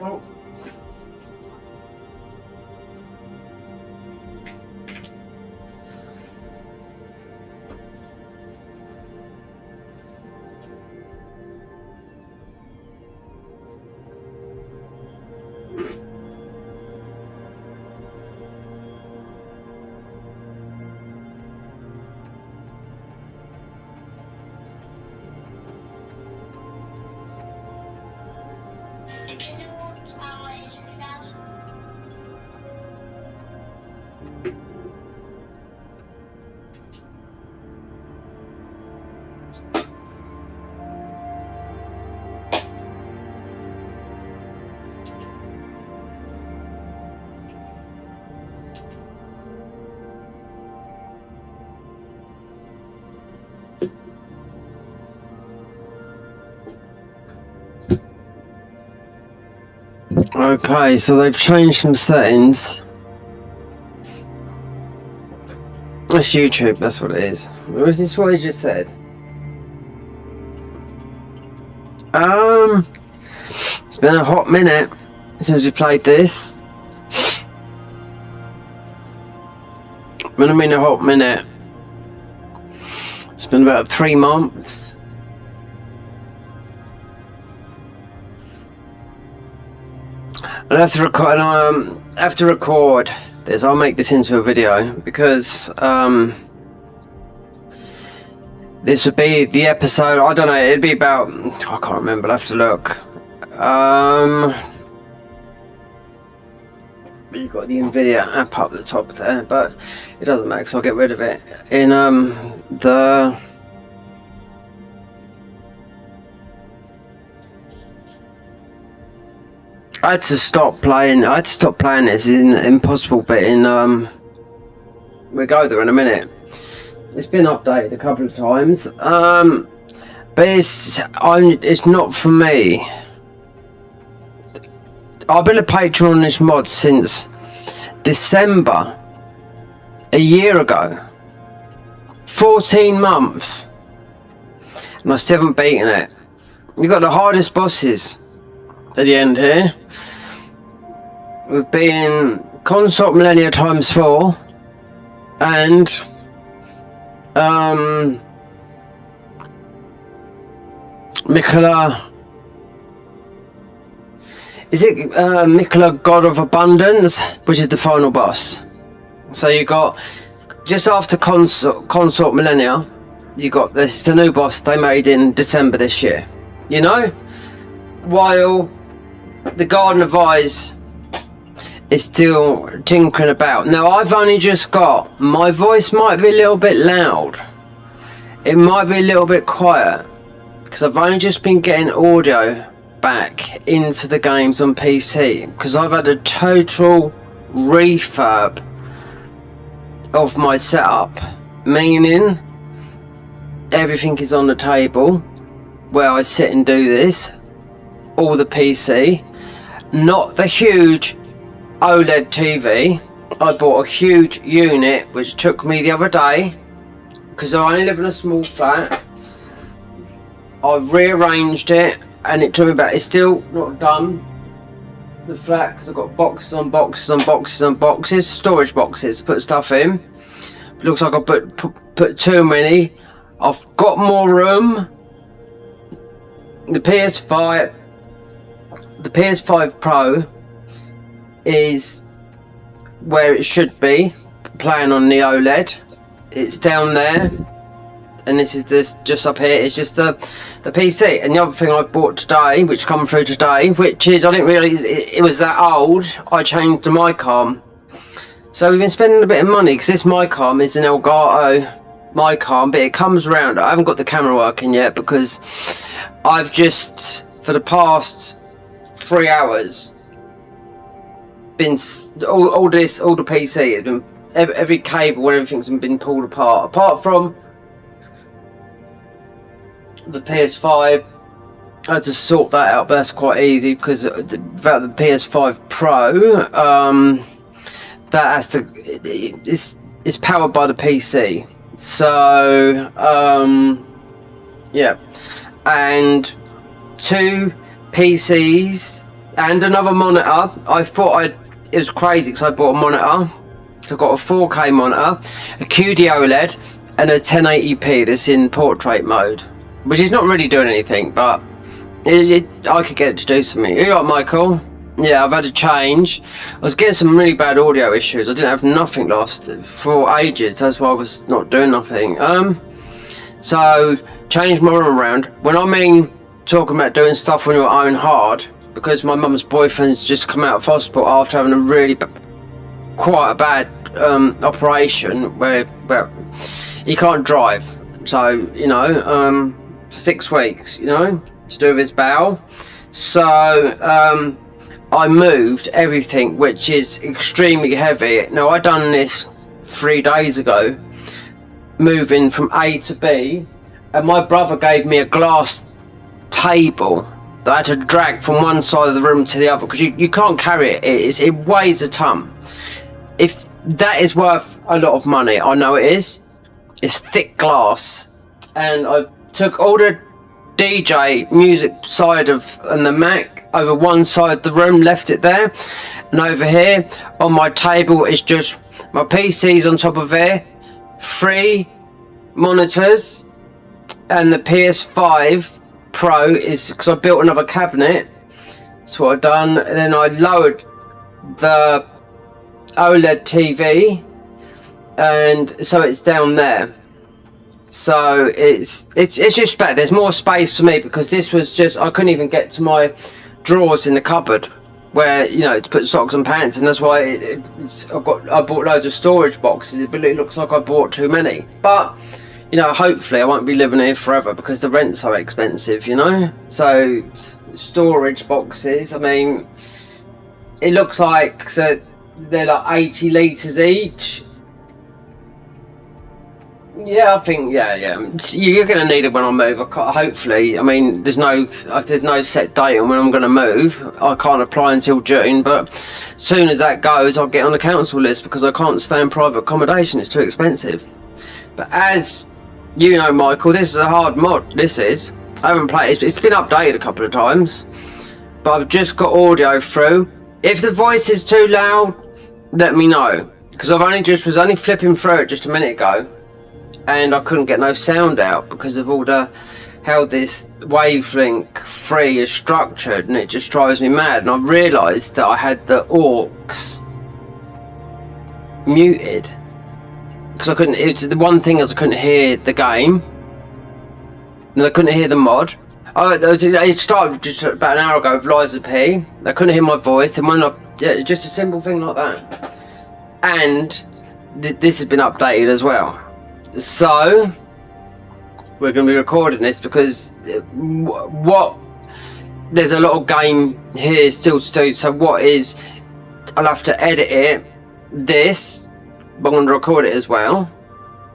Oh. Okay, so they've changed some settings. That's YouTube, that's what it is. Was this what he just said? It's been a hot minute since we played this. When I mean a hot minute, it's been about 3 months. I'll have to record this. I'll make this into a video because this would be the episode. I don't know. It'd be about. I can't remember. I'll have to look. You've got the NVIDIA app up the top there, but it doesn't matter, so I'll get rid of it. In I had to stop playing. I had to stop playing this. It's impossible, but we'll go there in a minute. It's been updated a couple of times, but it's not for me. I've been a patron on this mod since December, a year ago. 14 months, and I still haven't beaten it. We've got the hardest bosses at the end here. We've been Consort Millennia times 4, and Mikola. Is it Mikola, God of Abundance, which is the final boss? So you got just after Consort Millennia, you got this, the new boss they made in December this year. You know, while the Garden of Eyes is still tinkering about. Now I've only just got, my voice might be a little bit loud. It might be a little bit quiet because I've only just been getting audio back into the games on PC because I've had a total refurb of my setup, meaning everything is on the table where I sit and do this, all the PC, not the huge OLED TV. I bought a huge unit which took me the other day because I only live in a small flat. I rearranged it and it took me about, it's still not done, the flat, because I've got boxes on boxes on boxes on boxes, storage boxes to put stuff in. It looks like I put too many. I've got more room. The PS5 Pro is where it should be, playing on the OLED. It's down there, and this is just up here. It's just the PC. And the other thing I've bought today, which come through today, which is, I didn't realise it was that old, I changed the mic arm. So we've been spending a bit of money because this mic arm is an Elgato mic arm, but it comes round. I haven't got the camera working yet because I've just, for the past 3 hours, been all the PC has been, every cable and everything's been pulled apart from the PS5. I had to sort that out, but that's quite easy because without the PS5 Pro, that has to, it's powered by the PC. So yeah, and 2 PCs and another monitor. I thought it was crazy because I bought a monitor. So I've got a 4K monitor, a QD OLED, and a 1080p that's in portrait mode, which is not really doing anything, but I could get it to do something. You right, Michael? Yeah, I've had to change. I was getting some really bad audio issues. I didn't have nothing last for ages. That's why I was not doing nothing. So changed my room around. When I mean talking about doing stuff on your own hard, because my mum's boyfriend's just come out of hospital after having a really quite a bad operation where he can't drive. So, you know, 6 weeks, you know, to do with his bowel. So I moved everything, which is extremely heavy. Now I done this 3 days ago, moving from A to B, and my brother gave me a glass table that I had to drag from one side of the room to the other because you can't carry it. It weighs a ton. If that is worth a lot of money, I know it is. It's thick glass, and I took all the DJ music side of and the Mac over one side of the room, left it there, and over here on my table is just my PC's on top of there, 3 monitors, and the PS5 Pro is because I built another cabinet. That's what I've done, and then I lowered the OLED TV, and so it's down there. So it's just better. There's more space for me because this was just, I couldn't even get to my drawers in the cupboard where, you know, to put socks and pants, and that's why I bought loads of storage boxes, but it looks like I bought too many. But you know, hopefully I won't be living here forever because the rent's so expensive, you know. So storage boxes, I mean, it looks like, so they're like 80 litres each. Yeah, I think, yeah. You're going to need it when I move. Hopefully, I mean, there's no set date on when I'm going to move. I can't apply until June, but as soon as that goes, I'll get on the council list because I can't stay in private accommodation. It's too expensive. But as you know, Michael, this is a hard mod. This is. I haven't played it. It's been updated a couple of times, but I've just got audio through. If the voice is too loud, let me know, because I was only flipping through it just a minute ago. And I couldn't get no sound out because of all how this wavelength 3 is structured, and it just drives me mad. And I realised that I had the aux muted because I couldn't. The one thing is I couldn't hear the game, and I couldn't hear the mod. It started just about an hour ago with Liza P. I couldn't hear my voice, and just a simple thing like that. And this has been updated as well. So we're going to be recording this because there's a lot of game here still to do. So I'll have to edit it, but I'm going to record it as well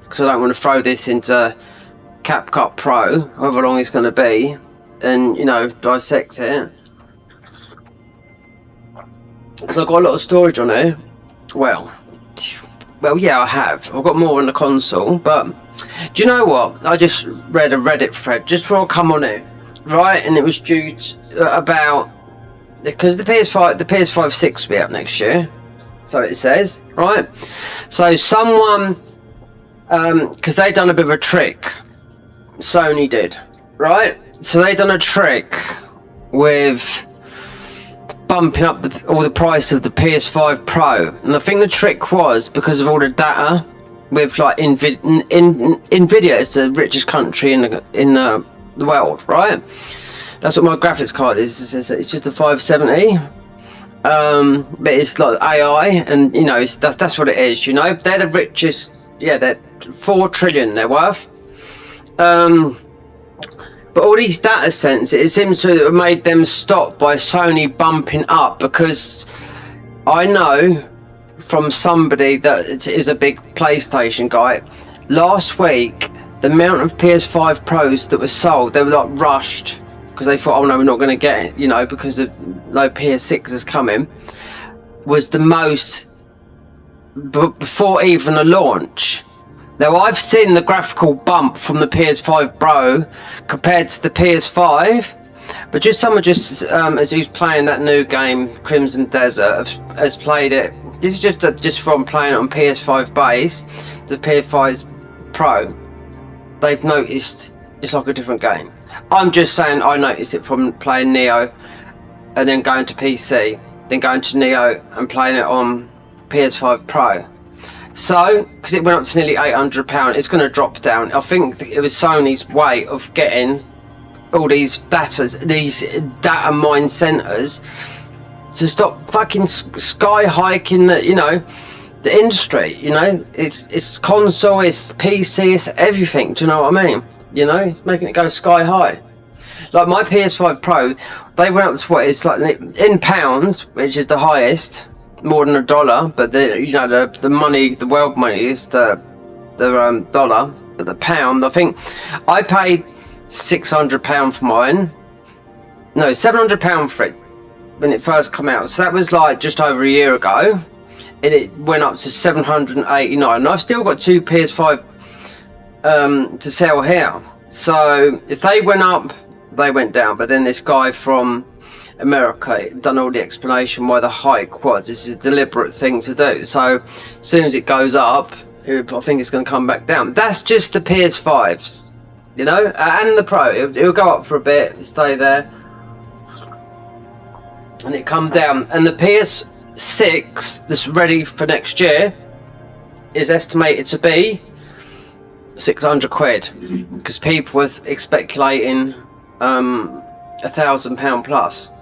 because I don't want to throw this into CapCut Pro, however long it's going to be, and dissect it. So I've got a lot of storage on here. Well, yeah, I have. I've got more on the console, but do you know what? I just read a Reddit thread just before I come on it, right? And it was due to, because the PS5 6 will be out next year, so it says, right? So someone, because they done a bit of a trick, Sony did, right? So they done a trick with bumping up all the price of the PS5 Pro, and I think the trick was because of all the data with like Nvidia is the richest country in the world, right? That's what my graphics card is. It's just a 570, but it's like AI, and that's what it is. They're the richest. Yeah, they're 4 trillion they're worth. But all these data centers, it seems to have made them stop by Sony bumping up, because I know from somebody that is a big PlayStation guy, last week the amount of PS5 Pros that were sold, they were like rushed because they thought, oh no, we're not going to get it, because of no PS6 is coming, was the most before even a launch. Now I've seen the graphical bump from the PS5 Pro compared to the PS5, but someone as who's playing that new game Crimson Desert has played it. This is just from playing it on PS5 base, the PS5 Pro. They've noticed it's like a different game. I'm just saying I noticed it from playing Neo and then going to PC, then going to Neo and playing it on PS5 Pro. So, because it went up to nearly £800, it's going to drop down. I think it was Sony's way of getting all these data mine centers to stop fucking sky hiking the industry. It's console, it's PC, it's everything. Do you know what I mean? It's making it go sky high. Like my PS5 Pro, they went up to what it's like in pounds, which is the highest. More than $1, but the money, the world money is the dollar, but the pound, I think I paid £600 for mine. No, £700 for it when it first came out. So that was like just over a year ago, and it went up to £789. And I've still got 2 PS5 to sell here. So if they went up, they went down. But then this guy from America done all the explanation why the hike was. This is a deliberate thing to do. So as soon as it goes up, I think it's going to come back down. That's just the PS5s, and the Pro. It'll go up for a bit, stay there, and it come down. And the PS6 that's ready for next year is estimated to be £600 because people were speculating £1,000 plus.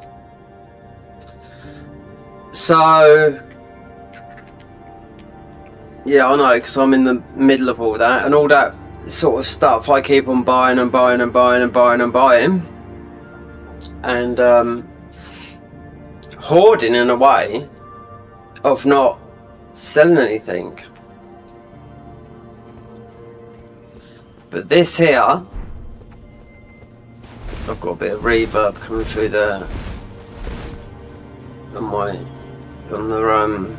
So yeah, I know, because I'm in the middle of all that and all that sort of stuff. I keep on buying and buying and buying and buying and buying, and hoarding in a way of not selling anything. But this here, I've got a bit of reverb coming through there on the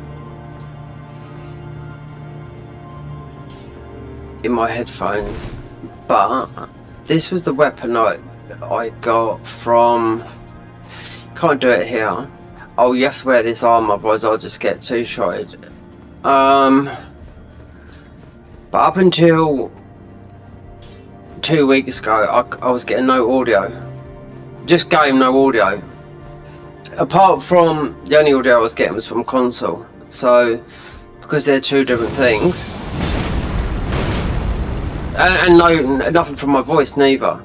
in my headphones. But this was the weapon I got from. Can't do it here. Oh, you have to wear this armor, otherwise I'll just get two-shotted. But up until 2 weeks ago, I was getting no audio. Just game, no audio. Apart from the only audio I was getting was from console. So, because they're two different things, and nothing from my voice neither.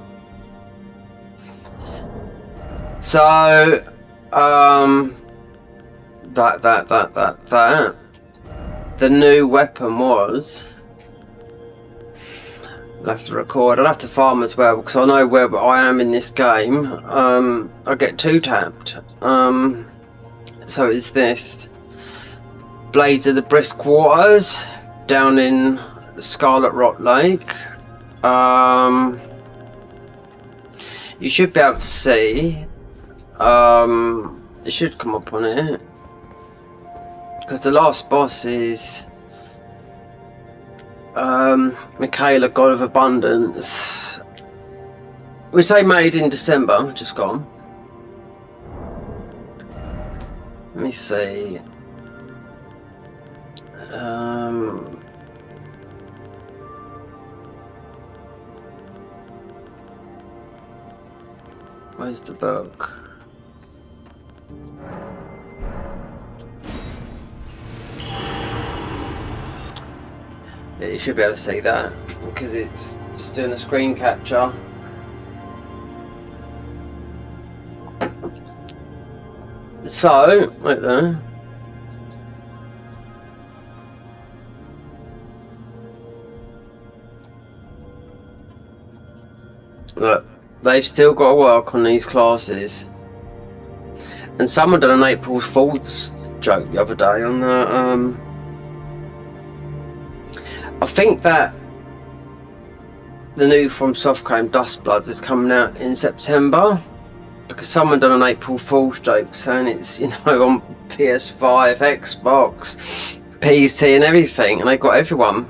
So, that. The new weapon was. I'll have to record. I'll have to farm as well because I know where I am in this game. I get two tapped. So it's this Blades of the Brisk Waters down in Scarlet Rock Lake. You should be able to see. It should come up on it because the last boss is. Michaela, God of Abundance, which they made in December, just gone. Let me see. Where's the book? Yeah, you should be able to see that because it's just doing a screen capture. So, right there. Look, they've still got to work on these classes. And someone done an April Fool's joke the other day on the I think that the new From Softcrane Dustbloods is coming out in September because someone done an April Fool's joke saying it's, you know, on PS5, Xbox, PC and everything, and they got everyone.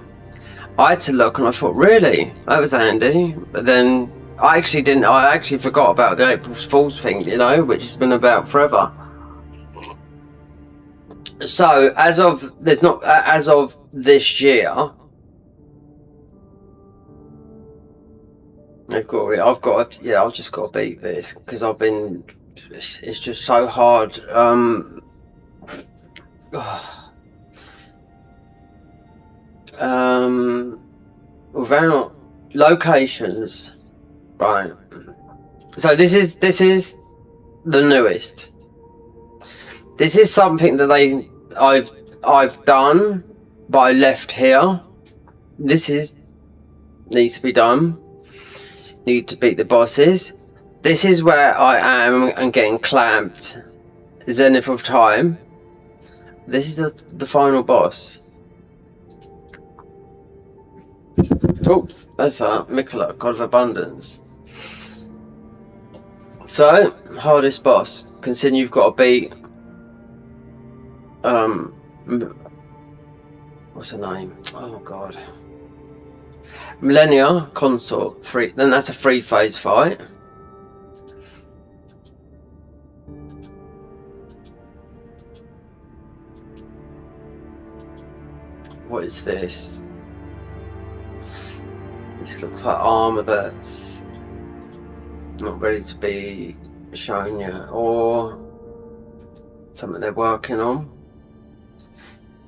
I had to look and I thought, really? That was handy. But then I actually forgot about the April Fool's thing, you know, which has been about forever. So as of this year, I've just got to beat this because it's just so hard. Without locations, right? So this is the newest. This is something that I've done, but I left here. This needs to be done. Need to beat the bosses. This is where I am and getting clamped. Zenith of Time. This is the final boss. Oops, that's that. Michaela, God of Abundance. So, hardest boss. Considering you've got to beat. What's her name? Oh God. Millennia Consort 3. Then that's a 3-phase fight. What is this? This looks like armor that's not ready to be shown yet, or something they're working on.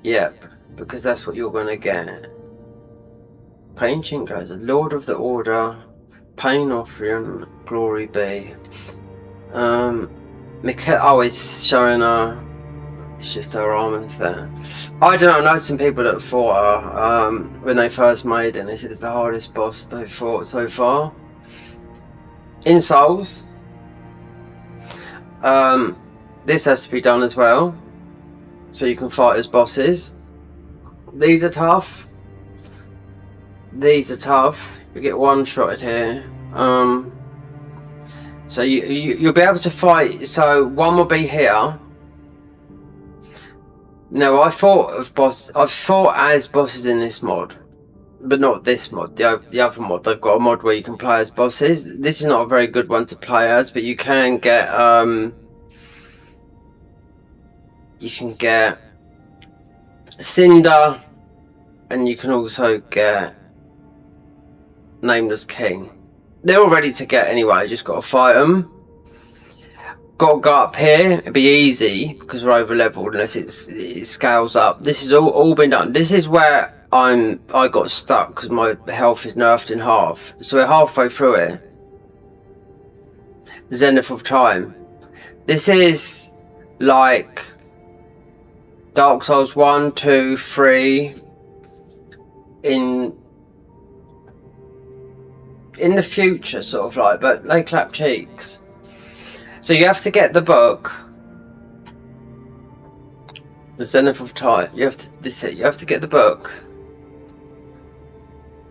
Yep, because that's what you're going to get. Pain Chinkos, Lord of the Order, Pain Offering, Glory Be. It's showing her. It's just her armors there. I don't know. I know some people that fought her when they first made it. And they said it's the hardest boss they've fought so far. In Souls. This has to be done as well, so you can fight as bosses. These are tough. These are tough. You get one shot here. So you'll be able to fight. So one will be here. No, I've fought as bosses in this mod, but not this mod. The other mod, they've got a mod where you can play as bosses. This is not a very good one to play as, but you can get Cinder, and you can also get Nameless King. They're all ready to get anyway. Just got to fight them. Got to go up here. It'd be easy because we're over leveled unless it scales up. This is all been done. This is where I got stuck because my health is nerfed in half. So we're halfway through it. Zenith of Time. This is like Dark Souls 1, 2, 3 in the future, sort of like, but they clap cheeks. So you have to get the book, the Zenith of Time. You have to get the book.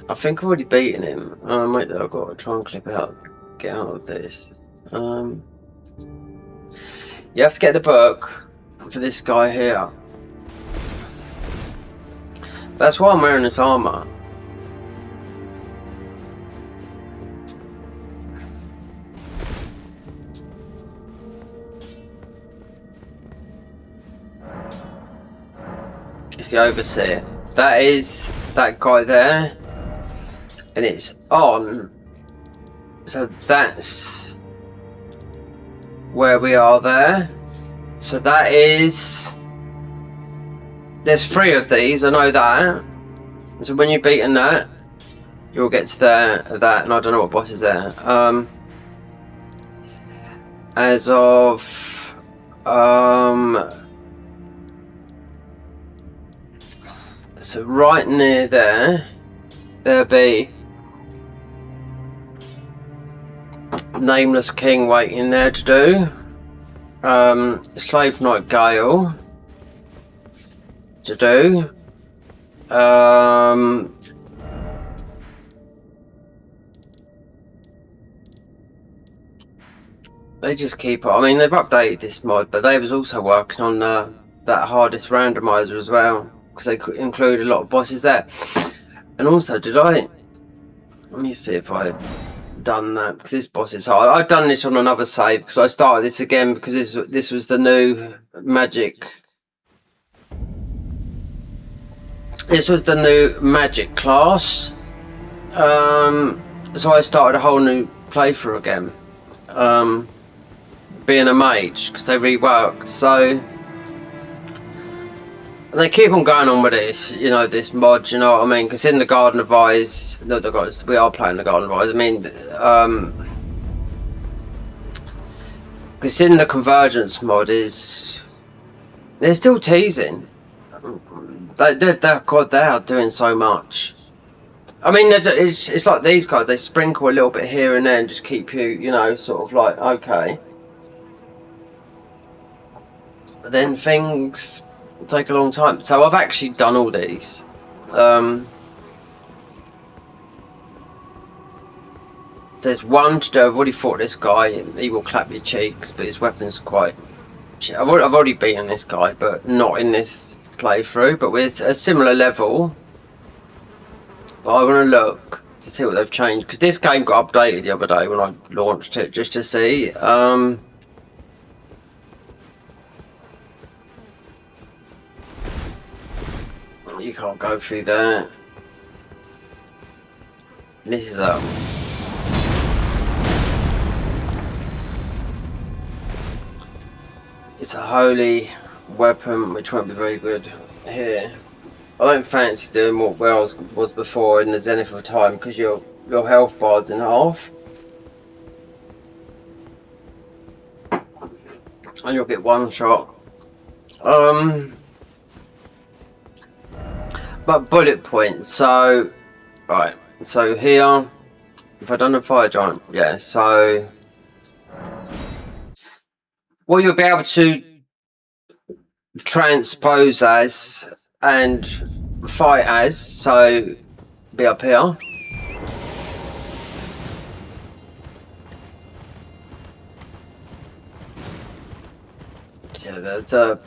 I think I've already beaten him. Wait, I've got to try and clip out, get out of this. You have to get the book for this guy here. That's why I'm wearing this armor. It's the Overseer. That is that guy there, and it's on. So that's where we are there. So that is. There's 3 of these. I know that. So when you've beaten that, you'll get to that, and I don't know what boss is there. As of so right near there, there'll be Nameless King waiting there to do. Slave Knight Gale to do. They just keep. I mean, they've updated this mod, but they was also working on that hardest randomizer as well, because they could include a lot of bosses there. And also, let me see if I done that, because this boss is hard. I've done this on another save because I started this again because this was the new magic. This was the new magic class. So I started a whole new playthrough again. Being a mage, because they reworked. So they keep on going on with this, you know, this mod, you know what I mean? Because in the Garden of Eyes, we are playing the Garden of Eyes. I mean, because in the Convergence mod they're still teasing. God, they are doing so much. I mean, it's like these guys, they sprinkle a little bit here and there and just keep you, you know, sort of like, okay. But then things take a long time. So I've actually done all these. There's one to do. I've already fought this guy. He will clap your cheeks, but his weapon's quite shit. I've already beaten this guy, but not in this playthrough, but with a similar level. But I want to look to see what they've changed, because this game got updated the other day when I launched it, just to see. You can't go through that. This is up. It's a holy weapon, which won't be very good here. I don't fancy doing where I was before in the Zenith of Time, because your health bar's in half. And you'll get one shot. But bullet points, so right, so here, if I done a fire giant, yeah, so what you'll be able to transpose as and fight as. So be up here. Yeah, the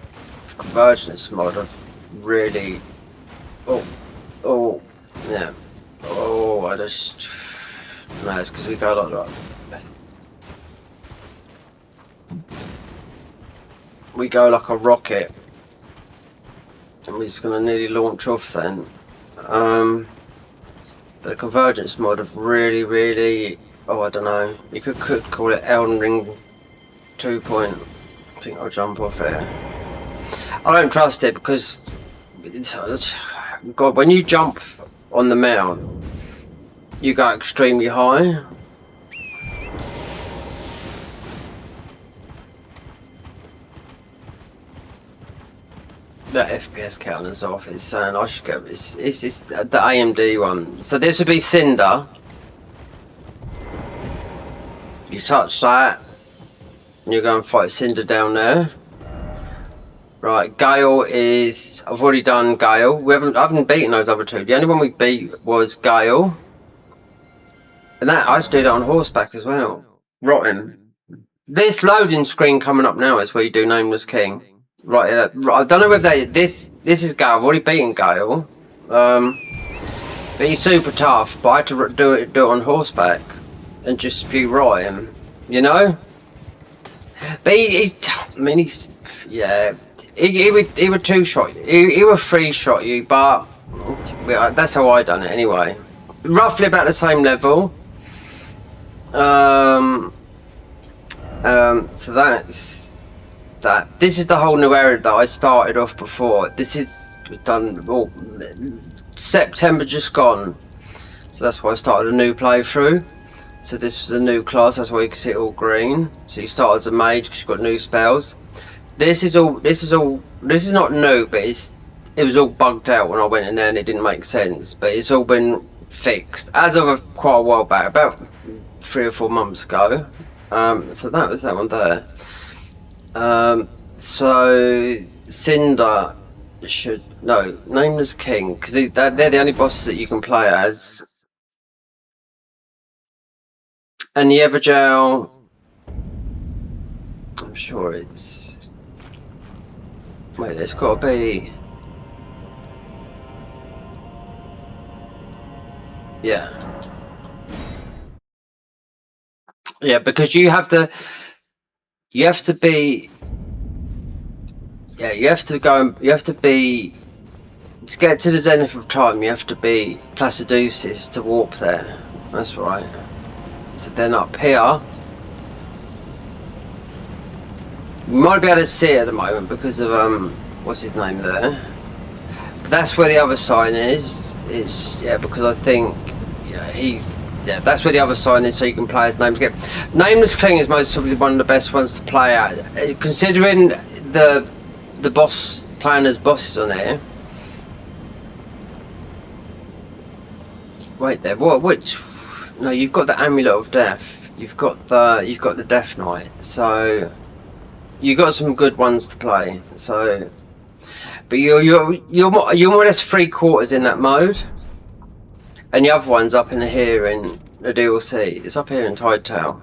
convergence mod of really. Oh, yeah. Oh, I just. No, it's because we go like that. We go like a rocket. And we're just going to nearly launch off then. But the convergence mod of really. Oh, I don't know. You could call it Elden Ring 2 point. I think I'll jump off it. I don't trust it because. God, when you jump on the mount, you go extremely high. That FPS counter's off. It's saying I should go. It's the AMD one. So this would be Cinder. You touch that, and you go and fight Cinder down there. Right, Gale is. I've already done Gale. I haven't beaten those other two. The only one we beat was Gale. And that I just did it on horseback as well. Rotten. This loading screen coming up now is where you do Nameless King. Right, I don't know whether this is Gale. I've already beaten Gale. But he's super tough. But I had to do it on horseback and just spew right him, you know. But he's yeah. He would two shot. He would three shot you, but that's how I done it anyway. Roughly about the same level. So that's that. This is the whole new area that I started off before. This is done. Well, September just gone, so that's why I started a new playthrough. So this was a new class. That's why you can see it all green. So you start as a mage because you've got new spells. This is not new, but it was all bugged out when I went in there and it didn't make sense. But it's all been fixed as of quite a while back, about 3 or 4 months ago. So that was that one there. So Cinder Nameless King, because they're the only bosses that you can play as. And the Evergel, I'm sure it's. Wait, there's got to be. Yeah. Yeah, because you have to be. Yeah, you have to be. To get to the zenith of time, you have to be Placidusis to warp there. That's right. So then up here, you might be able to see it at the moment because of what's his name there. But that's where the other sign is. Yeah, because I think that's where the other sign is, so you can play his name again. Nameless King is most probably one of the best ones to play at, considering the boss playing as bosses on here. Wait there, what? Which? No, you've got the Amulet of Death. You've got the Death Knight. So you got some good ones to play. So, but you're more or less 3/4 in that mode, and the other one's up in here in the DLC. It's up here in Tidetail.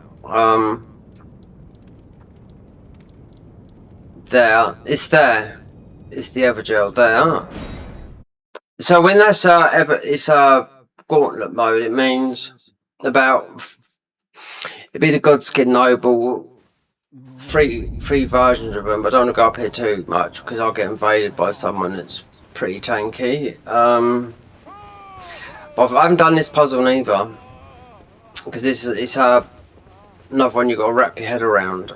It's there. It's the Evergel there. So when that's it's Gauntlet mode, it means it'd be the Godskin Noble, three versions of them. But I don't want to go up here too much because I'll get invaded by someone that's pretty tanky. But I haven't done this puzzle neither because it's another one you got to wrap your head around.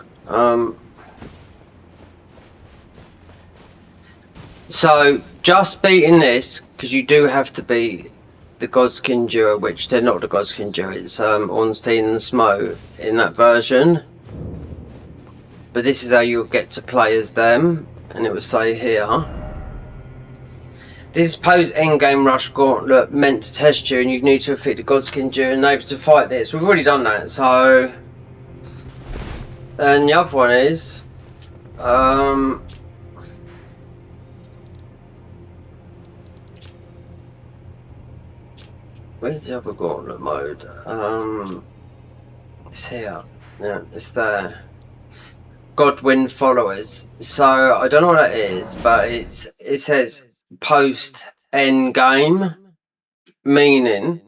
So just beating this, because you do have to beat the Godskin duo, which they're not the Godskin duo, it's Ornstein and Smo in that version. But this is how you'll get to play as them, and it will say here. This is post endgame rush gauntlet meant to test you, and you need to defeat the Godskin duo and able to fight this. We've already done that, so. And the other one is Where's the other gauntlet mode? It's here. Yeah, it's there. Godwin followers. So I don't know what that is, but it says post end game, meaning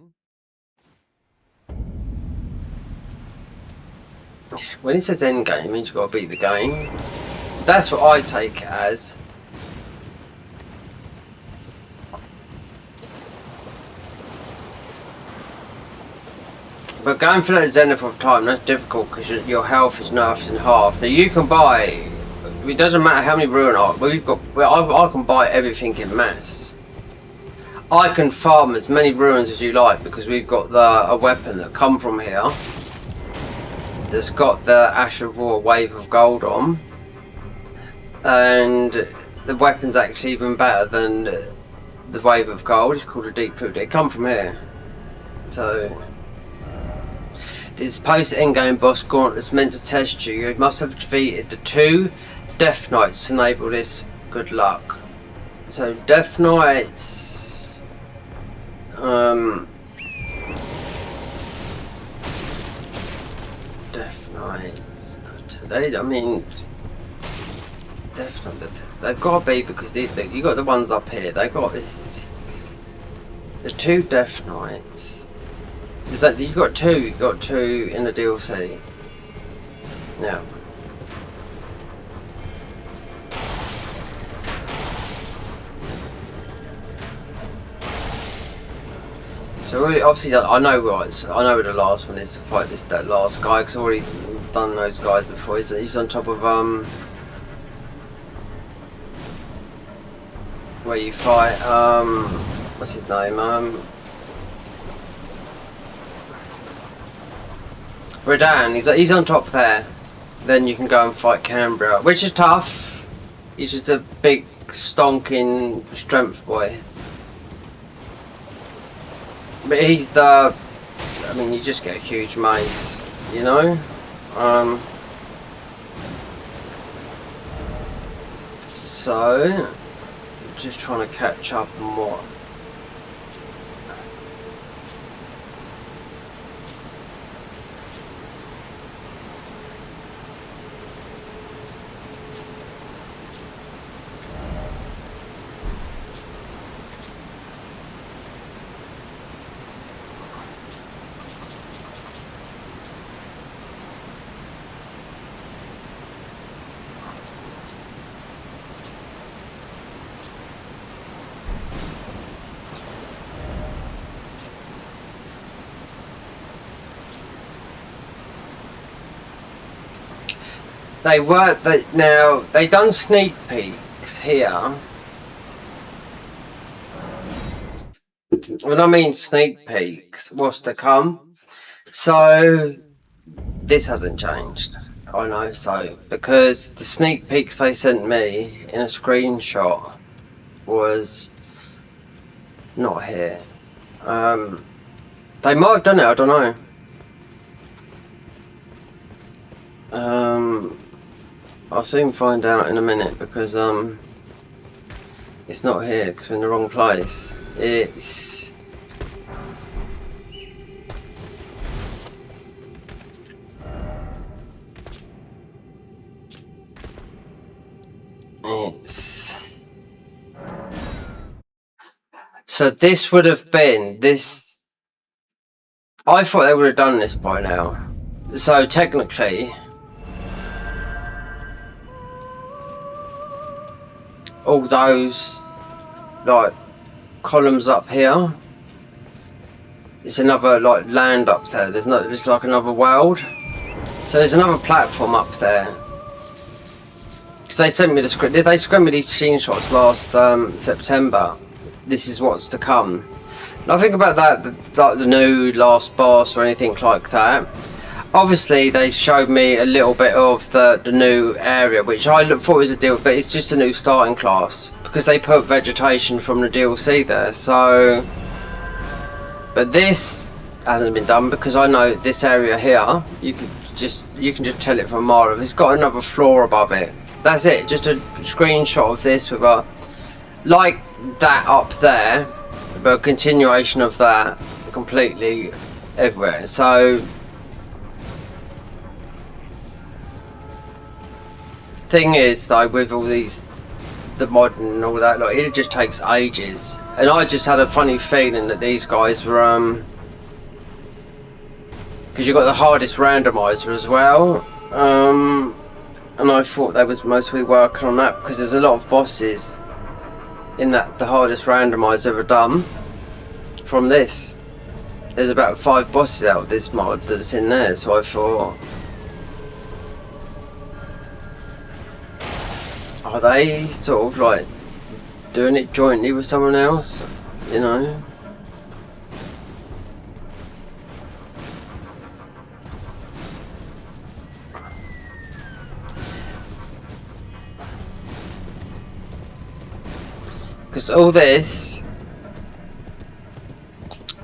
when it says end game, it means you've got to beat the game. That's what I take it as. But going for that zenith of time, that's difficult because your health is nerfed in half. Now you can buy, it doesn't matter how many ruin arc, we've got, I can buy everything in mass. I can farm as many ruins as you like because we've got a weapon that come from here that's got the Ash of Raw wave of gold on, and the weapon's actually even better than the wave of gold. It's called a deep root. It come from here. So this post endgame boss gauntlet is meant to test you. You must have defeated the 2 Death Knights to enable this. Good luck. So Death Knights, Death Knights. I mean, Death Knights. They've got to be because you got the ones up here. They got the 2 Death Knights. Is that you got two in the DLC? Yeah. So obviously, I know where the last one is to fight that last guy. Because I've already done those guys before. He's on top of where you fight what's his name Gaeden, he's on top there. Then you can go and fight Cambria, which is tough. He's just a big stonking strength boy. But he's I mean, you just get a huge mace, you know? So, just trying to catch up on what. Now they done sneak peeks here. When I mean sneak peeks, what's to come? So this hasn't changed. I know so because the sneak peeks they sent me in a screenshot was not here. They might have done it. I don't know. I'll soon find out in a minute because it's not here because we're in the wrong place. It's so this would have been this. I thought they would have done this by now. So technically, all those like columns up here, it's another like land up there. There's like another world. So there's another platform up there. Because they sent me the script. They sent me these screenshots last September. This is what's to come. Nothing about that, like the new last boss or anything like that. Obviously, they showed me a little bit of the new area, which I thought was a deal, but it's just a new starting class because they put vegetation from the DLC there. So, but this hasn't been done because I know this area here. You can just tell it from a mile. It's got another floor above it. That's it, just a screenshot of this with a like that up there, but a continuation of that completely everywhere. So thing is though, with all these, the mod and all that, like, it just takes ages, and I just had a funny feeling that these guys were because you got the hardest randomizer as well, and I thought they was mostly working on that because there's a lot of bosses in that, the hardest randomizer ever done from this. There's about 5 bosses out of this mod that's in there, so I thought, are they sort of like doing it jointly with someone else, you know? Because all this,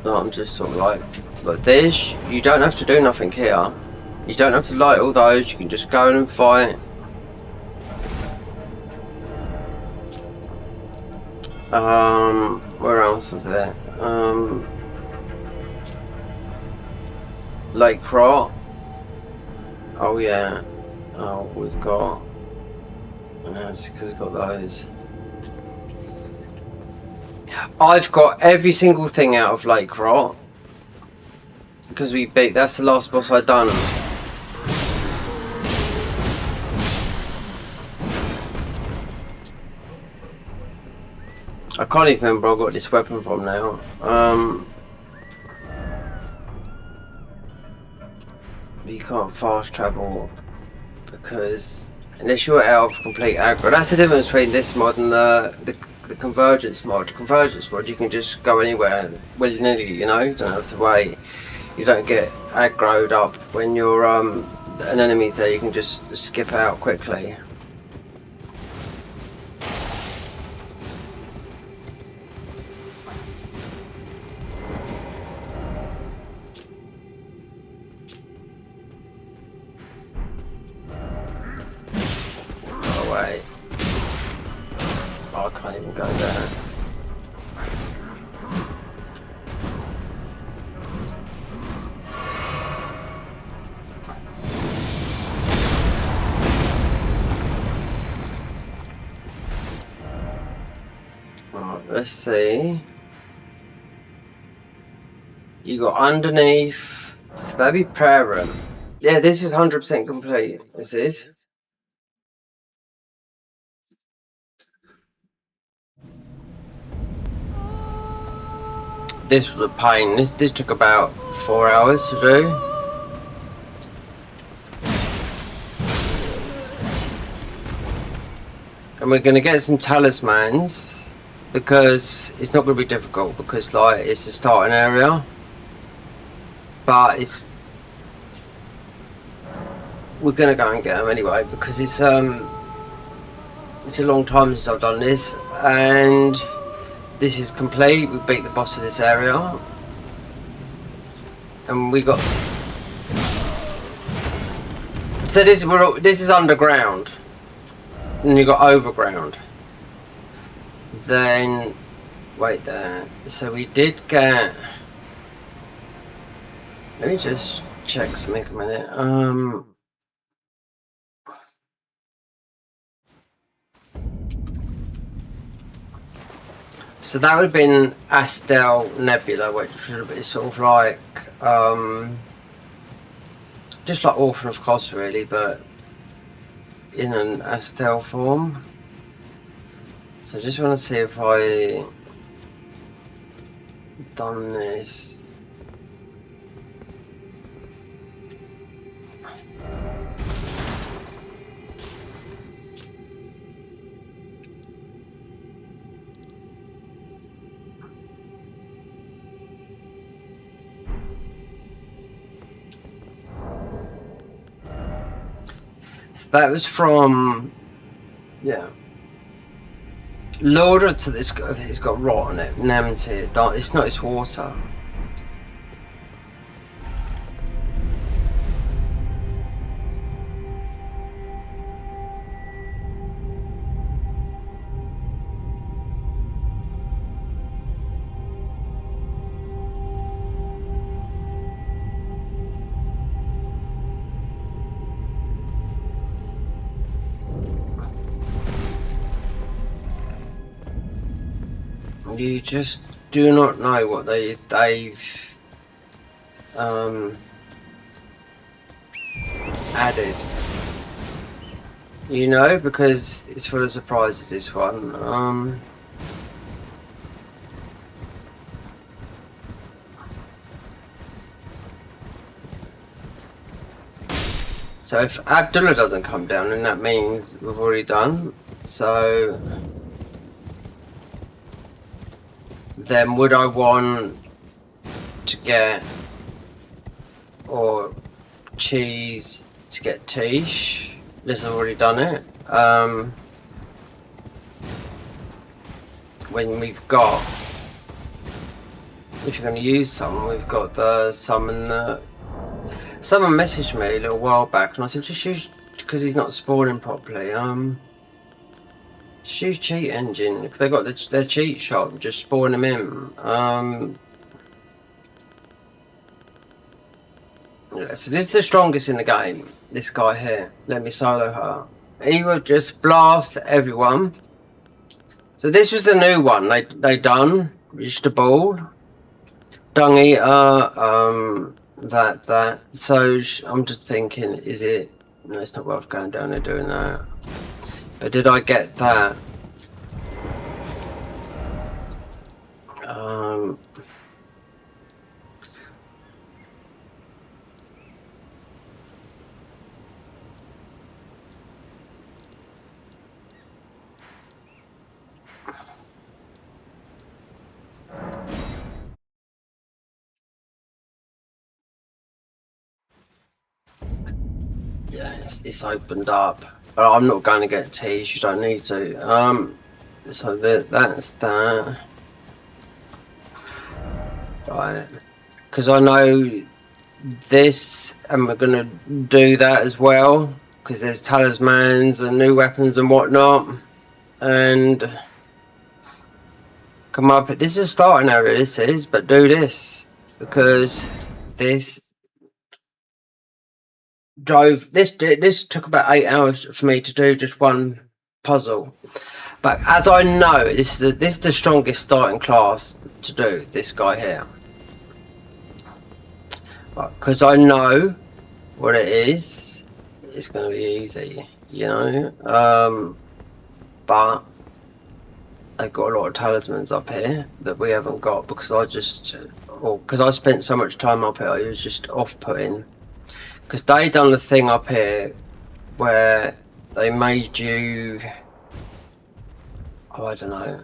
I'm just sort of like this, you don't have to do nothing here. You don't have to light all those, you can just go in and fight. Where else was there? Lake Rot. Oh yeah. Oh, we've got. That's because we've got those. I've got every single thing out of Lake Rot because we beat. That's the last boss I've done. I can't even remember where I got this weapon from now. You can't fast travel because unless you're out of complete aggro. That's the difference between this mod and the convergence mod. The convergence mod, you can just go anywhere willy-nilly, you know, you don't have to wait. You don't get aggroed up when you're an enemy's there, you can just skip out quickly. Oh wait. Oh, I can't even go there. Let's see. You got underneath. So that'd be prayer room. Yeah, this is 100% complete. This is. This was a pain. This took about 4 hours to do. And we're gonna get some talismans. Because it's not going to be difficult because like it's the starting area, but we're going to go and get them anyway because it's a long time since I've done this, and this is complete. We beat the boss of this area, and we got. So this is underground, and you got overground. Then, wait there. So we did get. Let me just check something a minute. So that would have been Astel Nebula, which is sort of like just like Orphan of Kos, really, but in an Astel form. So I just want to see if I done this. So that was from, yeah. Lord, so it's got rot on it, Namty, it's not, it's water. you just do not know what they've added. You know, because it's full of surprises, this one. So if Abdullah doesn't come down, then that means we've already done. So then would I want to get, or cheese to get Tish? This I've already done it. When we've got, if you're going to use someone, we've got the summon the. Someone messaged me a little while back, and I said just use, because he's not spawning properly. Just use cheat engine because they got their cheat shop. Just spawn them in. Yeah, so this is the strongest in the game. This guy here. Let me solo her. He would just blast everyone. So this was the new one they done. Just a ball. Dung eater. That. So I'm just thinking, is it? No, it's not worth going down there doing that. But did I get that? Yeah, it's opened up, but I'm not going to get teas. You don't need to. So that's that. Right, because I know this, and we're gonna do that as well. Because there's talismans and new weapons and whatnot, and come up. This is a starting area. This is, but do this because this. This took about 8 hours for me to do just one puzzle, but as I know, this is the strongest starting class to do. This guy here, because I know what it is. It's going to be easy, you know. But I've got a lot of talismans up here that we haven't got because I spent so much time up here. It was just off-putting. Because they done the thing up here where they made you, I don't know.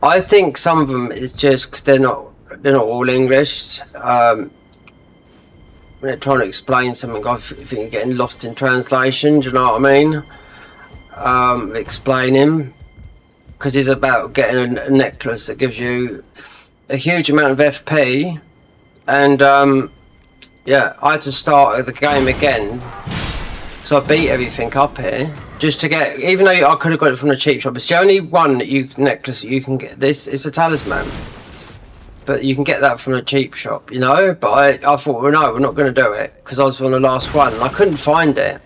I think some of them is just because they're not all English. When they're trying to explain something, I think you're getting lost in translation. Do you know what I mean? Explaining, because it's about getting a necklace that gives you a huge amount of FP, and yeah, I had to start the game again, so I beat everything up here just to get. Even though I could have got it from the cheap shop, it's the only one necklace that you can get. This is a talisman, but you can get that from the cheap shop, you know. But I thought, well, no, we're not going to do it because I was on the last one and I couldn't find it.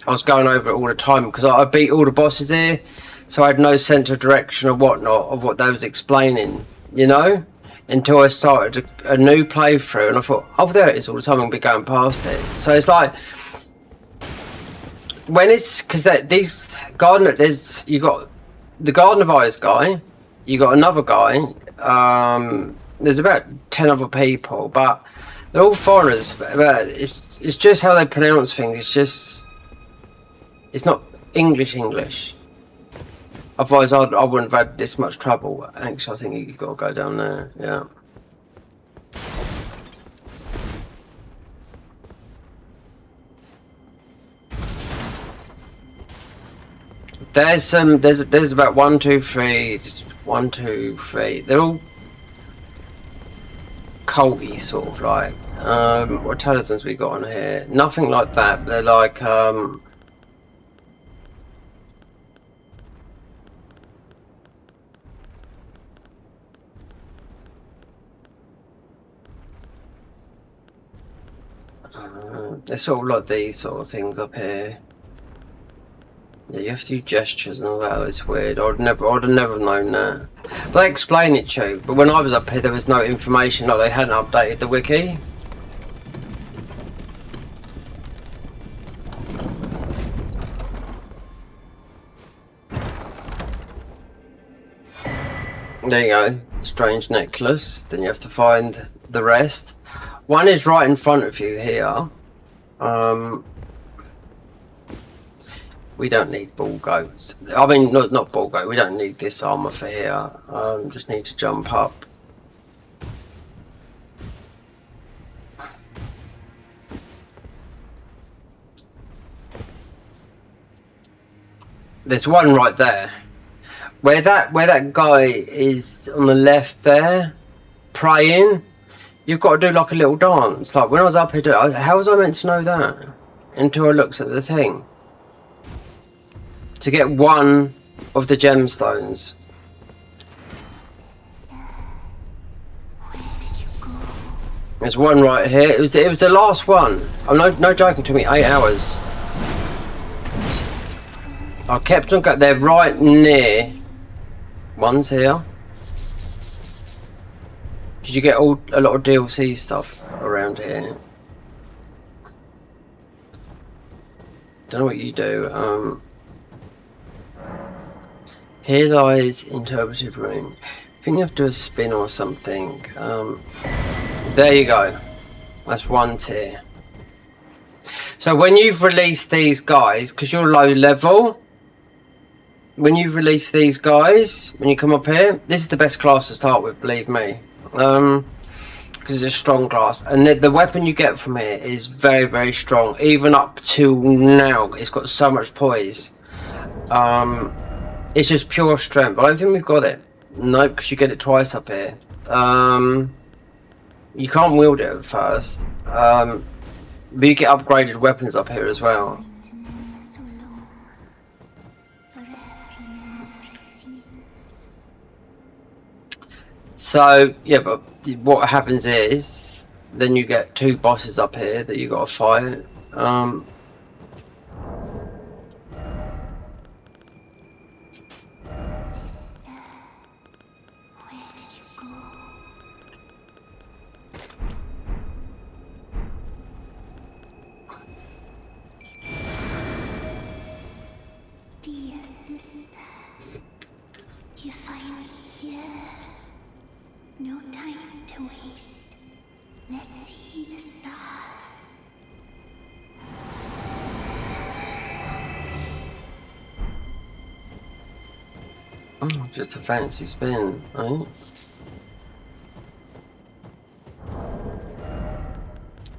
I was going over it all the time because I beat all the bosses here, so I had no sense of direction or whatnot of what they was explaining, you know. Until I started a new playthrough, and I thought, oh, there it is all the time. I'll be going past it. So it's like when it's because these Garden, you got the Garden of Eyes guy, you got another guy. There's about 10 other people, but they're all foreigners. But it's just how they pronounce things. It's not English. Otherwise, I wouldn't have had this much trouble. Actually, I think you've got to go down there. Yeah. There's about 1, 2, 3. Just 1, 2, 3. They're all culty sort of like. What talismans we got on here? Nothing like that. They're like they're sort of like these sort of things up here. Yeah, you have to do gestures and all that. It's weird. I'd have never known that. They explain it to you, but when I was up here there was no information, like they hadn't updated the wiki. There you go, strange necklace. Then you have to find the rest. One is right in front of you here. We don't need ball goats. I mean, not ball goat. We don't need this armor for here. Just need to jump up. There's one right there. Where that guy is on the left there, praying, you've got to do like a little dance. Like when I was up here, how was I meant to know that? Until I looked at the thing. To get one of the gemstones. There's one right here. It was the last one. I'm no joking. It took me 8 hours. I kept on going. They're right near. One's here. Because you get a lot of DLC stuff around here. Don't know what you do. Here lies interpretive room. I think you have to do a spin or something. There you go. That's one tier. So when you've released these guys, because you're low level, when you've released these guys, when you come up here, this is the best class to start with, believe me. Because it's a strong class. And the weapon you get from here is very, very strong. Even up to now, it's got so much poise. It's just pure strength. I don't think we've got it. No, because you get it twice up here. You can't wield it at first. But you get upgraded weapons up here as well. So, yeah, but what happens is, then you get 2 bosses up here that you got to fight. Just a fancy spin, right?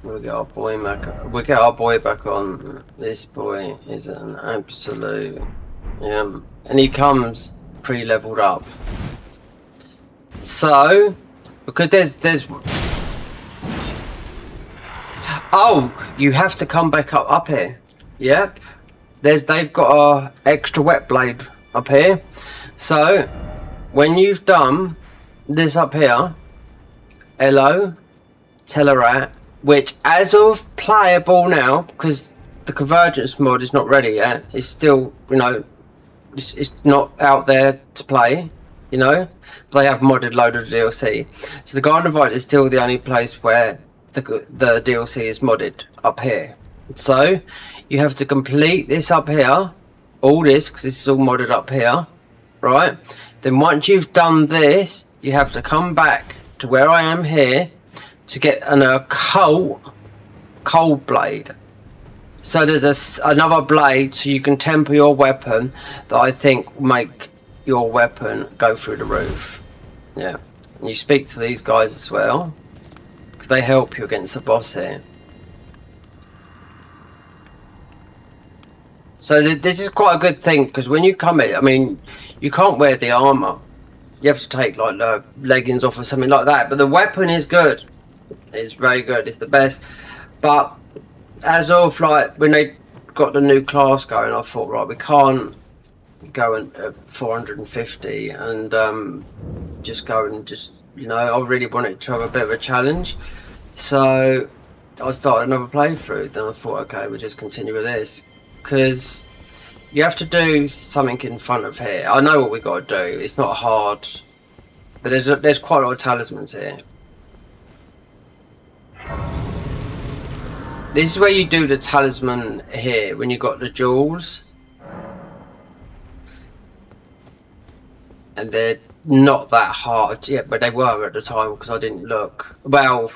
We'll get our boy back. We'll get our boy back on. This boy is an absolute, and he comes pre-leveled up. So, because there's. Oh, you have to come back up here. Yep. They've got a extra wet blade up here. So, when you've done this up here, hello, Telerat, which as of playable now, because the Convergence mod is not ready yet, it's still, it's not out there to play, they have modded load of the DLC. So the Garden of Light is still the only place where the DLC is modded up here. So, you have to complete this up here, all this, because this is all modded up here. Right, then once you've done this, you have to come back to where I am here to get a cold blade. So there's another blade, so you can temper your weapon that I think will make your weapon go through the roof. Yeah, and you speak to these guys as well, because they help you against the boss here. So this is quite a good thing, because when you come in, I mean, you can't wear the armor. You have to take like the leggings off or something like that. But the weapon is good. It's very good. It's the best. But as of like when they got the new class going, I thought, right, we can't go at 450 and just go and just, I really wanted to have a bit of a challenge. So I started another playthrough. Then I thought, okay, we'll just continue with this. Because you have to do something in front of here. I know what we got to do. It's not hard. But there's quite a lot of talismans here. This is where you do the talisman here, when you got the jewels. And they're not that hard yet, but they were at the time because I didn't look. Well,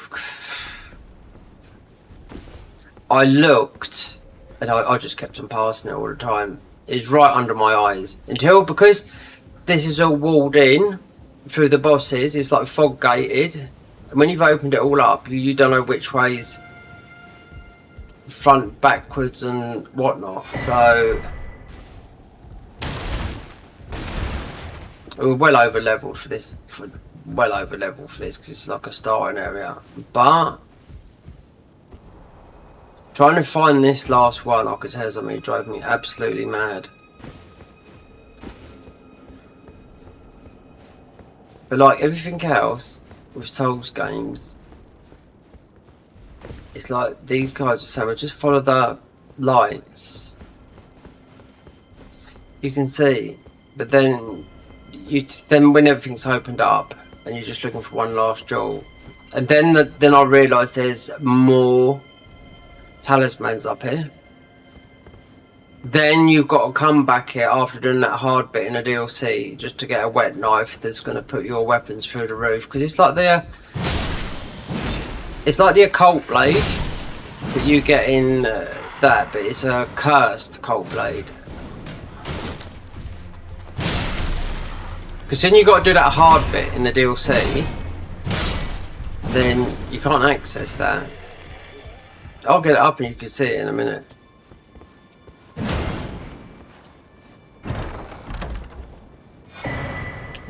I looked, and I just kept on passing it all the time. It's right under my eyes. Because this is all walled in through the bosses, it's like fog gated. And when you've opened it all up, you don't know which way's front, backwards and whatnot. So we're well over level for this. Because it's like a starting area. But trying to find this last one, I could tell something, it drove me absolutely mad. But like everything else with Souls games, it's like these guys were saying, just follow the lights. You can see, but then when everything's opened up and you're just looking for one last jewel, and then I realised there's more talismans up here. Then you've got to come back here after doing that hard bit in a DLC just to get a wet knife that's going to put your weapons through the roof, because it's like the occult blade that you get in that, but it's a cursed cult blade. Because then you got to do that hard bit in the DLC, then you can't access that. I'll get it up and you can see it in a minute.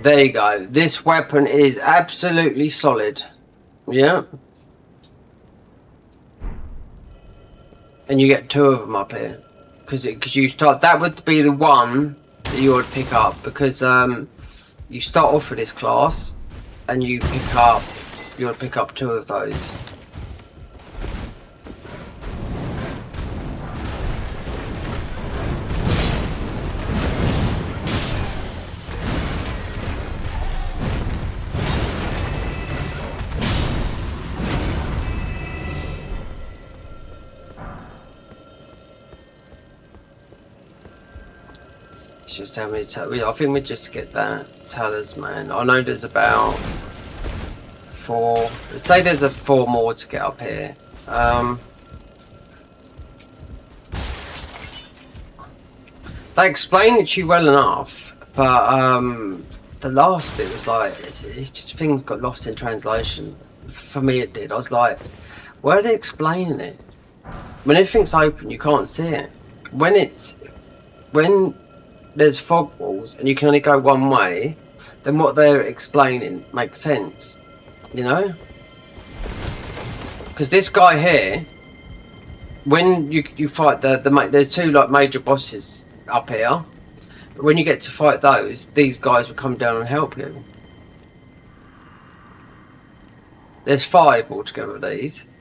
There you go. This weapon is absolutely solid. Yeah. And you get two of them up here. Because you start... That would be the one that you would pick up. Because you start off with this class and you pick up... You would pick up two of those. Just how many I think we just get that talisman. I know there's about 4. Let's say there's 4 more to get up here. They explain it to you well enough, but the last bit was like it's just things got lost in translation. For me, it did. I was like, where are they explaining it? When everything's open, you can't see it. When there's fog walls and you can only go one way, then what they're explaining makes sense, you know? Because this guy here, when you fight there's 2 like major bosses up here. When you get to fight those, these guys will come down and help you. There's 5 altogether of these.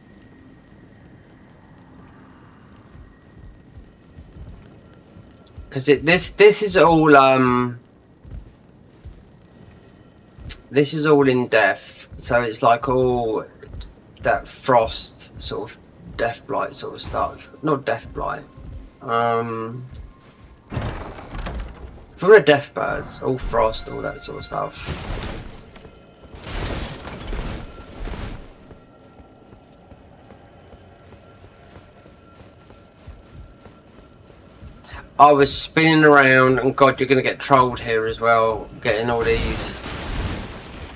Because this is all this is all in death, so it's like all that frost sort of death blight sort of stuff. Not death blight. From the death birds, all frost, all that sort of stuff. I was spinning around, and God, you're going to get trolled here as well, getting all these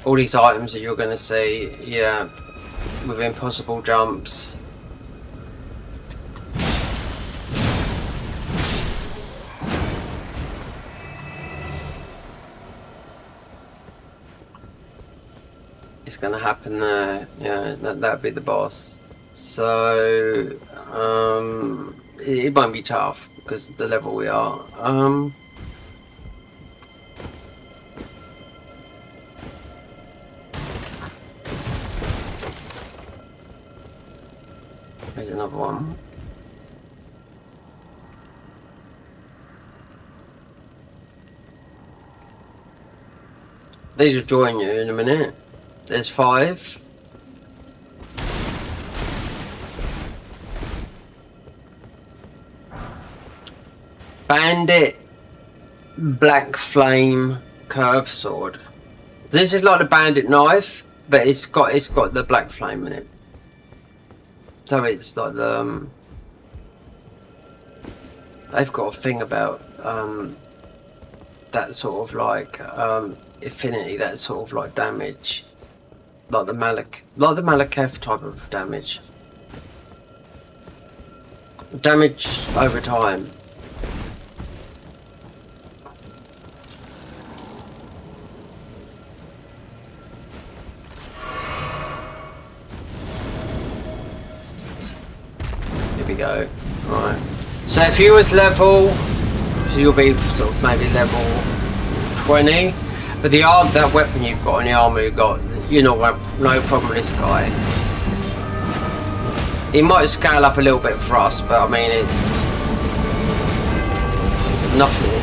items that you're going to see, yeah, with impossible jumps. It's going to happen there, yeah, that'd be the boss. So, it won't be tough because of the level we are. There's another one. These will join you in a minute. There's 5. Bandit Black Flame Curved Sword. This is like the bandit knife, but it's got the black flame in it. So it's like the they've got a thing about that sort of like affinity, that sort of like damage, like the Malekith type of damage over time. Here we go. Right. So if you was level, so you'll be sort of maybe level 20. But the that weapon you've got and the armor you've got, you know, no problem with this guy. He might scale up a little bit for us, but I mean it's nothing.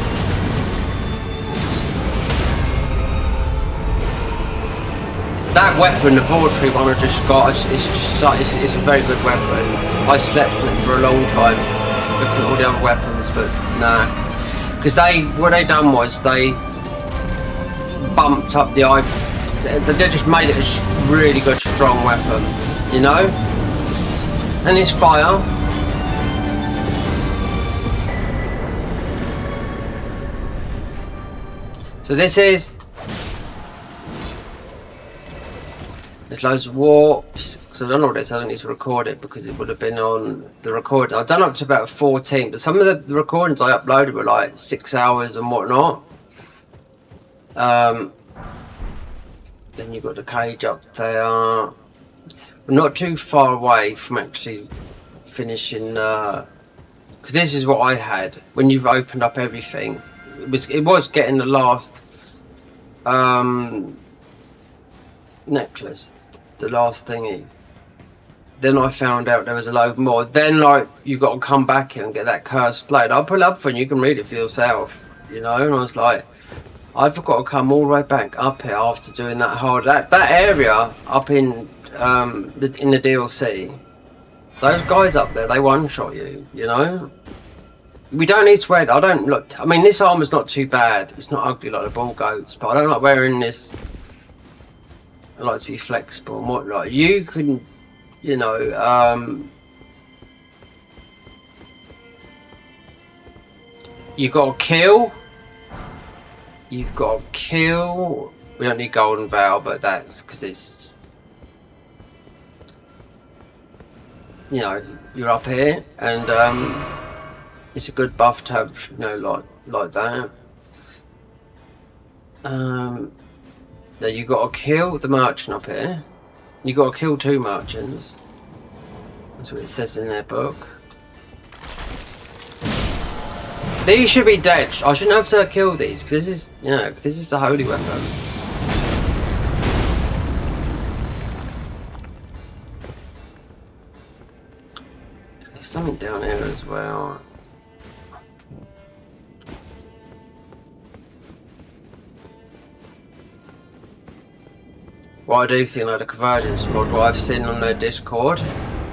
That weapon, the Vortree one I just got, it's a very good weapon. I slept on it for a long time, looking at all the other weapons, but nah. Because what they done was they bumped up the they just made it a really good, strong weapon, you know? And it's fire. So this is... There's loads of warps, because I don't know what this, I don't need to record it because it would have been on the recording. I've done up to about 14, but some of the recordings I uploaded were like 6 hours and whatnot. Then you've got the cage up there. We're not too far away from actually finishing, because this is what I had when you've opened up everything. It was getting the last necklace, the last thingy. Then I found out there was a load more. Then like you've got to come back here and get that cursed blade. I'll pull up for you, you can read it for yourself, you know. And I was like, I've got to come all the way back up here after doing that hard that area up in the DLC. Those guys up there, they one-shot you, you know. We don't need to wear. I don't look. I mean, this armor's not too bad. It's not ugly like the ball goats, but I don't like wearing this. I like to be flexible and whatnot. You can, you know, you've got to kill. You've got to kill. We don't need Golden Veil, but that's because it's just, you know, you're up here, and it's a good buff to have, you know, like that. Now you got to kill the merchant up here. You got to kill 2 merchants. That's what it says in their book. These should be dead. I shouldn't have to kill these because this is, you know, because this is a holy weapon. There's something down here as well. What I do think, like the convergence mod, what I've seen on their Discord,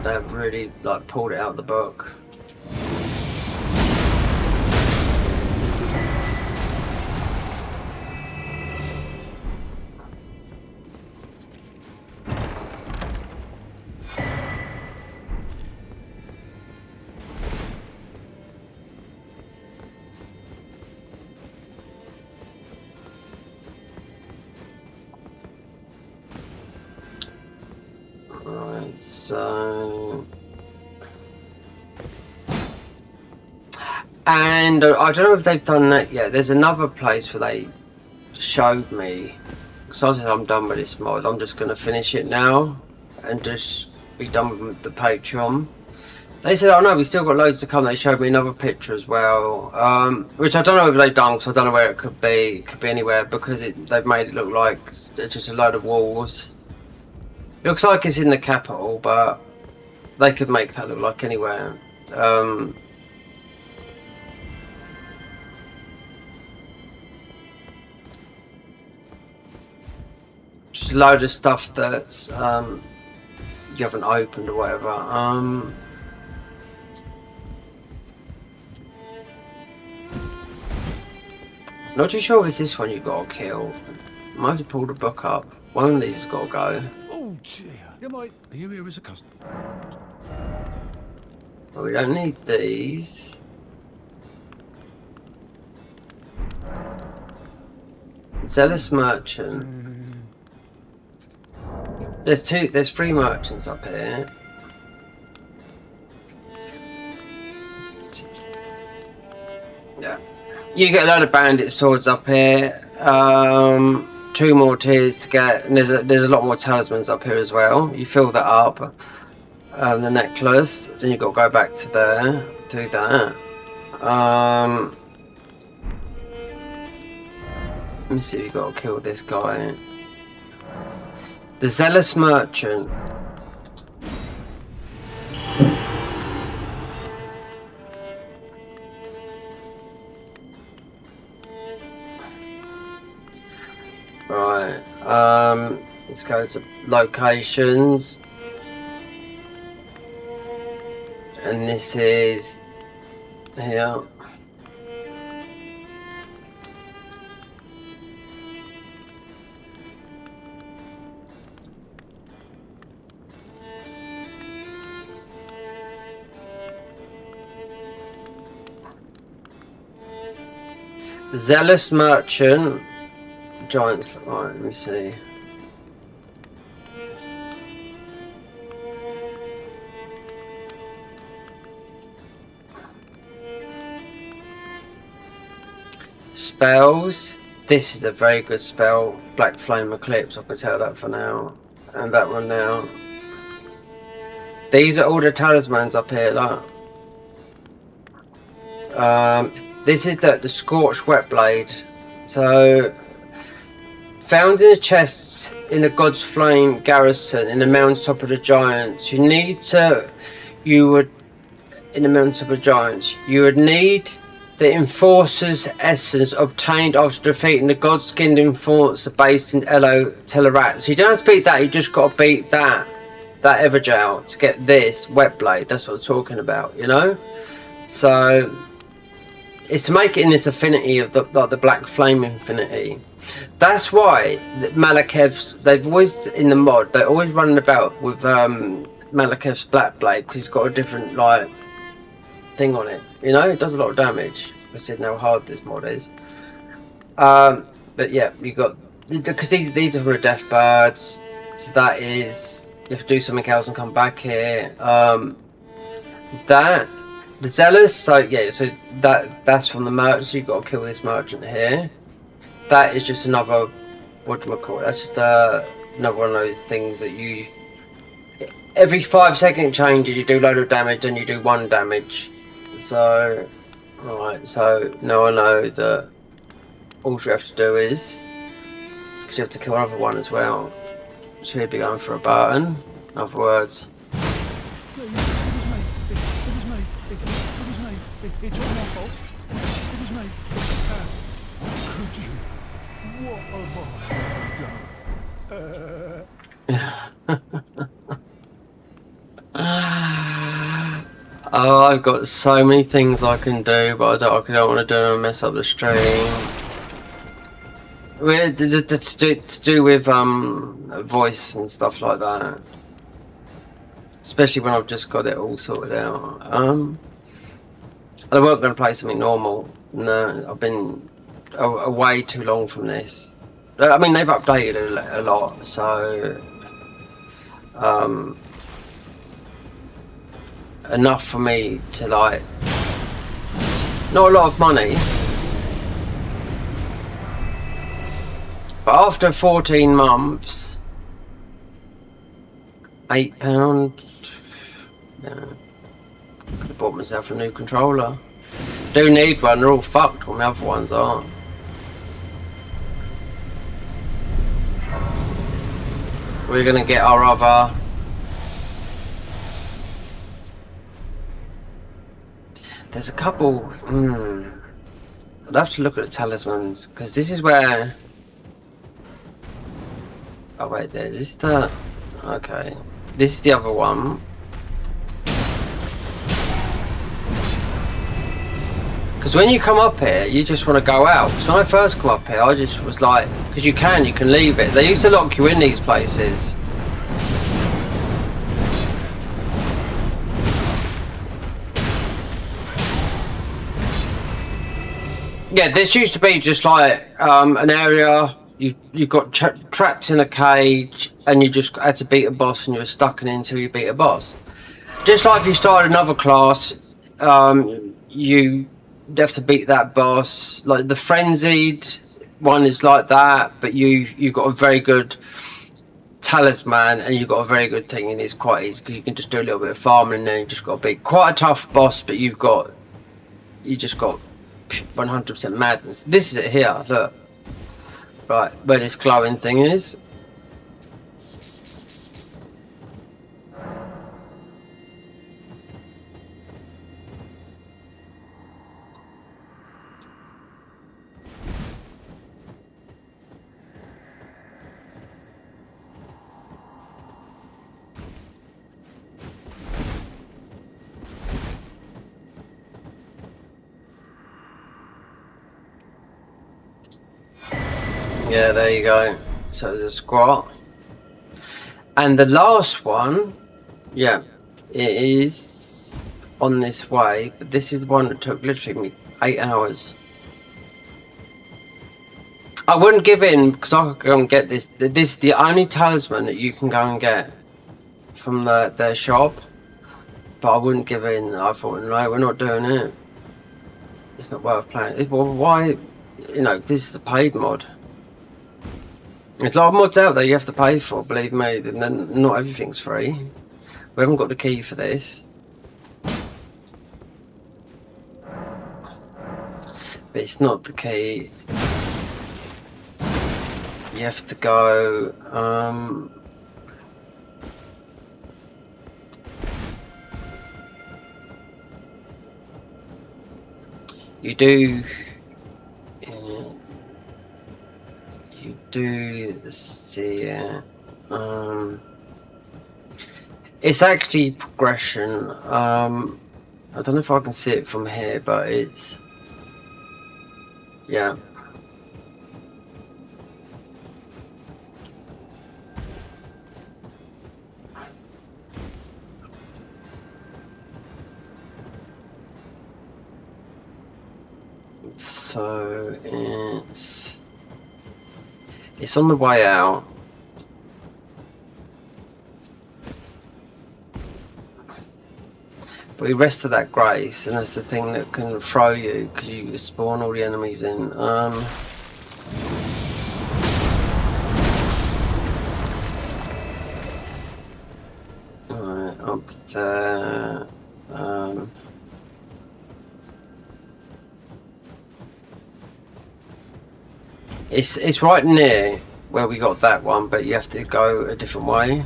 they've really like pulled it out of the book. So, and I don't know if they've done that yet. There's another place where they showed me, because I said I'm done with this mod, I'm just going to finish it now and just be done with the Patreon. They said, oh no, we still got loads to come. They showed me another picture as well, which I don't know if they've done, because I don't know where it could be. It could be anywhere, because they've made it look like it's just a load of walls. Looks like it's in the capital, but they could make that look like anywhere. just a load of stuff that's you haven't opened or whatever. Not too sure if it's this one you got to kill. Might have to pull the book up. One of these has got to go. Oh dear. Yeah, mate. Are you here as a customer? Well, we don't need these. Zealous merchant. There's 3 merchants up here. Yeah. You get a load of bandit swords up here. 2 more tiers to get, and there's a lot more talismans up here as well. You fill that up. The necklace. Then you've got to go back to there. Do that. Let me see if you've got to kill this guy. The Zealous Merchant. Right. Let's go to locations. And this is here. Zealous Merchant. Giants. Right, let me see. Spells. This is a very good spell. Black Flame Eclipse. I can tell that for now. And that one now. These are all the talismans up here. Look. This is the Scorched Wet Blade. So, found in the chests in the God's Flame garrison in the mountaintop of the giants. In the mountaintop of the giants, you would need the Enforcer's essence obtained after defeating the God-skinned Enforcer based in Telerat. So you don't have to beat that, you just got to beat that Everjail to get this Wet Blade. That's what I'm talking about, you know? So it's to make it in this affinity of the Black Flame Infinity. That's why Malekev's, they've always, in the mod, they're always running about with Malekev's Black Blade because he's got a different, like, thing on it. You know, it does a lot of damage. Considering how hard this mod is. But yeah, you got, because these are for the Death Birds. So that is, you have to do something else and come back here. The Zealous, so yeah, so that's from the merchant. So you've got to kill this merchant here. That is just another, what do I call it? That's just another one of those things that you, every 5-second changes, you do a load of damage and you do 1 damage. So, alright, so now I know that all you have to do is, because you have to kill another one as well. So you'd be going for a button. In other words. It's all my fault. It was me. Could you? What have I done? Oh, I've got so many things I can do, but I don't want to do and mess up the stream. To do with voice and stuff like that. Especially when I've just got it all sorted out. I weren't going to play something normal. No, I've been away too long from this. I mean, they've updated a lot, so enough for me to, like, not a lot of money, but after 14 months, £8. Yeah. Could have bought myself a new controller. Do need one, they're all fucked, all my other ones aren't. We're gonna get our other. There's a couple. I'd have to look at the talismans, because this is where Oh wait, there's this the. Okay, this is the other one. Because when you come up here, you just want to go out. Because when I first come up here, I just was like, because you can leave it. They used to lock you in these places. Yeah, this used to be just like an area you got trapped in a cage, and you just had to beat a boss, and you were stuck in it until you beat a boss. Just like if you started another class, you have to beat that boss. Like the frenzied one is like that, but you got a very good talisman, and you got a very good thing, and it's quite easy because you can just do a little bit of farming, and then you just got to beat quite a tough boss, but you just got 100% madness. This is it here, look. Right, where this glowing thing is. Yeah, there you go. So there's a squat. And the last one, yeah, it is on this way, but this is the one that took literally me 8 hours. I wouldn't give in because I could go and get this. This is the only talisman that you can go and get from their shop. But I wouldn't give in. I thought, no, we're not doing it. It's not worth playing. Well, why? You know, this is a paid mod. There's a lot of mods out there you have to pay for, believe me. Then not everything's free. We haven't got the key for this. But it's not the key. You have to go... you do... you do see it. It's actually progression. I don't know if I can see it from here, but it's... yeah. So it's on the way out. But you rest of that grace, and that's the thing that can throw you because you spawn all the enemies in. Right, up there. It's right near where we got that one, but you have to go a different way.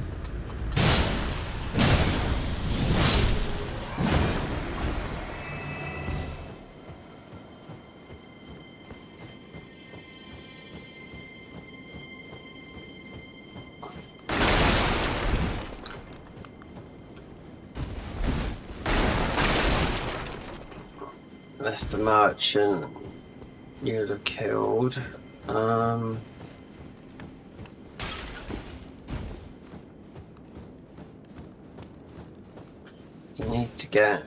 That's the merchant you'd have killed. You need to get...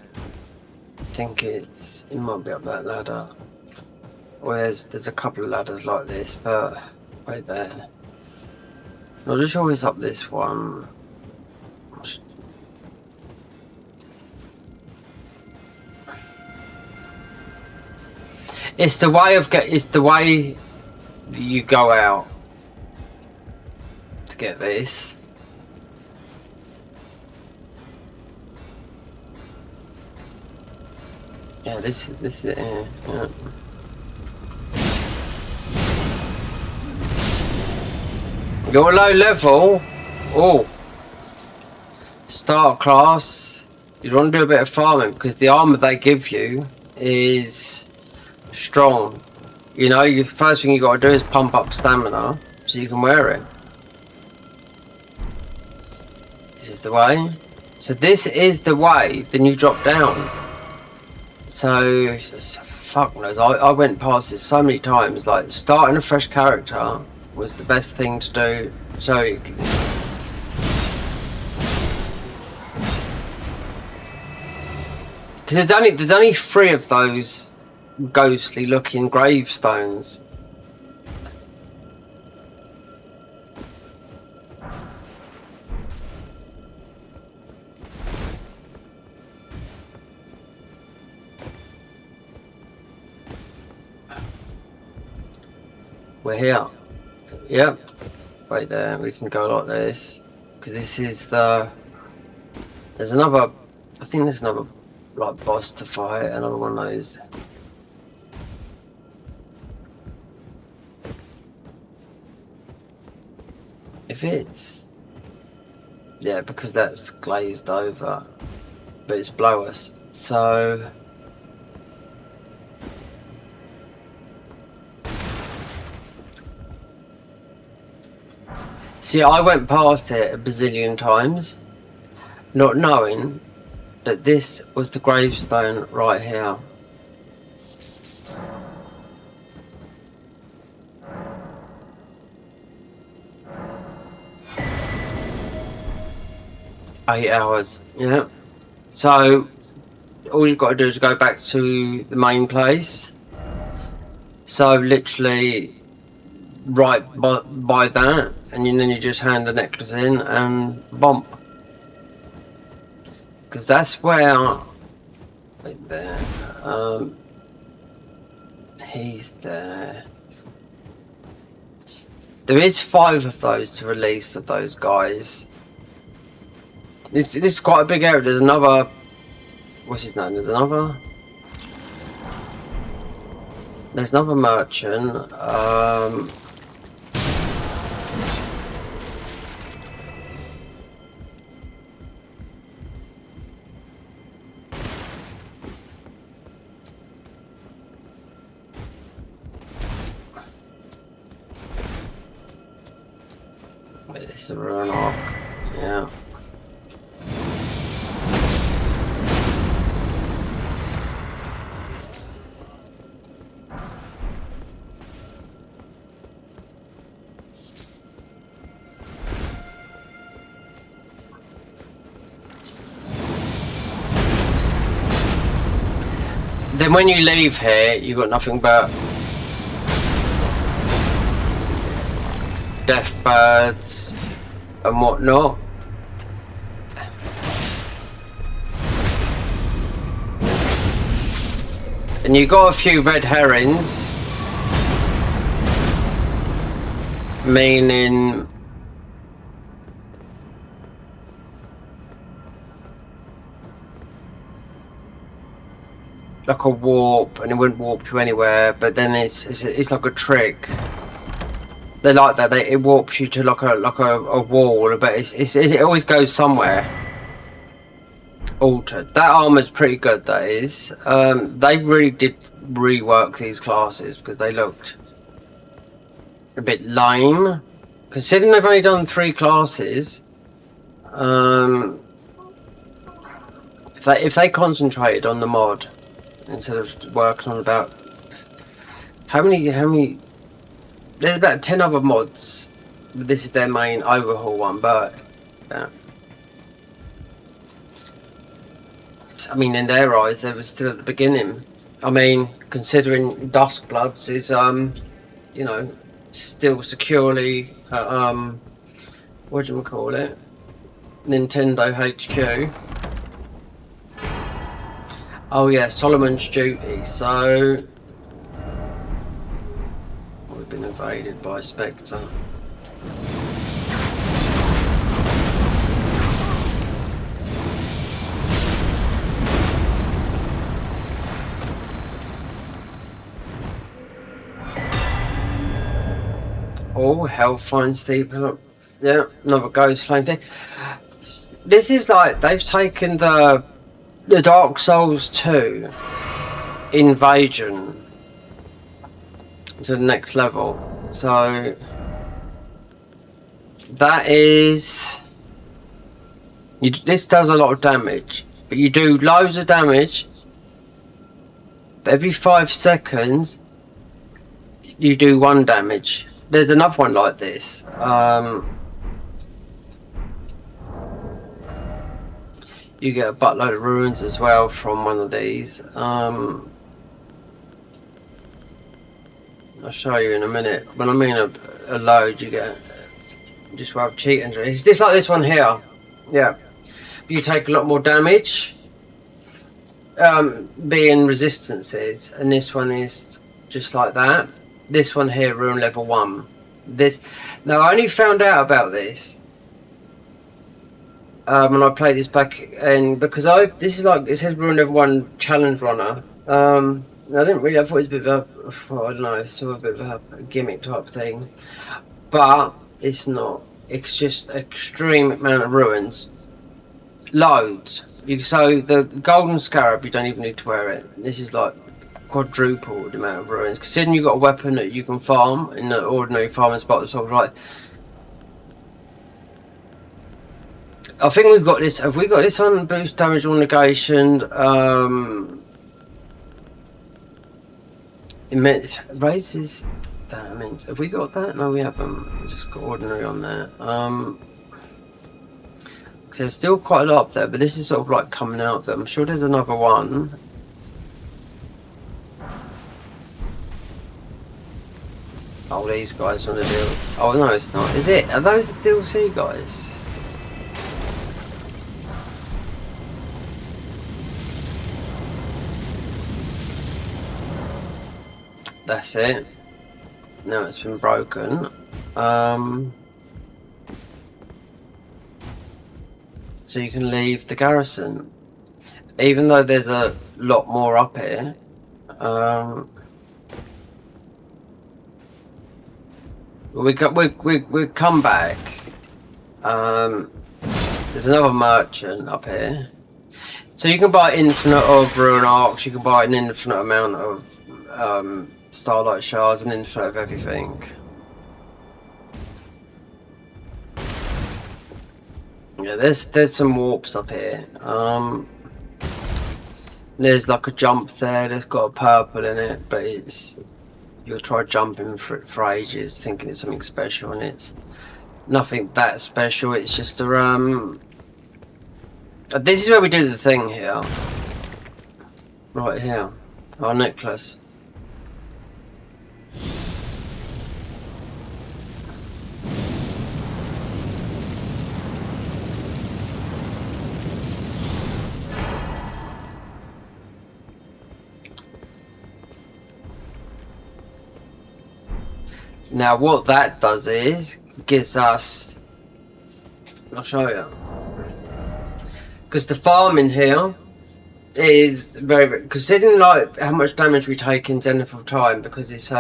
I think it might be up that ladder. Well, there's a couple of ladders like this, but right there. Not just always up this one. It's the way you go out to get this. Yeah, this is it. Yeah. You're low level. Oh, start class. You want to do a bit of farming because the armor they give you is strong. You know, the first thing you got to do is pump up stamina so you can wear it. the way. So this is the way. Then you drop down. So fuck knows. I went past this so many times. Like starting a fresh character was the best thing to do. So because there's only 3 of those ghostly looking gravestones. We're here. Yep. Wait there. We can go like this because this is the. There's another. I think there's another like boss to fight. Another one of those. If it's. Yeah, because that's glazed over, but it's below us. So. See, I went past it a bazillion times, not knowing that this was the gravestone right here. Eight hours, yeah. So, all you've got to do is go back to the main place. So, literally, right by that, and then you just hand the necklace in and bump. Because that's where, right there, he's there. There is 5 of those to release of those guys. This is quite a big area. There's another, what's his name? There's another merchant. This is a run arc, yeah. Then when you leave here, you've got nothing but death birds and whatnot. And you got a few red herrings, meaning like a warp, and it wouldn't warp you anywhere. But then it's like a trick. They like that. It warps you to like a wall, but it always goes somewhere. Altered. That armor's pretty good. That is. They really did rework these classes because they looked a bit lame. Considering they've only done 3 classes, if they concentrated on the mod instead of working on about how many. There's about 10 other mods. This is their main overhaul one, but yeah. I mean, in their eyes, they were still at the beginning. I mean, considering Duskbloods is, you know, still securely, what do you call it? Nintendo HQ. Oh yeah, Solomon's Duty. So we've been invaded by Spectre. Oh, Hellfire Steeple. Yeah, another ghost flame thing. This is like they've taken the Dark Souls 2 invasion to the next level. So that is This does a lot of damage, but you do loads of damage. But every 5 seconds, you do 1 damage. There's another one like this. You get a buttload of ruins as well from one of these. I'll show you in a minute. When I mean a load, you get just have cheat injury. It's just like this one here. Yeah, you take a lot more damage. Being resistances, and this one is just like that. This one here, rune level 1. This now I only found out about this when I played this back, and because this is like, it says rune level 1 challenge runner. I didn't really. I thought it was a bit of a, I don't know, sort of a bit of a gimmick type thing, but it's not. It's just extreme amount of ruins, loads. So the golden scarab, you don't even need to wear it. This is like quadruple the amount of ruins. Considering you've got a weapon that you can farm in the ordinary farming spot, that's sort of like. I think we've got this. Have we got this on boost damage or negation? It raises damage. Have we got that? No, we haven't. We just got ordinary on there. Because there's still quite a lot up there, but this is sort of like coming out of them. I'm sure there's another one. Oh, these guys want to deal. Oh no, it's not. Is it? Are those the DLC guys? That's it. Now it's been broken. So you can leave the garrison, even though there's a lot more up here. We come back. There's another merchant up here, so you can buy infinite of rune arcs. You can buy an infinite amount of starlight shards, and infinite of everything. Yeah, there's some warps up here. There's like a jump there that's got a purple in it, but you'll try jumping for ages thinking it's something special, and it's nothing that special. It's just a this is where we do the thing here. Right here. Our necklace. Now what that does is gives us, I'll show you, because the farming here is very, considering like how much damage we take in Zenith of Time, because it's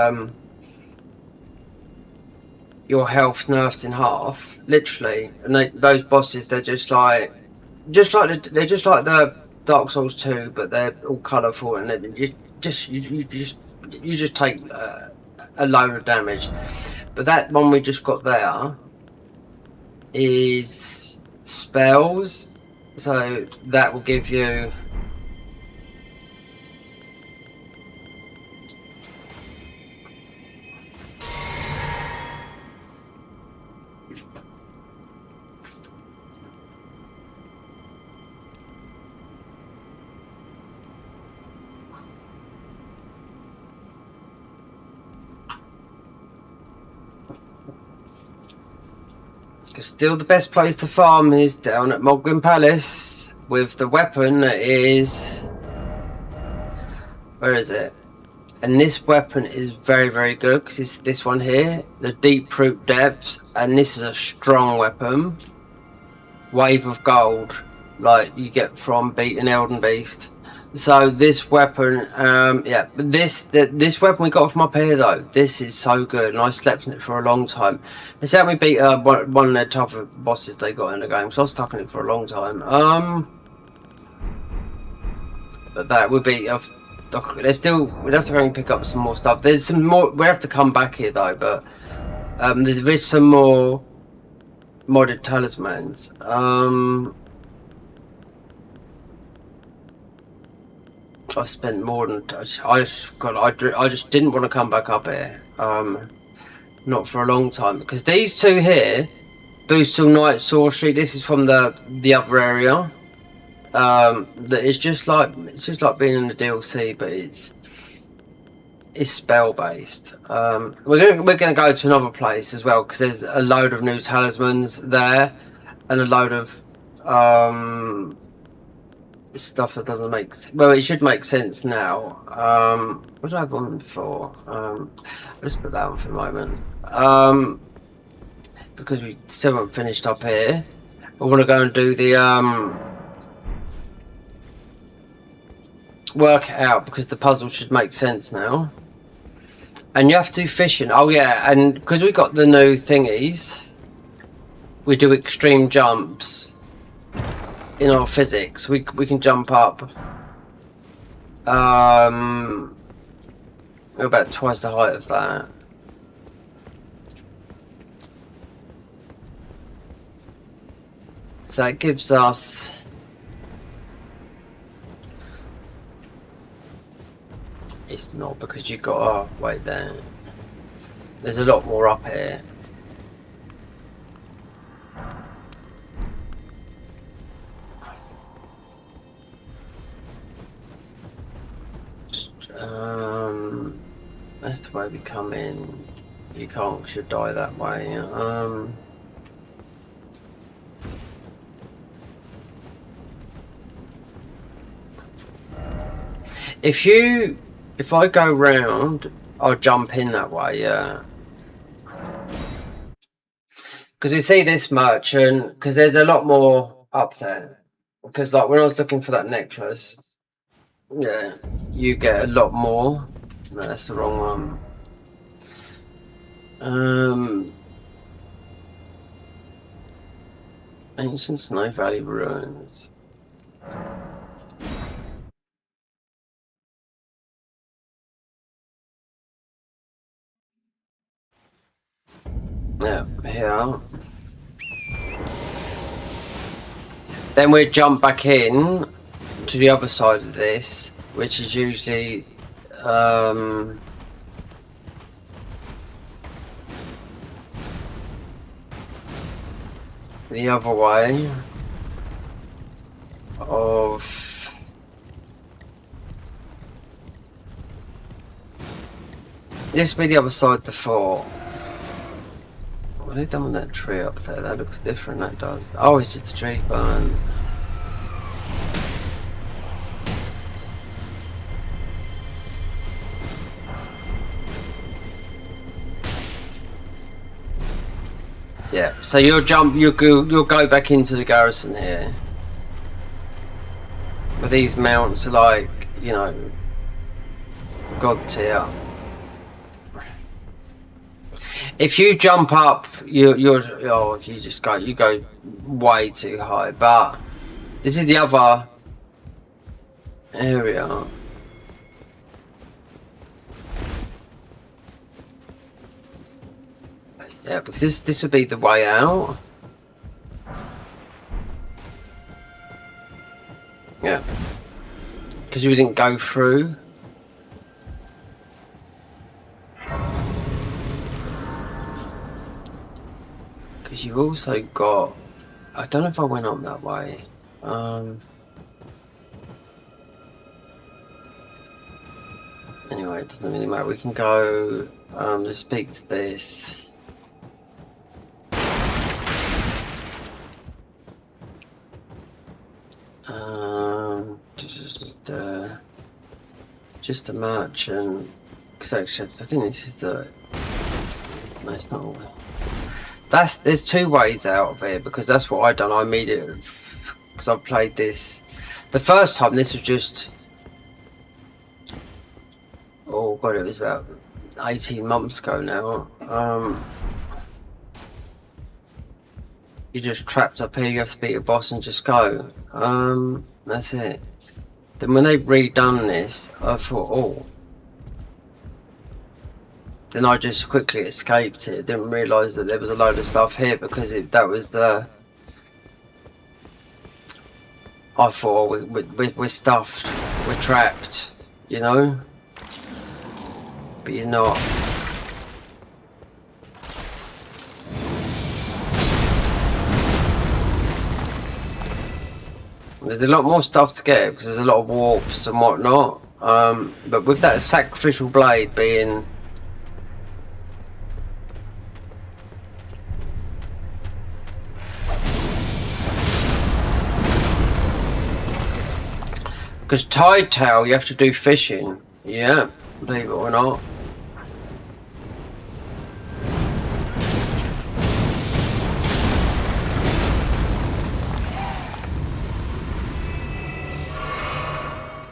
your health's nerfed in half, literally, and those bosses, they're just like the Dark Souls 2, but they're all colourful, and you just take a load of damage. But that one we just got there is spells, so that will give you because still the best place to farm is down at Mogwin Palace with the weapon that is, where is it? And this weapon is very, very good because it's this one here, the Deep Root Depths, and this is a strong weapon. Wave of Gold, like you get from beating Elden Beast. So this weapon, yeah, but this weapon we got from up here though, this is so good, and I slept in it for a long time. It's helped me beat one of their tougher bosses they got in the game, so I was stuck in it for a long time. But that would be, there's still, we'd have to go and pick up some more stuff. There's some more, we have to come back here though, but there is some more modded talismans. I spent more than I just didn't want to come back up here. Not for a long time, because these two here, Boostal Night Sorcery. This is from the other area. That it's just like being in the DLC, but it's spell based. We're gonna go to another place as well, because there's a load of new talismans there, and a load of stuff that doesn't make well, it should make sense now. What did I have on before? I'll just put that on for a moment. Because we still haven't finished up here. I want to go and do the work it out, because the puzzle should make sense now. And you have to do fishing. Oh yeah, and because we got the new thingies, we do extreme jumps. In our physics, we can jump up about twice the height of that. So it gives us it's not, because you got wait there. There's a lot more up here. That's the way we come in. You can't, should die that way. If I go round, I'll jump in that way. Yeah. Because we see this merchant, because there's a lot more up there. Because like when I was looking for that necklace, yeah, you get a lot more. No, that's the wrong one. Ancient Snow Valley Ruins. Yeah, here. Then we jump back in to the other side of this, which is usually the other way of this will be the other side of the fort. What have they done with that tree up there? That looks different, that does. Oh, it's just a tree burn. Yeah, so you'll go back into the garrison here. But these mounts are like, you know, god tier. If you jump up, you go way too high. But this is the other area. Yeah, because this would be the way out. Yeah, because we didn't go through. Because you've also got, I don't know if I went up that way. Anyway, it doesn't really matter. We can go. Let's speak to this. Just a merchant. Because actually, I think this is the. No, it's not all. There's two ways out of here, because that's what I done. I made it because I played this the first time. This was just, oh god, it was about 18 months ago now. You're just trapped up here. You have to beat a boss and just go. That's it. Then when they've redone this, I thought, oh. Then I just quickly escaped it. Didn't realise that there was a load of stuff here, because that was the I thought we're stuffed, we're trapped, you know? But you're not. There's a lot more stuff to get because there's a lot of warps and whatnot. But with that sacrificial blade being because tide tail you have to do fishing. Yeah, believe it or not.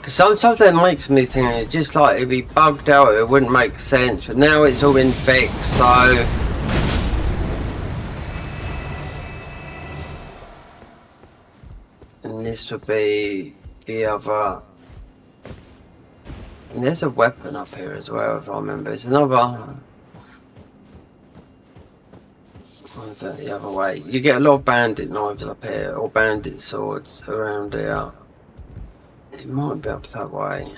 Sometimes that makes me think it just like it'd be bugged out, it wouldn't make sense, but now it's all been fixed, so and this would be the other, and there's a weapon up here as well if I remember. It's another, what is that the other way? You get a lot of bandit knives up here, or bandit swords around here. It might be up that way.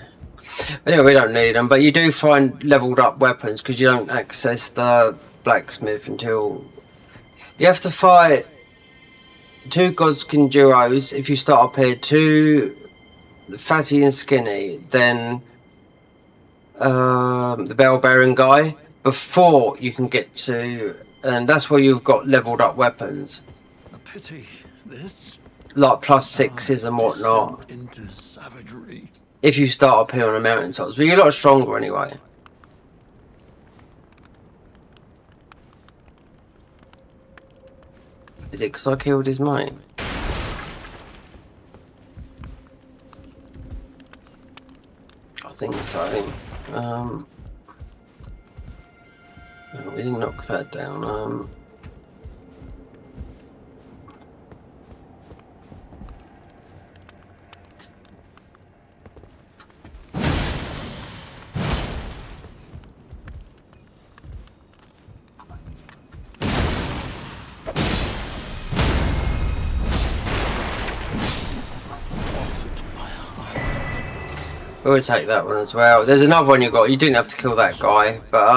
Anyway, we don't need them, but you do find leveled up weapons because you don't access the blacksmith until you have to fight 2 Godskin duos. If you start up here, 2 fatty and skinny, then the bell bearing guy before you can get to, and that's where you've got leveled up weapons. A pity this. Like +6s and whatnot. Into savagery. If you start up here on the mountaintops, but you're a lot stronger anyway. Is it because I killed his mate? I think so. No, we didn't knock that down. We'll take that one as well. There's another one you got. You didn't have to kill that guy, but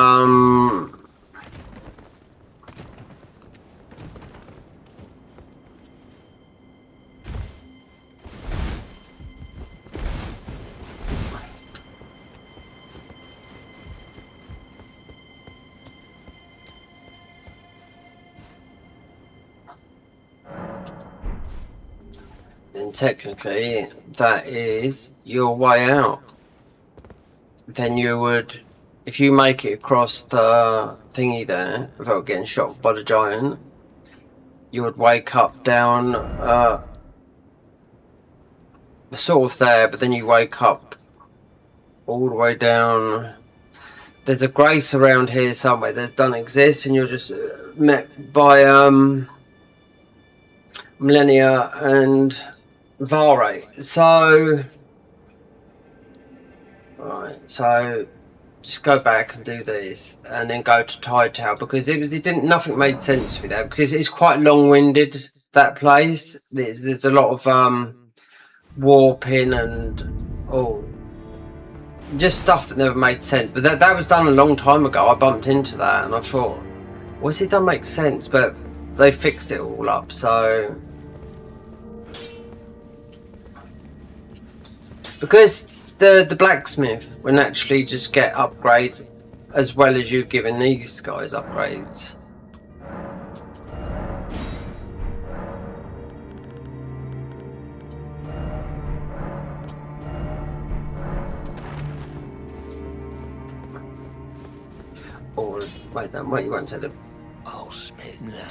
then technically that is your way out. Then you would, if you make it across the thingy there without getting shot by the giant, you would wake up down sort of there, but then you wake up all the way down. There's a grace around here somewhere that doesn't exist, and you're just met by Millennia and Vare. So right, so just go back and do this, and then go to Tide Tower, because nothing made sense with that, because it's quite long-winded, that place. There's a lot of warping and just stuff that never made sense. But that was done a long time ago. I bumped into that and I thought, what's it done make sense? But they fixed it all up, so because the blacksmith will naturally just get upgrades as well as you giving these guys upgrades. Or wait, then wait, you won't say the Oh, Smith now.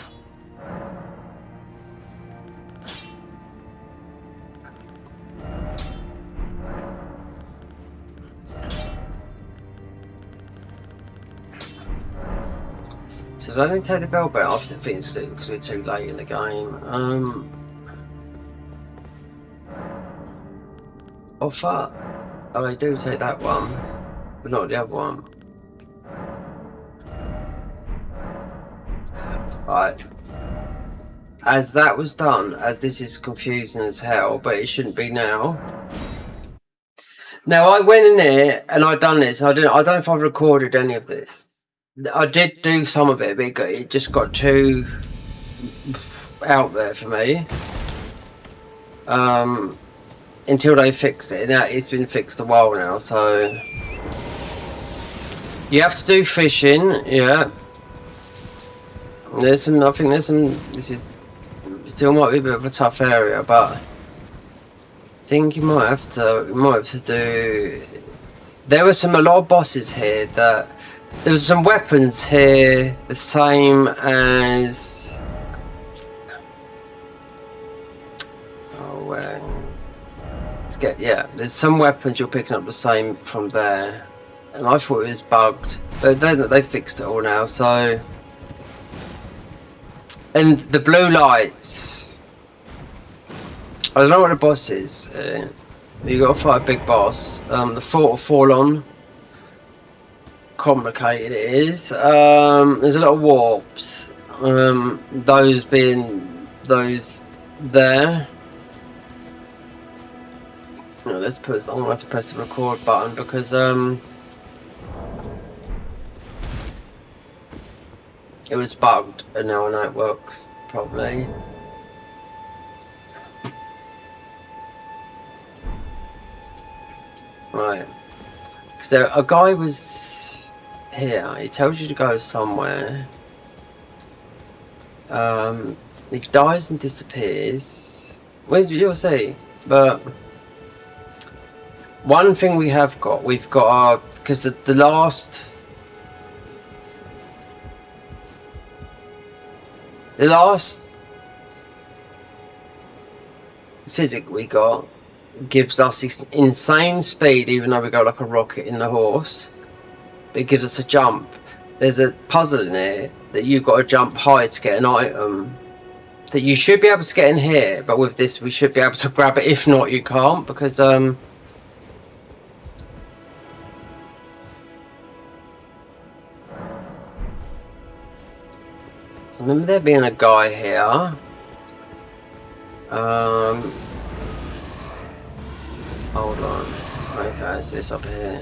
So I didn't take the bell belt off the things to do because we're too late in the game. Oh fuck. Oh, they do take that one, but not the other one. Right. as that was done, as this is confusing as hell, but it shouldn't be now. Now I went in there and I done this. I don't know if I've recorded any of this. I did do some of it, but it just got too out there for me. Until they fixed it. Now it's been fixed a while now, so you have to do fishing. Yeah. There's some. I think there's some. This is still might be a bit of a tough area, but I think you might have to. You might have to do. There were a lot of bosses here that there was some weapons here the same as. Oh where? Let's get There's some weapons you're picking up the same from there, and I thought it was bugged, but then they fixed it all now. So. And the blue lights. I don't know what the boss is. You got to fight a big boss. The Fort of Forlorn. Complicated it is. There's a lot of warps. Those being those there. No, let's put. I'm gonna have to press the record button because it was bugged, and now I know it works properly. Right. So a guy was here. He tells you to go somewhere. He dies and disappears. You'll see. But one thing we've got our, because the last physic we got gives us insane speed, even though we go like a rocket in the horse. But it gives us a jump. There's a puzzle in here that you've got to jump high to get an item that you should be able to get in here, but with this we should be able to grab it. If not, you can't, because so remember there being a guy here. Hold on. Okay, it's this up here.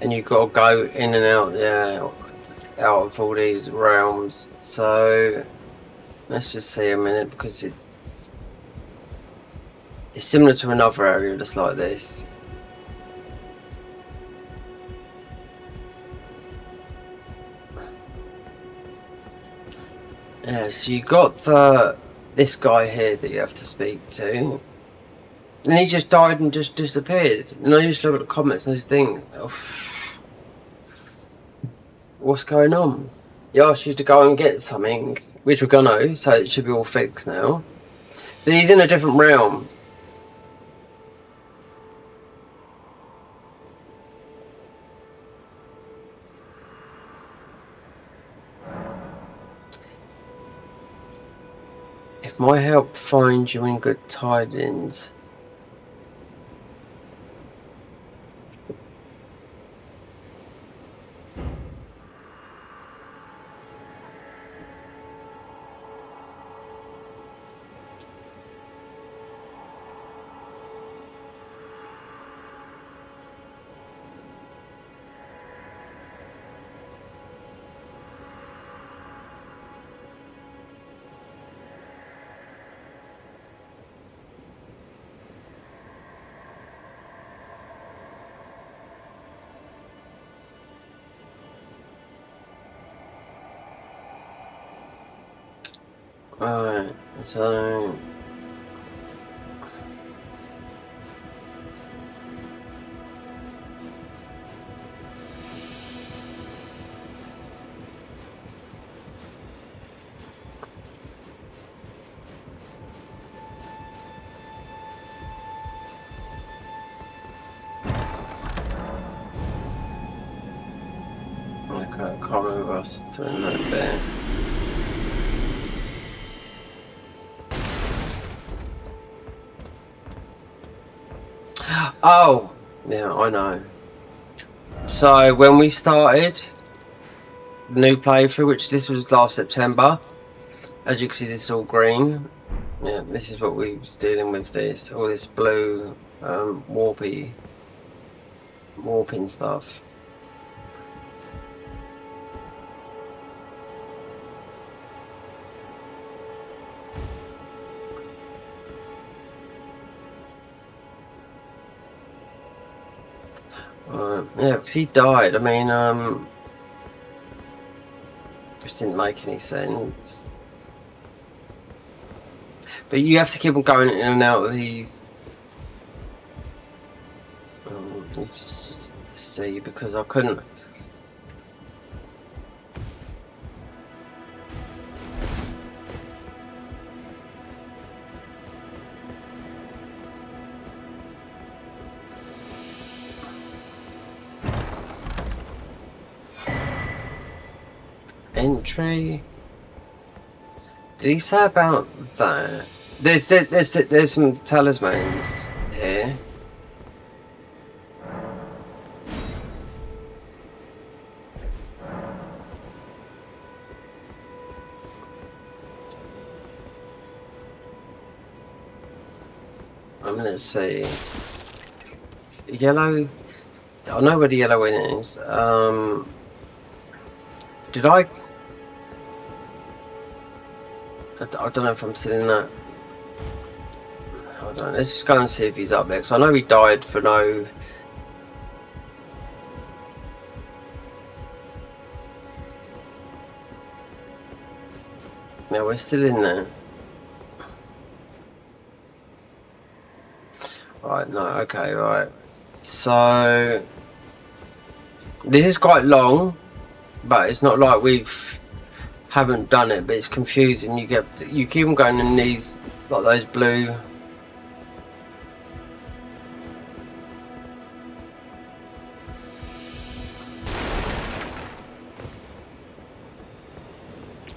And you've got to go in and out there, out of all these realms. So let's just see a minute, because it's similar to another area just like this. Yeah, so you got this guy here that you have to speak to, and he just died and just disappeared. And I just look at the comments and I just think, oh, what's going on? He asked you to go and get something, which we're gonna, so it should be all fixed now. But he's in a different realm. If my help finds you in good tidings. Alright, so I can't remember us doing that bit. Oh, Yeah, I know. So when we started the new playthrough, which this was last September, as you can see, this is all green. Yeah, this is what we was dealing with. This all this blue warping stuff. Yeah, because he died. I mean, which didn't make any sense. But you have to keep on going in and out of these. Let's just see, because I couldn't. Entry. Did he say about that? There's some talismans here. Let's see. Yellow. I know where the yellow in is. Did I don't know if I'm still in that. I don't know. Let's just go and see if he's up there. Because I know he died for no. Yeah, we're still in there. Right, no, okay, right. So this is quite long, but it's not like haven't done it, but it's confusing. You keep on going in these, like those blue.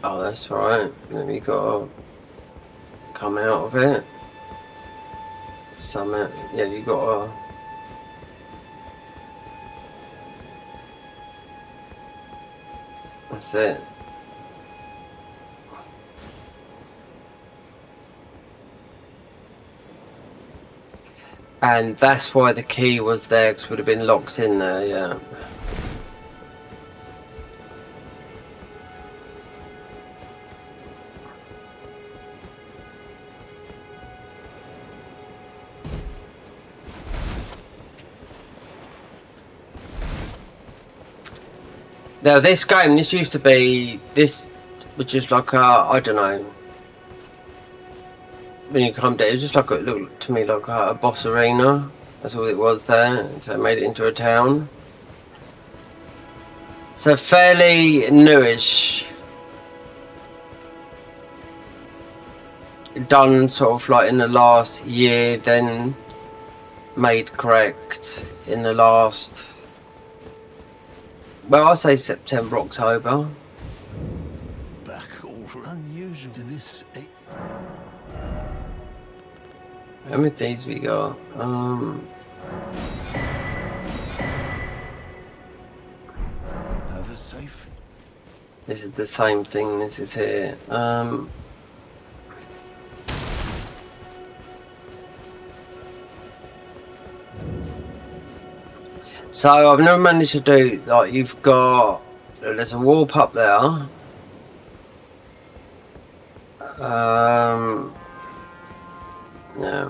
Oh, that's right. Then you gotta come out of it. Yeah, you gotta. That's it. And that's why the key was there, because it would have been locked in there, yeah. Now this game, this used to be, this was just like I don't know. When you come down, it was just like it looked to me like a boss arena. That's all it was there. So it made it into a town. So fairly newish. Done sort of like in the last year, then made correct in the last. Well, I'll say September, October. Back all unusual to this. How many things we got? Have a safe. This is the same thing. This is here. So I've never managed to do, like, you've got, there's a warp up there. Yeah.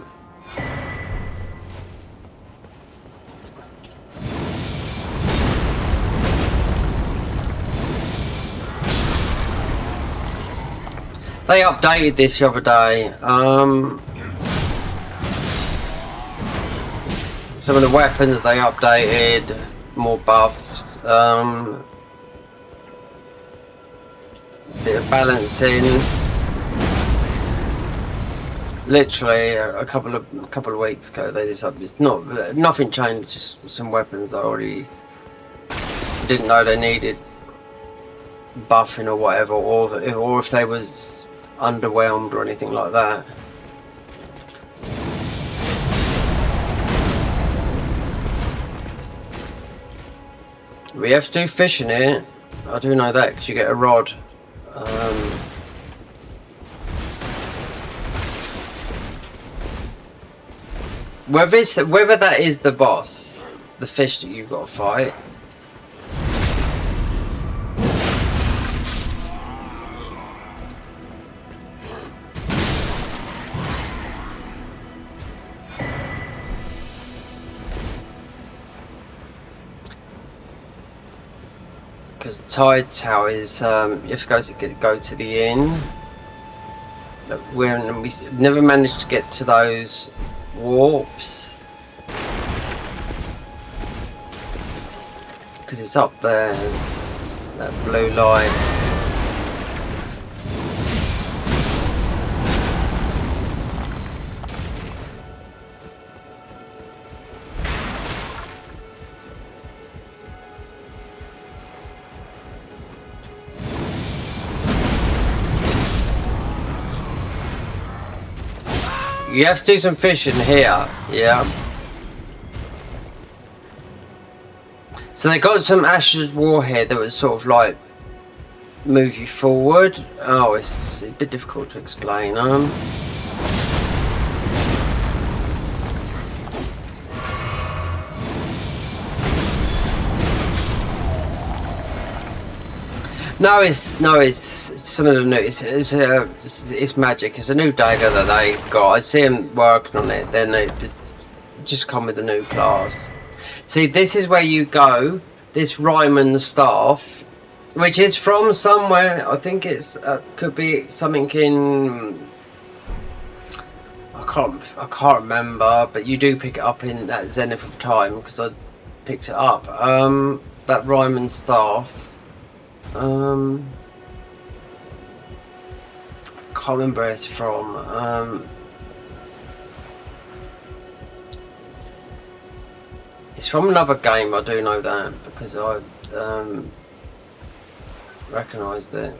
They updated this the other day. Some of the weapons they updated, more buffs, bit of balancing. Literally a couple of weeks ago they just up. It's nothing changed. Just some weapons I already didn't know they needed buffing or whatever, or if they was underwhelmed or anything like that. We have to do fishing here. I do know that because you get a rod. Whether that is the boss, the fish that you've got to fight. Because the tide tower is, you have to go to the inn. We never managed to get to those warps. Because it's up there, that blue light. You have to do some fishing here, yeah. So they got some Ashes War here that would sort of like move you forward. Oh, it's a bit difficult to explain. No, it's some of them new. It's magic. It's a new dagger that they got. I see them working on it. Then they just come with a new class. See, this is where you go. This Ryman staff, which is from somewhere. I think it's could be something in. I can't remember. But you do pick it up in that Zenith of Time because I picked it up. That Ryman staff. Can't remember where it's from. It's from another game, I do know that, because I recognised it.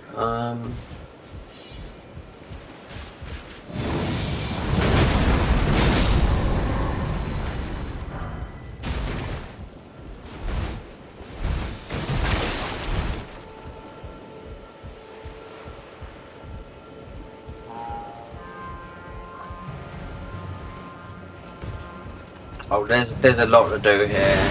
Oh, there's a lot to do here.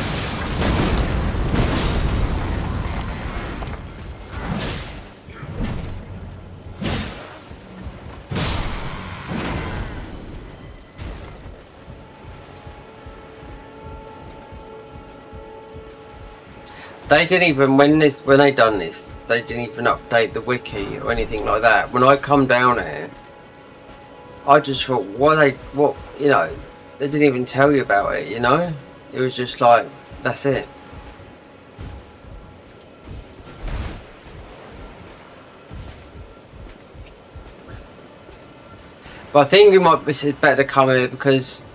They didn't even when they done this, they didn't even update the wiki or anything like that. When I come down here, I just thought, what you know. They didn't even tell you about it, you know? It was just like, that's it. But I think it might be better to come here because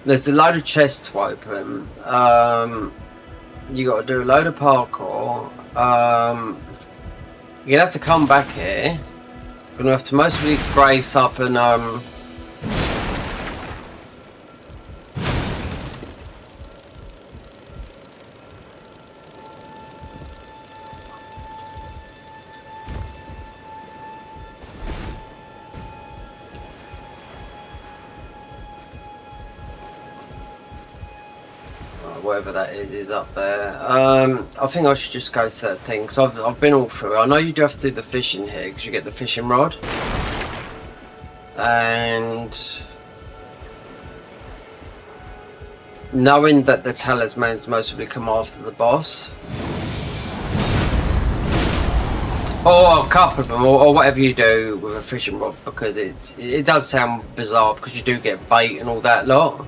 there's a load of chests to open. You got to do a load of parkour. You're gonna have to come back here. You're gonna have to mostly brace up and whatever that is up there. I think I should just go to that thing because I've been all through. I know you do have to do the fishing here because you get the fishing rod, and knowing that the talismans mostly come after the boss, or a couple of them, or whatever you do with a fishing rod, because it does sound bizarre because you do get bait and all that lot.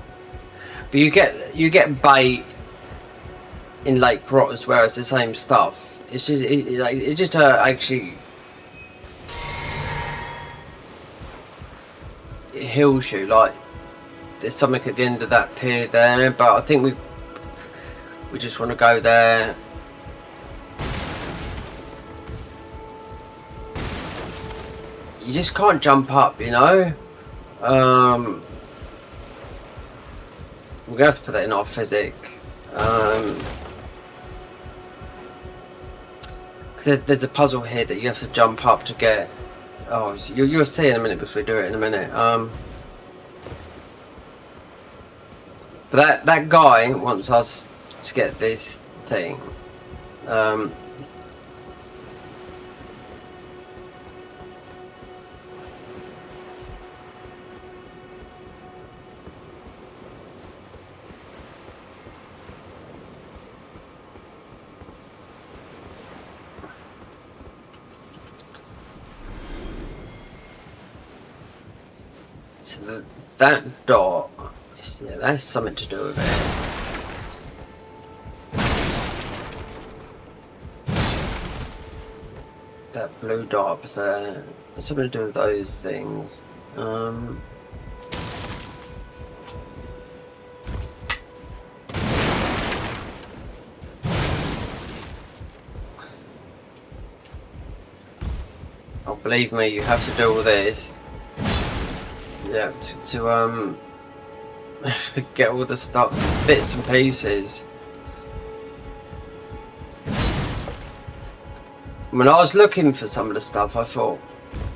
But you get bait in Lake Rot as well. It's the same stuff. It's just actually it heals you. Like there's something at the end of that pier there, but I think we just want to go there. You just can't jump up, you know. We're going to have to put that in our physic. There's a puzzle here that you have to jump up to get. Oh, you'll see in a minute because we do it in a minute. But that guy wants us to get this thing. So that dot, yeah, that's something to do with it. That blue dot up there, it's something to do with those things. Oh, believe me, you have to do all this. Yeah, to get all the stuff, bits and pieces. When I was looking for some of the stuff, I thought,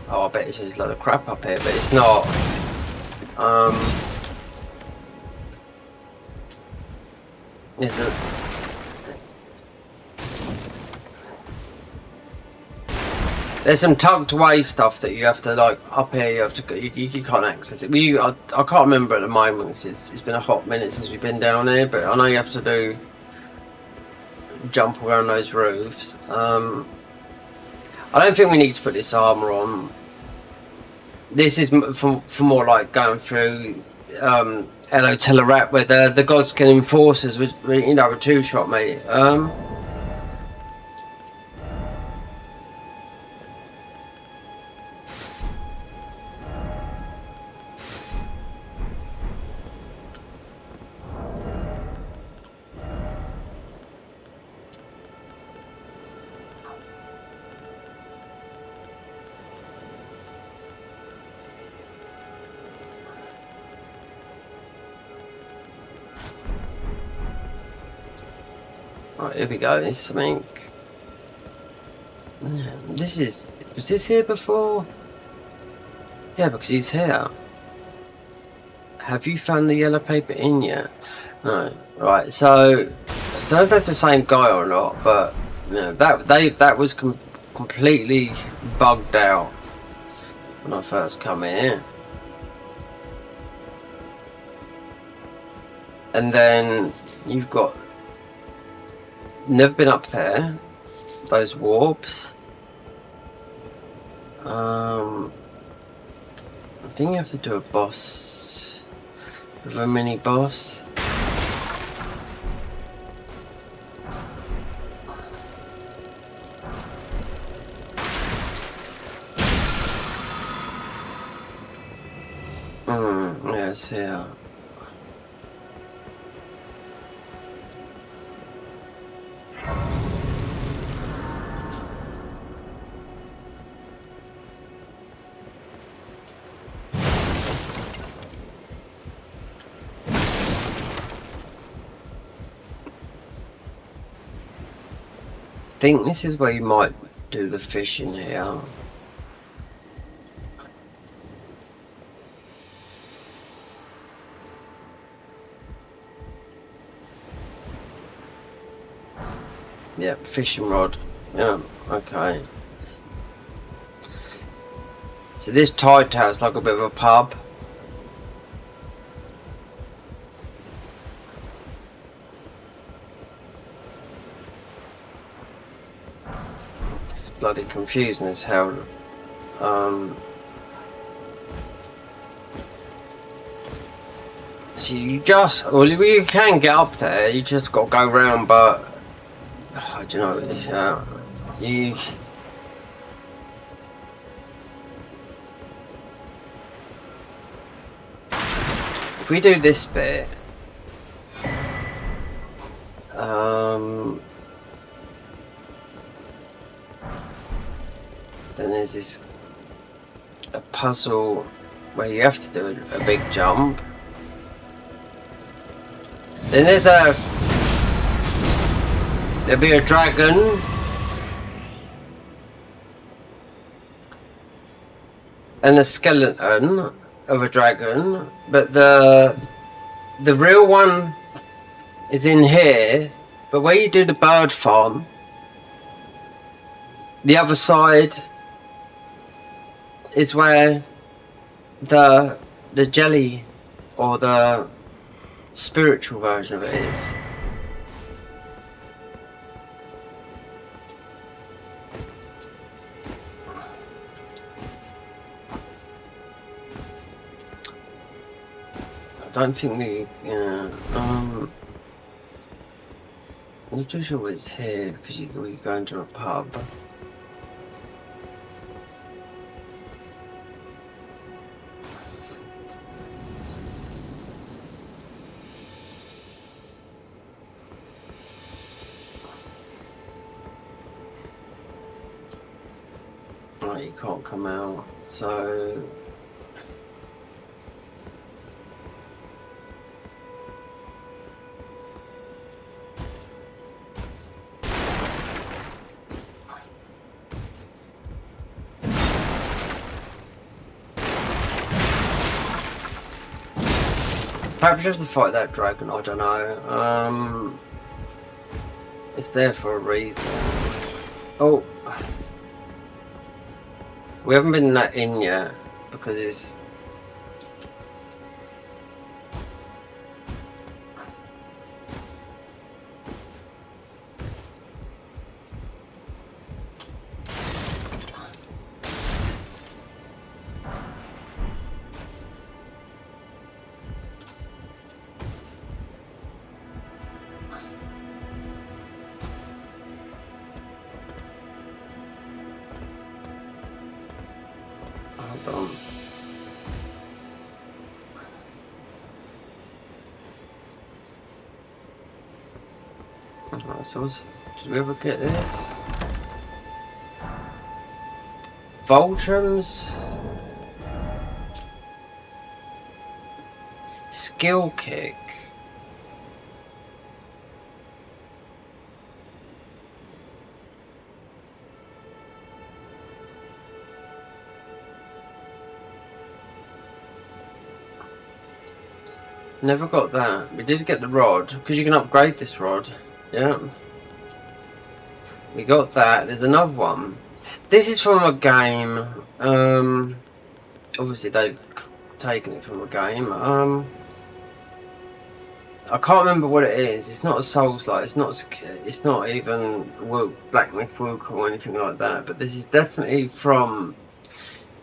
oh, I bet it's just a load of crap up here, but it's not. There's some tucked away stuff that you have to, like, up here. You have to, you can't access it. I can't remember at the moment because it's been a hot minute since we've been down here. But I know you have to jump around those roofs. I don't think we need to put this armor on. This is for more like going through Hello Telerat, where the gods can enforce us with, you know, a two-shot, mate. Right, here we go. There's something. Was this here before? Yeah, because he's here. Have you found the yellow paper in yet? No. Right, so I don't know if that's the same guy or not, but you know, that was completely bugged out when I first come here. And then you've got. Never been up there. Those warps. I think you have to do a boss with a mini boss. Yes, here. I think this is where you might do the fishing here. Yep, fishing rod. Yeah, okay. So this tide tower's like a bit of a pub. It's bloody confusing as hell. So you you can get up there, you just got to go round, but I don't know, if we do this bit, then there's a puzzle where you have to do a big jump. Then there'll be a dragon and a skeleton of a dragon, but the real one is in here. But where you do the bird farm, the other side is where the jelly or the spiritual version of it is. I don't think we, yeah, I'm not too sure it's here because you go into a pub. Oh, you can't come out, so perhaps you have to fight that dragon, I don't know. It's there for a reason. Oh, we haven't been that in yet because it's hold on. Alright, so did we ever get this? Voltrums? Skill kick. Never got that. We did get the rod because you can upgrade this rod. Yeah. We got that. There's another one. This is from a game. Obviously they've taken it from a game. I can't remember what it is. It's not a Souls-like. It's not even Black Myth Wukong or anything like that. But this is definitely from.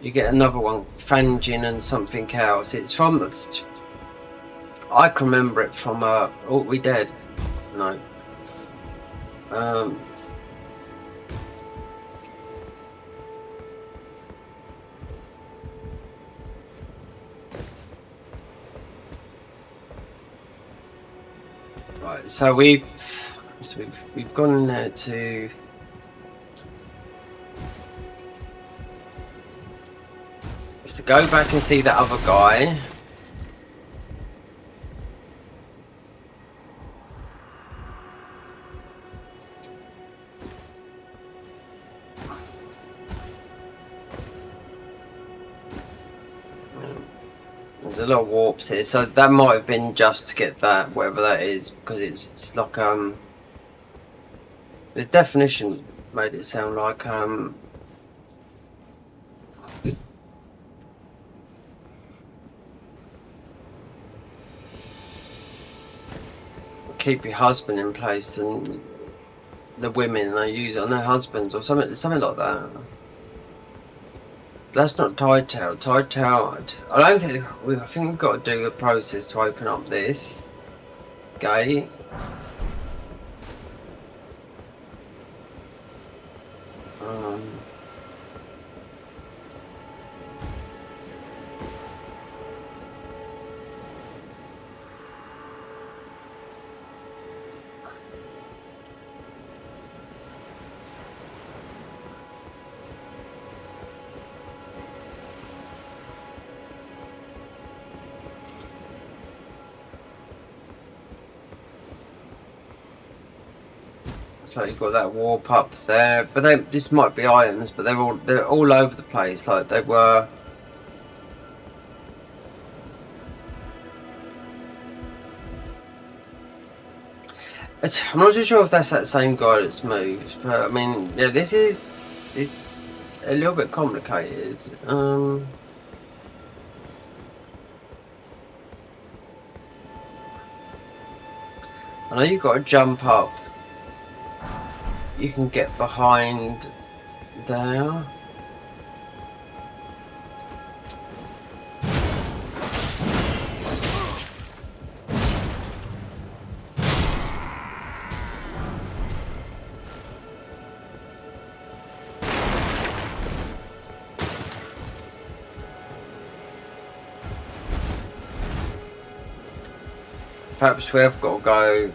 You get another one, Fanjin and something else. It's from. I can remember it from. Oh, we dead? No. Right, so we've gone in there to go back and see that other guy. There's a lot of warps here, so that might have been just to get that, whatever that is, because it's like the definition made it sound like keep your husband in place, and the women they use it on their husbands or something like that. That's not Tide Tail. Tide Tail. I don't think I think we've got to do a process to open up this gate. So you've got that warp up there, but this might be items, but they're all over the place. Like they were I'm not too sure if that's that same guy that's moved, but I mean, yeah, this is it's a little bit complicated. I know you've got to jump up. You can get behind there. Perhaps we have got to go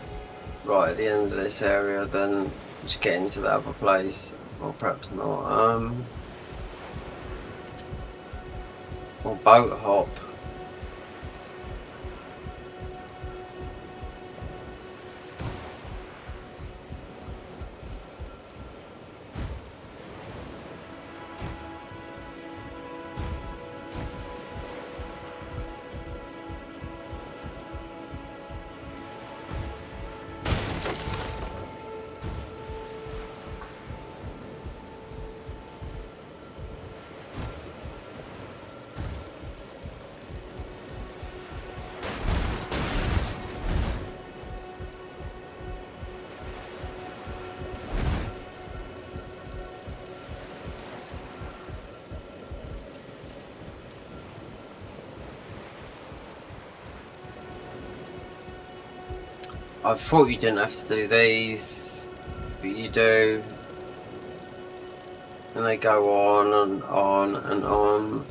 right at the end of this area, then just get into the other place, or perhaps not. Or boat hop. I thought you didn't have to do these, but you do. And they go on and on and on.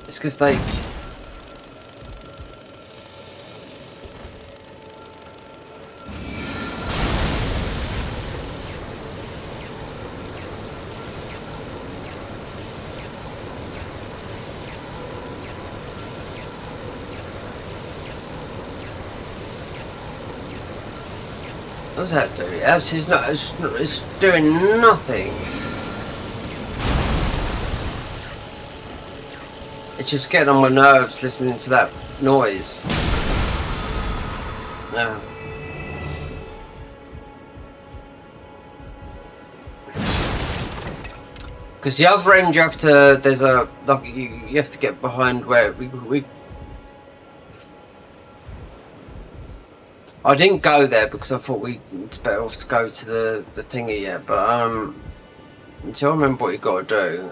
It's because they... What's that doing? It's doing nothing. It's just getting on my nerves listening to that noise. Yeah. Because the other end you have to, there's a, like, you have to get behind where we I didn't go there because I thought it's better off to go to the thingy yet, but until I remember what you got to do,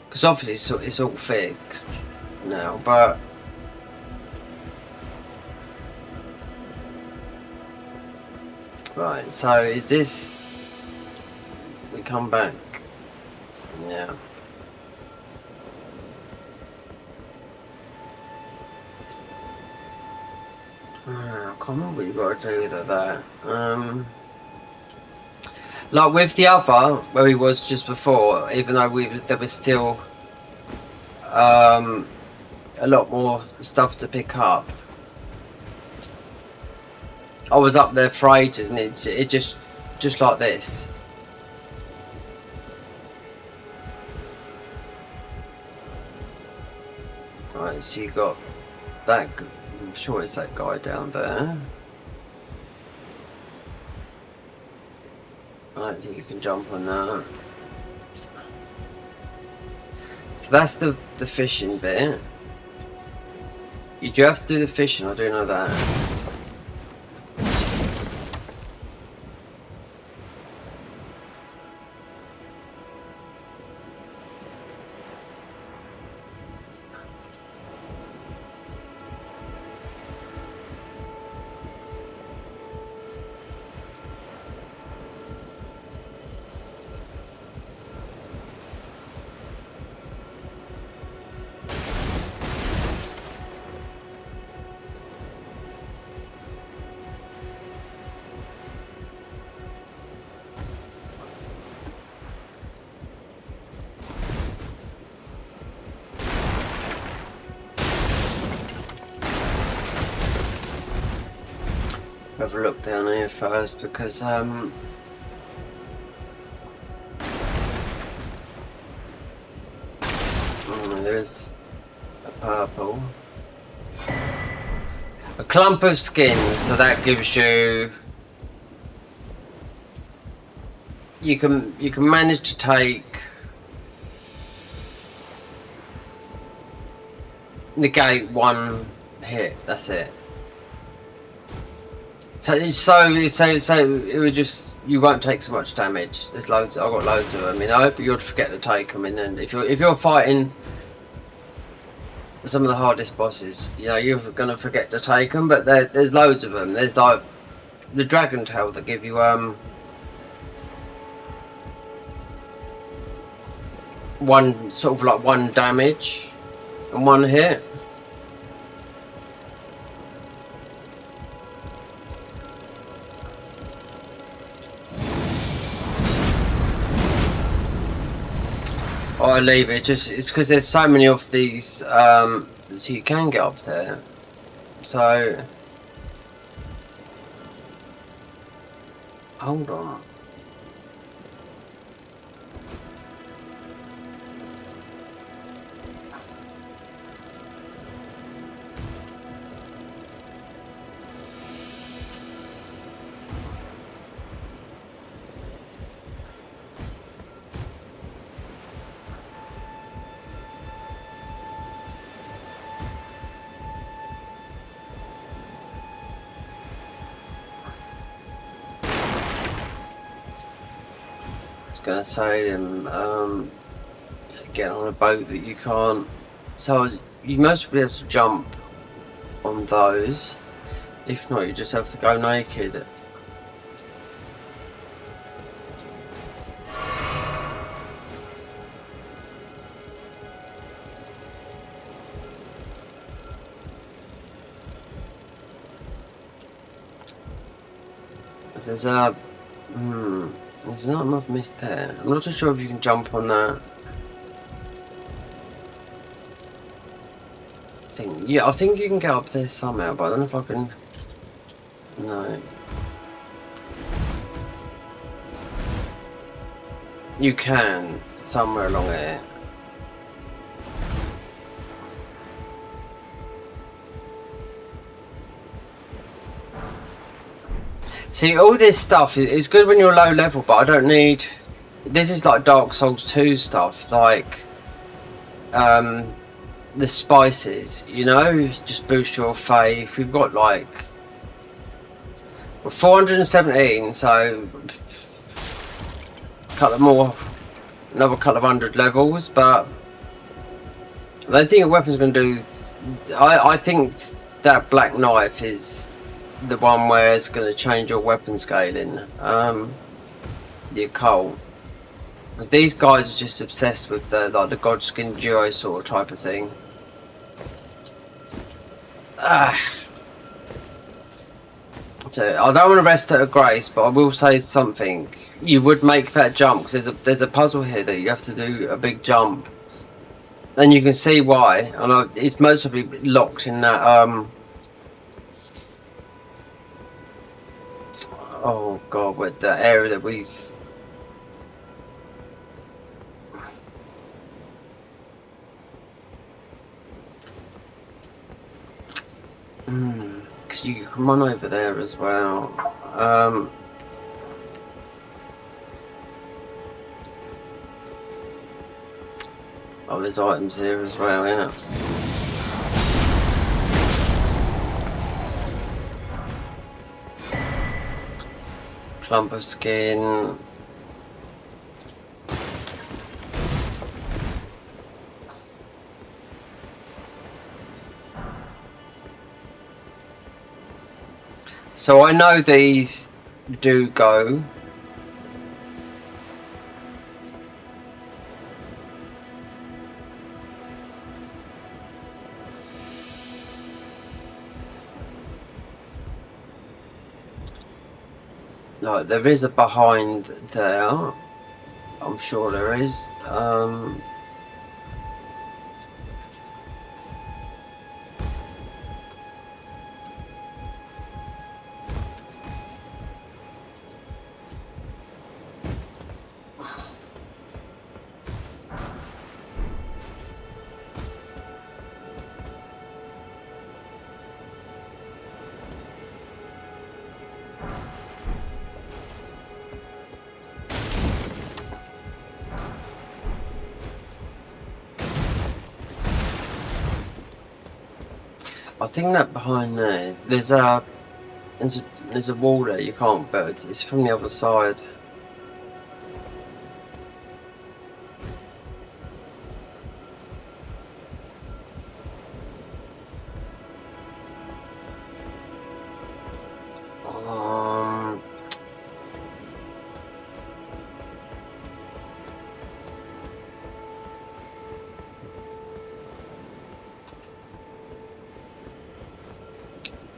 because obviously it's all fixed now, but right. So is this? We come back, yeah. I can't remember what you got to do with that. Like with the other, where he was just before, even though there was still a lot more stuff to pick up. I was up there for ages, and it just like this. Right, so you got that. I'm sure it's that guy down there. I don't think you can jump on that. So that's the fishing bit. You do have to do the fishing, I do know that. have a look down here first because oh no, there's a purple. A clump of skin, so that gives you you can manage to take negate one hit. That's it. So it would just you won't take so much damage. There's loads. I've got loads of them. I mean, I hope you'd forget to take them. And then if you're fighting some of the hardest bosses, you know you're gonna forget to take them. But there's loads of them. There's like the dragon tail that give you one sort of like one damage and one hit. I leave it. It's because there's so many of these, so you can get up there. So hold on. Gonna say get on a boat that you can't, so you must be able to jump on those. If not, you just have to go naked. There's a there's not enough mist there. I'm not too sure if you can jump on that thing. Yeah, I think you can get up there somehow, but I don't know if I can. No. You can somewhere along here. See, all this stuff is good when you're low level, but I don't need. This is like Dark Souls 2 stuff, like the spices, you know, just boost your faith. We've got like 417, so a couple more, another couple of 100 levels, but I don't think a weapon's going to do. I think that black knife is the one where it's going to change your weapon scaling, the occult, because these guys are just obsessed with the like the Godskin duo sort of type of thing. So I don't want to rest at a grace, but I will say something. You would make that jump because there's a puzzle here that you have to do a big jump, and you can see why. I know it's mostly locked in that oh god, with the area that we've. Because you can run over there as well. Oh, there's items here as well, yeah. Clump of skin. So I know these do go. No, there is a behind there. I'm sure there is. I think that behind there, there's a wall there you can't build. It's from the other side.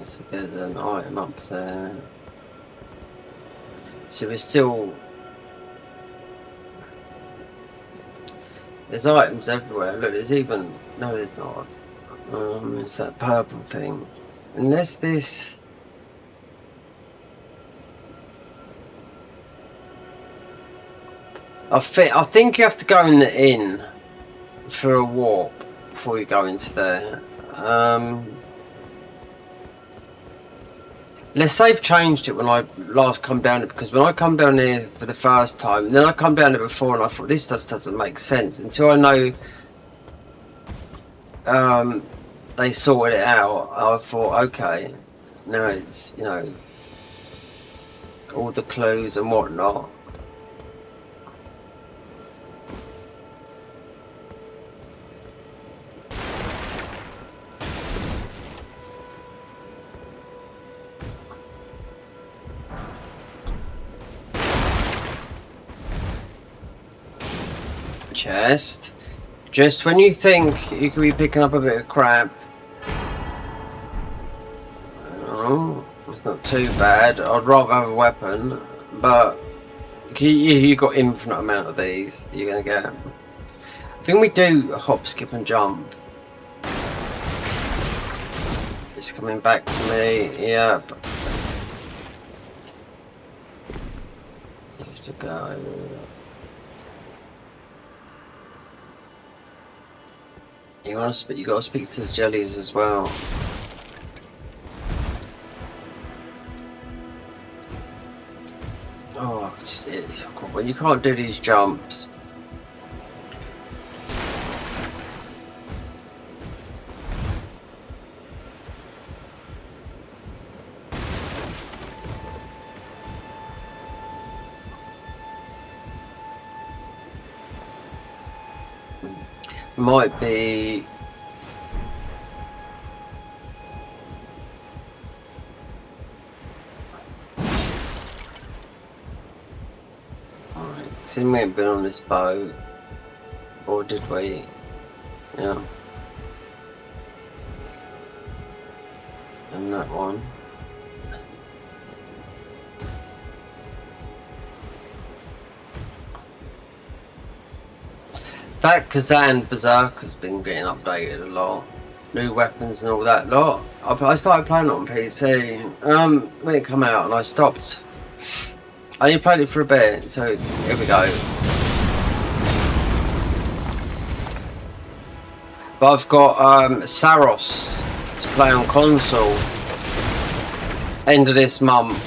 So there's an item up there. So we're still... There's items everywhere. Look, there's even... No, there's not. It's that purple thing. Unless this... I think you have to go in the inn for a warp before you go into there. Unless they've changed it when I last come down it, because when I come down here for the first time, and then I come down here before and I thought this just doesn't make sense until I know they sorted it out. I thought, okay, now it's, you know, all the clues and whatnot. Chest. Just when you think you could be picking up a bit of crap. Oh, it's not too bad. I'd rather have a weapon, but you got infinite amount of these that you're gonna get. I think we do a hop, skip, and jump. It's coming back to me. Yep. You have to go. You gotta speak to the jellies as well. Oh, when you can't do these jumps. Might be alright, so we ain't been on this boat, or did we? Yeah. And that one. That Kazan Berserker's been getting updated a lot. New weapons and all that lot. I started playing it on PC when it came out and I stopped. I only played it for a bit, so here we go. But I've got Saros to play on console. End of this month.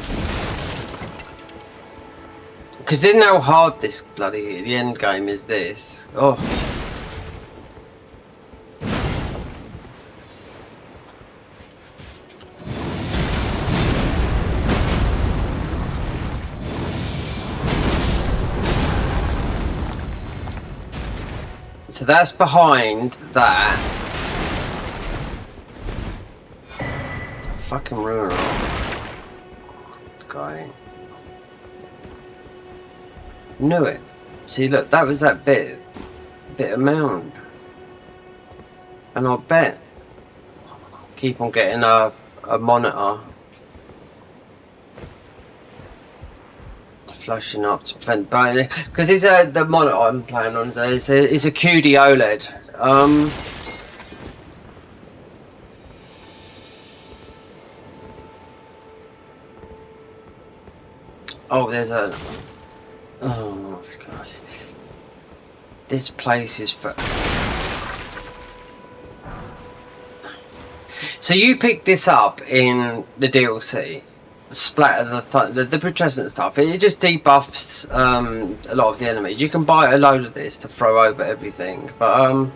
Because didn't know how hard this bloody the end game is this. Oh. So that's behind that. Fucking ruin it. Guy. Knew it. See, look, that was that bit of mound, and I bet keep on getting a monitor flashing up to prevent burning, because it's the monitor I'm playing on. So it's a QD OLED. Oh, there's a. Oh my god. This place is for... So you pick this up in the DLC, splatter the putrescent stuff. It just debuffs a lot of the enemies. You can buy a load of this to throw over everything, but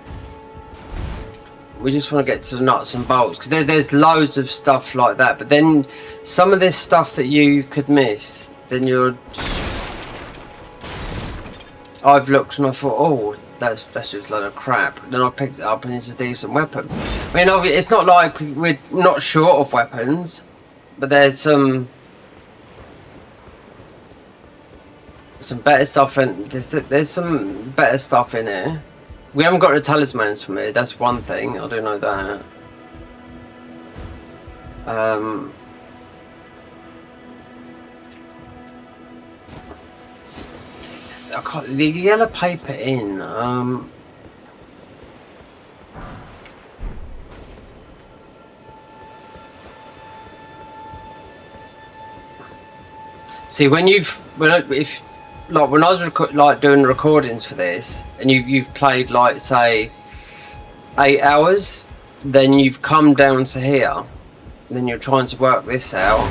We just want to get to the nuts and bolts, because there's loads of stuff like that. But then some of this stuff that you could miss, then you're... I've looked and I thought, oh, that's just a load of crap. Then I picked it up and it's a decent weapon. I mean, it's not like we're not short of weapons, but there's some better stuff in. There's some better stuff in here. We haven't got the talismans from here. That's one thing. I do know that. I can't, the yellow paper in. See, when I was doing recordings for this, and you've played like say 8 hours, then you've come down to here, and then you're trying to work this out,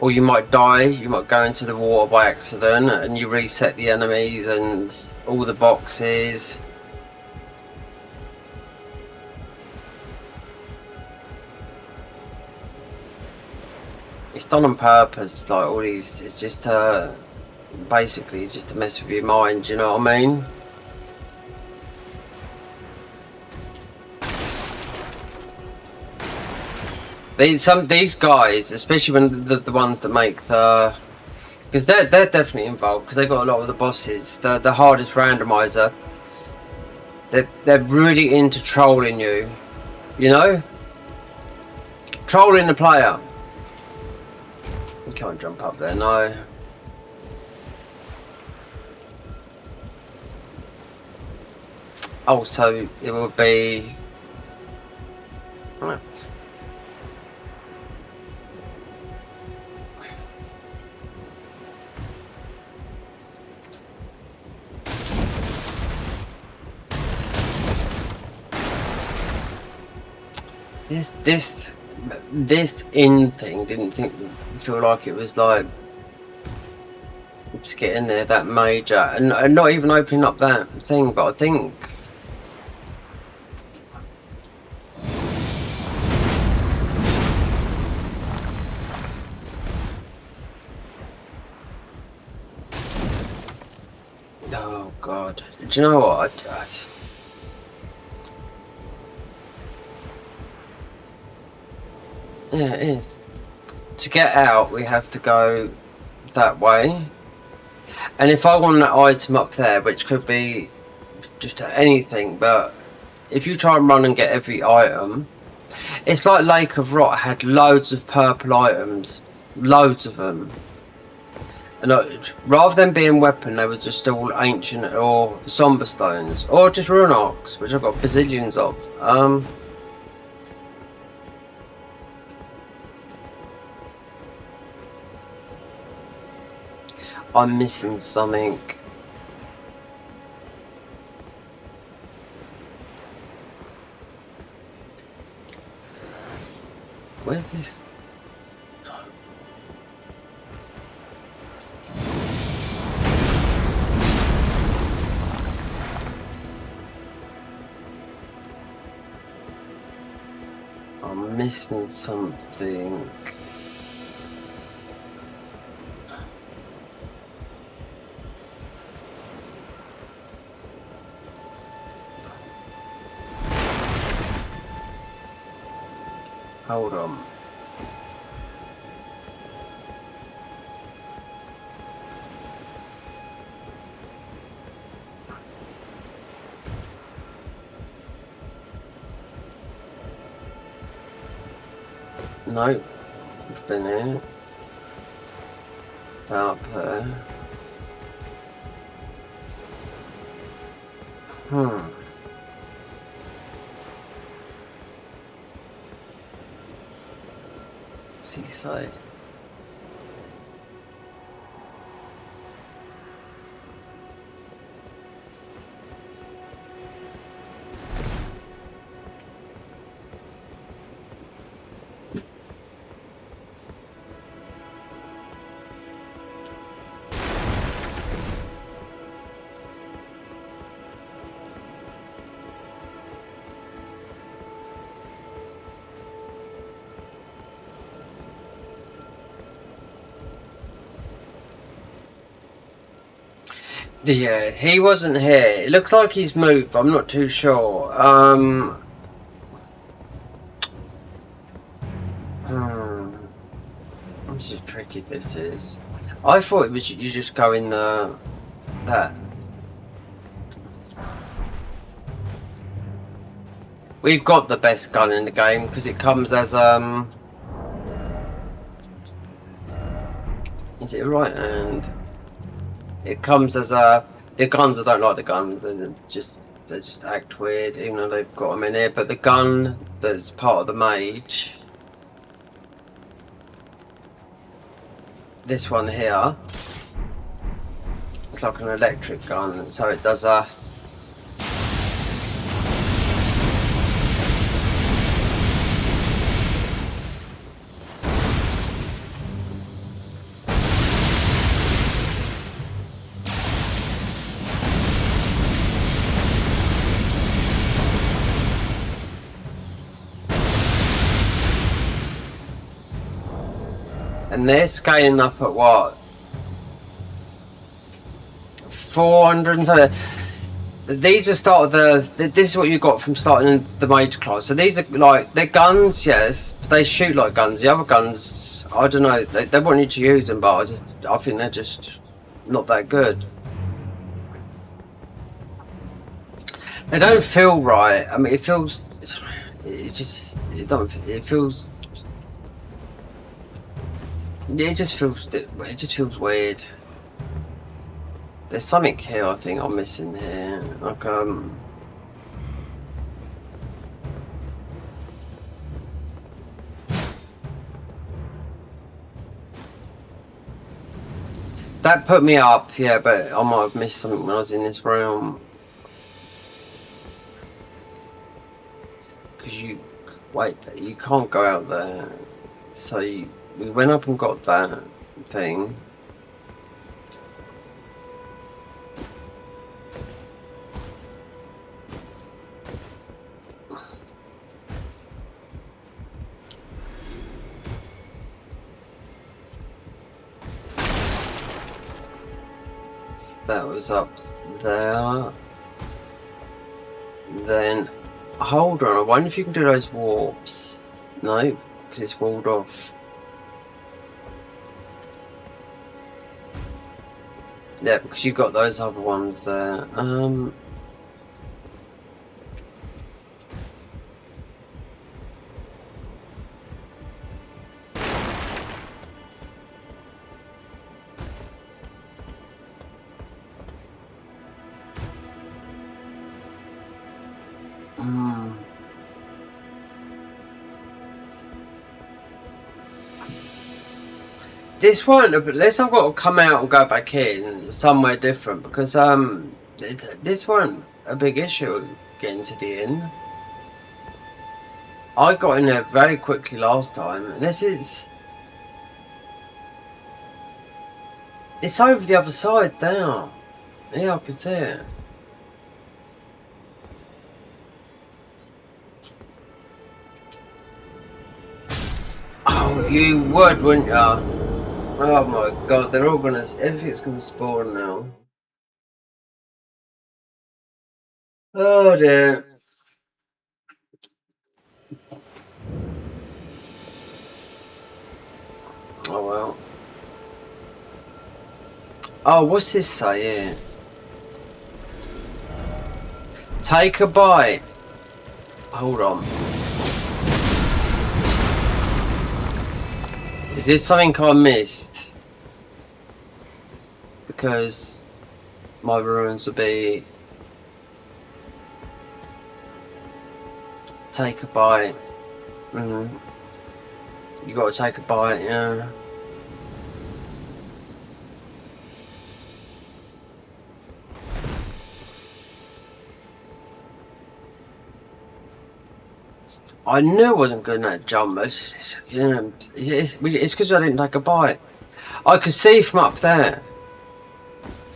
or you might die, you might go into the water by accident, and you reset the enemies and all the boxes. It's done on purpose, like all these. It's just basically just to mess with your mind. You know what I mean? These guys, especially when the ones that make the, because they're definitely involved, because they got a lot of the bosses. The hardest randomizer. They're really into trolling you. You know, trolling the player. You can't jump up there, no. Oh, so it will be... Right. This in thing didn't feel like it was like just getting there that major, and not even opening up that thing, but I think oh god, do you know what? Yeah, it is. To get out, we have to go that way. And if I want that item up there, which could be just anything, but if you try and run and get every item, it's like Lake of Rot had loads of purple items, loads of them. And rather than being weapon, they were just all ancient or somber stones, or just rune arcs, which I've got bazillions of. I'm missing something. Where's this? I'm missing something. Hold on. No, we've been here. Up there. Seaside. Yeah, he wasn't here. It looks like he's moved, but I'm not too sure. This is tricky. This is. I thought it was you just go in that. We've got the best gun in the game because it comes as Is it right hand? It comes as the guns. I don't like the guns. They just act weird, even though they've got them in here. But the gun that's part of the mage, this one here, it's like an electric gun, so it does a. And they're scaling up at what? 400 and so. These were start of this is what you got from starting the mage class. So these are like, they're guns, yes, but they shoot like guns. The other guns, I don't know, they want you to use them, but I think they're just not that good. They don't feel right. I mean, it feels, it feels. It just feels weird. There's something here I think I'm missing here. Like that put me up, yeah, but I might have missed something when I was in this realm. Because you can't go out there. So we went up and got that thing. That was up there. Then, hold on, I wonder if you can do those warps. No, because it's walled off. Yeah, because you've got those other ones there. This one, unless I've got to come out and go back in somewhere different, because this one a big issue getting to the inn. I got in there very quickly last time, and it's over the other side now. Yeah, I can see it. Oh, you would, wouldn't you? Oh my god, they're all gonna. Everything's gonna spawn now. Oh dear. Oh well. Oh, what's this say here? Take a bite. Hold on. Is this something I missed? Because my runes would be take a bite. You gotta take a bite, yeah. I knew I wasn't good at that jump. It's because I didn't take a bite. I could see from up there.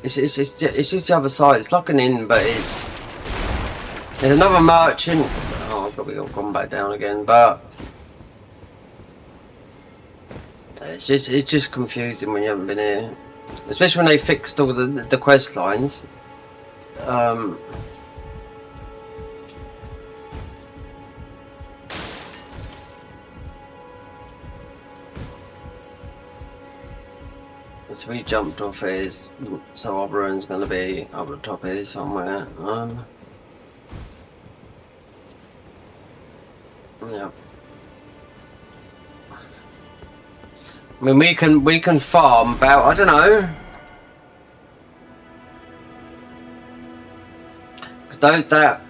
It's just the other side. It's like an inn, but there's another merchant. Oh, I've probably gone back down again, but it's just confusing when you haven't been here. Especially when they fixed all the quest lines. So we jumped off his, so our ruin's going to be up the top here somewhere. Yeah. I mean, we can farm about, I don't know, because that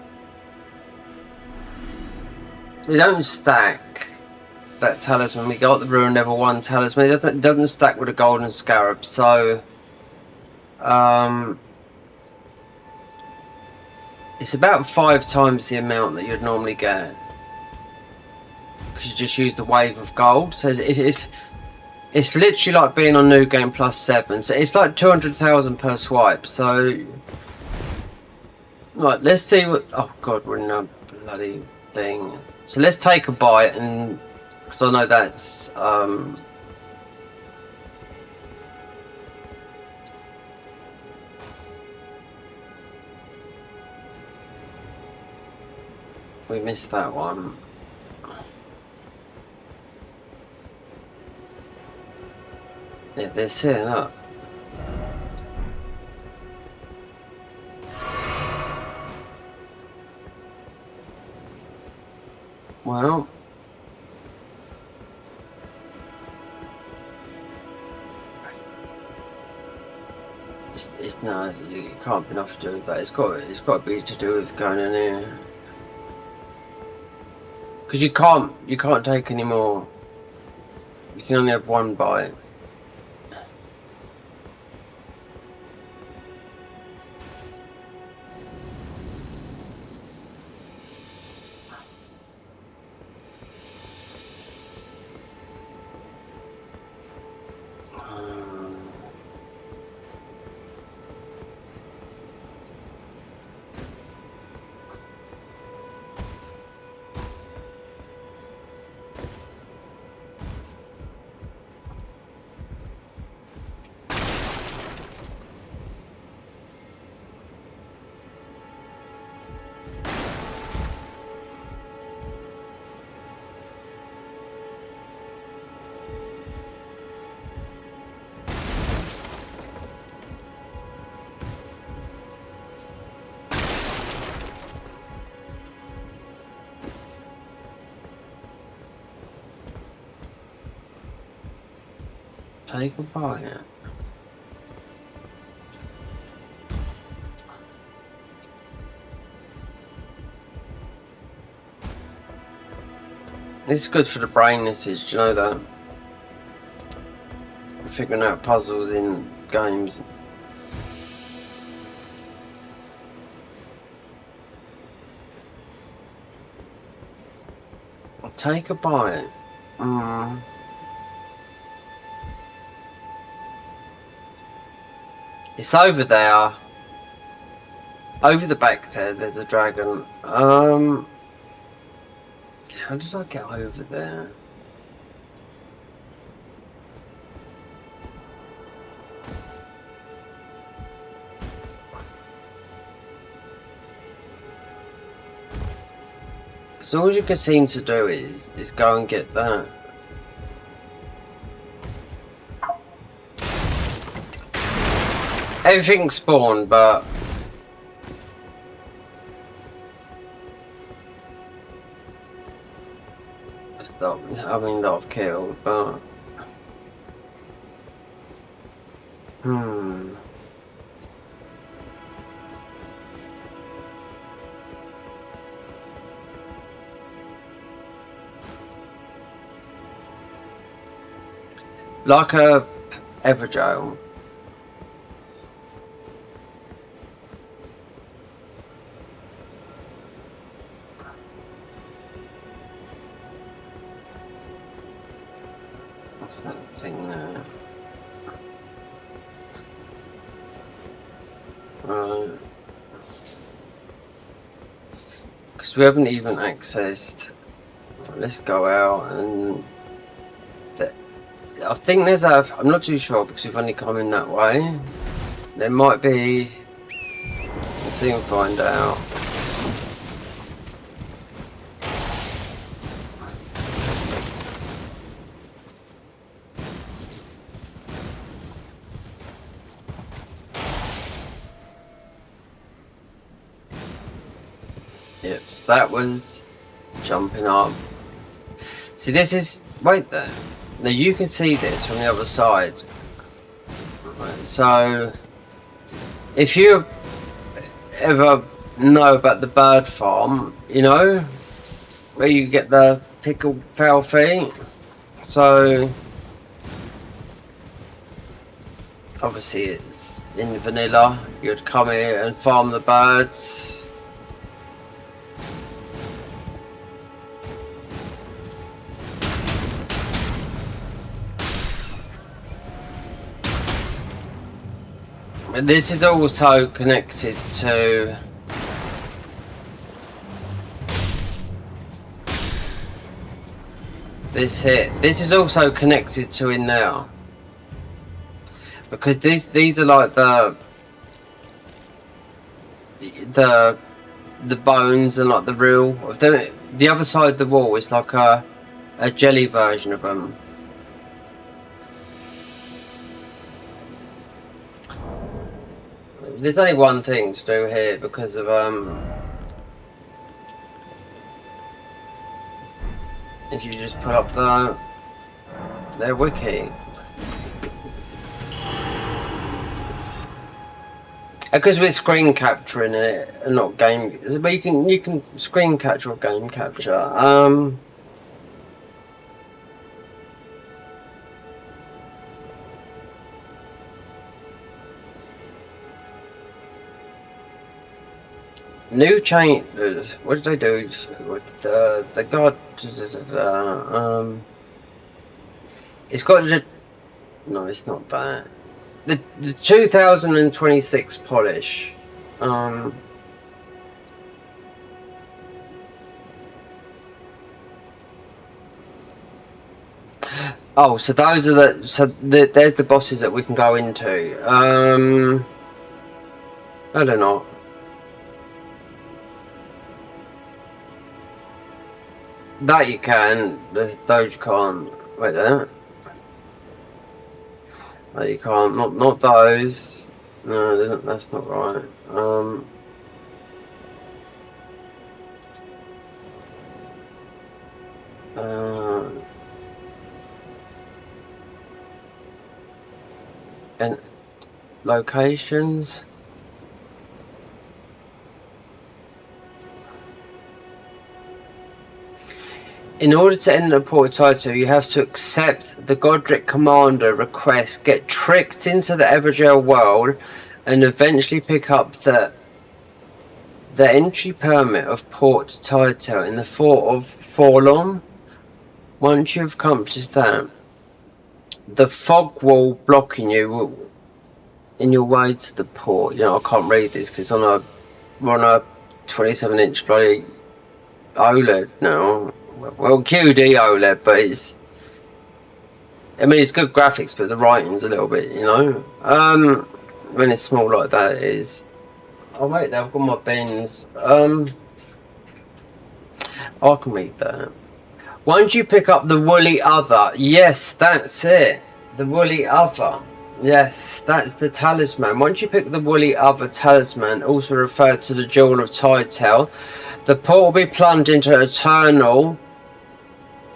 they don't stack. That talisman, we got the Ruin Level 1 talisman, it doesn't stack with a golden scarab, so it's about 5 times the amount that you'd normally get, because you just use the wave of gold. So it's literally like being on New Game Plus 7, so it's like 200,000 per swipe. So right, let's see what, oh god, we're in a bloody thing. So let's take a bite, and because I know that's we missed that one. Yeah, they're setting up. Well, it's no, you can't be enough to do with that. It's got to be to do with going in here, because you can't take any more. You can only have one bite. Take a bite. This is good for the brain usage, do you know that? Figuring out puzzles in games. Take a bite. It's over there. Over the back there's a dragon. How did I get over there? So all you can seem to do is go and get that. Everything spawned, but I mean that I've killed, but like a Everjail. What's that thing there? Because we haven't even accessed. Let's go out and I think there's a. I'm not too sure because we've only come in that way. There might be. Let's see and find out. Yep, so that was jumping up. See, this is. Wait there. Now you can see this from the other side. Right, so, if you ever know about the bird farm, you know, where you get the pickled fowl feet. So, obviously it's in vanilla. You'd come here and farm the birds. And this is also connected to this here. This is also connected to in there because these are like the bones and like the real of them. The other side of the wall is like a jelly version of them. There's only one thing to do here because of is you just put up their wiki. Because we're screen capturing it and not game, but you can screen capture or game capture. New change. What did they do with the god? It's got the. No, it's not that. The 2026 polish. Oh, so those are there's the bosses that we can go into. I don't know. That you can, those you can't. Wait there. That you can't. Not those. No, that's not right. And locations. In order to enter the port title, you have to accept the Godric Commander request, get tricked into the Evergel world, and eventually pick up the entry permit of Port Title in the Fort of Forlorn. Once you've accomplished that, the fog wall blocking you in your way to the port. You know, I can't read this because we're on a 27-inch bloody OLED now. Well, QD OLED, but it's. I mean, it's good graphics, but the writing's a little bit, you know. When it's small like that, it is. Oh wait, I've got my bins. I can read that. Once you pick up the woolly other, yes, that's it. The woolly other. Yes, that's the talisman. Once you pick the woolly other talisman, also referred to the Jewel of Tidetail, the port will be plunged into Eternal,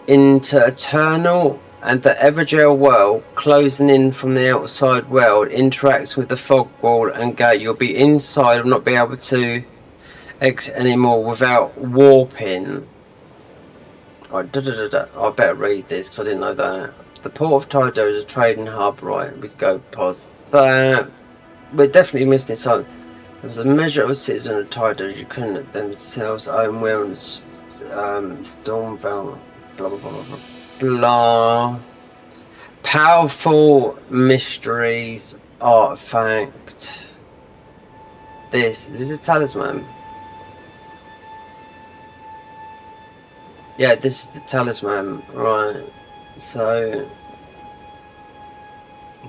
and the Evergel world, closing in from the outside world, interacts with the fog wall and gate. You'll be inside and not be able to exit anymore without warping. I better read this because I didn't know that. The port of Tidal is a trading hub, right? We can go past that. We're definitely missing something. There was a measure of a citizen of Tidal you couldn't themselves own wearing Stormvale. Blah blah blah blah blah. Powerful mysteries artifact. Is this a talisman? Yeah, this is the talisman, right? So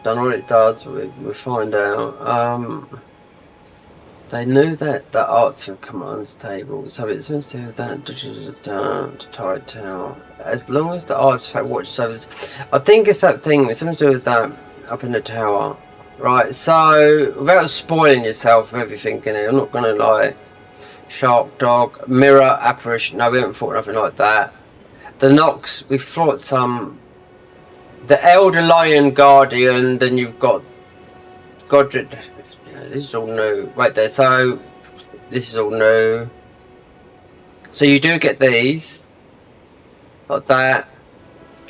Don't know what it does, but we'll find out. They knew that the arts from commands table, so it's supposed to do with that tied tower. As long as the artifact watch servers, I think it's that thing. It's something to do with that up in the tower, right? So without spoiling yourself of everything in it, I'm not gonna lie. Shark dog, mirror apparition. No, we haven't fought nothing like that. The Nox, we've fought some. The Elder Lion Guardian. Then you've got Godric. This is all new. Right there. So this is all new. So you do get these like that.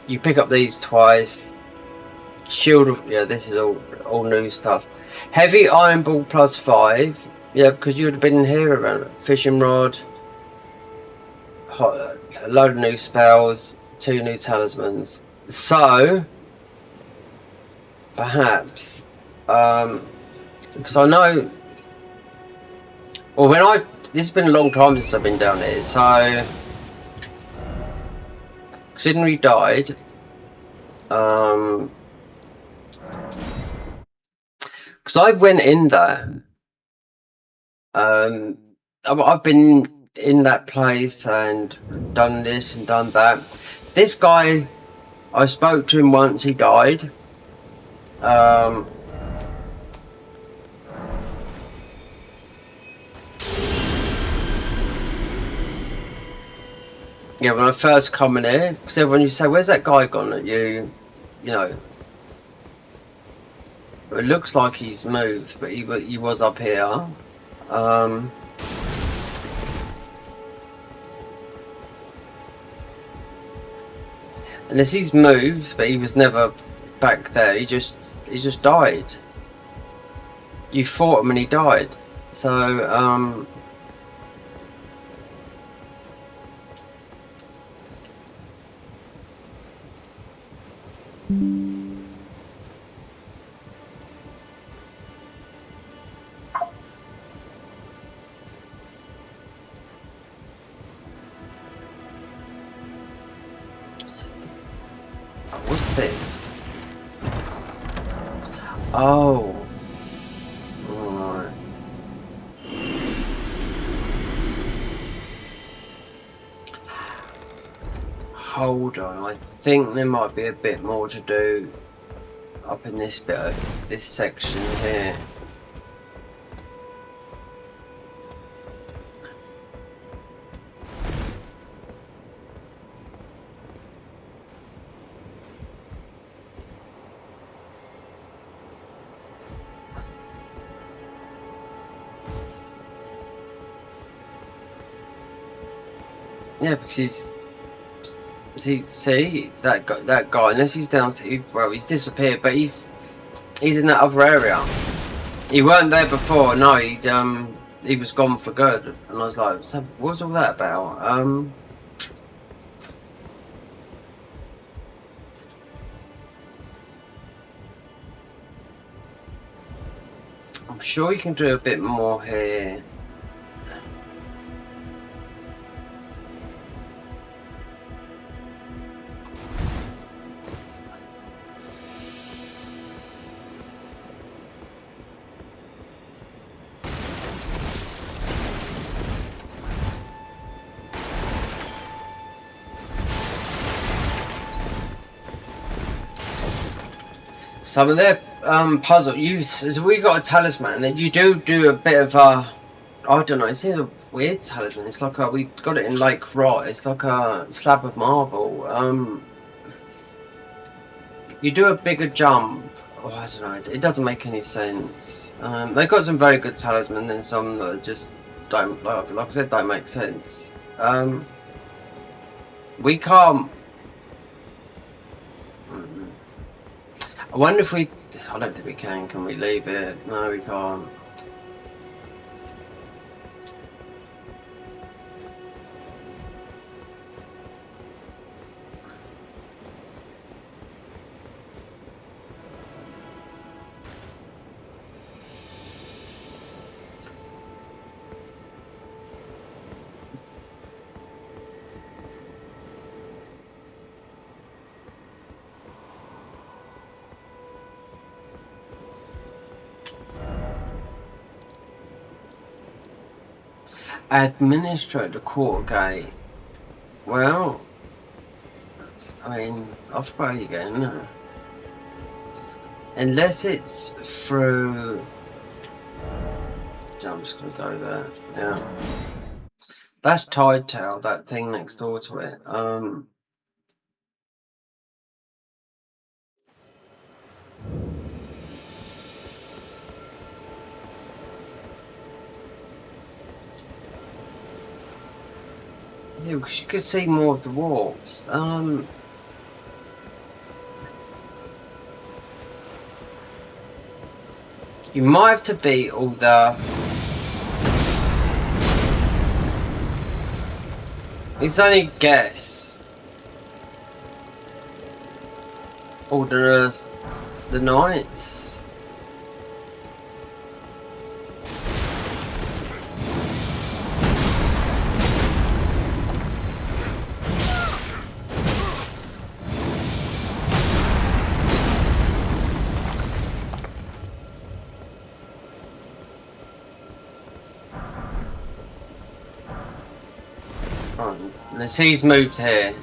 You pick up these twice. Shield of this is all new stuff. Heavy iron ball +5. Yeah, because you would have been here around fishing rod. A load of new spells. 2 new talismans. So perhaps because I know. Well, this has been a long time since I've been down here, so considering he died, because I went in there, I've been in that place and done this and done that. This guy, I spoke to him once. He died. Yeah, when I first come in here, because everyone used to say, "Where's that guy gone?" That you know. It looks like he's moved, but he was up here. Unless he's moved, but he was never back there. He just died. You fought him and he died. So what's this? Oh. Right. Hold on, I think there might be a bit more to do up in this bit of this section here. Yeah, because see that guy, unless he's down, well, he's disappeared, but he's in that other area. He weren't there before. No, he was gone for good, and I was like, so what was all that about? I'm sure you can do a bit more here. Some of their puzzle use. We got a talisman that you do a bit of a. I don't know. It seems a weird talisman. It's like we got it in Lake Rot. It's like a slab of marble. You do a bigger jump. Oh, I don't know. It doesn't make any sense. They got some very good talisman, and some that just don't. Like I said, don't make sense. We can't. I wonder if we. I don't think we can. Can we leave it? No, we can't. Administrate the quarter gate. Well, I mean, off by again. Unless it's through. I'm just gonna go there. Yeah. That's Tide Tail, that thing next door to it. Yeah, because you could see more of the warps. You might have to beat all the. It's only a guess. All the knights. Let's see, he's moved here.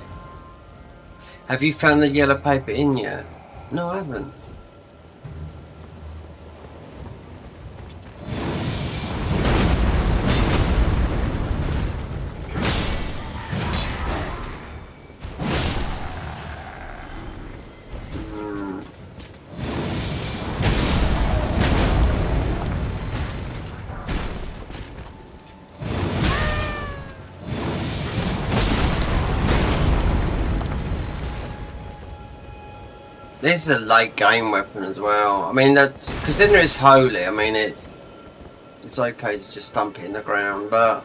Have you found the yellow paper in yet? No, I haven't. This is a late game weapon as well. I mean, considering it's holy, I mean it's okay to just stump it in the ground, but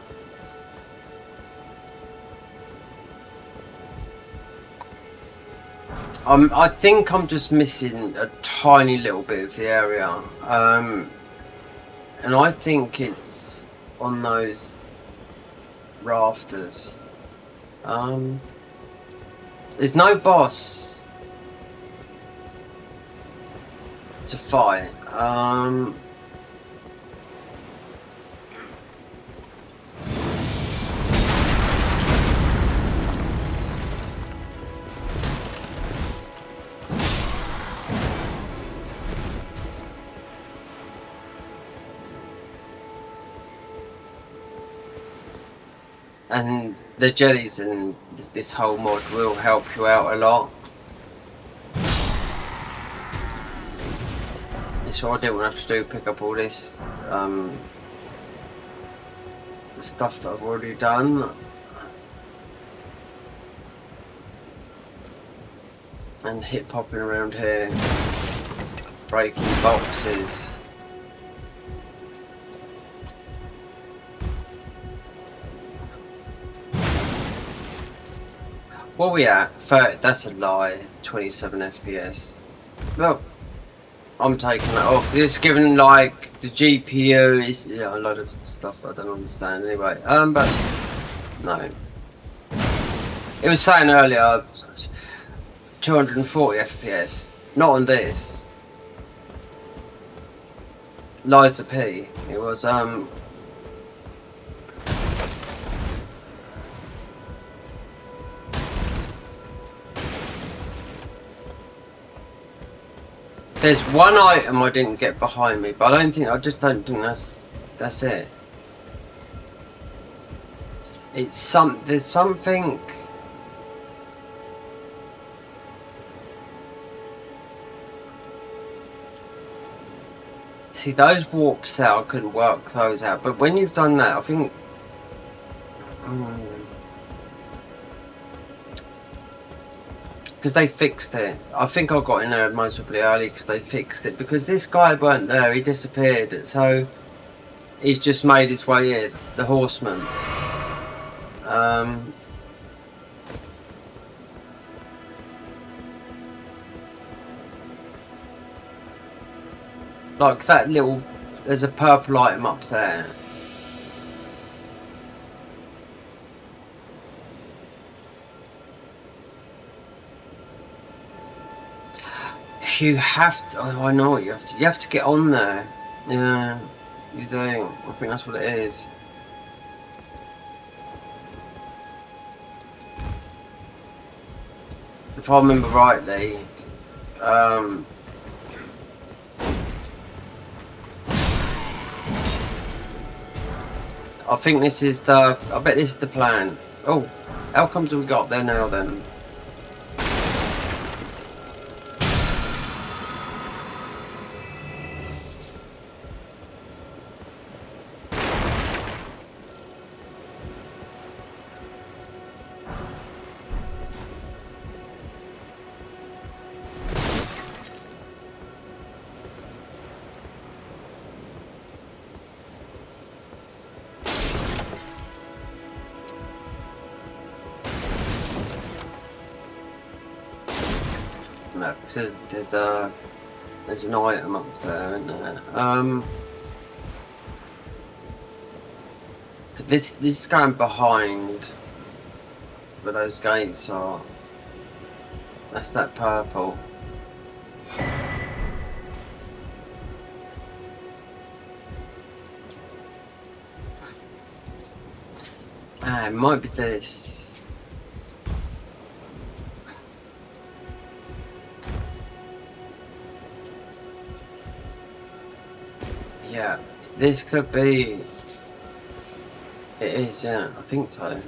I think I'm just missing a tiny little bit of the area, and I think it's on those rafters. There's no boss to fight. And the jellies in this whole mod will help you out a lot. So I didn't have to do pick up all this the stuff that I've already done. And hip popping around here, breaking boxes. What are we at? 30, that's a lie. 27 FPS. Well, I'm taking that off. This is given like the GPU is a lot of stuff that I don't understand anyway. But no. It was saying earlier 240 FPS. Not on this. Liza P. It was there's one item I didn't get behind me, but I just don't think that's it. It's there's something. See, those warps out, I couldn't work those out, but when you've done that, I think. Because they fixed it. I think I got in there most probably early because they fixed it. Because this guy weren't there, he disappeared. So he's just made his way in, the horseman. Like that little, there's a purple item up there. You have to. Oh, I know what you have to. You have to get on there. Yeah, you do. I think that's what it is. if I remember rightly, I think this is the. I bet this is the plan. Oh, how comes we got there now then? No, because there's an item up there, isn't there? This is going behind where those gates are. That's that purple. Ah, it might be this. Yeah, this could be. It is, yeah, I think so.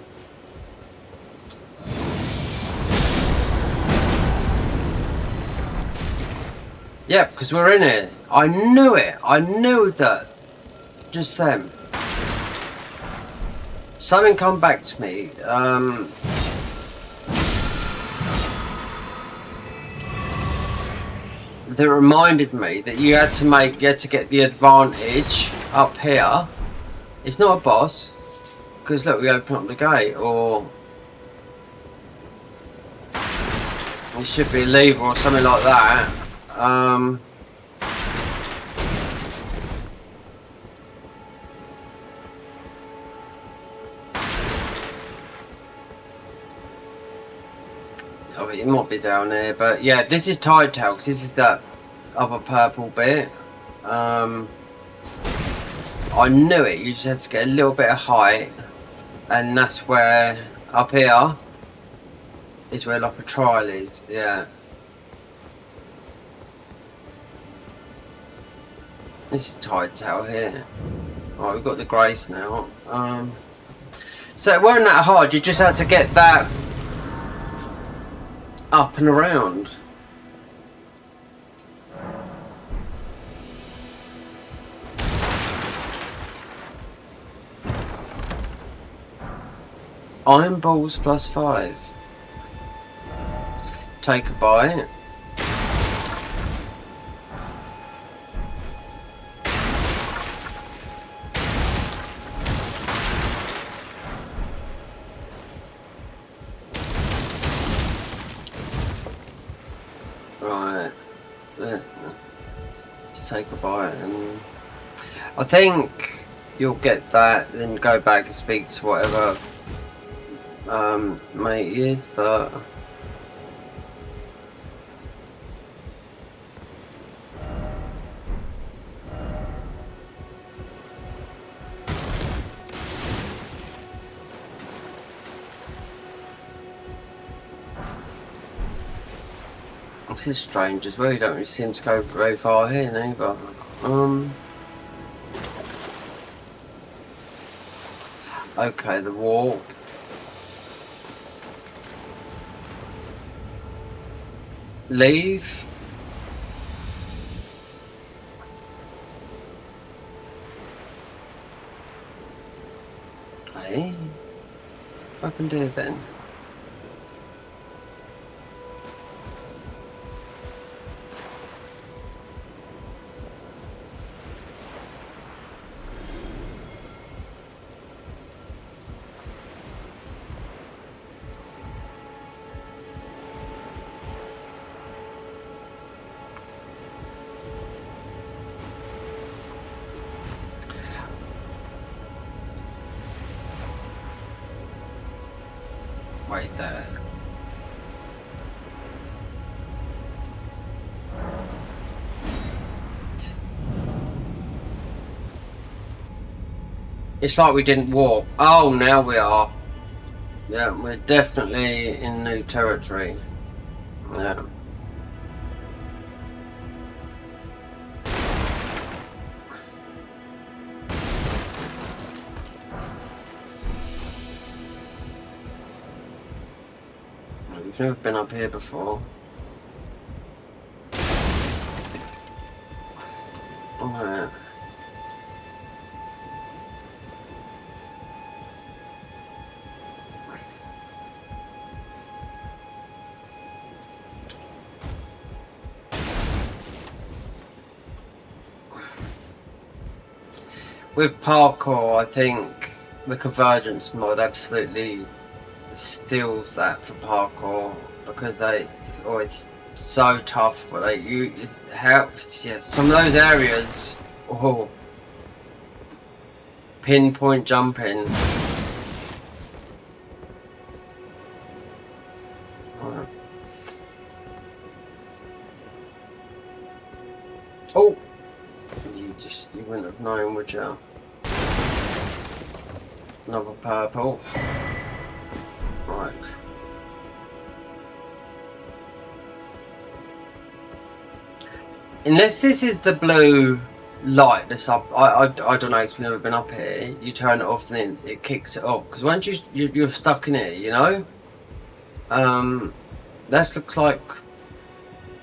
Yeah, because we're in it. I knew it. I knew that. Just then. Something come back to me. That reminded me that you had to get the advantage up here. It's not a boss. Because look, we open up the gate, or it should be a lever or something like that. Oh, it might be down there, but yeah, this is Tide Tail, because this is that other purple bit. I knew it. You just had to get a little bit of height. And that's where, up here, is where like a trial is, yeah. This is Tide Tail here. Right, we've got the grace now. So it weren't that hard, you just had to get that up and around. Iron balls +5. Take a bite. Right. Let's take a bite, and I think you'll get that, then go back and speak to whatever mate is, but this is strange as well. You don't really seem to go very far here neither. Okay, the warp. Leave. Hey, what happened here then? Wait there. It's like we didn't walk. Oh, now we are. Yeah, we're definitely in new territory. Yeah. We've never been up here before. Alright. With parkour, I think the convergence mod absolutely steals that for parkour because it's so tough. But it helps. Yeah, some of those areas, pinpoint jumping. Right. Oh, you wouldn't have known, would you? Another purple. Right. Unless this is the blue light that's up, I don't know, because we've never been up here. You turn it off and then it kicks it off. Because once you're stuck in it, you know? That looks like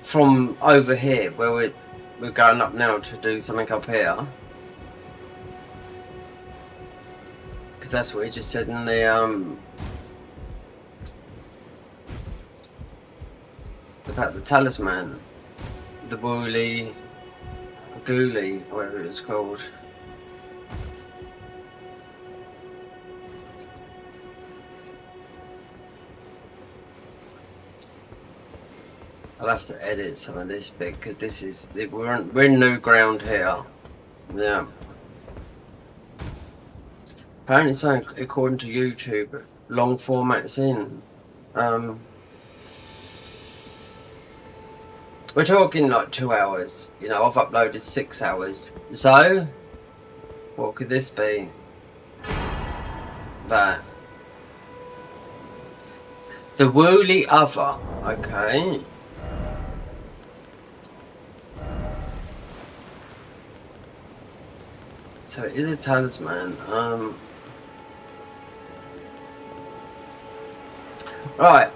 from over here, where we're going up now to do something up here. Because that's what he just said in the, about the talisman. The Woolly, Ghoulie, whatever it was called. I'll have to edit some of this bit because this is we're in new ground here. Yeah. Apparently, something according to YouTube, long formats in. We're talking like 2 hours. You know, I've uploaded 6 hours. So, what could this be? That. The Woolly Other. Okay. So it is a talisman. Right.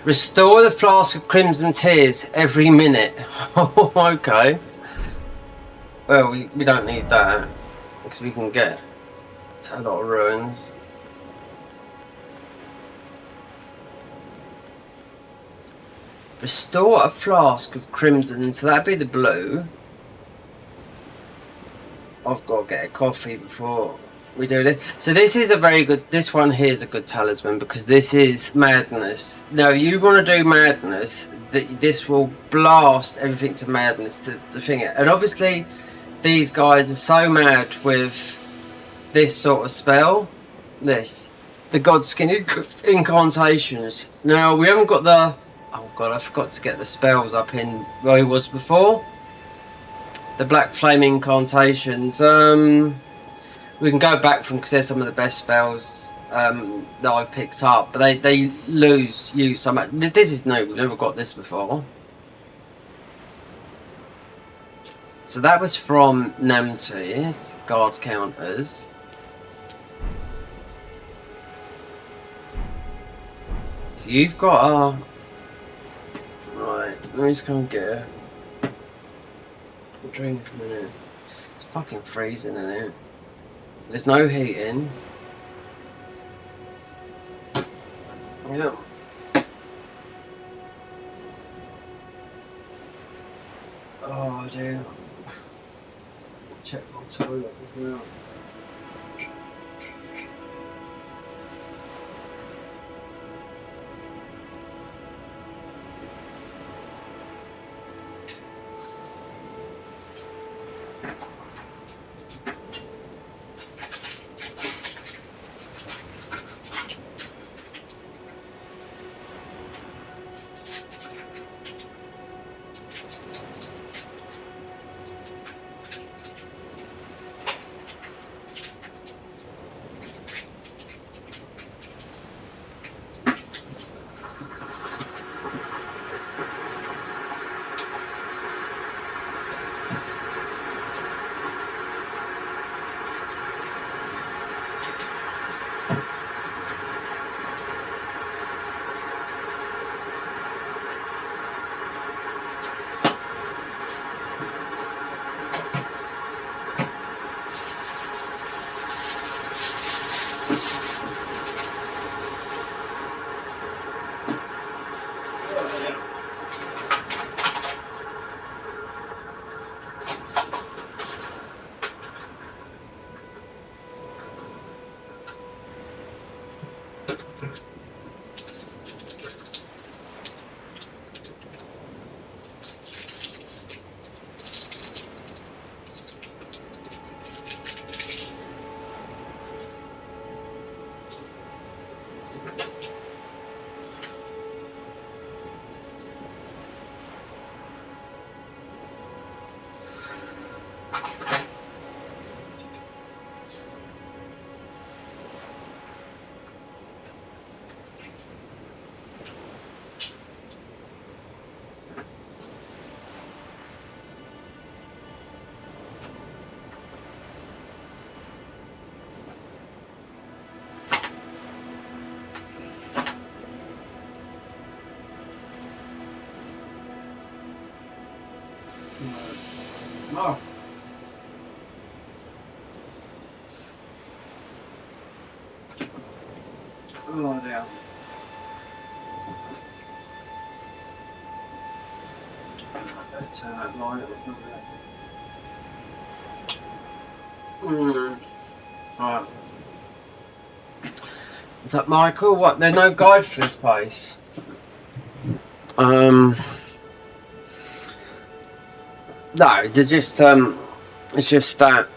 Restore the flask of crimson tears every minute. Okay. Well, we don't need that because we can get a lot of ruins. Restore a flask of crimson. So that'd be the blue. I've got to get a coffee before we do this. So this is a very good, this one here is a good talisman because this is madness. Now you want to do madness, this will blast everything to madness to thing it. And obviously these guys are so mad with this sort of spell. The Godskin incantations. Now we haven't got the, oh god, I forgot to get the spells up in where he was before. The Black Flame incantations. We can go back from because they're some of the best spells that I've picked up, but they lose use so much. This is new. We've never got this before. So that was from Namtis, guard counters. So you've got a right. Let me just go and get a drink a minute. It's fucking freezing in here. There's no heating. Yeah. Oh dear. Check my toilet as well. Oh. Oh dear. Turn that light off a bit. Right. Is that Michael? What? There's no guide for this place. No, they're just it's just that.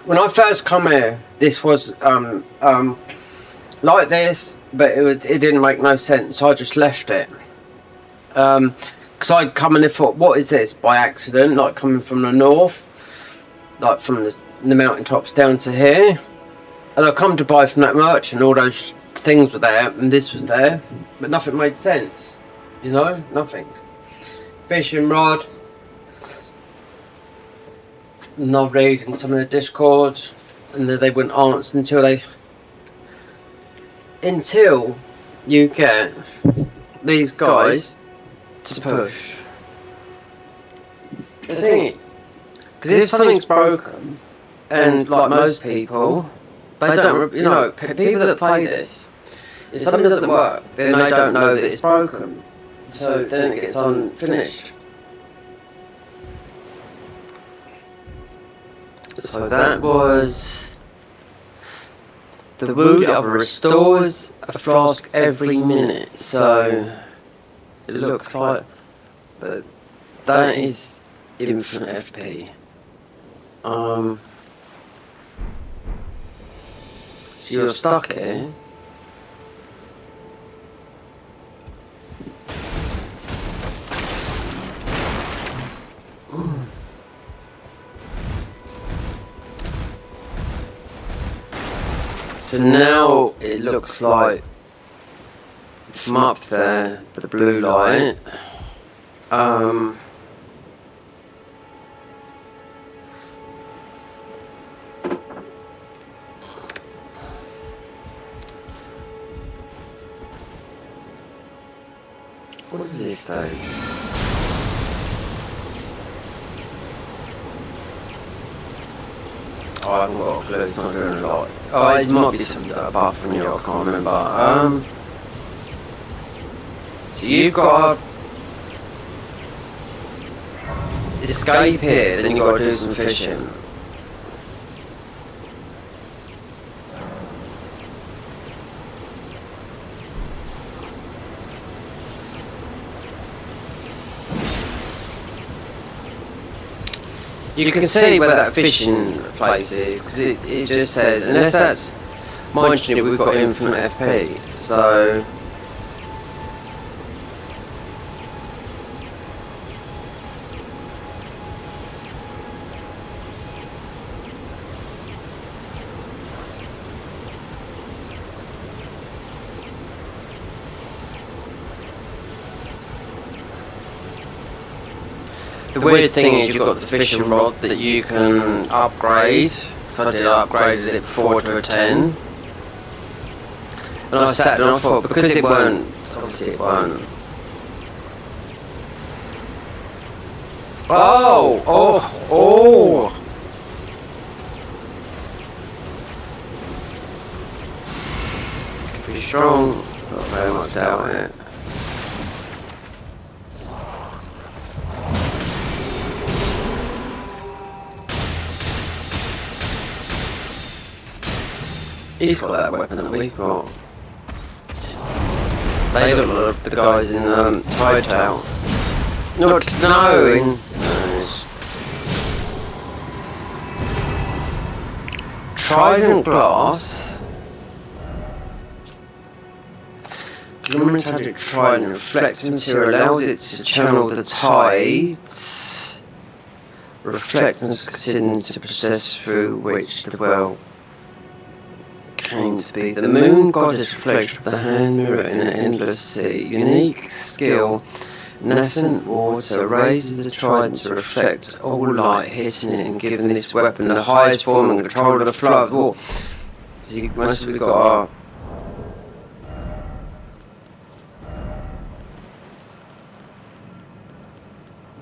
When I first come here, this was like this, but it didn't make no sense. So I just left it. Because I'd come in and thought, what is this? By accident, like coming from the north, like from the mountaintops down to here. And I come to buy from that merchant, all those things were there, and this was there, but nothing made sense. You know, nothing. Fishing rod. And I've read in some of the Discord, and they wouldn't answer until you get these guys to push. The thing, because if something's broken, and like most people, they don't, you know, people that play this, if something doesn't work, then they don't know that it's broken, so then it gets unfinished. So that was the wood of restores a flask every minute. So it looks like, but that is infinite FP. So you're stuck here. So now it looks like from up there, the blue light. What does this do? Oh, I haven't got a clue, it's not doing a lot. Oh, it might be something apart from you, I can't remember. So you've got to escape here, then you've got to do some fishing. You can see where that fishing place is, because it just says, unless that's, mind you, we've got infinite FP, so... The weird thing is you've got the fishing rod that you can upgrade. So I did upgraded it before to a 10. And I sat there and I thought, because it weren't, obviously it weren't. Oh! Oh! Oh! Could be strong. Not very much doubt on it. He's got that weapon that we've got. They look like the guys in Tide Tail. No, in... Trident glass. Luminous trident reflects material, allows it to channel the tides. Reflectance considered to process through which the well came to be. The moon goddess reflects of the hand mirror in an endless sea. Unique skill Nascent water raises the trident to reflect all light hitting it and giving this weapon the highest form and control of the flow of water. So most we've got our...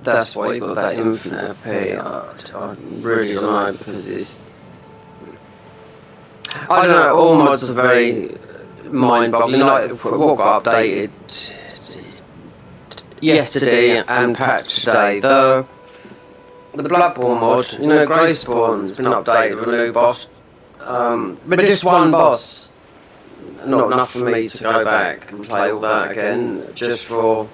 That's why you got that infinite FP. I really don't know, because it's... I don't know, all mods are very mind-boggling. Like, what got updated yesterday and patched today. The Bloodborne mod, you know, Greyspawn's been updated with a new boss. But just one boss. Not enough for me to go back and play all that again, just for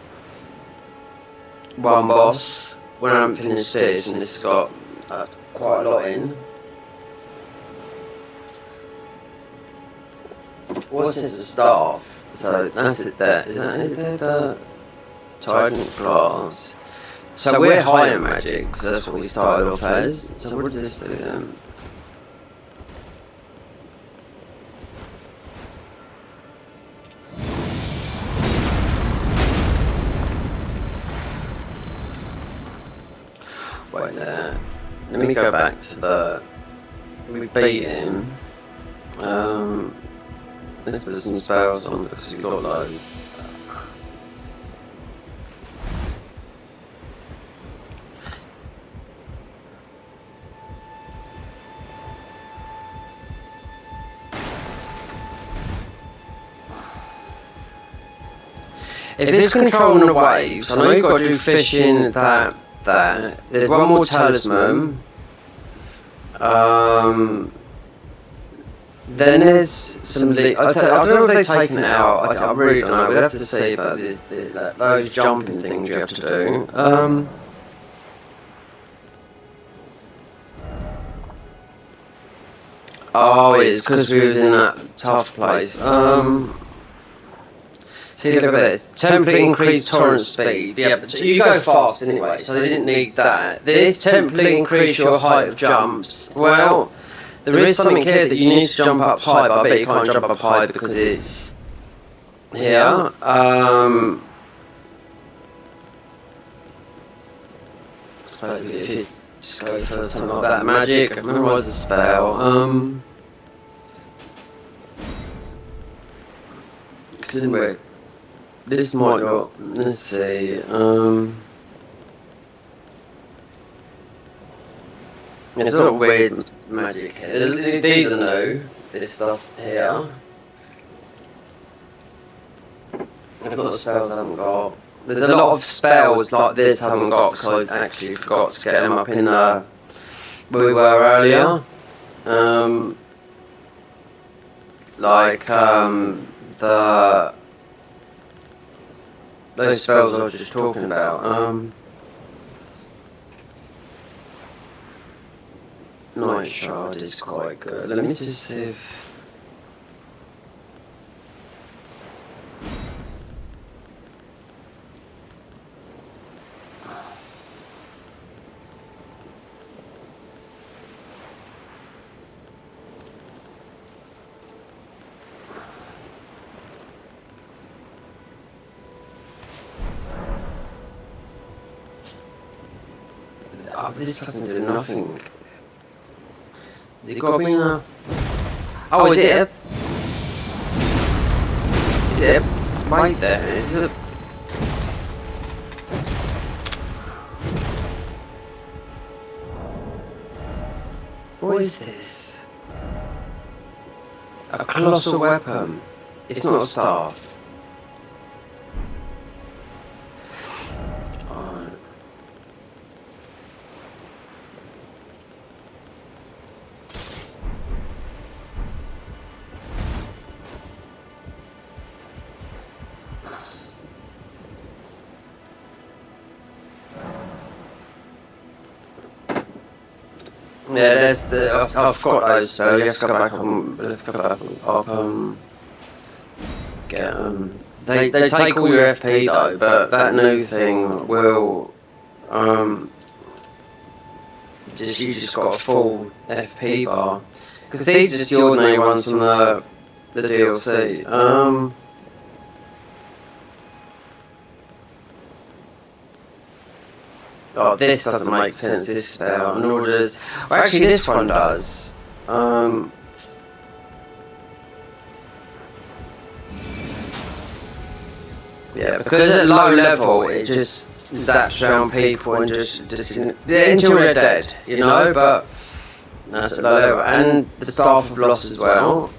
one boss. When I haven't finished this, and this has got quite a lot in. What's this, the staff? So that's it there. Is that it there? The Trident class. So we're higher magic, because that's what we started off as. So what does this do then? Wait there. Let me go back to the... We beat him. Let's put some spells on because we've got loads. If it's controlling the waves, I know you've got to do fishing, that. There's one more talisman. Then there's some... I don't know if they've taken it out. I really don't know. We'd have to see about those jumping things you have to do. Oh, it's because we was in that tough place. See, look at this. Template increased torrent speed. Yeah, but you go fast anyway, so they didn't need that. This template increase your height of jumps. Well, there is something here that you need to jump up high, but I bet you can't jump up high because it's here. I suppose if you just go for something like that, magic, memorise the spell. Because anyway, this might not. Let's see. It's sort of weird magic here. These are new. This stuff here. There's a lot of spells I haven't got. There's a lot of spells like this I haven't got because I actually forgot to get them up in where we were earlier. Those spells I was just talking about. Night Shard is quite good. Let me just see if... Oh, this doesn't do nothing. Is it got to be in a... Oh, is it? Is it right there? Is it... What is this? A colossal weapon. It's not a staff. Yeah, there's the... I've got those, so let's go back on... Let's go back up, get They take all your FP though, but that new thing will... you just got a full FP bar. Because these are just the ordinary ones from the DLC. Oh, this doesn't make sense, this spell. Nor does... Well, actually, this one does. Yeah, because at low level, it just zaps around people and just until they're dead, you know, but that's at low level. And the Staff of Loss as well.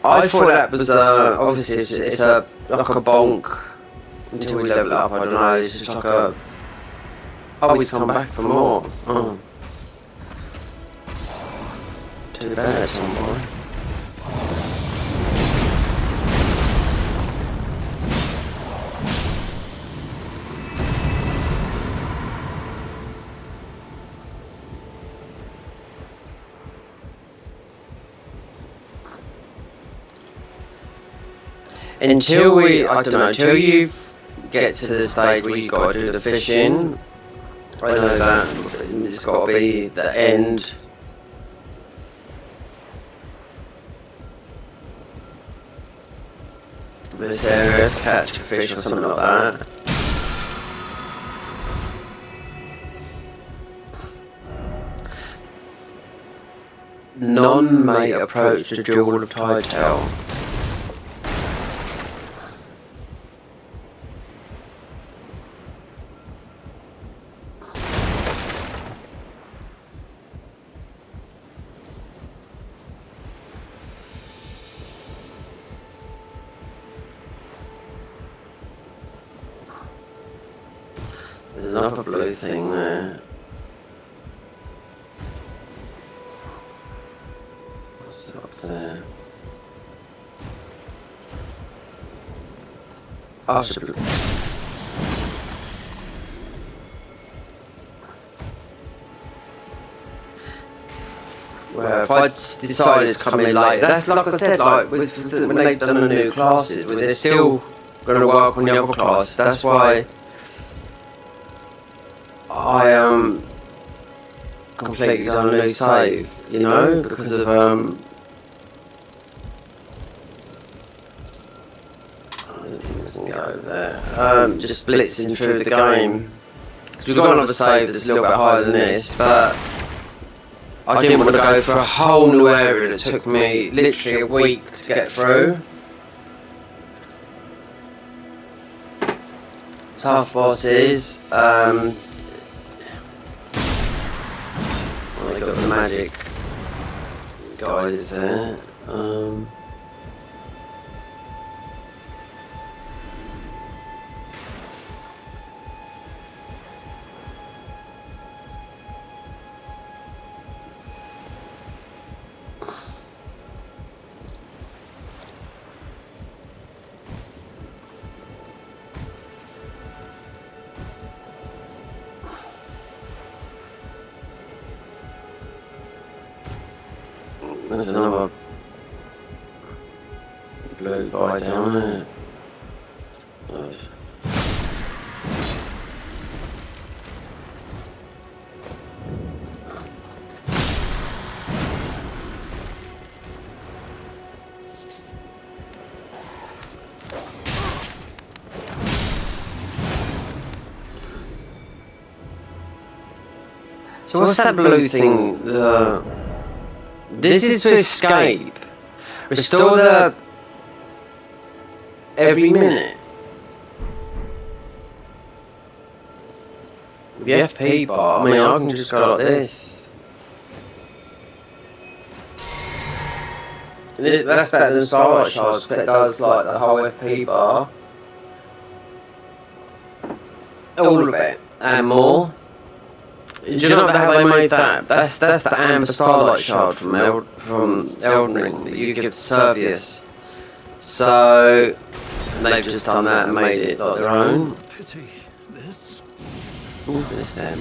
I thought that was, obviously it's a, like a bonk until we level up, I don't know, it's just like a, oh, he's come back for more. Oh. Too bad, tomboy. Until we, I don't know, until you get to the stage where you got to do the fishing, I know that it's got to be the end. This area to catch a fish or something like that. None may approach the Jewel of Tidetail. There's another blue thing there. What's up there? Oh, should well, if I decided it's coming late, that's like I said, like when they've done the new classes, they're still going to work on the other classes. That's why I completely done a new save, you know, because of I don't think this can go there. Just blitzing through the game. Because we've got another save that's a little bit higher than this, but I didn't want to go for a whole new area that took me literally a week to get through. Tough bosses. They got the magic guys there. There's another blue guy down there. Nice. So what's that blue thing? This is to escape. Restore the every minute. The FP bar. I mean, I can just go like this. That's better than Starlight Charge because it does like the whole FP bar. All of it and more. Do you know how they made that? That's the Amber Starlight Shard from Elden Ring that you give to Servius. So they've just done that and made it like their own. Pity this. What's this then?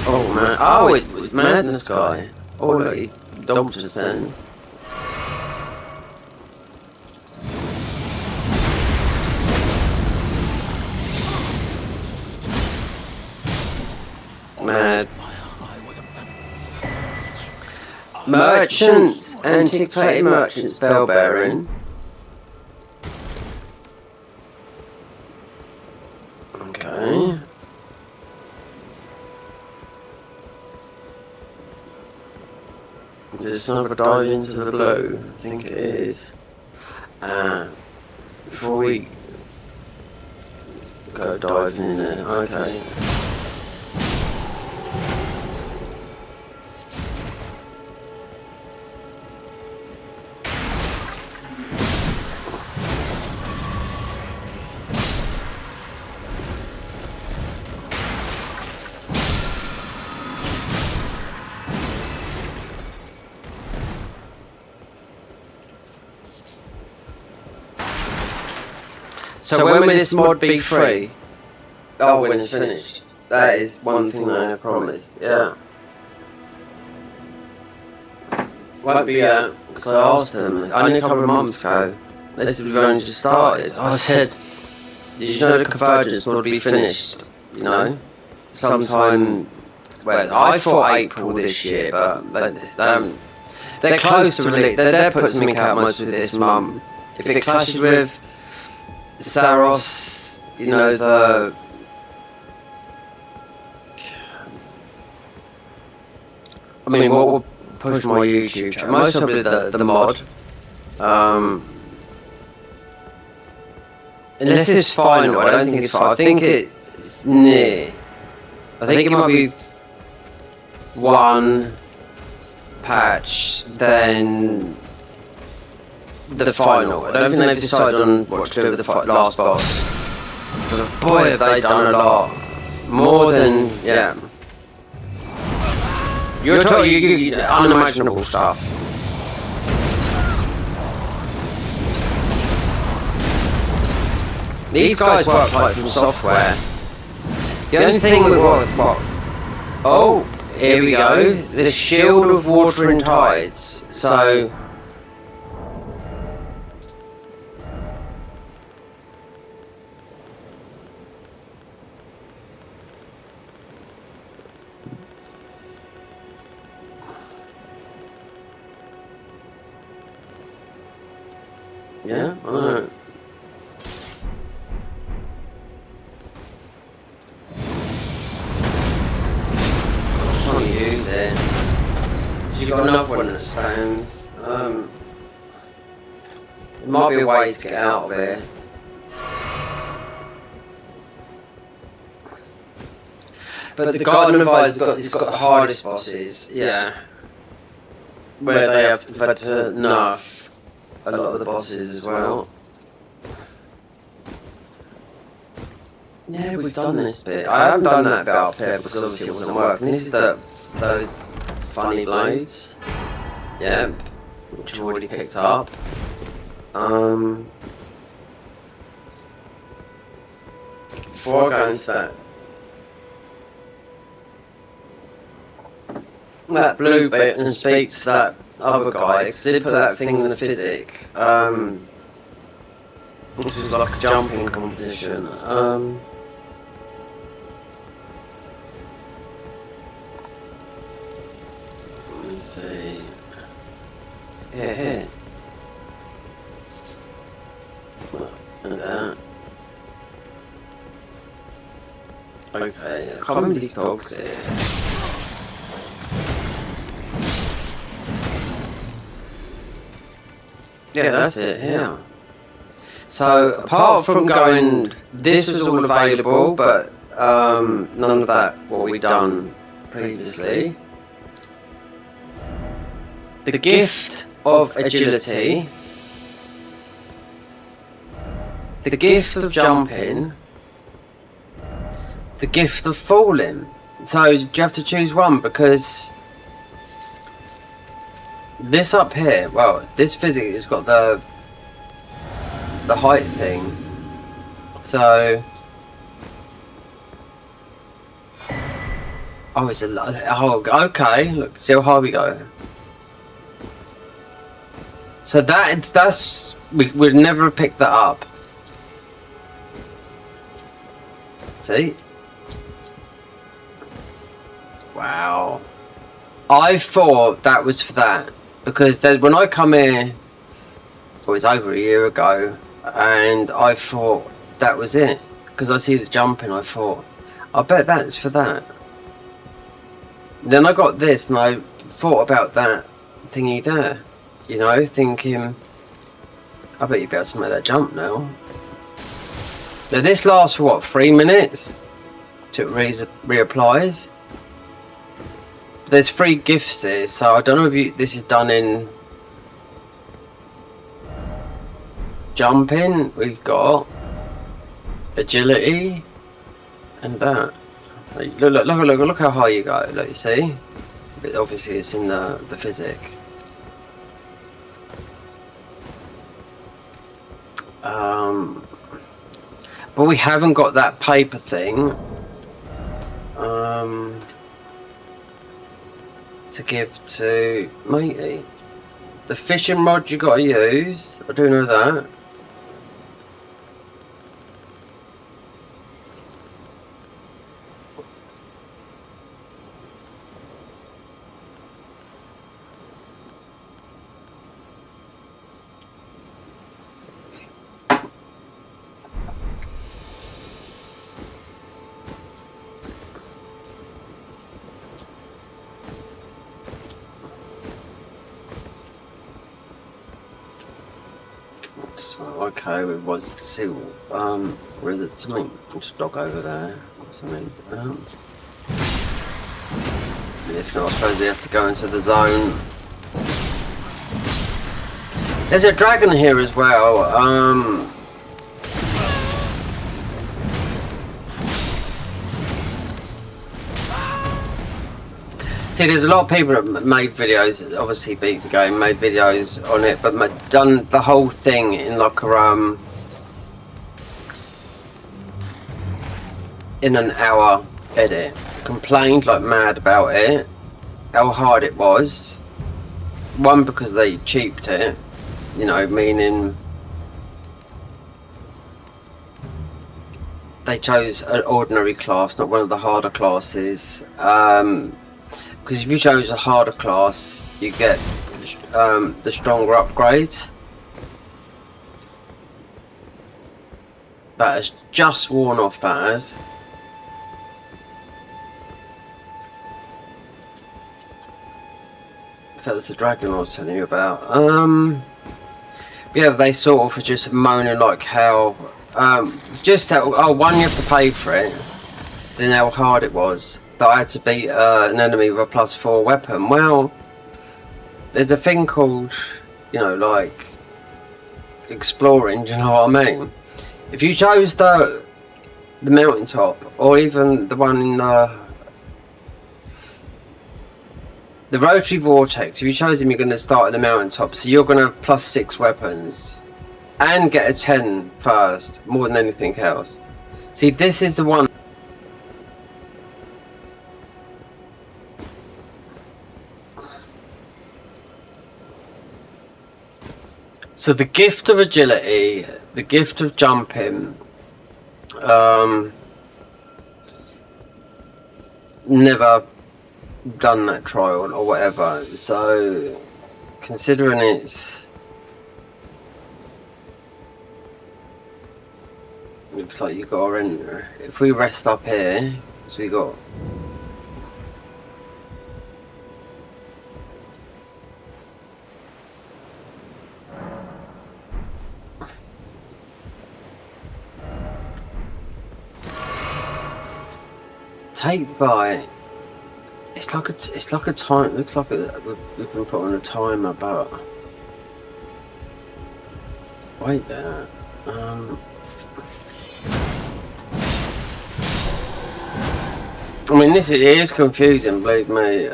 Oh man! Oh, it was Madness Guy. Oh look, he dumped us then. Mad. Merchants, antiquated merchants, bell bearing. Okay. Is this another dive into the blue? I think it is. Before we go diving in there, okay. So when will this mod be free? Oh, when it's finished. That is one thing I promised. Yeah. Won't be because I asked them only a couple of months ago. They said we've only just started. I said, did you know the convergence would be finished? You know, sometime. Well, I thought April this year, but they're close to release. They're putting something out most of this month. If it clashes with Saros, you know, I mean, what will push my YouTube channel? Most probably the mod. Unless it's final, I don't think it's final. I think it's near. I think it might be one patch, then the final. I don't think they've decided on what to do with the last boss. But boy, have they done a lot. More than, yeah. You're talking unimaginable stuff. These guys work like from software. The only thing with what? Oh, here we go. The Shield of Water and Tides. So. Yeah, I know. I'm trying to use it. You've got another one that spams. It might be a way to get out of it. But the Gaeden has got the hardest bosses, yeah. Where they have had to nerf a lot of the bosses as well. Yeah, we've done this bit. I haven't done that bit up there because obviously it wasn't working. This is those funny blades. Yep, which I've already picked up. Before I go into that blue bit and speak to that other guy, because they put that thing in the physic. This was like a jumping competition. Let's see. Yeah, here. And that. Okay, I can't remember these dogs here. Yeah, that's it, yeah. So, apart from going, this was all available, but none of that what we'd done previously. The gift of agility, the gift of jumping, the gift of falling. So, you have to choose one because this up here, well, this physics has got the height thing. So, oh, it's okay. Look, see how high we go. So that's we would never have picked that up. See? Wow. I thought that was for that. Because when I come here, it was over a year ago, and I thought that was it. because I see the jumping, I thought, I bet that's for that. Then I got this and I thought about that thingy there, you know, thinking, I bet you'd be able to make that jump now. Now this lasts for what, 3 minutes till it reapplies. There's 3 gifts here, so I don't know if this is done in jumping. We've got agility and that. Look how high you go. Look, you see? But obviously it's in the physic. But we haven't got that paper thing to give to matey. The fishing rod you got to use. I do know that. Okay, we was see where is it? Something to dog over there or something. If not, I suppose we have to go into the zone. There's a dragon here as well. See, there's a lot of people that made videos, obviously beat the game, made videos on it, but done the whole thing in like a in an hour edit. Complained like mad about it, how hard it was. One, because they cheaped it, you know, meaning they chose an ordinary class, not one of the harder classes. Because if you chose a harder class, you get the stronger upgrades. That has just worn off, that has. So that was the dragon I was telling you about. Yeah, they sort of were just moaning like how, just how, oh, one, you have to pay for it, then how hard it was. That I had to beat an enemy with a +4 weapon. Well, there's a thing called, you know, like exploring. Do you know what I mean? If you chose the mountaintop, or even the one in the rotary vortex, if you chose them, you're going to start at the mountaintop. So you're going to have +6 weapons and get a 10 first, more than anything else. See, this is the one. So the gift of agility, the gift of jumping, never done that trial or whatever. So considering it's, looks like you got to enter. If we rest up here, so we got. Take bite. It's like a time. Looks like we've been put on a timer, but wait there. I mean, it is confusing, believe me.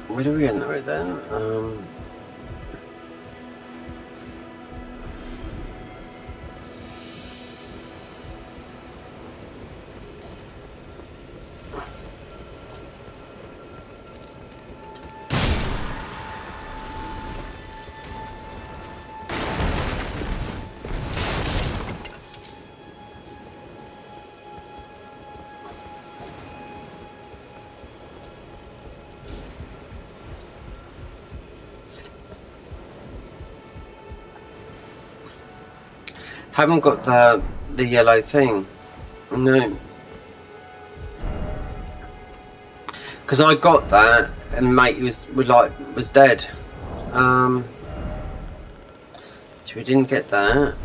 Where do we enter it then? Haven't got the yellow thing. No. Because I got that and mate was dead. So we didn't get that.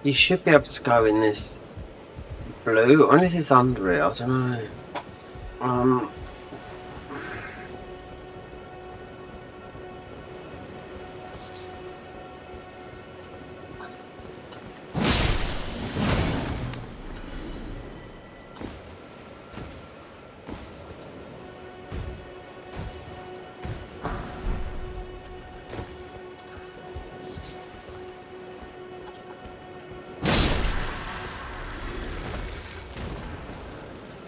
You should be able to go in this blue, unless it's under it, I don't know.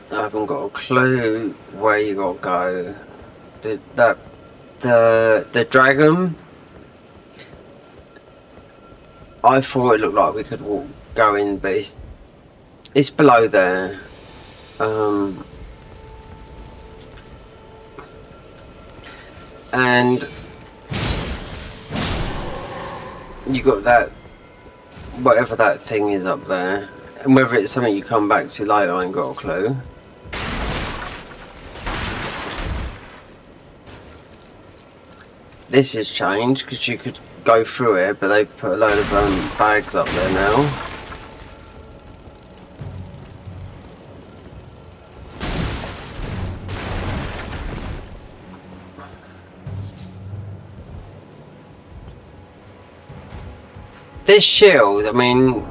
I haven't got a clue where you got to go. The dragon. I thought it looked like we could go in, but it's below there. And you got that, whatever that thing is up there, and whether it's something you come back to later, I ain't got a clue. This has changed because you could go through it, but they put a load of bags up there now. This shield, I mean,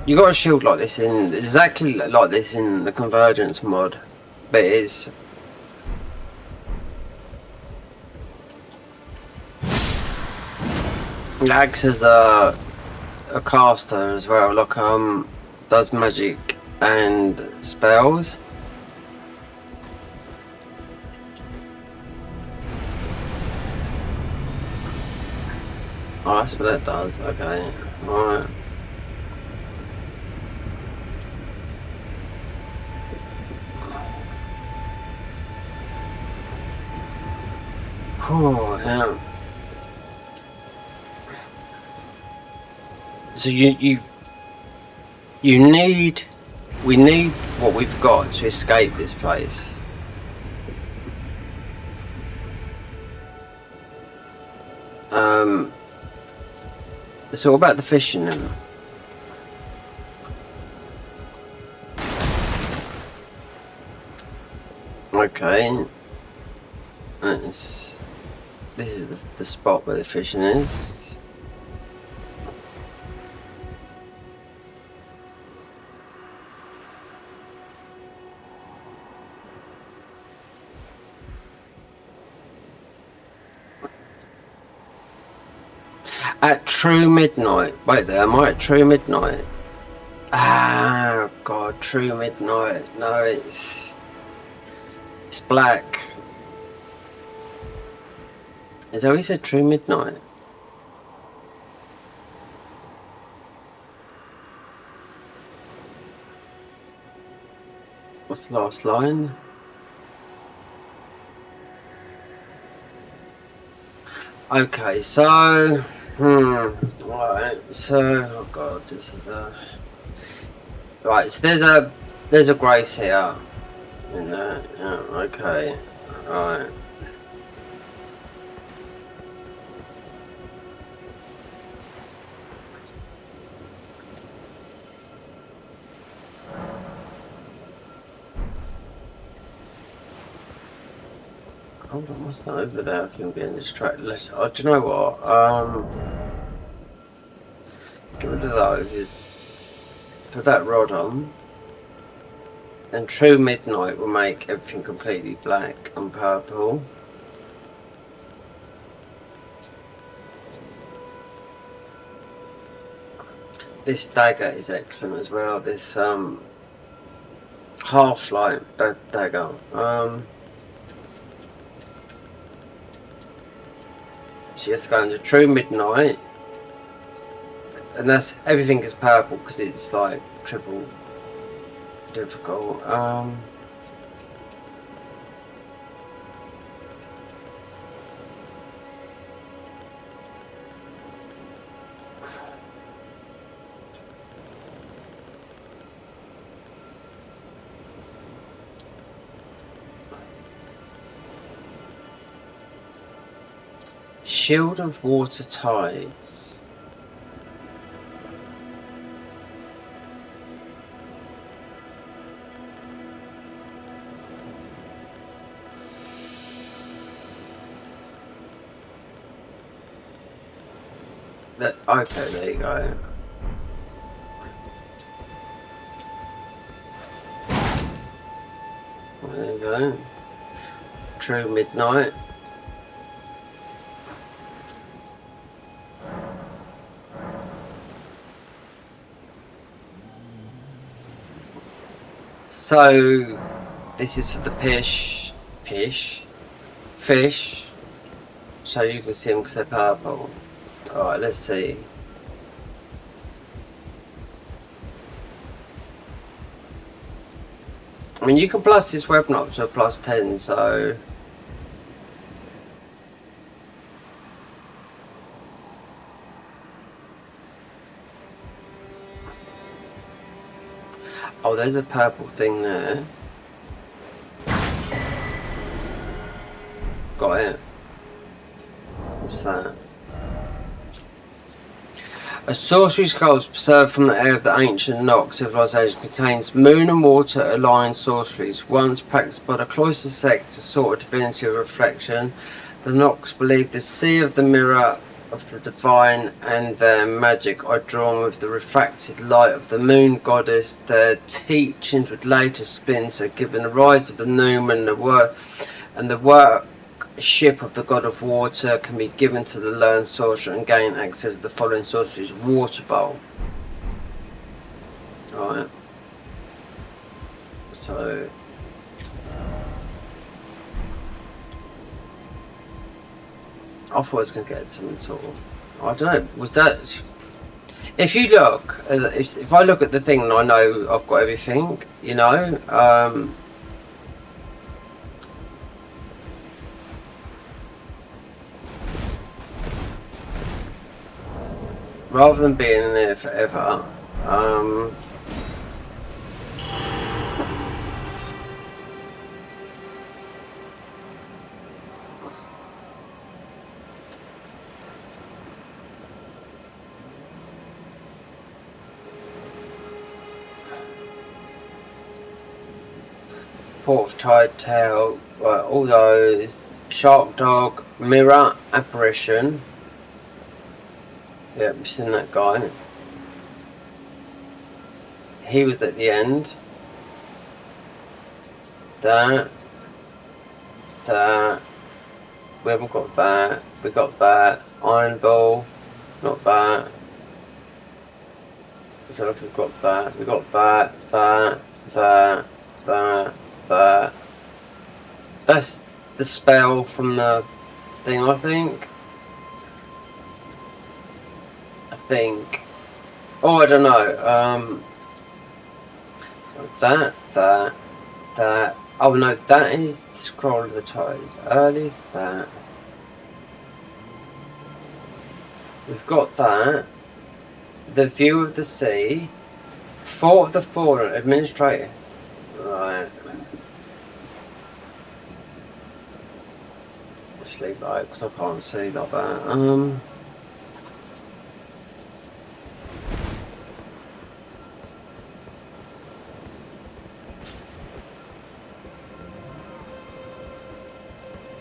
you got a shield like this in exactly like this in the Convergence mod, but it's it acts as a caster as well, like does magic and spells. Oh, that's what that does. Okay, alright. Oh, yeah. So we need what we've got to escape this place. It's all about the fishing then. Okay. This is the spot where the fishing is. At true midnight. Wait there, am I at true midnight? Ah, God, true midnight. No, it's black. Is that what he said, true midnight? What's the last line? Okay, so right, so oh god, this is right, so there's a grace here in there, yeah, okay, right. Hold on, what's that over there? I think I'm getting distracted. Oh, do you know what? Get rid of those. Put that rod on. And true midnight will make everything completely black and purple. This dagger is excellent as well. This half-light dagger. So you have to go into true midnight, and that's everything is purple because it's like triple difficult. Shield of Water Tides. Okay, there you go. There you go. True midnight. So this is for the fish, so you can see them because they're purple. Alright, let's see. I mean, you can plus this weapon up to a plus 10, so... Oh, there's a purple thing there. Got it. What's that? A sorcery scroll preserved from the air of the ancient Nox civilization contains moon and water aligned sorceries. Once practiced by the cloister sect, a sort of divinity of reflection, the Nox believed the sea of the mirror of the divine and their magic are drawn with the refracted light of the moon goddess. Their teachings would later splinter, given the rise of the Noom and the worship of the god of water can be given to the learned sorcerer and gain access to the following sorceries. Water bowl. Alright. So I thought I was going to get some sort of... I don't know. Was that... If you look... If I look at the thing and I know I've got everything, you know... rather than being in there forever... Port of Tide Tail, right, all those, Shark Dog, Mirror, Apparition. Yep, you've seen that guy. He was at the end. That. We haven't got that. We got that. Iron Ball. Not that. I don't know if we've got that. We got that. That. That's the spell from the thing, I think. Oh, I don't know. That. Oh no, that is the Scroll of the Tides. Early that. We've got that. The View of the Sea. Fort of the Fallen. Administrator. Right. Let's leave that out because I can't see like that.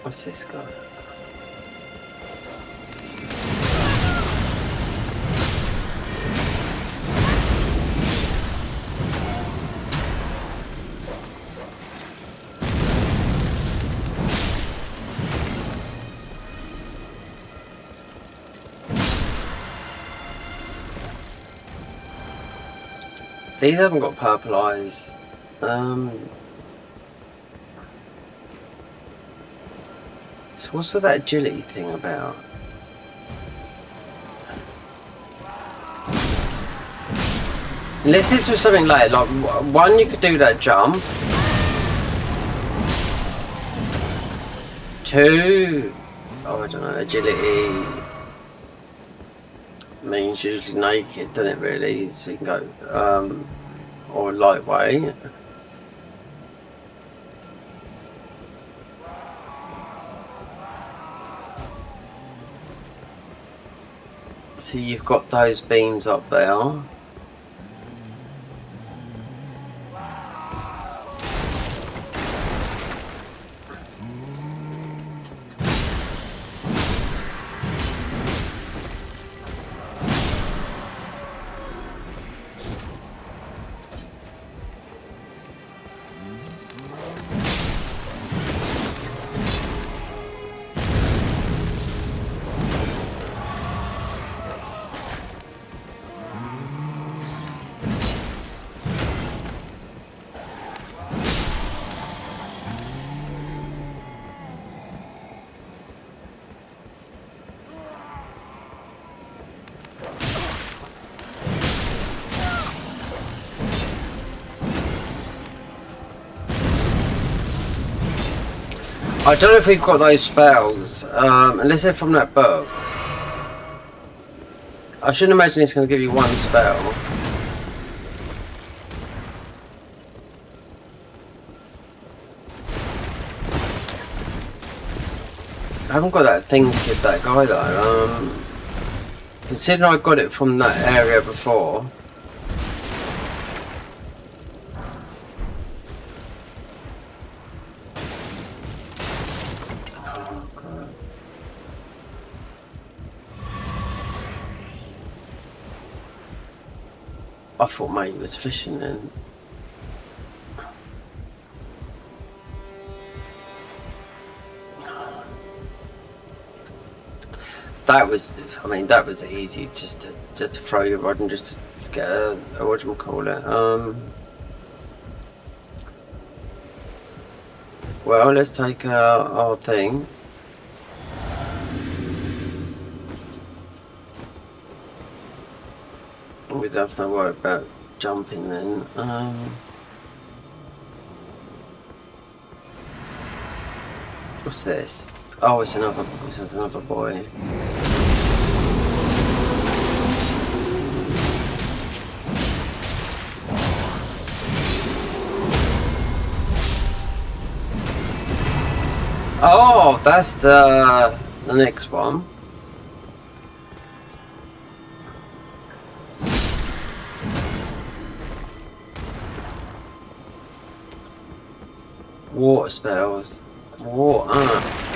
What's this guy? These haven't got purple eyes. So what's with that agility thing about? Unless this was something like one, you could do that jump. 2, oh I don't know, agility means usually naked, doesn't it really? So you can go, or lightweight. So you've got those beams up there. I don't know if we've got those spells, unless they're from that book. I shouldn't imagine it's going to give you one spell. I haven't got that thing to give that guy though. Considering I got it from that area before. I thought maybe he was fishing then. That was, I mean, that was easy. Just to throw your rod and just to get a whatchamacallit. Well, let's take our thing. We don't have to worry about jumping then. What's this? Oh, it's another boy. Oh, that's the next one. Water spells, water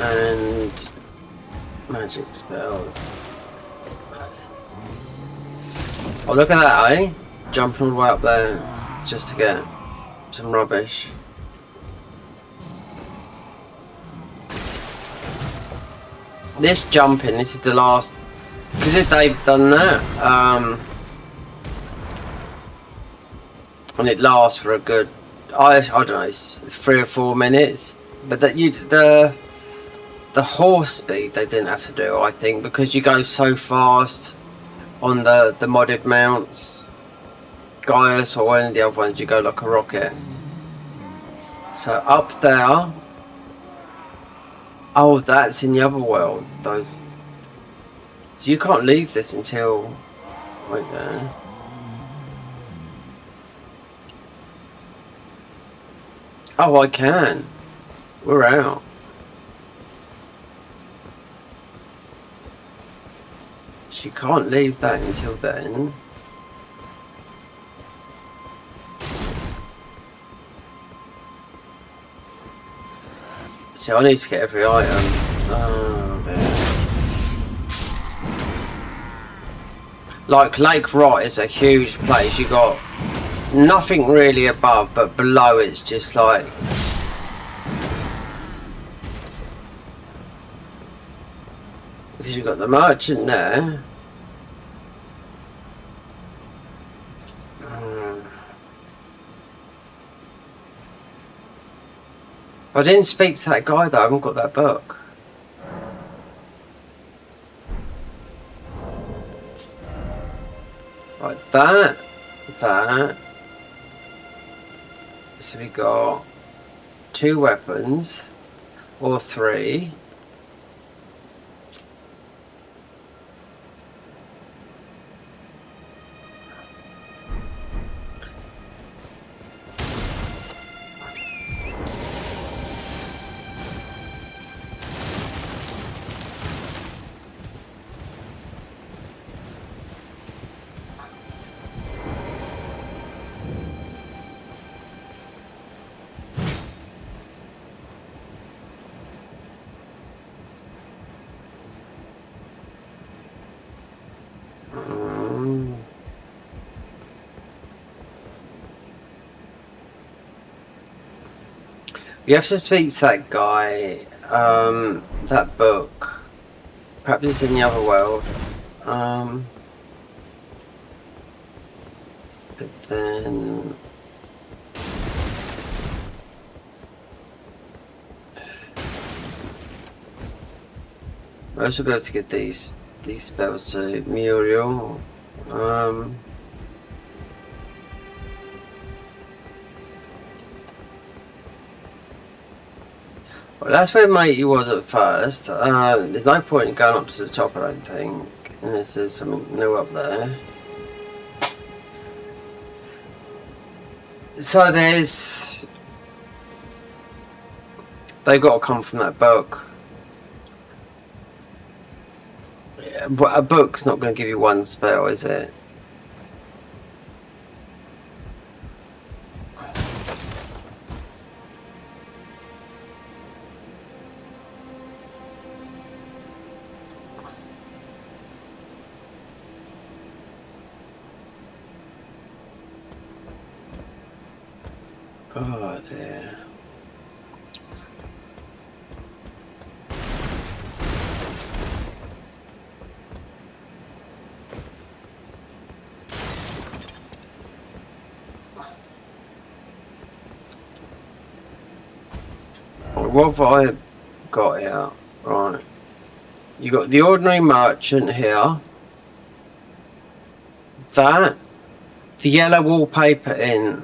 and magic spells. Oh, look at that, eh? Jumping all the way up there just to get some rubbish. This jumping, this is the last, because if they've done that, and it lasts for a good, I don't know, it's 3 or 4 minutes, but that the horse speed they didn't have to do, I think, because you go so fast on the modded mounts, Gaius or any of the other ones, you go like a rocket. So up there. Oh, that's in the other world. Those. So you can't leave this until right there. Oh, I can. We're out. So you can't leave that until then. See, I need to get every item. Oh, there. Like Lake Rot is a huge place. You got nothing really above, but below it's just like. Because you've got the merchant there. I didn't speak to that guy though. I haven't got that book. Right, that. So we got 2 weapons, or 3. You have to speak to that guy, that book. Perhaps it's in the other world. But then... I also go to get these spells to Muriel. Well, that's where Matey was at first. There's no point in going up to the top, I don't think, unless there's something new up there. So there's... They've got to come from that book. Yeah, but a book's not going to give you 1 spell, is it? Oh dear. What have I got here? Right. You got the ordinary merchant here. That. The yellow wallpaper in.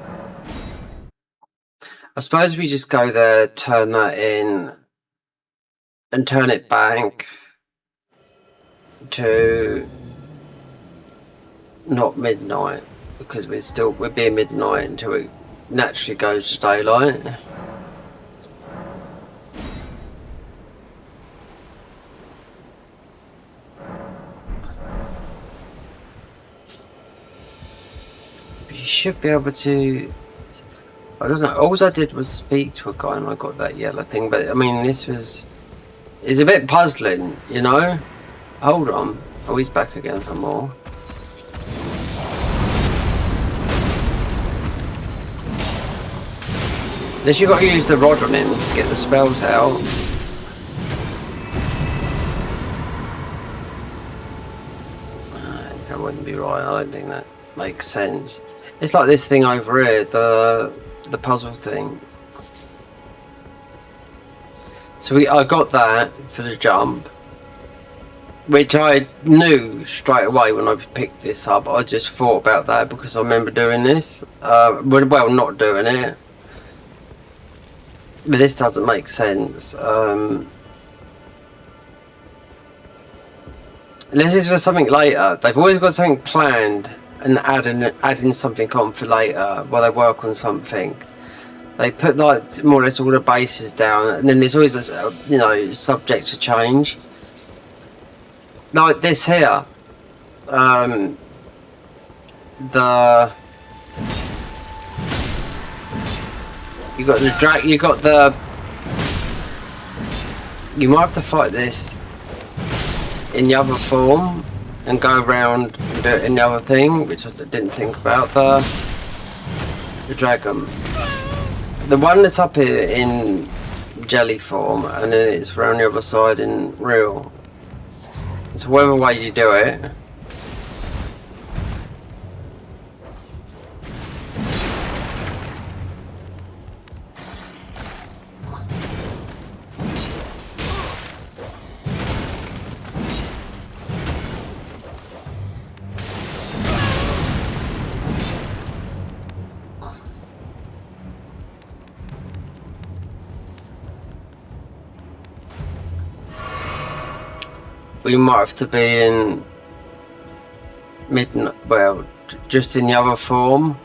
I suppose we just go there, turn that in, and turn it back to not midnight, because we're being midnight until it naturally goes to daylight. You should be able to... I don't know, all I did was speak to a guy and I got that yellow thing, but I mean this was... It's a bit puzzling, you know? Hold on. Oh, he's back again for more. Unless you've got to use the rod on him to get the spells out. That wouldn't be right, I don't think that makes sense. It's like this thing over here, the puzzle thing. So I got that for the jump, which I knew straight away when I picked this up. I just thought about that because I remember doing this. Well, not doing it. But this doesn't make sense. This is for something later. They've always got something planned and adding something on for later while they work on something. They put like more or less all the bases down, and then there's always a, you know, subject to change. Like this here. You got the drag. You got the. You might have to fight this in the other form and go around and do it in the other thing, which I didn't think about. The dragon. The one that's up here in jelly form, and then it's around the other side in real. So whatever way you do it. we might have to be in midnight. Well, just in the other form,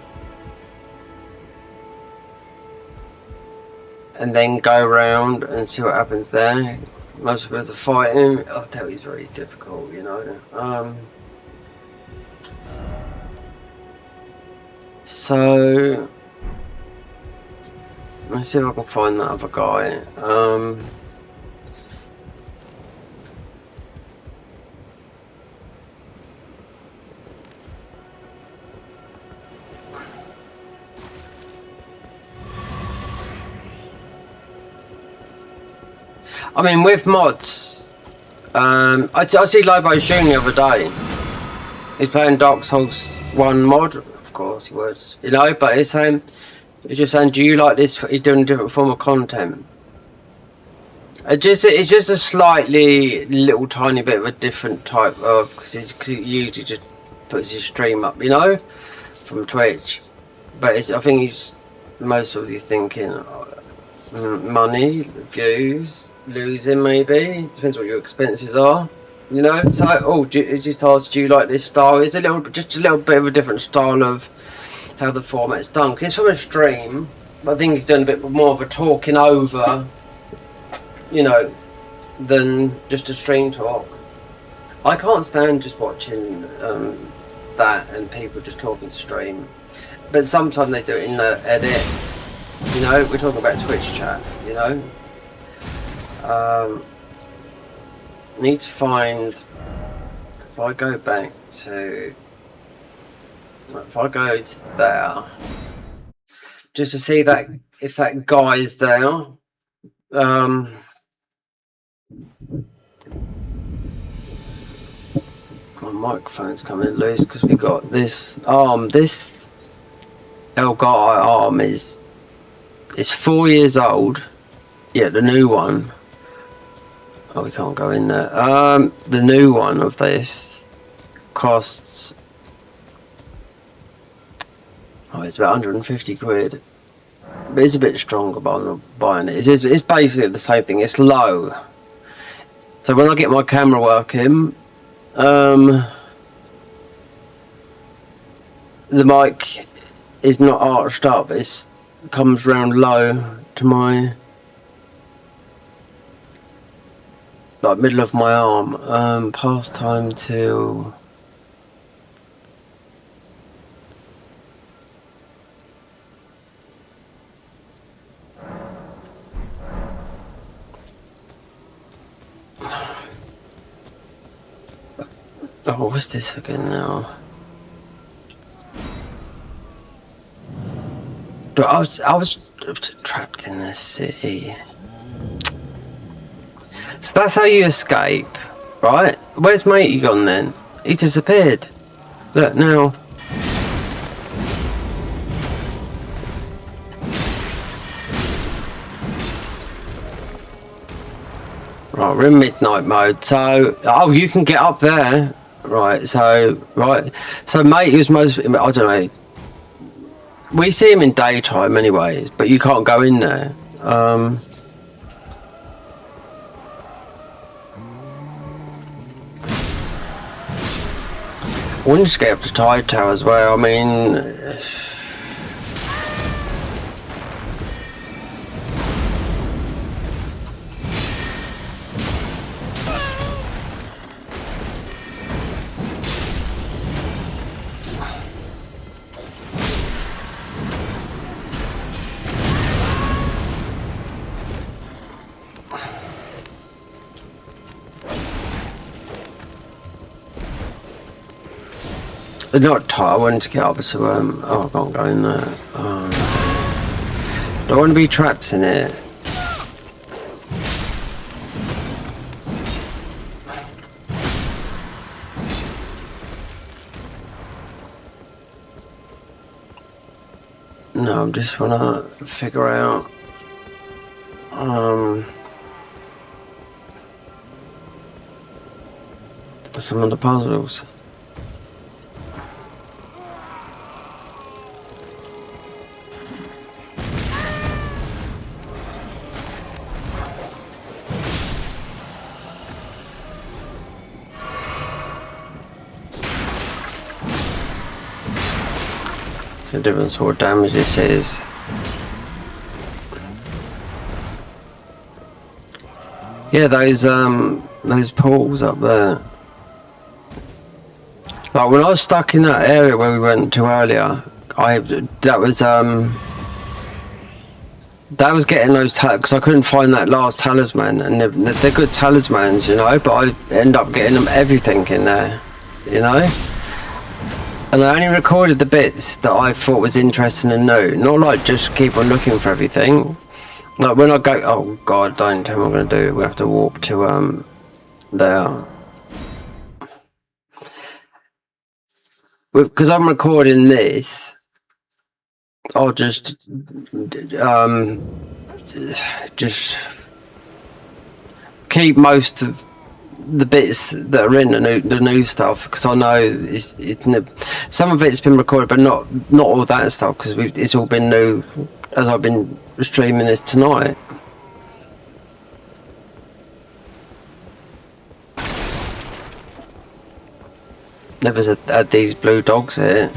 and then go round and see what happens there. Most of us are fighting. Oh, that was very difficult, you know. So let's see if I can find that other guy. I mean, with mods, I see Lobo's Jr. the other day. He's playing Dark Souls 1 mod, of course he was, you know, but he's just saying, do you like this? He's doing a different form of content. It's just a slightly little tiny bit of a different type of, because he usually just puts his stream up, you know, from Twitch. But I think he's mostly thinking money, views, losing maybe. Depends what your expenses are, you know. So it just asks, do you like this style? It's just a little bit of a different style of how the format's done, because it's from a stream, but I think he's done a bit more of a talking over, you know, than just a stream talk. I can't stand just watching that and people just talking to stream, but sometimes they do it in the edit, you know. We're talking about Twitch chat, you know. Need to find, if I go back to, if I go to there, just to see that if that guy's there. My microphone's coming loose because we got this arm. This Elgato arm is 4 years old. Yeah, the new one. Oh, we can't go in there. The new one of this costs, oh, it's about 150 quid. But it's a bit stronger, but I'm not buying it. It's basically the same thing. It's low. So when I get my camera working, the mic is not arched up. It comes round low to my, like, middle of my arm. Pastime till, oh, what's this again now? I was trapped in this city. So that's how you escape, right? Where's Matey gone then? He's disappeared. Look now. Right, we're in midnight mode. So, oh, you can get up there. Right, so Mate was most, I don't know. We see him in daytime anyways, but you can't go in there. I wanted to get up to Tide Tower as well. I mean, not tight. I wanted to get up to oh, I can't go in there. Don't want to be trapped in it. No, I'm just wanna figure out some of the puzzles. The different sort of damage this is. Yeah, those pools up there. Like when I was stuck in that area where we went to earlier, that was getting those because I couldn't find that last talisman, and they're good talismans, you know. But I end up getting them everything in there, you know. And I only recorded the bits that I thought was interesting and new, not like just keep on looking for everything. Like when I go, oh god, don't tell me what I'm gonna do. We have to warp to there. Because I'm recording this, I'll just keep most of the bits that are in the new stuff, because I know some of it's been recorded, but not all that stuff, because it's all been new as I've been streaming this tonight. Never had these blue dogs here.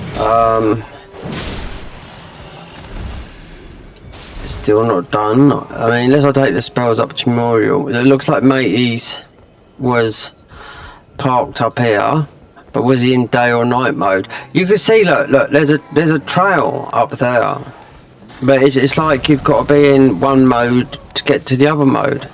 Still not done. I mean, unless I take the spells up to Memorial. It looks like Mateys was parked up here, but was he in day or night mode? You can see, look, there's a trail up there, but it's like you've got to be in one mode to get to the other mode.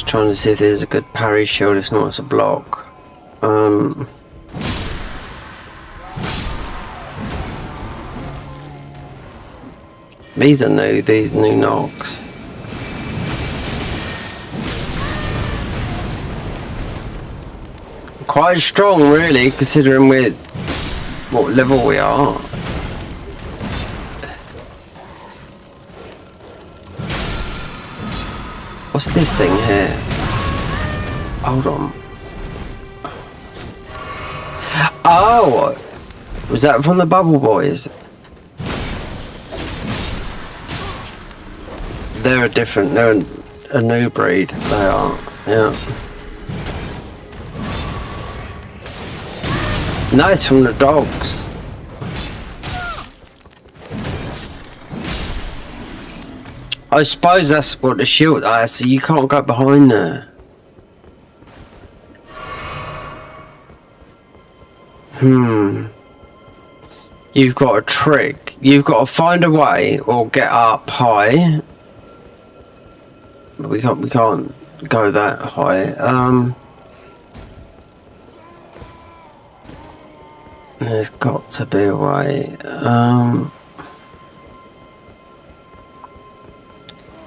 Trying to see if there's a good parry shield, if not it's a block. These are new, these new knocks. Quite strong really, considering what level we are. What's this thing here? Hold on. Oh! Was that from the Bubble Boys? They're a different, they're a new breed. They are, yeah. No, it's from the dogs. I suppose that's what the shield. So you can't go behind there. You've got a trick. You've got to find a way or get up high. But we can't go that high. There's got to be a way.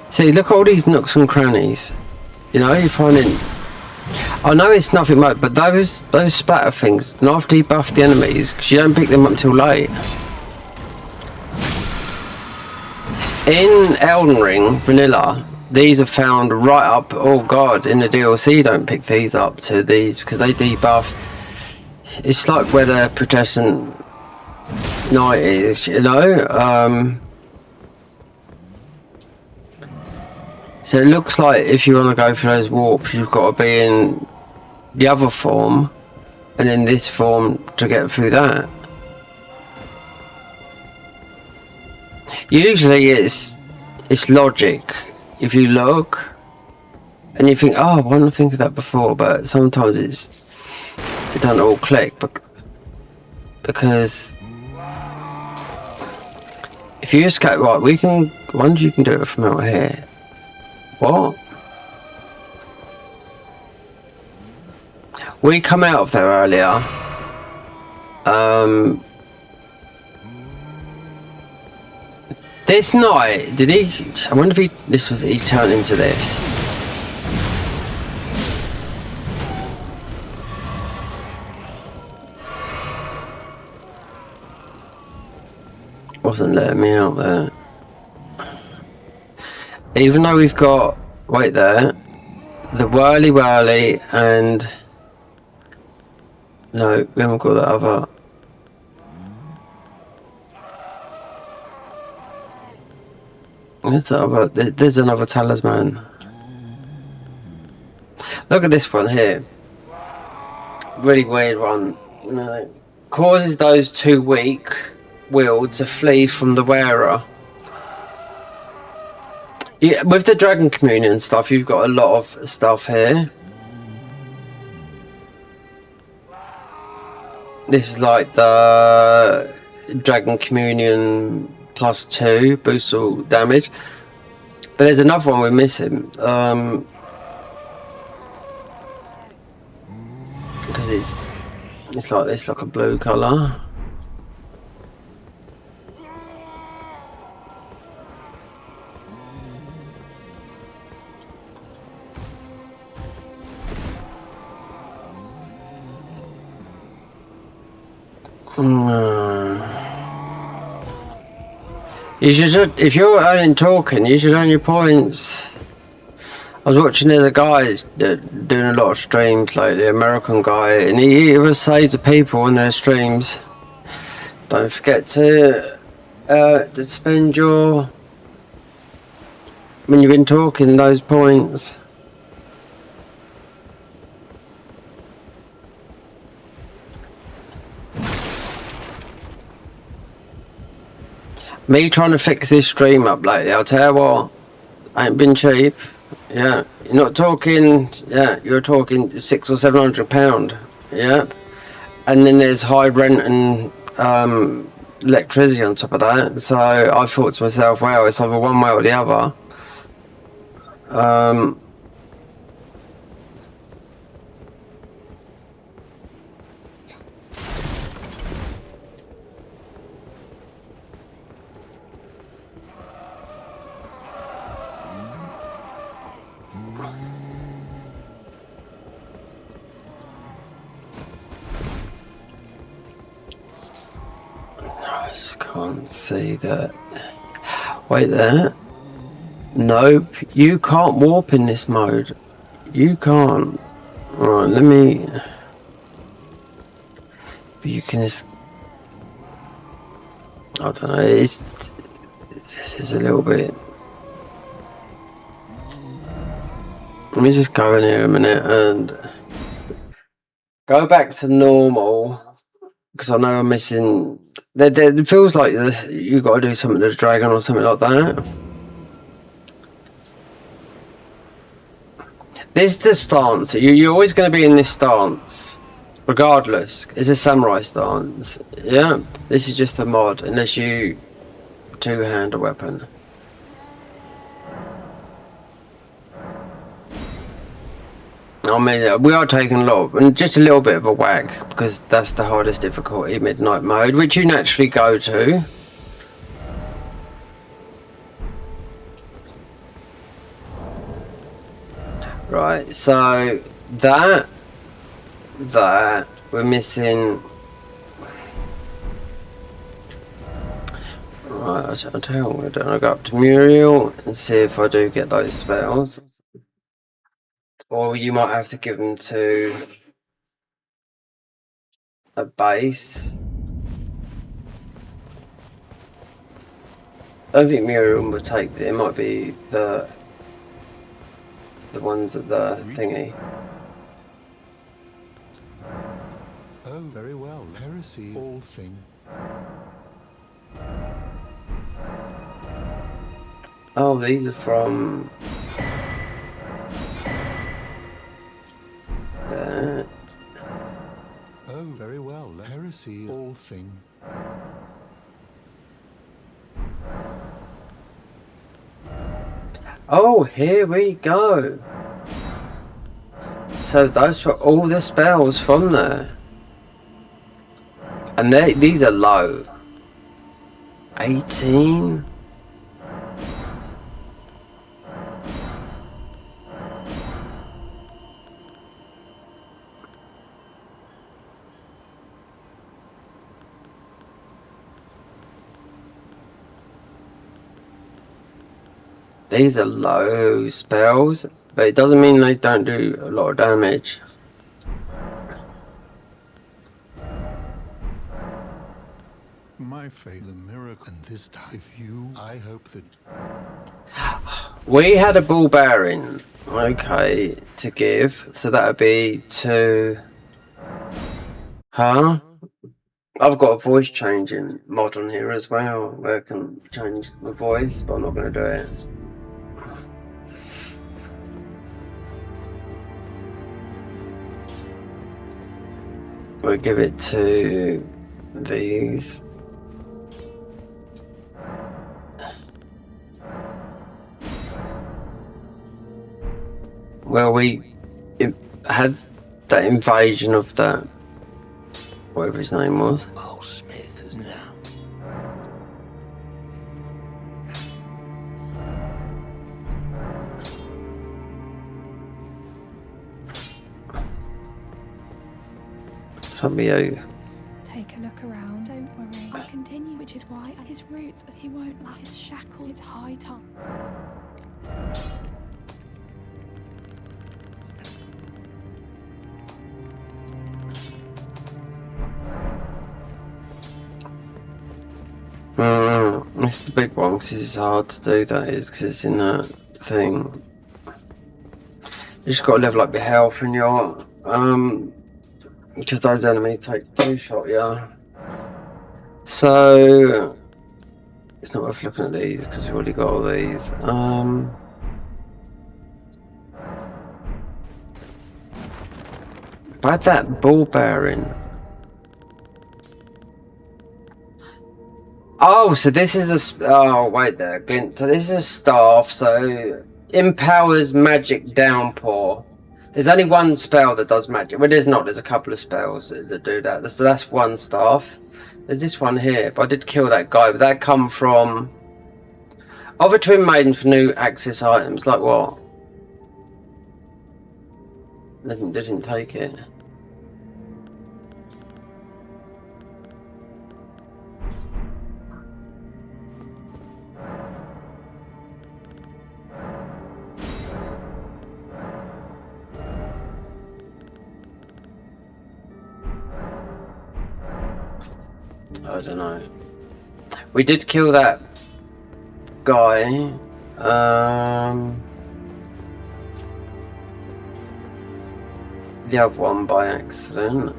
See, look at all these nooks and crannies. You know, you're finding. I know it's nothing much, but those spatter things, and after you buff the enemies, because you don't pick them up until late. In Elden Ring Vanilla, these are found right up. Oh god, in the DLC, you don't pick these up to these because they debuff. It's like where the Protestant Knight is, you know. So it looks like if you want to go for those warps, you've got to be in the other form and in this form to get through that. Usually it's logic. If you look and you think, oh, why didn't I think of that before? But sometimes it doesn't all click, because if you escape, right, we can. Once you can do it from out here. What? We come out of there earlier. This night, did he? I wonder if he turned into this. Wasn't letting me out there. Even though we've got, wait there, The whirly whirly and no, we haven't got the other. Where's the other? There's another talisman. Look at this one here. Really weird one. Causes those too weak willed to flee from the wearer. Yeah, with the Dragon Communion stuff, you've got a lot of stuff here. This is like the Dragon Communion +2 boosts all damage. But there's another one we're missing. Because it's like this, like a blue colour. You should, if you're earning talking, you should earn your points. I was watching, there's a guy that doing a lot of streams, like the American guy, and he always says to people on their streams, don't forget to spend your, when you've been talking, those points. Me trying to fix this stream up lately, I'll tell you what, ain't been cheap. Yeah, you're not talking, yeah, you're talking £600 or £700. Yeah, and then there's high rent and electricity on top of that. So I thought to myself, well, it's either one way or the other. I just can't see that. Wait there. Nope, you can't warp in this mode. You can't. Alright, let me. But you can just. I don't know, this is a little bit. Let me just go in here a minute and go back to normal. Because I know I'm missing. It feels like you got to do something to the dragon or something like that. This is the stance. You're always going to be in this stance, regardless. It's a samurai stance. Yeah, this is just a mod, unless you two-hand a weapon. I mean, we are taking a lot, and just a little bit of a whack, because that's the hardest difficulty, midnight mode, which you naturally go to. Right, so that we're missing. Right, I'll tell you what I'm going to do. I'll go up to Muriel and see if I do get those spells. Or you might have to give them to a base. I don't think Muriel will take it. It might be the ones at the thingy. Oh, very well. Heresy, all thing. Oh, these are from there. Oh, very well. Heresy, all thing. Oh, here we go. So those were all the spells from there. And these are low. 18? These are low spells, but it doesn't mean they don't do a lot of damage. My faith, the miracle, and this time, if you, I hope that. We had a ball bearing, okay, to give, so that would be to. Huh? I've got a voice changing mod on here as well, where I can change the voice, but I'm not going to do it. We'll give it to these. Well, we had that invasion of that, whatever his name was. Oh, Smith, isn't it? Somebody. Take a look around, don't worry. I'll continue, which is why his roots, he won't lack his shackles, his high top. It's the big one because it's hard to do, that is, because it's in that thing. You just got to level up your health and your because those enemies take 2-shot, yeah. So it's not worth looking at these because we've already got all these. But that ball bearing. Oh, so this is a. Oh, wait there, glint. So this is a staff. So empowers magic downpour. There's only one spell that does magic. Well, there's not. There's a couple of spells that do that. So that's one staff. There's this one here, but I did kill that guy. But that come from. Offer Twin Maiden for new access items. Like what? They didn't take it. I don't know. We did kill that guy. The other one by accident.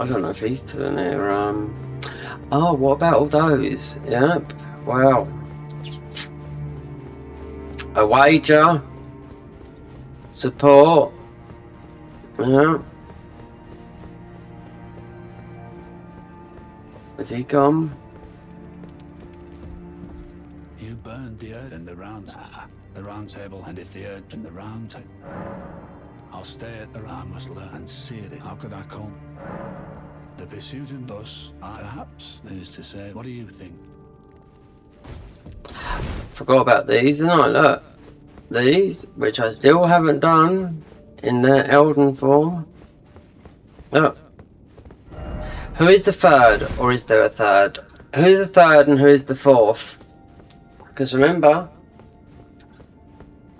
I don't know if he's still in here. Oh, what about all those? Yep. Wow. A wager. Support. Yeah. Has he gone? You burned the earth and the round table, and if the earth and the round table. I'll stay at the round, must learn and see it. How could I come? The pursuit of thus, perhaps, who's to say? What do you think? Forgot about these, didn't I? Look. These, which I still haven't done in their Elden form. Look. Who is the third, or is there a third? Who's the third and who is the fourth? Because remember,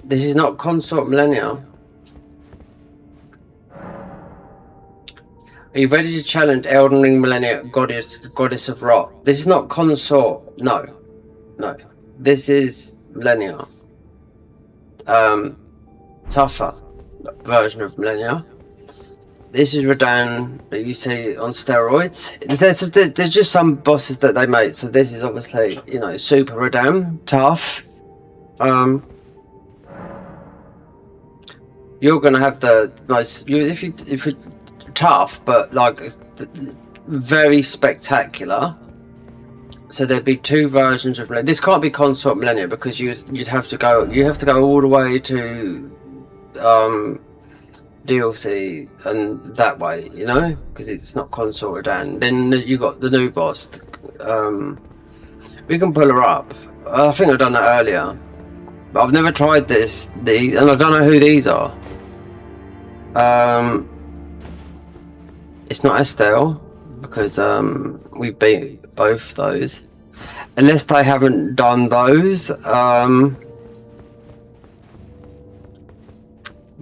this is not Consort Millennia. Are you ready to challenge Elden Ring Millennia, Goddess of Rot? This is not Consort. No. No. This is Millennia. Tougher version of Millennia. This is Radahn that you see on steroids. There's just some bosses that they made. So this is obviously, you know, Super Radahn. Tough. You're going to have the most... If you tough, but like very spectacular. So there'd be two versions of this. Can't be Consort Millennia because you'd have to go all the way to DLC and that way, you know, because it's not Consort Radahn. Then you got the new boss. We can pull her up. I think I've done that earlier. But I've never tried these, and I don't know who these are. It's not Estelle, because we beat both those. Unless they haven't done those. We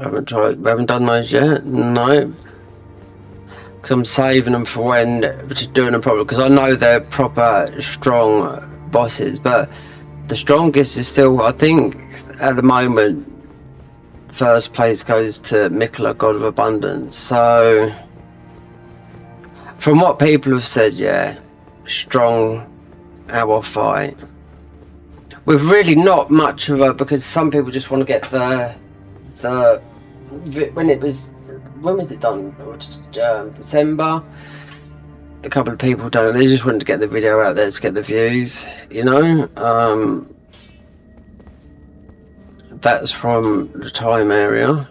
haven't done those yet, no. Because I'm saving them for when, just doing them properly, because I know they're proper strong bosses, but the strongest is still, I think, at the moment, first place goes to Mikola, God of Abundance. So, from what people have said, yeah, strong our fight. With really not much of a, because some people just want to get when was it done? December. A couple of people done it. They just wanted to get the video out there to get the views, you know. That's from the time area.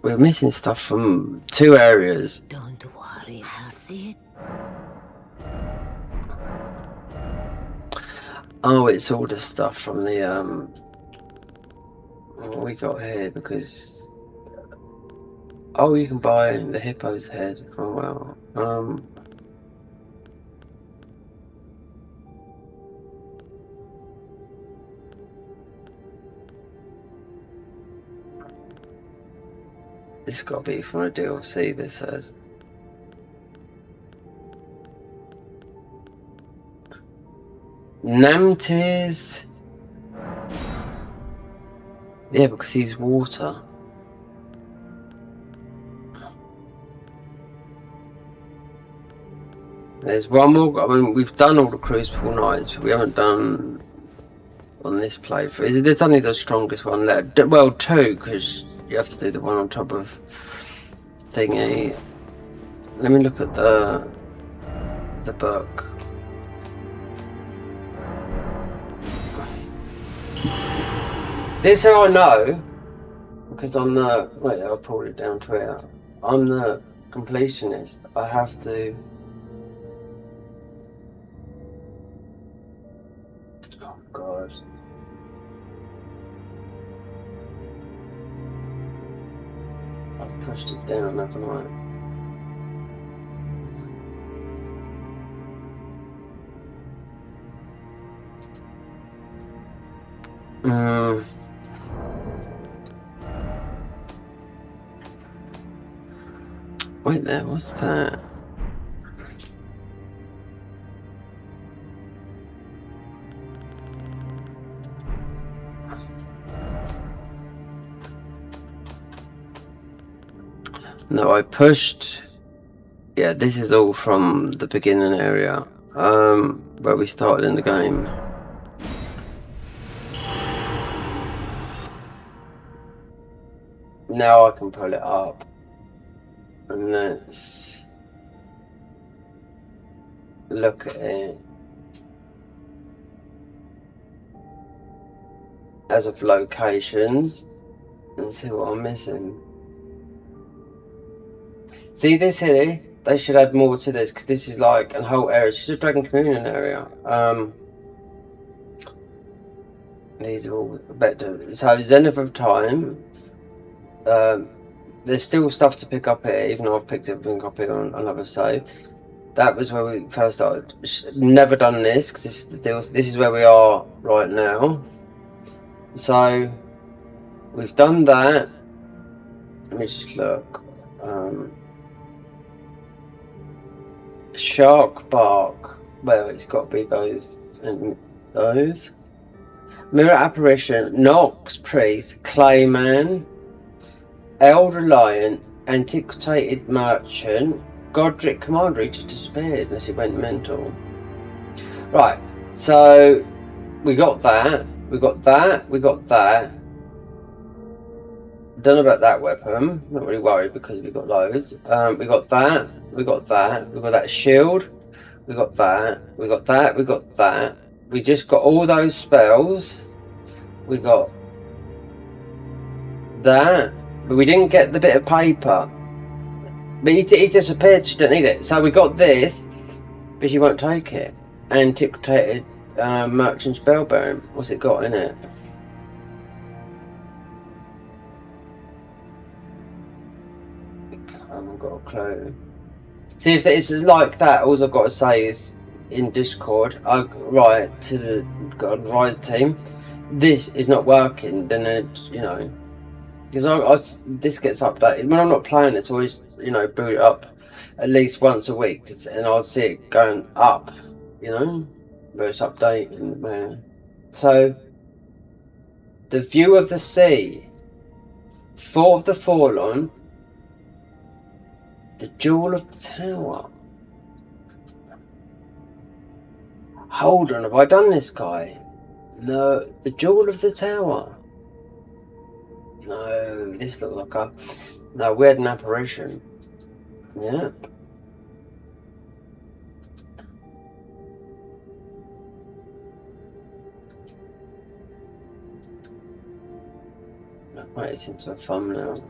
We're missing stuff from 2 areas. Don't worry, I'll see it. Oh, it's all the stuff from the what we got here, because oh, you can buy the hippo's head. Oh well. This has got to be from a DLC, this says. Namtes. Yeah, because he's water. There's one more. I mean, we've done all the Crucible Knights, but we haven't done on this playthrough. There's only the strongest one left. Well, 2, because you have to do the one on top of thingy. Let me look at the book. This how I know, because I'm the, wait, I pulled it down to here. I'm the completionist. I have to. Oh God. I've pushed it down, haven't I? Wait there, what's that? No, I pushed. Yeah, this is all from the beginning area, where we started in the game. Now I can pull it up, and let's look at it as of locations and see what I'm missing. See this here? They should add more to this, because this is like a whole area. It's just a Dragon Communion area. These are all better. So Zenith of Time. There's still stuff to pick up here, even though I've picked everything up here on another save. That was where we first started. Never done this, because this is where we are right now. So we've done that. Let me just look. Shark Bark. Well, it's got to be those and those. Mirror Apparition, Nox Priest, Clayman, Elder Lion, Antiquated Merchant, Godric Commander. He just disappeared unless he went mental. Right, so we got that, we got that, we got that. Don't know about that weapon, not really worried because we got loads. We got that, we got that, we got that shield, we got that, we got that, we got that. We just got all those spells. We got that, but we didn't get the bit of paper. But he disappeared, so you don't need it. So we got this. but she won't take it. Antiquated merchant spellbone. What's it got in it? I haven't got a clue. See, if it's like that, all I've got to say is in Discord, I write to the Rise team, this is not working, then it, you know, because this gets updated. When I'm not playing, it's always, you know, boot up at least once a week, and I'll see it going up, you know, where it's updating. Man. So, the view of the sea, Fort of the Fallen, the Jewel of the Tower. Hold on, have I done this guy? No, the Jewel of the Tower. No, this looks like a... No, we had an apparition. Yep. I've made it into a thumbnail.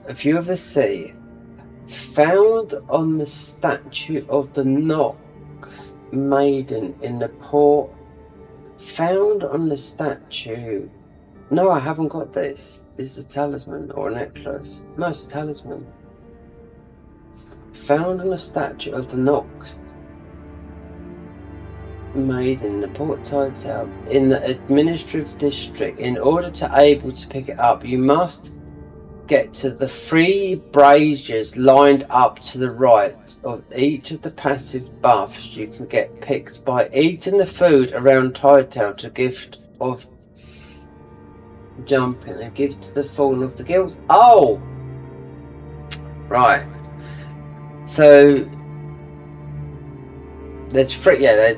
A view of the sea, found on the statue of the Nox maiden in the port. Found on the statue. No, I haven't got this. This is a talisman or a necklace. No, it's a talisman. Found on the statue of the Nox maiden in the port hotel in the administrative district. In order to able to pick it up, you must get to the 3 braziers lined up to the right of each of the passive buffs. You can get picked by eating the food around Tidetail to gift of jumping, a gift to the fallen of the guild. Oh! Right. So there's 3, yeah,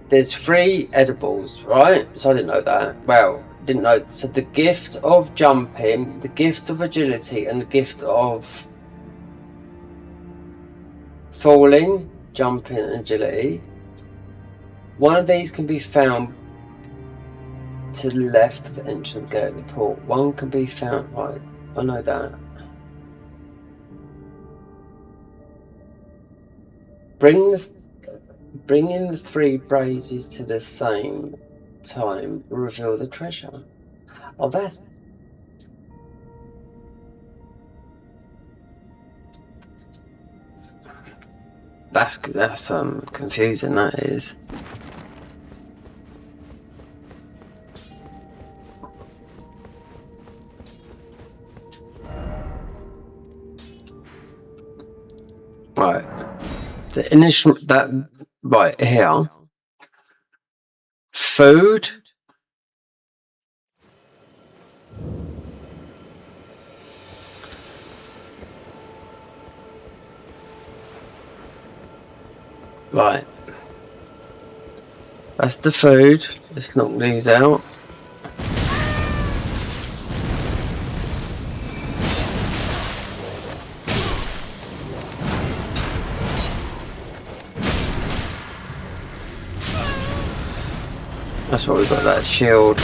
there's 3 edibles, right? So I didn't know that. Well, didn't know. So the gift of jumping, the gift of agility, and the gift of falling, jumping, and agility. One of these can be found to the left of the entrance gate of the port. One can be found, right, I know that. Bringing the 3 braziers to the same time reveal the treasure. Oh, that's confusing, that is. Right, the initial that right here, food. Right, that's the food. Let's knock these out. That's why we've got that shield.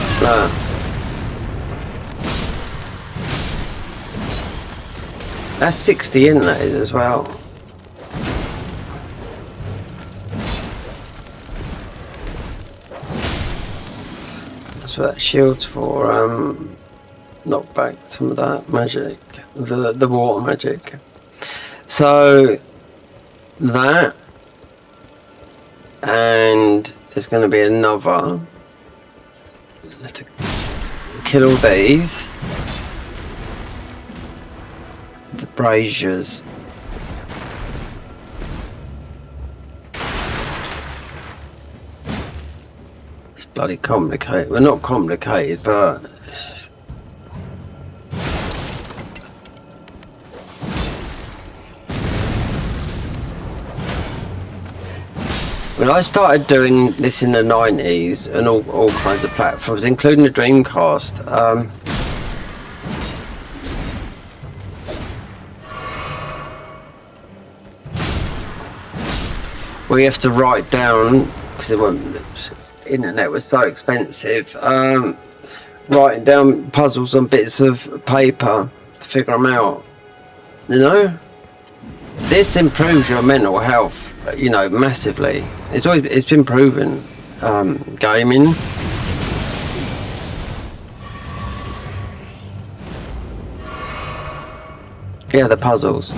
That's 60 in, that is, as well. That's what that shield's for. Knock back some of that magic, the water magic. So that, and there's going to be another. Let's kill all these. The braziers. It's bloody complicated. Well, not complicated, but when I started doing this in the 90s and all kinds of platforms, including the Dreamcast, we have to write down, because it won't, internet was so expensive. Writing down puzzles on bits of paper to figure them out. You know, this improves your mental health. You know, massively. It's been proven. Gaming. Yeah, the puzzles.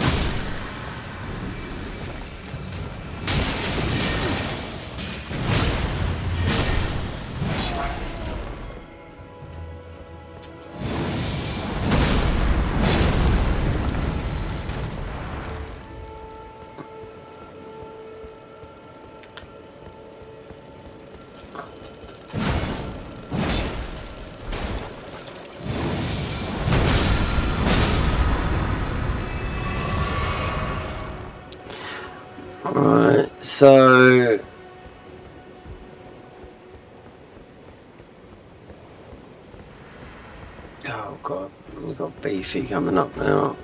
Right, so oh god, we've got Beefy coming up now.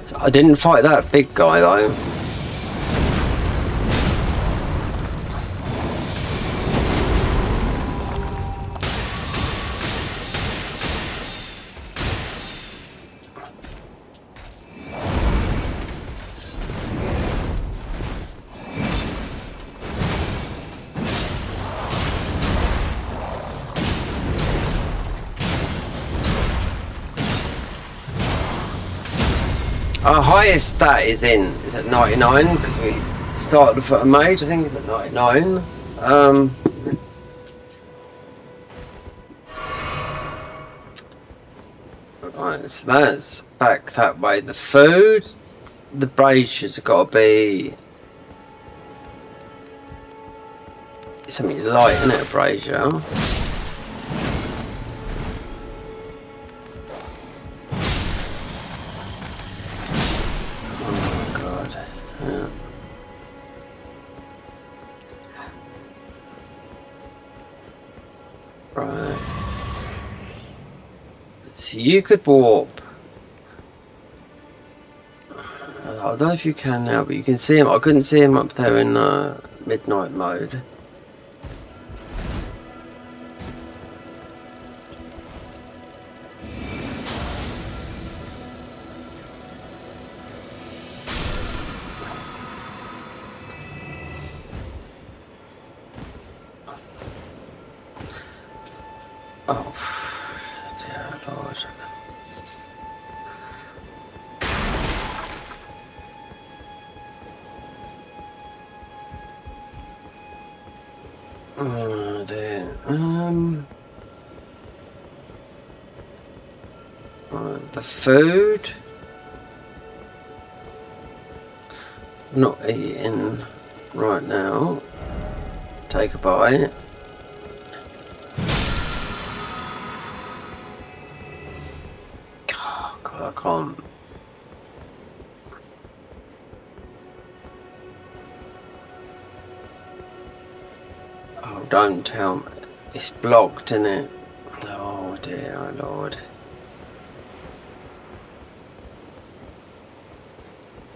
So I didn't fight that big guy though. Our highest stat is at 99 because we started with a mage. I think it's at 99. Right, so that's back that way. The food, the brazier's got to be something light, isn't it? A brazier. Right. So you could warp. I don't know if you can now, but you can see him. I couldn't see him up there in midnight mode. Oh, dear Lord. Oh dear. The food. Not eating right now. Take a bite. Oh, God, I can't. Oh, don't tell me. It's blocked, isn't it? Oh dear, oh Lord.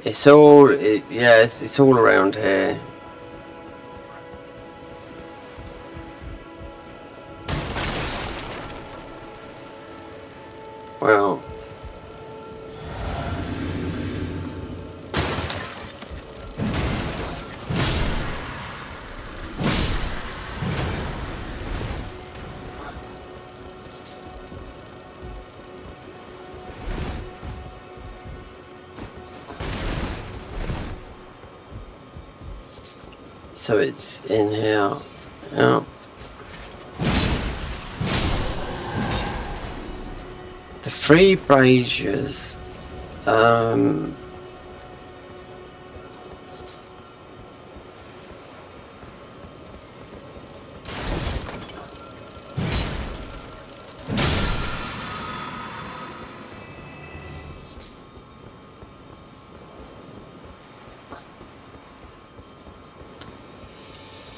It's all, it's all around here. Well. So it's in here. Yeah. The three braziers.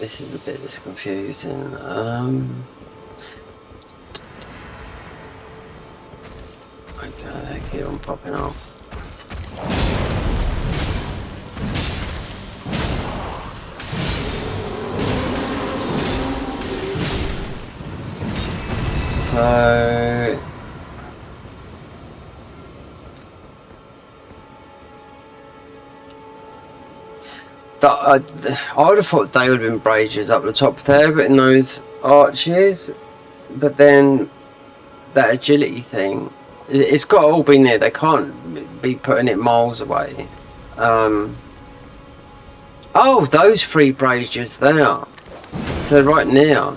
This is the bit that's confusing. Okay, they keep on popping up. So I would have thought they would have been braziers up the top there, but in those arches. But then that agility thing, it's got to all be near. They can't be putting it miles away. Oh, those 3 braziers there. So they're right near.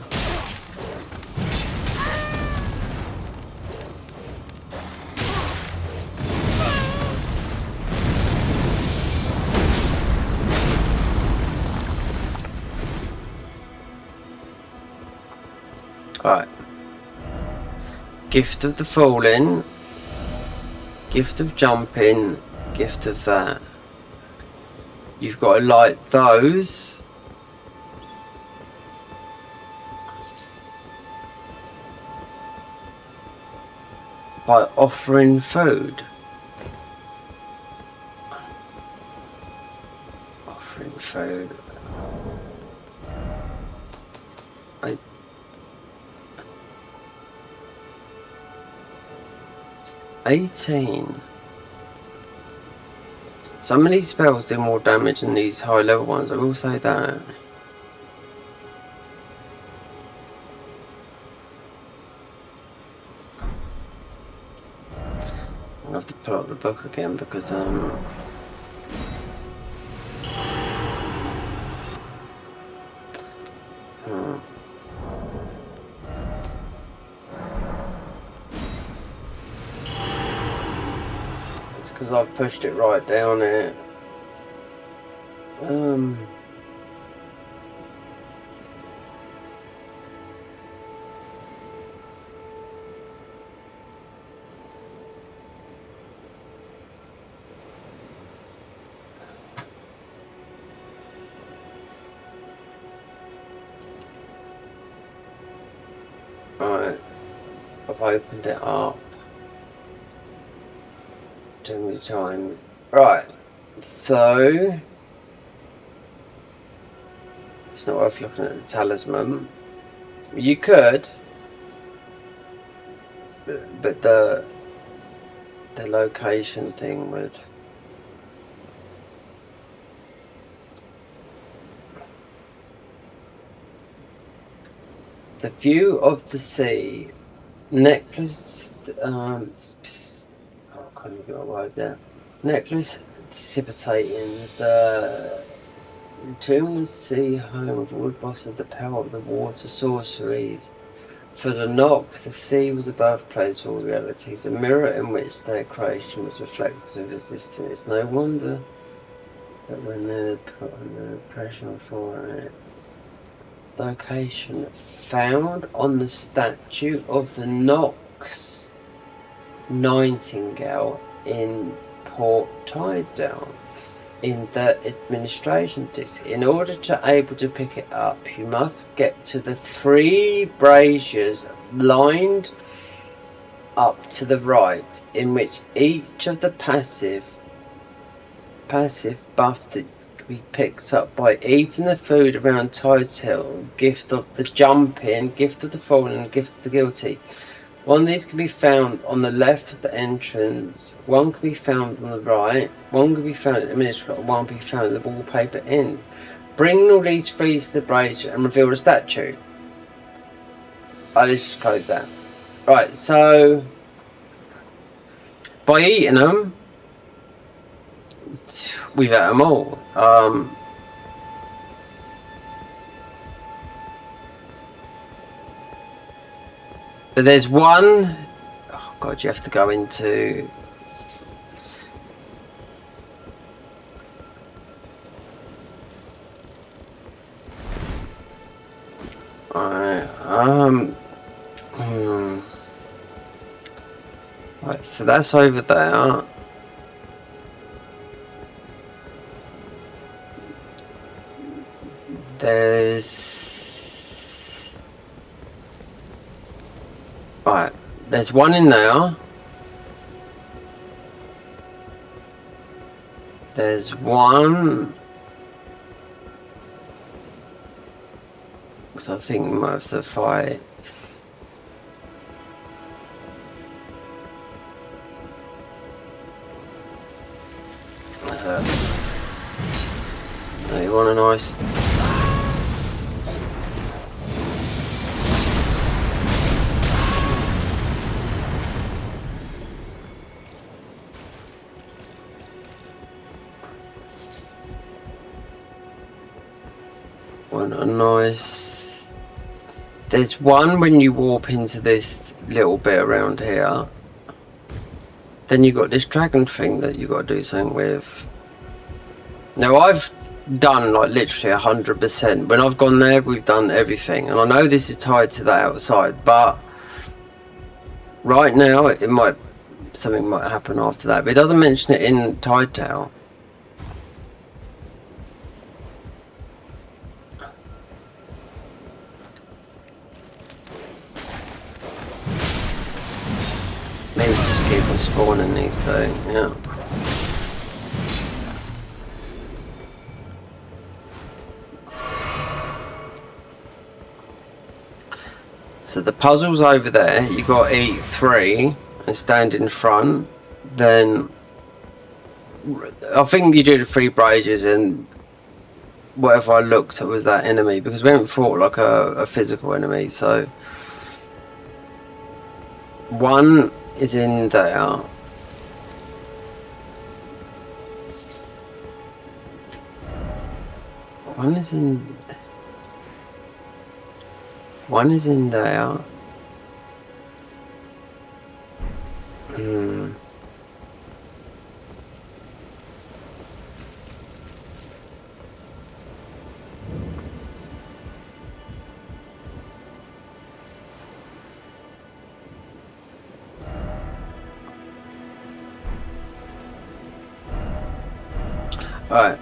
Right. Gift of the falling. Gift of jumping. Gift of that. You've got to light those. By offering food. Offering food. 18. Some of these spells do more damage than these high level ones, I will say that. I'll have to pull up the book again because it's because I've pushed it right down here. Right, I've opened it up too many times. Right, so it's not worth looking at the talisman. You could, but the location thing would. The view of the sea, necklace. I can't even get my words out. Necklace dissipating the tomb sea home of wood boss of the power of the water sorceries. For the Nox, the sea was the birthplace of all realities, a mirror in which their creation was reflected and resistant. It's no wonder that when they're put under pressure for it. Location found on the statue of the Nox Nightingale in Port Tidal in the administration district. In order to able to pick it up, you must get to the 3 braziers lined up to the right, in which each of the passive buffs can be picked up by eating the food around Tidal. Gift of the jumping, gift of the fallen, gift of the guilty. One of these can be found on the left of the entrance, one can be found on the right, one can be found at the ministry, and one can be found at the wallpaper inn. Bring all these 3 to the brazier and reveal the statue. Let's just close that. Right, so by eating them, we've ate them all. But there's one. Oh God, you have to go into. Right. Right. So that's over there. Right, there's one in there. There's one. Because I think we might have to fight. You want a nice... Want a nice... There's one when you warp into this little bit around here. Then you got this dragon thing that you got to do something with. Now I've done like literally 100%. When I've gone there, we've done everything, and I know this is tied to that outside, but right now it might, something might happen after that. But it doesn't mention it in Tide Tale. Maybe just keep on spawning these though, yeah. So the puzzle's over there, you got to eat 3 and stand in front. Then I think you do the 3 braziers, and whatever I looked at was that enemy, because we haven't fought like a physical enemy. So 1 is in there. One is in there. Alright.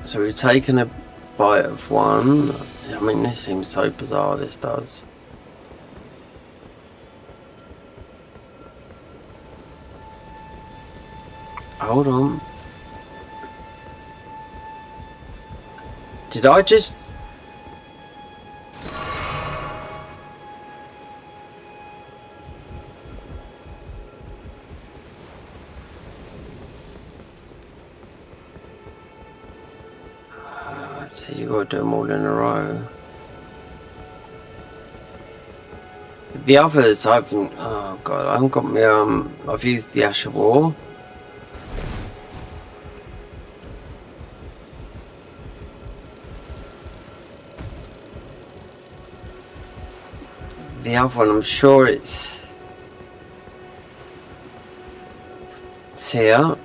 So we've taken a bite of 1. I mean, this seems so bizarre, this does. Hold on. Did I just... You gotta do them all in a row. The others, I haven't. Oh god, I haven't got me. I've used the Ash of War. The other one, I'm sure it's here.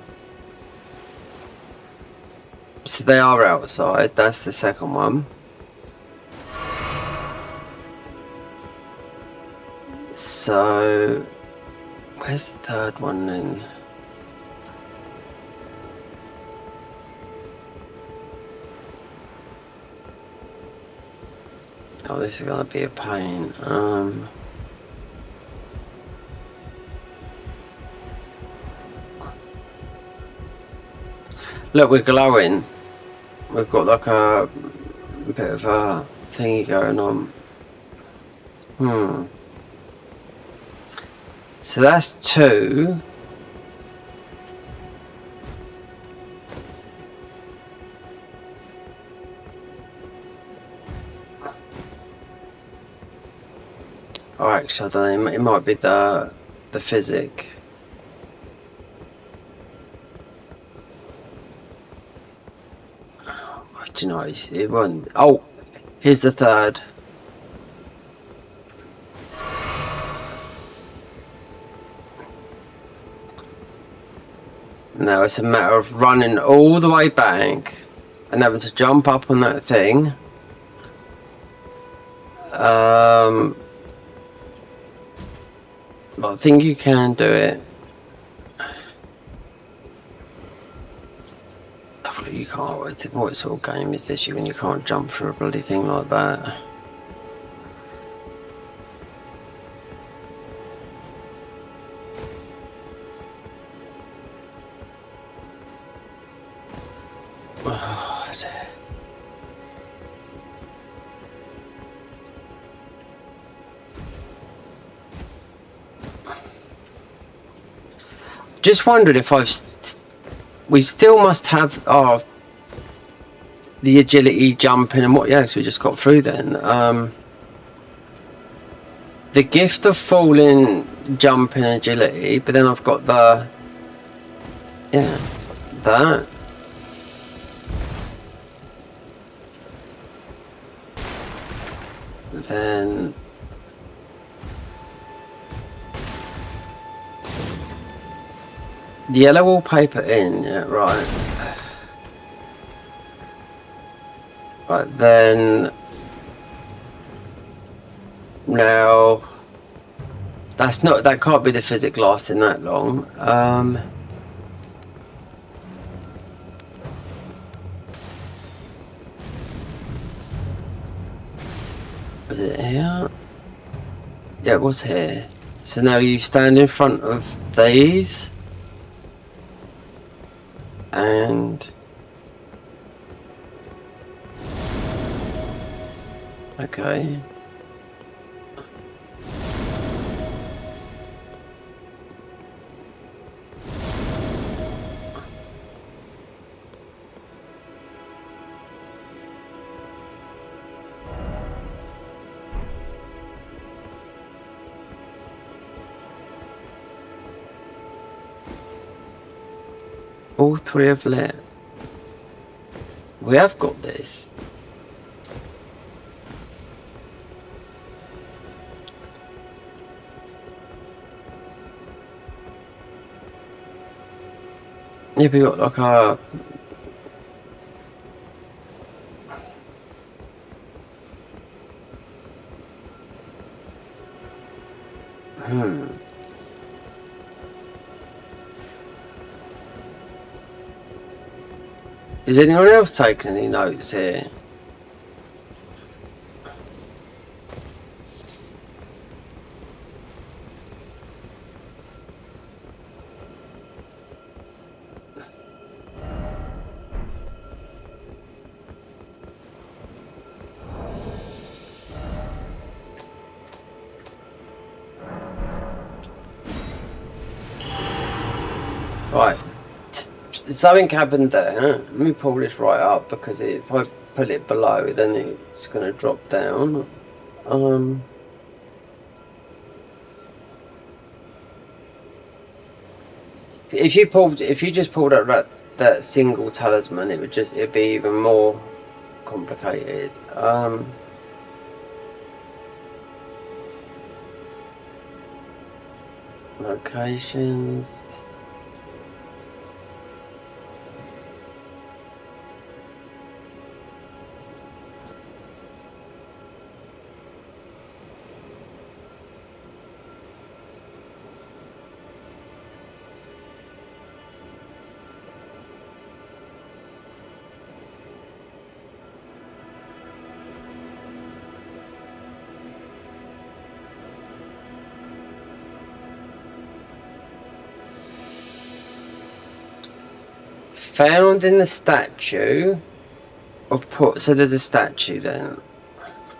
So they are outside, that's the second one. So, where's the third one then? Oh, this is gonna be a pain. Look, we're glowing. We've got like a bit of a thingy going on. So that's 2. Oh, actually, I don't know. It might be the physic. Do you know, it wasn't. Oh, here's the third. Now it's a matter of running all the way back and having to jump up on that thing. But I think you can do it. You can't. What sort of game is this? When you can't jump through a bloody thing like that? Oh, dear. Just wondered if we still must have our the agility, jumping, and what else we just got through then. The gift of falling, jumping, agility, but then I've got the, yeah, that. Then the yellow wallpaper in, yeah, right. Right, then now that's not, that can't be the physic lasting that long. Was it here? Yeah, it was here. So now you stand in front of these and okay. All three have lit. We have got this. Yeah, we got like a Is anyone else taking any notes here? Right. Something happened there. Let me pull this right up because if I put it below, then it's going to drop down. If you just pulled out that single talisman, it'd be even more complicated. Locations. Found in the statue of put. So there's a statue then.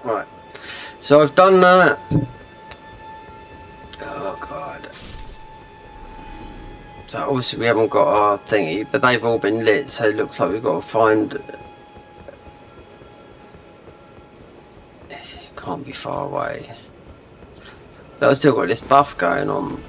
Right. So I've done that. Oh god. So obviously we haven't got our thingy, but they've all been lit. So it looks like we've got to find. It can't be far away. But I've still got this buff going on.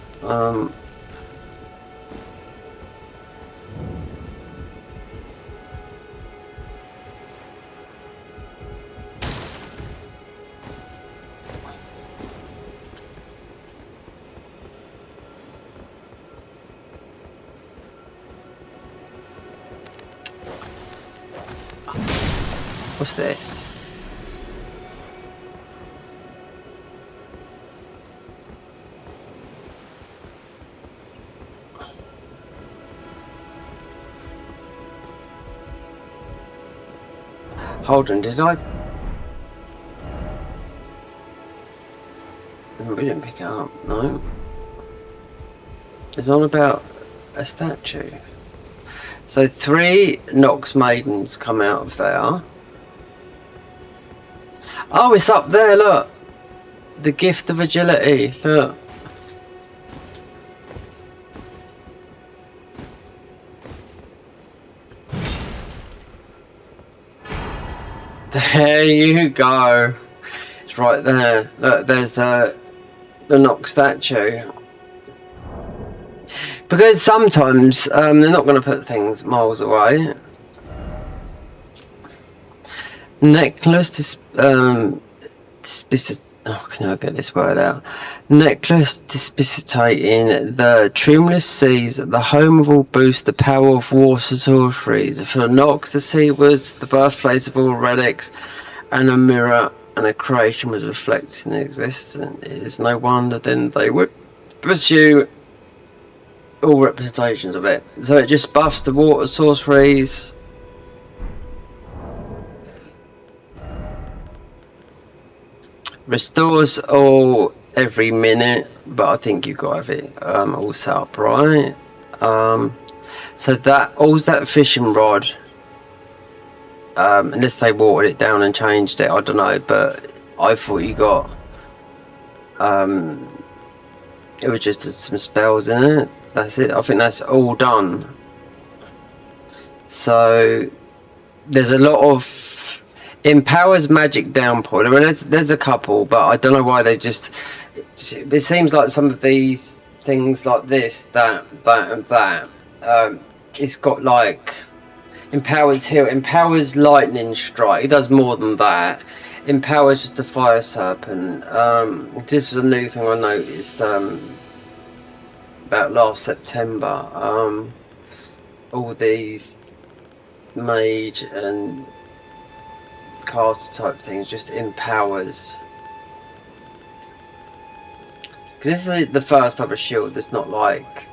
What's this? Hold on, did I? No, we didn't pick it up, no. It's on about a statue. So 3 Nox Maidens come out of there. Oh, it's up there, look. The gift of agility, look. There you go. It's right there. Look, there's the Nox statue. Because sometimes they're not going to put things miles away. Necklace can I get this word out? Necklace dispitating the tremulous seas, the home of all boost, the power of water sorceries. For Nox, the sea was the birthplace of all relics, and a mirror and a creation was reflecting existence. It is no wonder then they would pursue all representations of it. So it just buffs the water sorceries. Restores all every minute, but I think you've got to have it all set up right. So that all's that fishing rod, unless they watered it down and changed it, I don't know, but I thought you got it was just some spells in it. That's it. I think that's all done. So there's a lot of empowers magic downpour. I mean, there's a couple, but I don't know why they just. It seems like some of these things like this, that, and that. It's got like empowers here, empowers lightning strike. It does more than that. Empowers just a fire serpent. This was a new thing I noticed about last September. All these mage and caster type things just empowers. Because this is the first type of shield that's not like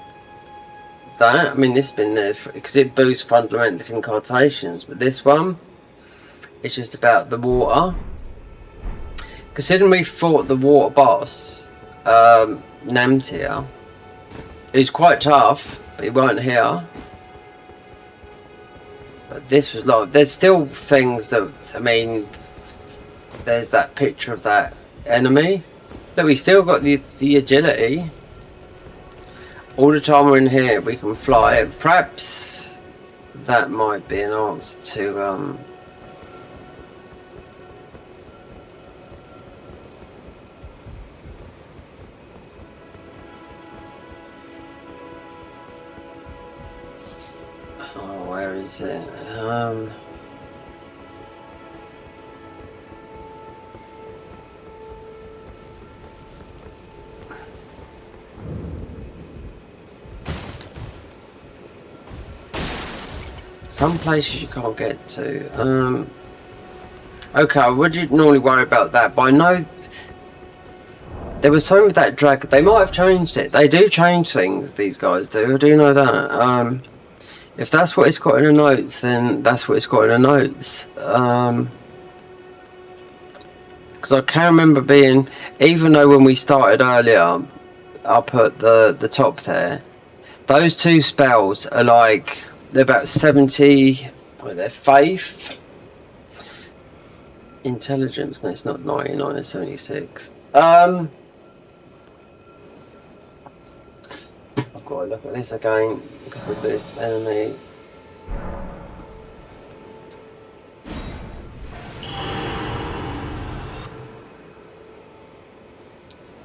that. I mean, this has been there because it boosts fundamentalist incantations, but this one, it's just about the water. Considering we fought the water boss, Namtir, who's quite tough, but he weren't here. But this was like, there's still things that, I mean, there's that picture of that enemy. Look, we still got the agility. All the time we're in here, we can fly. Perhaps that might be an answer to oh, where is it? Some places you can't get to. Okay, would you normally worry about that? But I know there was something with that dragon. They might have changed it. They do change things, these guys do. I do know that. If that's what it's got in the notes, then that's what it's got in the notes. Because I can remember being, even though when we started earlier, up at the top there, those two spells are like, they're about 70, they're faith, intelligence, no it's not 99, it's 76. I've got to look at this again because of this enemy.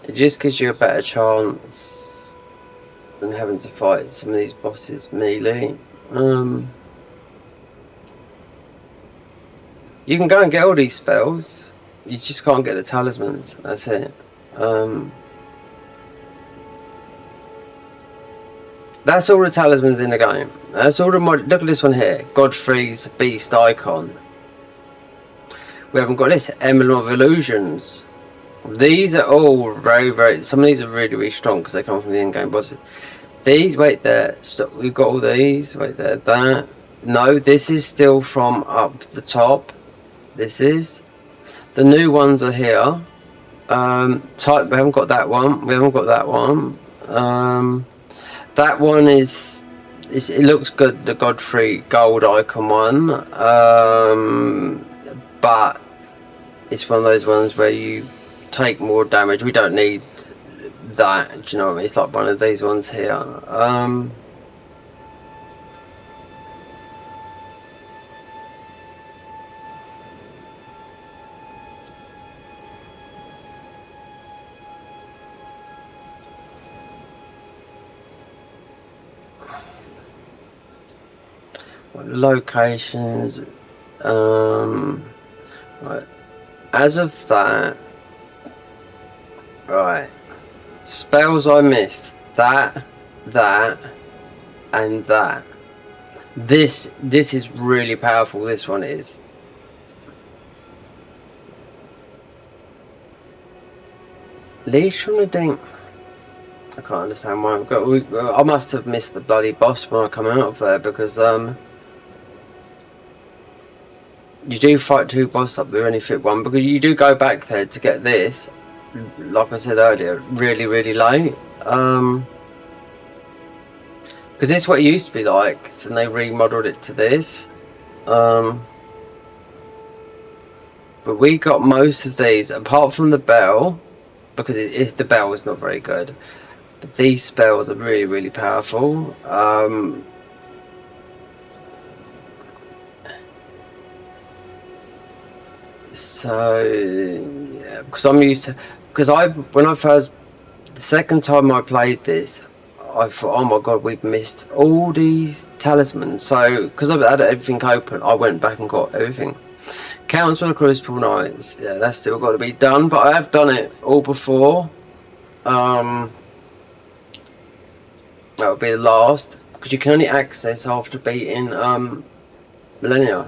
It just gives you a better chance than having to fight some of these bosses melee. You can go and get all these spells, you just can't get the talismans, that's it. That's all the talismans in the game. That's all the look at this one here, Godfrey's Beast icon. We haven't got this, Emblem of Illusions. These are all very, some of these are really strong because they come from the in-game bosses. These, wait there, stop, we've got all these, wait there, that. No, this is still from up the top. This is. The new ones are here. Type, we haven't got that one. We haven't got that one. That one is, it looks good, the Godfrey gold icon one. But it's one of those ones where you take more damage. We don't need that, do you know what I mean? It's like one of these ones here. Locations. Right. As of that, right. Spells I missed. That, and that. This is really powerful. This one is. Leash on a dink. I can't understand why I've got. I must have missed the bloody boss when I come out of there, because you do fight 2 bosses up there, only fit 1, because you do go back there to get this. Like I said earlier, really late. Because this is what it used to be like, and they remodeled it to this. But we got most of these, apart from the bell, because the bell was not very good. But these spells are really powerful. So yeah, because I'm used to, when I first, the second time I played this, I thought, oh my god, we've missed all these talismans. So because I've had everything open, I went back and got everything. Council of Crucible Knights, yeah, that's still got to be done, but I have done it all before. That would be the last, because you can only access after beating Millennia.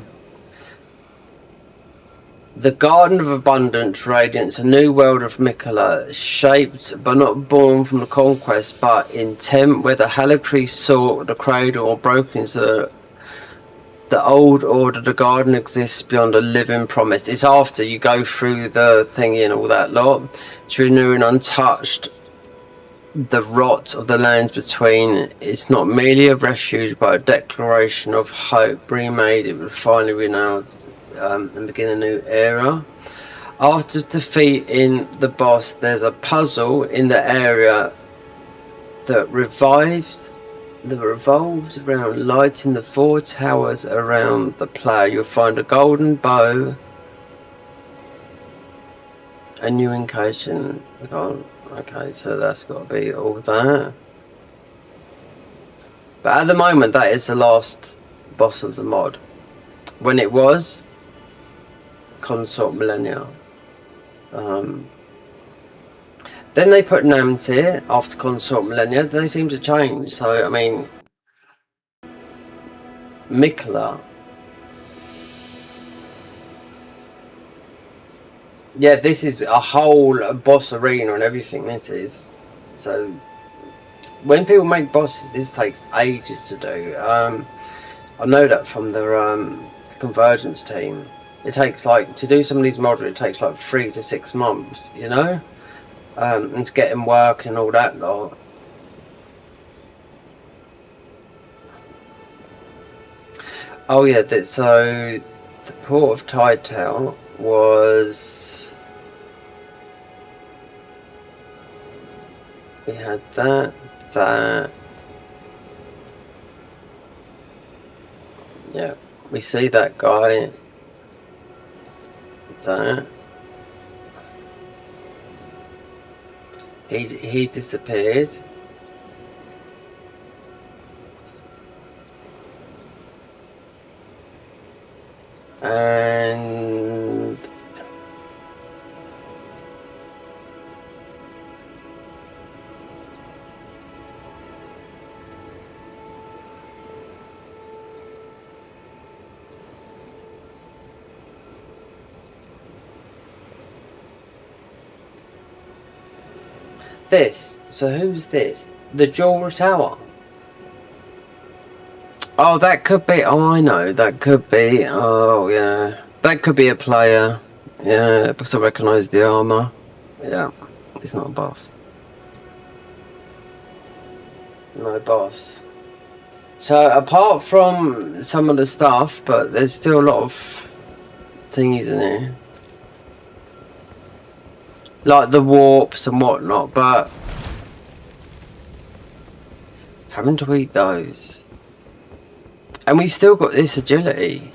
The Garden of Abundant Radiance, a new world of Mikola, shaped but not born from the conquest, but intent, where the Halakri sought the cradle or broke into the old order. The garden exists beyond a living promise. It's after you go through the thingy and all that lot, to renew and untouched the rot of the lands between. It's not merely a refuge, but a declaration of hope. Remade, it would finally renounced and begin a new era. After defeating the boss, there's a puzzle in the area that revolves around lighting the 4 towers around the player. You'll find a golden bow, a new incantation. Okay, so that's got to be all that. But at the moment, that is the last boss of the mod. When it was Consort Millennia. Then they put Namtir after Consort Millennia. They seem to change. So, I mean, Mikola. Yeah, this is a whole boss arena and everything. This is. So, when people make bosses, this takes ages to do. I know that from the Convergence team. It takes, like, to do some of these mods, it takes like 3 to 6 months, you know? And to get him work and all that lot. Oh yeah, so the port of Tidetail was, we had that. Yeah, we see that guy. That. He disappeared. And this. So who's this? The Jewel Tower. Oh, that could be. Oh, I know. That could be. Oh, yeah. That could be a player. Yeah, because I recognise the armour. Yeah. It's not a boss. No boss. So, apart from some of the stuff, but there's still a lot of thingies in here. Like the warps and whatnot, but having to eat those. And we've still got this agility.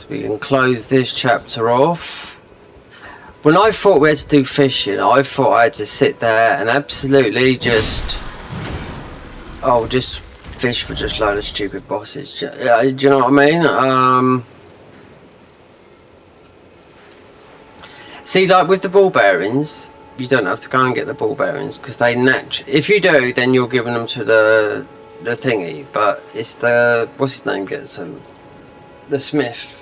So we can close this chapter off. When I thought we had to do fishing, I thought I had to sit there and absolutely just... Oh, just fish for just a load of stupid bosses. Yeah, do you know what I mean? See, like with the ball bearings, you don't have to go and get the ball bearings because they if you do, then you're giving them to the thingy. But it's the what's his name gets them, the smith.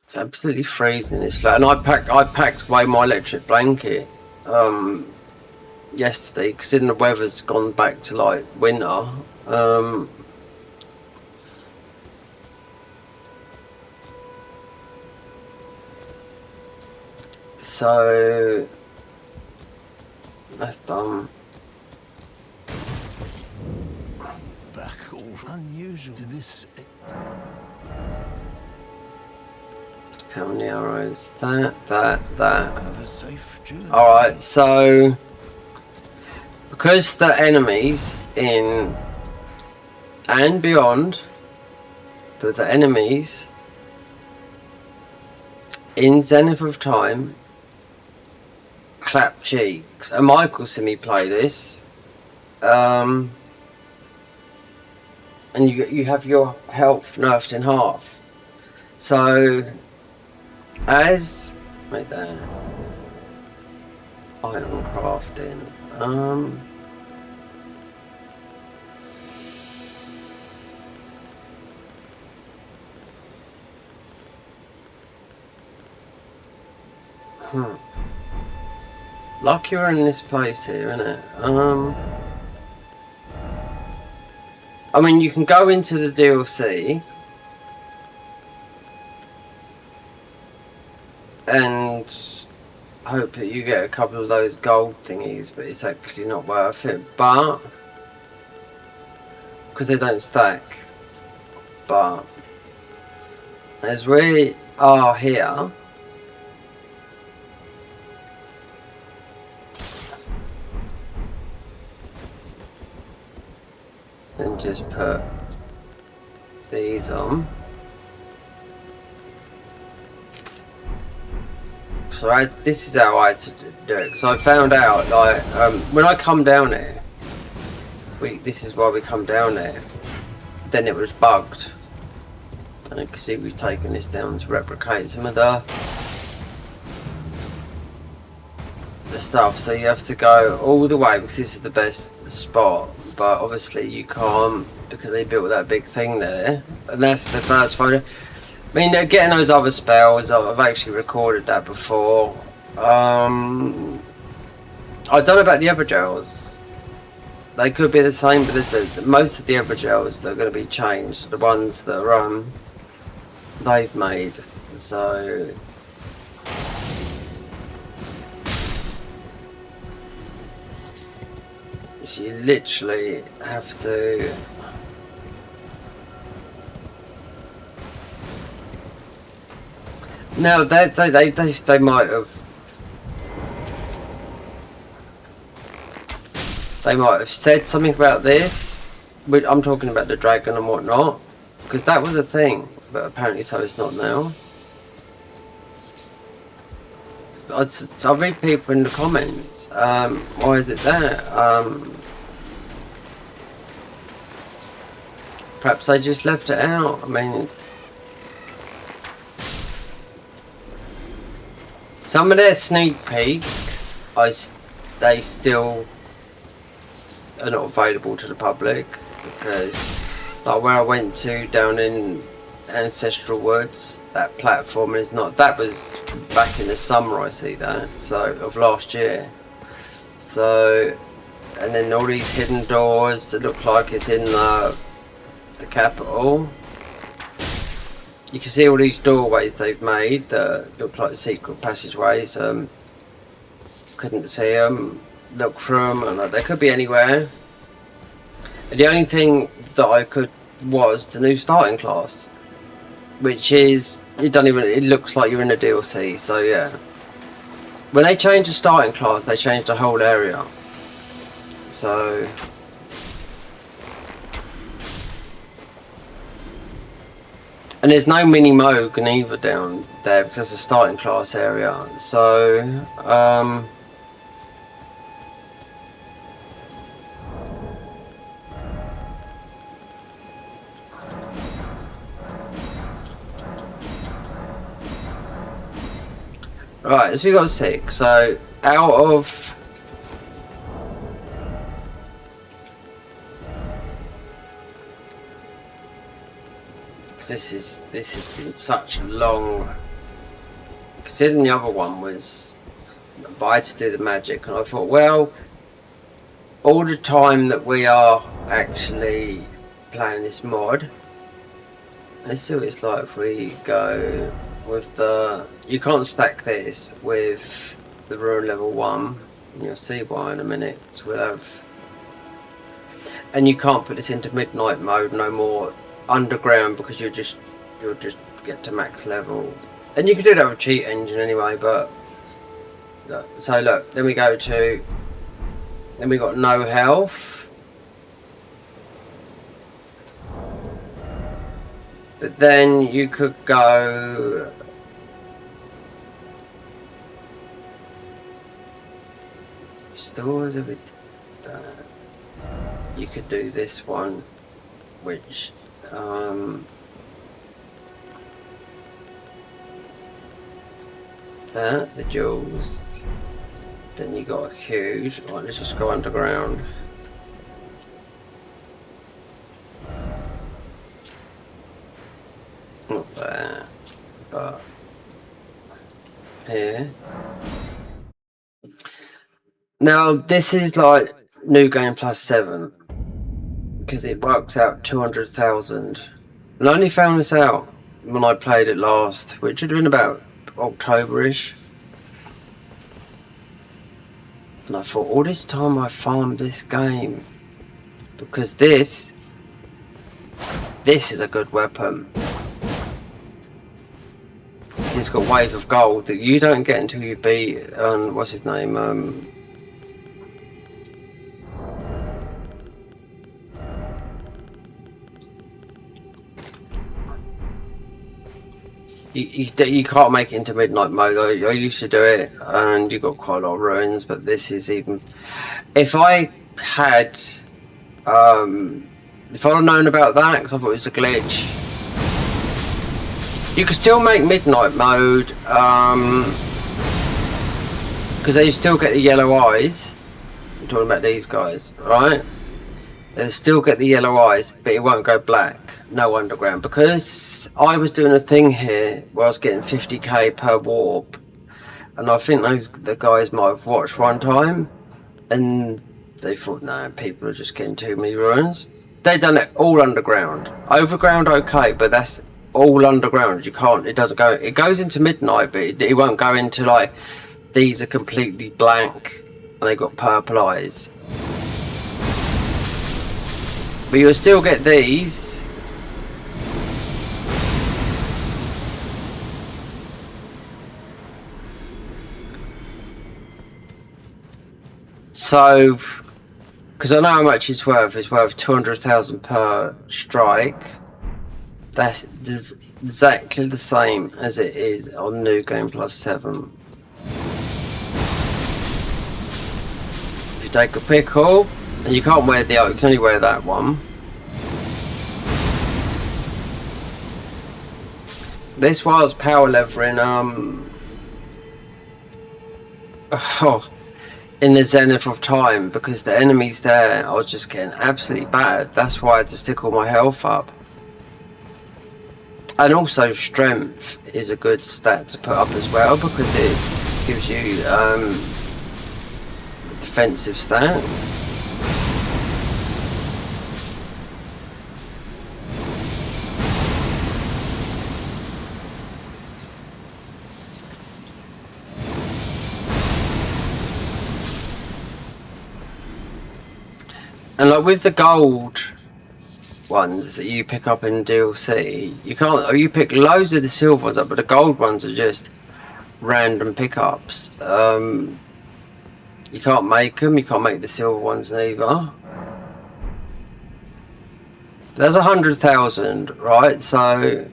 It's absolutely freezing in this flat, and I packed away my electric blanket yesterday because the weather's gone back to like winter. So that's done. Back all unusual to this. How many arrows? That. Have a safe journey. Alright, so because the enemies in and beyond, but the enemies in Zenith of Time clap cheeks, and Michael seen me play this, and you have your health nerfed in half. So as right there, item crafting. Lucky we're in this place here, isn't it? I mean, you can go into the DLC and hope that you get a couple of those gold thingies, but it's actually not worth it. But because they don't stack. But as we are here, and just put these on. So this is how I had to do it, because I found out, like, when I come down here, this is why we come down there, then it was bugged. And you can see we've taken this down to replicate some of the stuff, so you have to go all the way because this is the best spot, but obviously you can't because they built that big thing there, and that's the first photo. I mean, getting those other spells, I've actually recorded that before. I don't know about the other gels. They could be the same, but most of the other gels, they're going to be changed. The ones that they've made. So you literally have to. No, they might have. They might have said something about this. I'm talking about the dragon and whatnot, because that was a thing, but apparently so it's not now. I read people in the comments. Why is it there? Perhaps they just left it out. I mean. Some of their sneak peeks, they still are not available to the public, because like where I went to down in Ancestral Woods, that platform is not. That was back in the summer. I see that, so of last year. So, and then all these hidden doors that look like it's in the capital. You can see all these doorways they've made that look like secret passageways. Couldn't see them, look through them, and they could be anywhere. And the only thing that I could was the new starting class, which is it looks like you're in a DLC. So yeah, when they changed the starting class, they changed the whole area. So and there's no mini Mogan either down there because it's a starting class area. So right, so we got 6. So out of this has been such a long, considering the other one was, but I had to do the magic, and I thought, well, all the time that we are actually playing this mod, let's see what it's like if we go with the, you can't stack this with the ruin level 1, and you'll see why in a minute. So we'll have, and you can't put this into midnight mode no more underground because you'll just get to max level, and you can do that with cheat engine anyway. But so look, then we go to, then we got no health, but then you could go stores everything. You could do this one, which the jewels. Then you got a huge. Right, let's just go underground. Not there, but here. Now this is like new game plus 7. Because it works out 200,000, and I only found this out when I played it last, which would have been about October-ish. And I thought, all this time I farmed this game because this is a good weapon. It's got wave of gold that you don't get until you beat what's his name, You can't make it into midnight mode. I used to do it, and you got quite a lot of ruins. But this is even. If I had, if I'd have known about that, because I thought it was a glitch, you could still make midnight mode, because they still get the yellow eyes. I'm talking about these guys, right? They'll still get the yellow eyes, but it won't go black. No underground. Because I was doing a thing here where I was getting 50k per warp. And I think the guys might have watched one time. And they thought, no, people are just getting too many ruins. They done it all underground. Overground, okay, but that's all underground. You can't, it doesn't go, it goes into midnight, but it won't go into like, these are completely blank. And they got purple eyes. But you'll still get these. So, because I know how much it's worth 200,000 per strike. That's exactly the same as it is on New Game Plus 7. If you take a pickle, and you can't wear the, you can only wear that one. This was power levering, in the zenith of time, because the enemies there, I was just getting absolutely battered. That's why I had to stick all my health up. And also strength is a good stat to put up as well, because it gives you defensive stats. And like with the gold ones that you pick up in DLC, you can't, you pick loads of the silver ones up, but the gold ones are just random pickups. You can't make them. You can't make the silver ones either. There's 100,000, right? So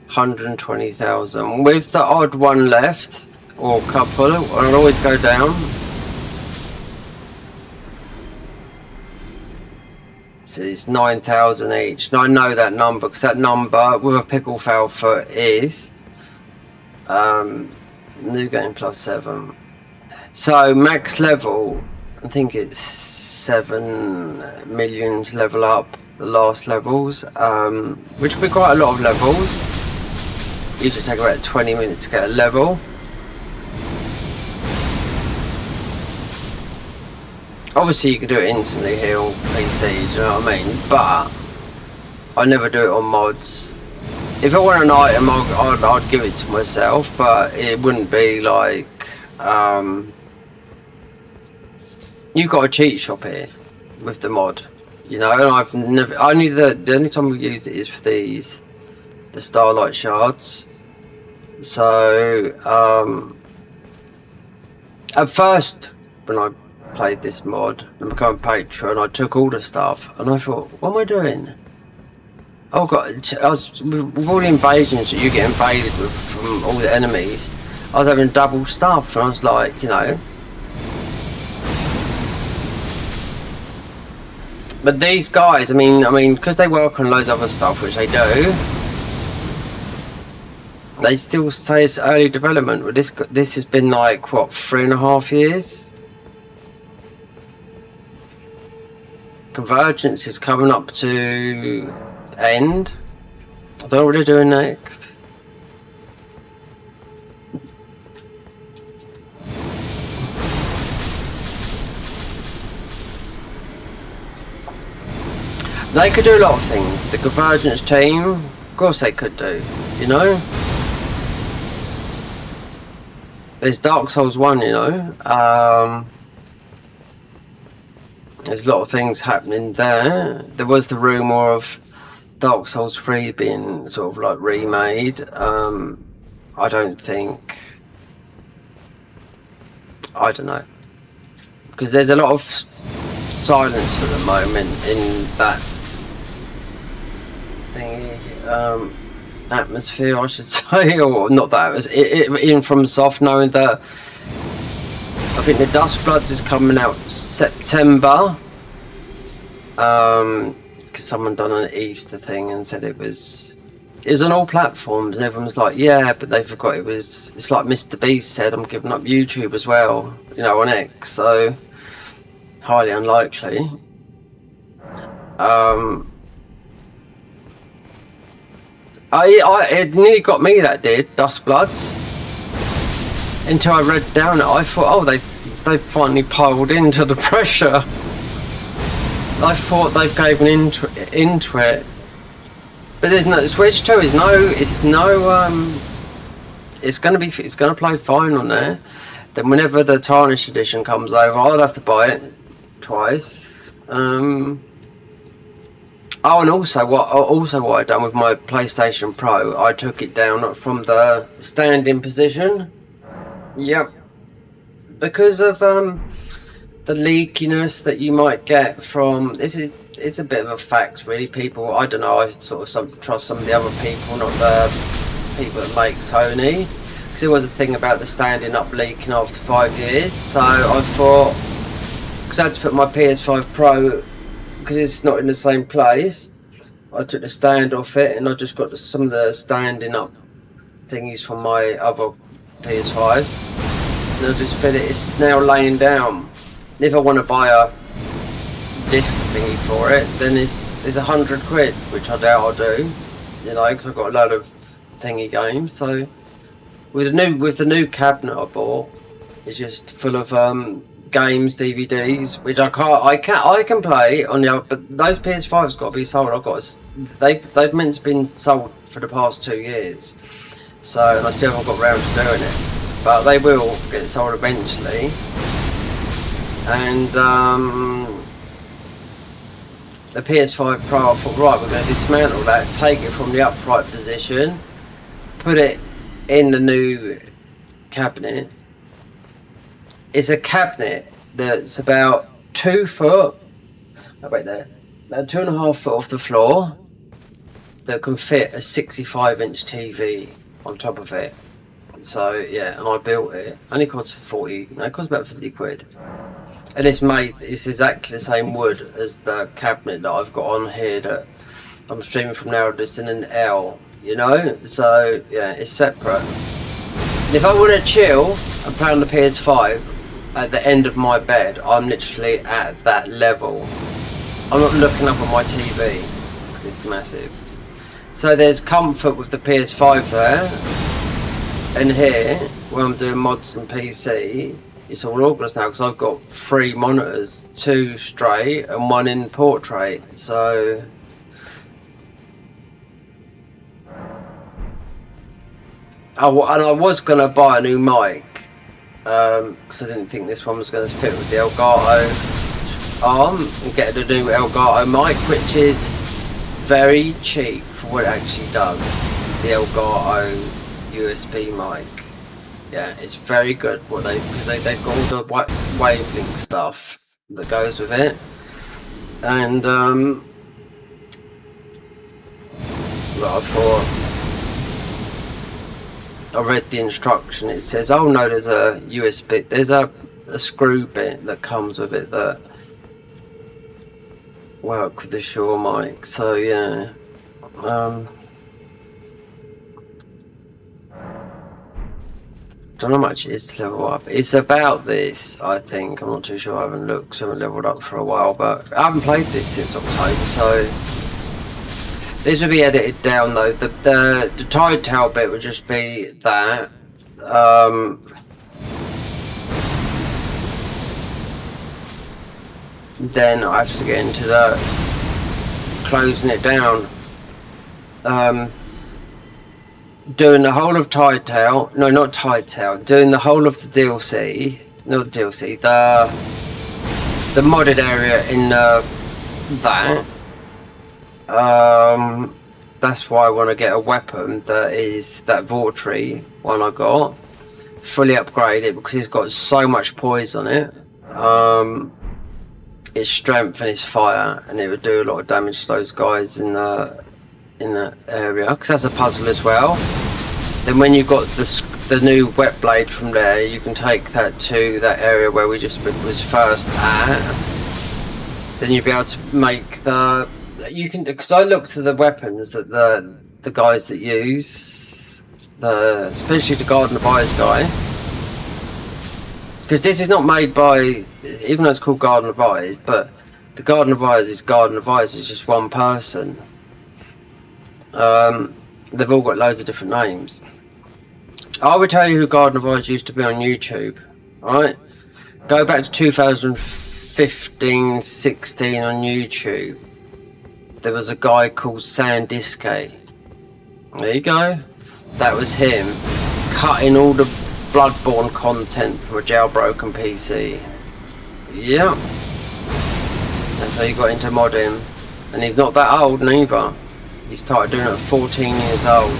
120,000 with the odd one left or couple. I'll always go down. So it's 9,000 each. And I know that number because that number with a pickle falfa is new game +7. So max level, I think it's 7 million to level up the last levels, which will be quite a lot of levels. Usually take about 20 minutes to get a level. Obviously you can do it instantly here on PC, do you know what I mean? But I never do it on mods. If I want an item, I'd give it to myself, but it wouldn't be like you've got a cheat shop here with the mod, you know. And I've never, only the only time we use it is for the starlight shards. So at first when I played this mod and became a patron, I took all the stuff and I thought, what am I doing? Oh god, I was with all the invasions that you get invaded with from all the enemies, I was having double stuff and I was like, you know. But these guys, I mean, because they work on loads of other stuff, which they do, they still say it's early development. But this has been like what, 3.5 years. Convergence is coming up to end. I don't know what they're doing next. They could do a lot of things. The Convergence team, of course they could do, you know. There's Dark Souls 1, you know. There's a lot of things happening there. There was the rumour of Dark Souls 3 being sort of like remade. I don't think... I don't know. Because there's a lot of silence at the moment in that thingy, atmosphere, I should say, or not that, it was in from soft, knowing that I think the Dust Bloods is coming out September, because someone done an Easter thing and said it was on all platforms, and everyone was like, yeah, but they forgot it's like Mr. Beast said, I'm giving up YouTube as well, you know, on X, so highly unlikely. It nearly got me, that did, Dust Bloods, until I read down it. I thought, oh, they've finally piled into the pressure. I thought they've given into it, but there's no Switch 2. It's gonna play fine on there. Then whenever the Tarnished edition comes over, I'll have to buy it twice. Oh, and also what I done with my PlayStation Pro, I took it down from the standing position. Yep, because of the leakiness that you might get from it's a bit of a fact, really. People, I don't know, I sort of trust some of the other people, not the people that make Sony, because there was a thing about the standing up leaking after 5 years. So I thought, because I had to put my PS5 Pro, because it's not in the same place, I took the stand off it and I just got some of the standing up thingies from my other PS5s, and I just fit it. It's now laying down. If I want to buy a disc thingy for it, then it's £100, which I doubt I'll do, you know, because I've got a load of thingy games. So with the new cabinet I bought, it's just full of games, DVDs, which I can play on the other, but those PS5's got to be sold. They've meant to been sold for the past 2 years, so, and I still haven't got round to doing it, but they will get sold eventually. And the PS5 Pro, I thought, right, we're going to dismantle that, take it from the upright position, put it in the new cabinet. It's a cabinet that's about 2 foot, oh wait there, about 2.5 foot off the floor, that can fit a 65-inch TV on top of it. So yeah, and I built it. Only cost 40. No, it cost about 50 quid. And it's made. It's exactly the same wood as the cabinet that I've got on here that I'm streaming from now. Just in an L, you know. So yeah, it's separate. And if I want to chill and play on the PS5 at the end of my bed, I'm literally at that level. I'm not looking up on my TV because it's massive. So there's comfort with the PS5 there, and here when I'm doing mods on PC, it's all organised now because I've got 3 monitors, 2 straight and 1 in portrait. So and I was gonna buy a new mic because I didn't think this one was going to fit with the Elgato arm, and get a new Elgato mic, which is very cheap for what it actually does. The Elgato USB mic, yeah, it's very good. What because they've got all the wavelength stuff that goes with it, and I thought, I read the instruction. It says, oh no, there's a USB, there's a screw bit that comes with it that work with the Shure mic. So yeah, don't know how much it is to level up. It's about this, I think. I'm not too sure. I haven't looked. So I haven't leveled up for a while, but I haven't played this since October. So this will be edited down though. The tide tail bit would just be that. Then I have to get into the closing it down. Doing the whole of Tide Tail, no, not Tide Tail, doing the whole of the DLC, not the DLC, the modded area in that. That's why I want to get a weapon that is that Vortree one I got, fully upgraded because it's got so much poise on it. Its strength and its fire, and it would do a lot of damage to those guys in that area, because that's a puzzle as well. Then when you got the new wet blade from there, you can take that to that area where we just was first at. Then you'll be able to make the, you can, because I looked at the weapons that the guys that use, especially the Garden of Eyes guy, because this is not made by, even though it's called Garden of Eyes, but the Garden of Eyes is Garden of Eyes, it's just one person. They've all got loads of different names. I would tell you who Garden of Eyes used to be on YouTube, right? Go back to 2015, 16 on YouTube. There was a guy called Sandiske. There you go. That was him cutting all the Bloodborne content from a jailbroken PC. Yeah. That's how you got into modding. And he's not that old neither. He started doing it at 14 years old.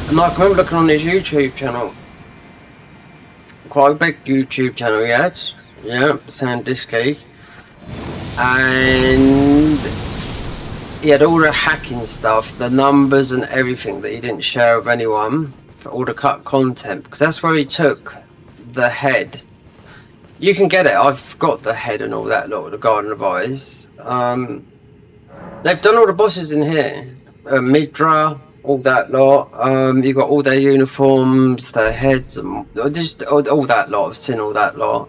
And I can remember looking on his YouTube channel. Quite a big YouTube channel he had. Yeah, Sandiske. And he had all the hacking stuff, the numbers and everything that he didn't share with anyone for all the cut content. Because that's where he took the head. You can get it. I've got the head and all that lot of the Garden of Eyes. They've done all the bosses in here. Midra, all that lot. You got all their uniforms, their heads, and just all that lot. I've seen all that lot.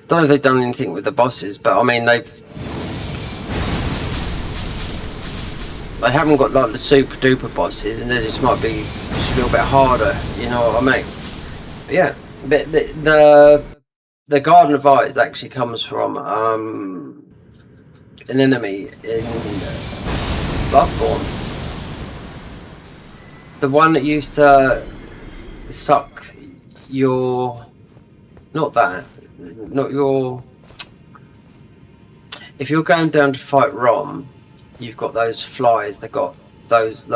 Don't know if they've done anything with the bosses, but I mean they haven't got like the super duper bosses, and they just might be just a little bit harder. You know what I mean? But yeah, but the Garden of Eyes actually comes from an enemy in Bloodborne. The one that used to suck your, not your, if you're going down to fight Rom you've got those flies. They've got those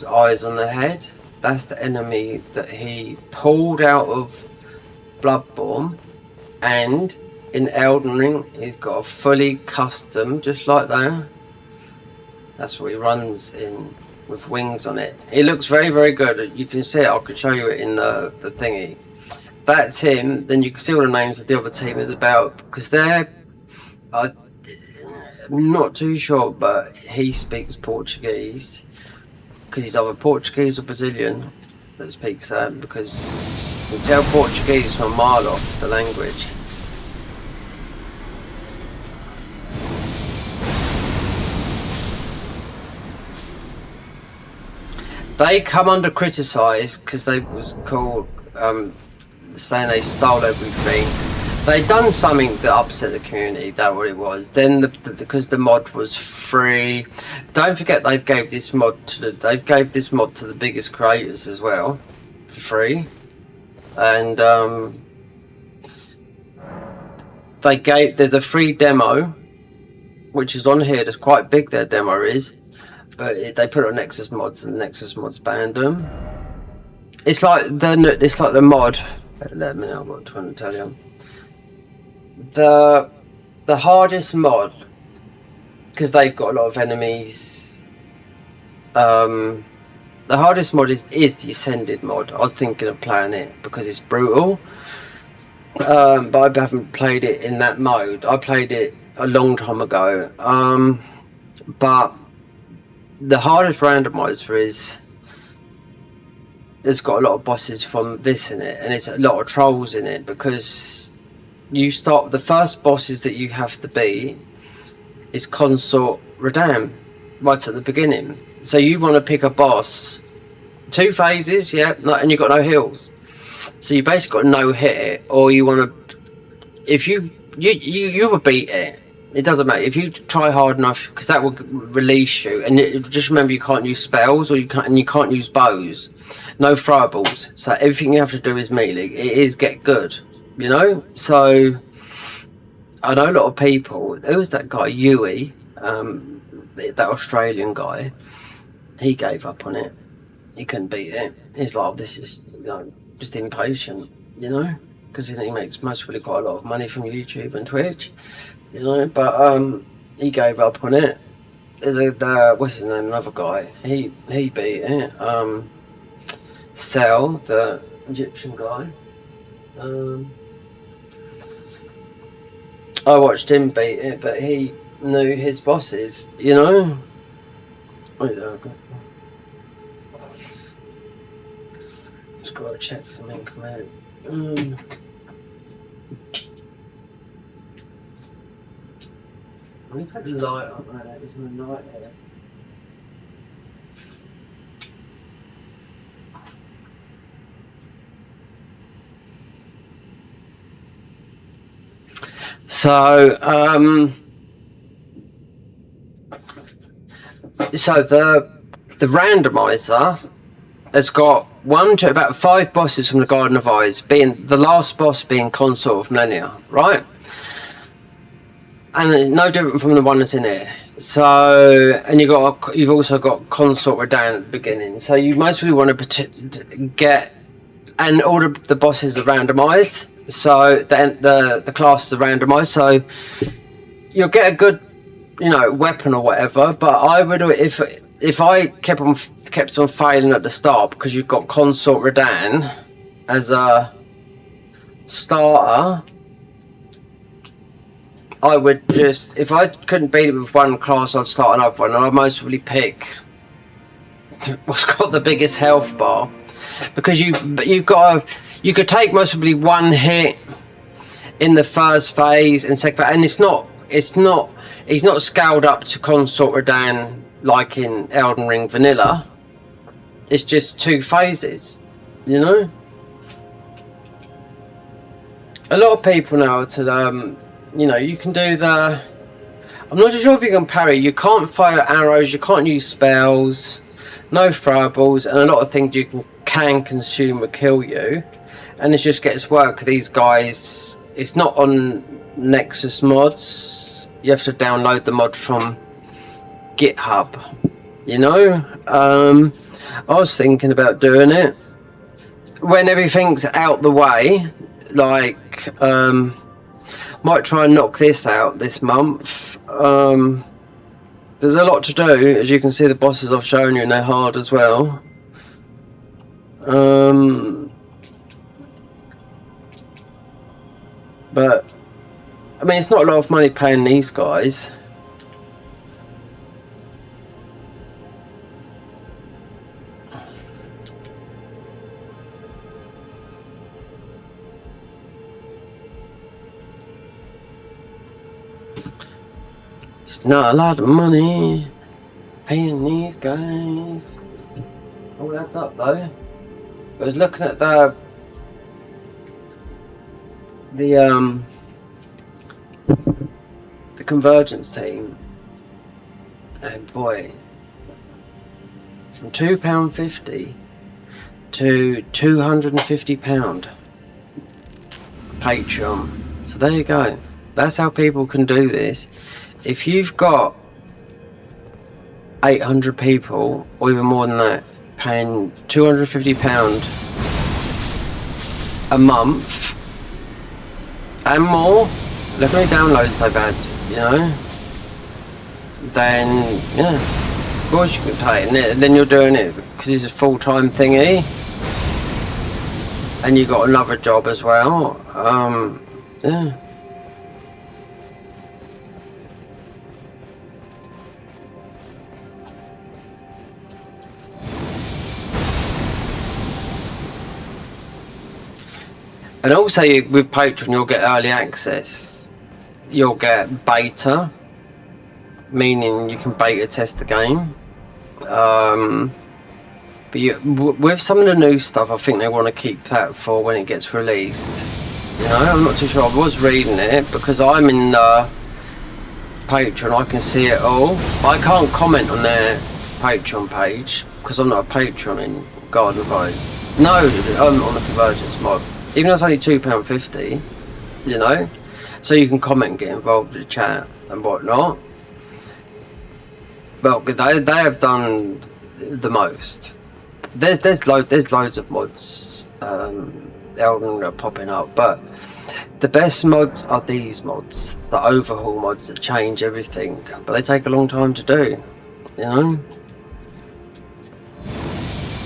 eyes on their head. That's the enemy that he pulled out of Bloodborne, and in Elden Ring he's got a fully custom, just like that. That's what he runs in with wings on it. It looks very, very good. You can see it. I could show you it in the thingy. That's him. Then you can see all the names of the other team is about, because they're I'm not too sure, but he speaks Portuguese, because he's either Portuguese or Brazilian that speaks that, because you can tell Portuguese from a mile off the language. They come under criticised because they was called saying they stole everything. They done something that upset the community. That's what it was. Then because the mod was free. Don't forget they've gave this mod to the biggest creators as well for free, and there's a free demo which is on here. That's quite big. Their demo is. But they put it on Nexus Mods, and Nexus Mods banned them. It's like the mod. Let me know what I'm trying to tell you. The hardest mod, because they've got a lot of enemies. The hardest mod is the Ascended mod. I was thinking of playing it because it's brutal. But I haven't played it in that mode. I played it a long time ago. But the hardest randomizer there's got a lot of bosses from this in it, and it's a lot of trolls in it, because you start the first bosses that you have to beat is Consort Radam right at the beginning. So you want to pick a boss, 2 phases, yeah, and you've got no heals. So you basically got no hit it, or you want to, if you will beat it. It doesn't matter if you try hard enough, because that will release you. And just remember, you can't use spells, or you can't use bows, no throwables. So everything you have to do is melee. It is get good, you know. So I know a lot of people. There was that guy Yui, that Australian guy. He gave up on it. He couldn't beat it. He's like, this is just impatient, you know, because he makes mostly quite a lot of money from YouTube and Twitch. You know, but he gave up on it. There's what's his name? Another guy. He beat it. Sel, the Egyptian guy. I watched him beat it, but he knew his bosses. You know. Just gotta check something. Come out. We've had a light up there, isn't there? Light here. So, the randomizer has got 1 to about 5 bosses from the Garden of Eyes, being the last boss being Consort of Millennia, right? And no different from the one that's in here. So, and you've also got Consort Radam at the beginning. So you mostly want to get, and all the bosses are randomized. So then the classes are randomized. So you'll get a good, weapon or whatever. But I would, if I kept on failing at the start, because you've got Consort Radam as a starter, I would just, if I couldn't beat it with one class, I'd start another one, and I'd mostly pick what's got the biggest health bar, because you could take mostly 1 hit in the first phase and second phase, and he's not scaled up to Consort Radam like in Elden Ring Vanilla. It's just 2 phases, you know. A lot of people now you can do I'm not sure if you can parry. You can't fire arrows, you can't use spells, no throwables, and a lot of things you can consume or kill you. And it just gets work. These guys, it's not on Nexus Mods. You have to download the mod from GitHub, you know. I was thinking about doing it when everything's out the way, like might try and knock this out this month. There's a lot to do, as you can see. The bosses I've shown you, and they're hard as well. But I mean, it's not a lot of money paying these guys. It's not a lot of money paying these guys. Oh, that's up though. I was looking at the Convergence team, and boy, from £2.50 to £250 Patreon. So there you go. That's how people can do this. If you've got 800 people, or even more than that, paying £250 a month and more, look how many downloads they've had, you know, then yeah, of course you can take it. And then you're doing it because it's a full-time thingy, and you got another job as well. Yeah. And also with Patreon, you'll get early access. You'll get beta, meaning you can beta test the game. But with some of the new stuff, I think they want to keep that for when it gets released. You know, I'm not too sure. I was reading it because I'm in Patreon. I can see it all. But I can't comment on their Patreon page because I'm not a patron in Gaeden Advice. No, I'm on the Convergence mod. Even though it's only £2.50, you know, so you can comment and get involved with the chat and whatnot. Well, they have done the most. There's loads of mods that are popping up, but the best mods are these mods, the overhaul mods that change everything, but they take a long time to do, you know.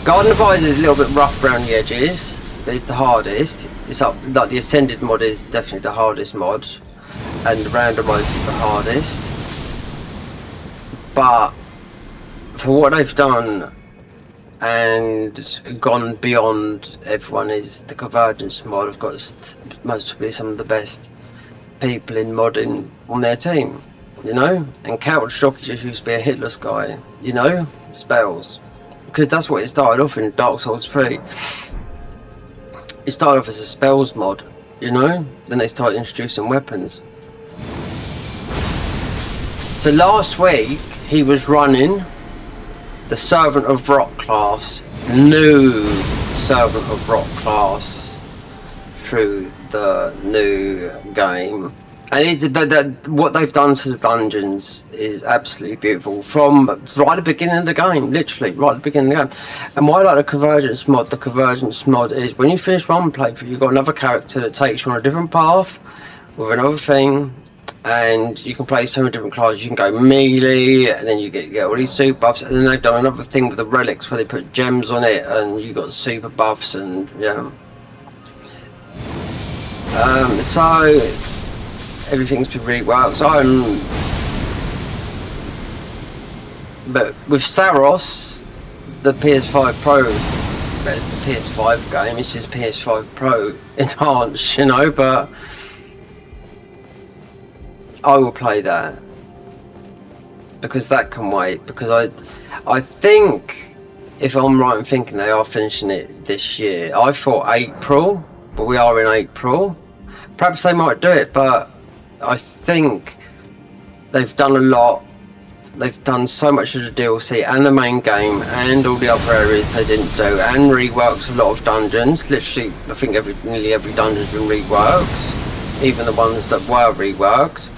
Gaeden Advice is a little bit rough around the edges. But it's the hardest. It's up, like the Ascended mod is definitely the hardest mod, and the Randomize is the hardest. But for what they've done and gone beyond everyone, is the Convergence mod. I've got most probably some of the best people in modding on their team, you know. And Couch Jockey just used to be a hitless guy, you know, spells, because that's what it started off in Dark Souls 3. It started off as a spells mod, you know, then they started introducing weapons. So last week he was running the Servant of Rock class, new Servant of Rock class through the new game. And what they've done to the dungeons is absolutely beautiful. From right at the beginning of the game, literally right at the beginning of the game. And why I like the Convergence mod is when you finish one playthrough, you've got another character that takes you on a different path with another thing, and you can play so many different classes. You can go melee, and then you get all these super buffs, and then they've done another thing with the relics where they put gems on it, and you got super buffs, and yeah. So everything's been really well. So but with Saros, the PS5 Pro, that's the PS5 game. It's just PS5 Pro enhanced, you know. But I will play that because that can wait. Because I think, if I'm right in thinking, they are finishing it this year. I thought April, but we are in April. Perhaps they might do it, but I think they've done a lot. They've done so much of the DLC and the main game and all the other areas they didn't do, and reworks a lot of dungeons. Literally, I think nearly every dungeon's been reworked, even the ones that were reworked.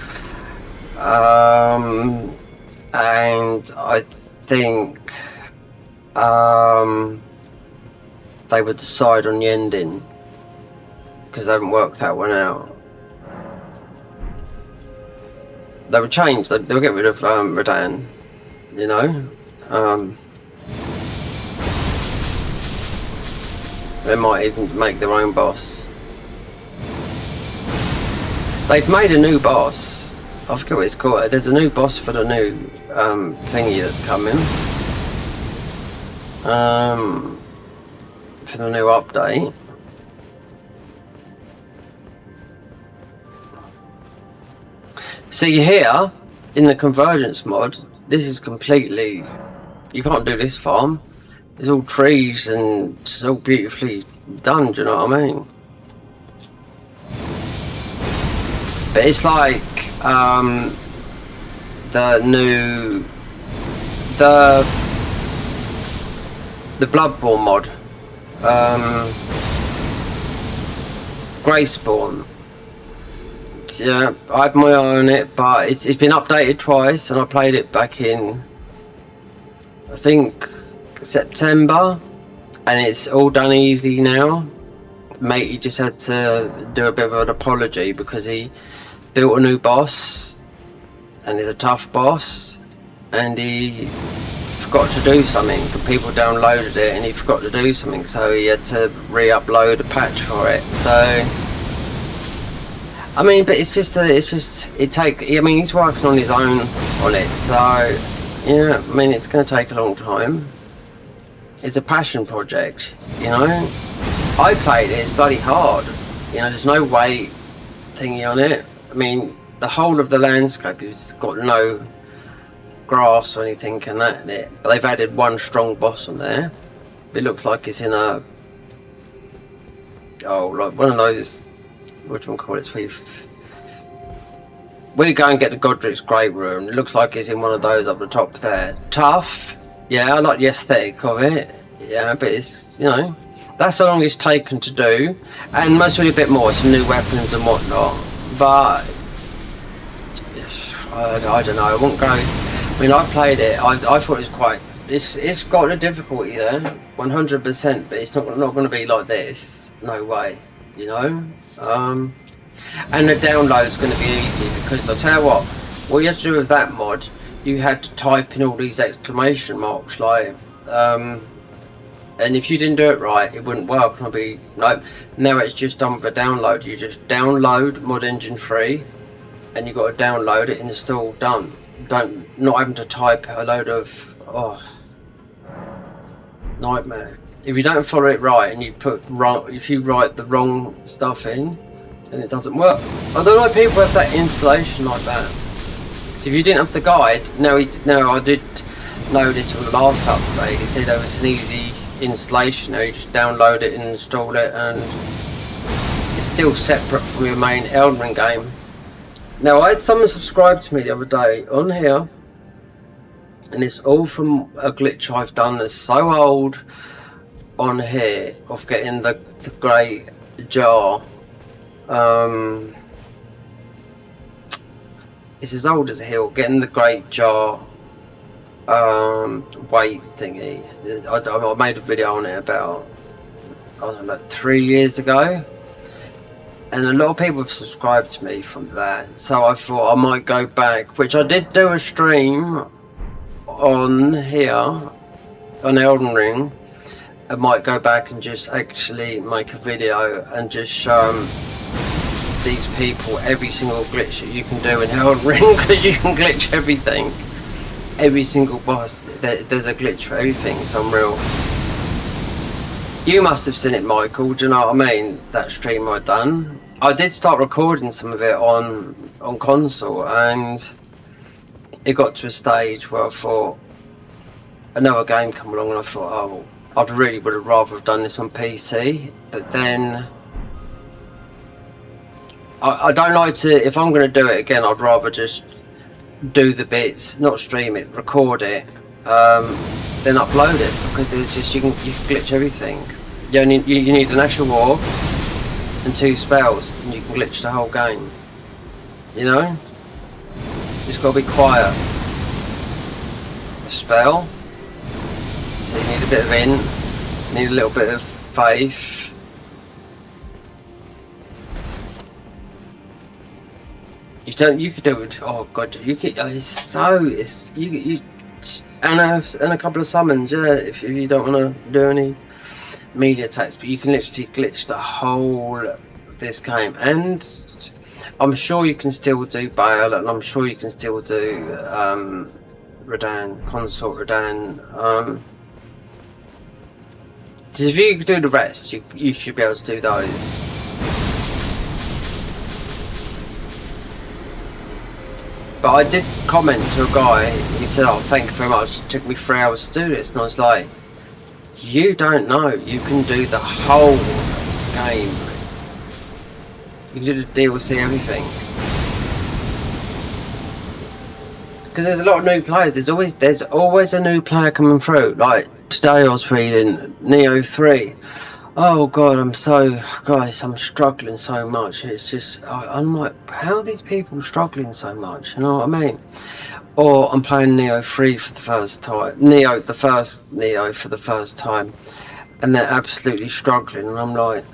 and I think they would decide on the ending because they haven't worked that one out. They would change. They'll get rid of Gaeden, you know. They might even make their own boss. They've made a new boss. I forget what it's called. There's a new boss for the new thingy that's coming. For the new update. See here, in the convergence mod, this is completely... You can't do this farm. It's all trees and it's all beautifully done, do you know what I mean? But it's like the new... The Bloodborne mod. Greyspawn. Yeah, I had my eye on it, but it's been updated twice, and I played it back in, I think, September, and it's all done easy now. Mate, he just had to do a bit of an apology because he built a new boss, and he's a tough boss, and he forgot to do something. People downloaded it, and he forgot to do something, so he had to re-upload a patch for it. So. I mean, but I mean, he's working on his own on it, so, yeah, I mean, it's going to take a long time. It's a passion project, you know. I played it, it's bloody hard, you know, there's no weight thingy on it. I mean, the whole of the landscape has got no grass or anything and that in it, but they've added one strong boss on there. It looks like it's in a, like one of those, what do you call it? We go and get the Godric's Great Room. It looks like it's in one of those up the top there. Tough, yeah. I like the aesthetic of it, yeah. But it's, you know, that's how long it's taken to do, and mostly a bit more, some new weapons and whatnot. But I don't know. I won't go. I mean, I played it. I thought it was quite. It's got a difficulty there, 100%. But it's not going to be like this. No way. You know, and the download's going to be easy because I'll tell you what you have to do with that mod, you had to type in all these exclamation marks, like, and if you didn't do it right, it wouldn't work. And I'll be like, now it's just done with a download. You just download Mod Engine 3, and you got to download it, install, done. Not having to type a load of nightmare. If you don't follow it right and you if you write the wrong stuff in, then it doesn't work. I don't know people have that installation like that. So if you didn't have the guide, now I did know this from the last update. He said there was an easy installation. Now you just download it and install it, and it's still separate from your main Elden Ring game. Now I had someone subscribe to me the other day on here, and it's all from a glitch I've done that's so old. On here of getting the great jar, it's as old as a hill. Getting the great jar weight thingy. I made a video on it about, I don't know, about 3 years ago, and a lot of people have subscribed to me from that. So I thought I might go back, which I did do a stream on here on Elden Ring. I might go back and just actually make a video and just show them, these people, every single glitch that you can do in Elden Ring, because you can glitch everything. Every single boss, there's a glitch for everything. It's unreal. You must have seen it, Michael, do you know what I mean? That stream I done. I did start recording some of it on console, and it got to a stage where I thought, another game come along, and I thought, oh, I'd really would have rather have done this on PC, but then I don't like to, if I'm going to do it again, I'd rather just do the bits, not stream it, record it, then upload it, because there's just, you can glitch everything. You need an actual war and 2 spells, and you can glitch the whole game, you know? Just got to be quiet. spell. So you need a bit of int, need a little bit of faith. You could do it. Oh god, you could. You and a couple of summons, yeah. If you don't want to do any melee attacks, but you can literally glitch the whole of this game, and I'm sure you can still do Bale, and I'm sure you can still do Radan, Consort Radan. If you could do the rest, you should be able to do those. But I did comment to a guy, he said, oh, thank you very much, it took me 3 hours to do this, and I was like, you don't know, you can do the whole game. You can do the DLC, everything. Because there's a lot of new players, there's always a new player coming through. Like, today I was reading Neo 3. Oh god, I'm struggling so much. It's just, I'm like, how are these people struggling so much? You know what I mean? Or I'm playing Neo 3 for the first time. The first Neo for the first time. And they're absolutely struggling. And I'm like,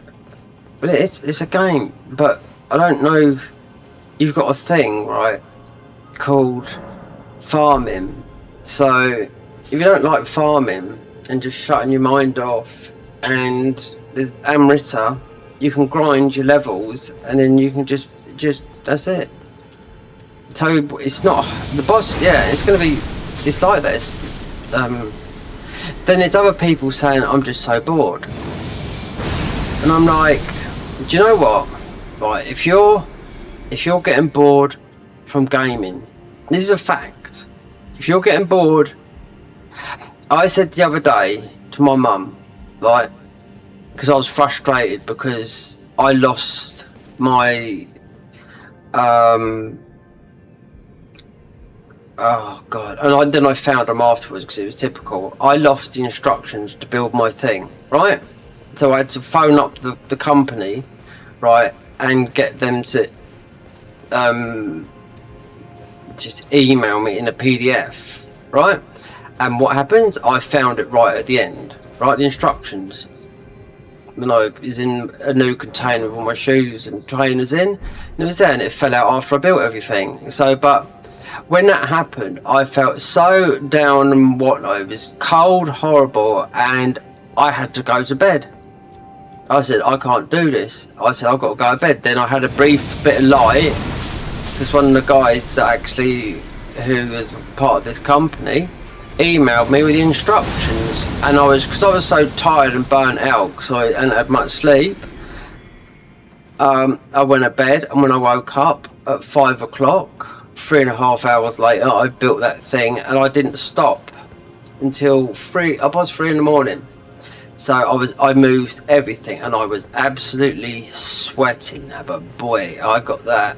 well, it's a game. But I don't know, you've got a thing, right, called farming. So, if you don't like farming and just shutting your mind off, and there's Amrita, you can grind your levels and then you can just that's it. So it's not the boss, yeah, it's gonna be, it's like this. Then there's other people saying I'm just so bored. And I'm like, do you know what? Right, if you're getting bored from gaming, this is a fact. If you're getting bored, I said the other day to my mum, right, because I was frustrated because I lost my oh god, and then I found them afterwards because it was typical. I lost the instructions to build my thing, right? So I had to phone up the company, right, and get them to just email me in a PDF, right? And what happens? I found it right at the end. Right, the instructions. When I was in a new container with all my shoes and trainers in, and it was there, and it fell out after I built everything. So, but when that happened, I felt so down and whatnot. It was cold, horrible, and I had to go to bed. I said, I can't do this. I said, I've got to go to bed. Then I had a brief bit of light, because one of the guys that actually, who was part of this company, emailed me with the instructions, and because I was so tired and burnt out because I hadn't had much sleep, I went to bed, and when I woke up at 5 o'clock, 3.5 hours later, I built that thing, and I didn't stop until 3 in the morning. So I moved everything, and I was absolutely sweating now, but boy, I got that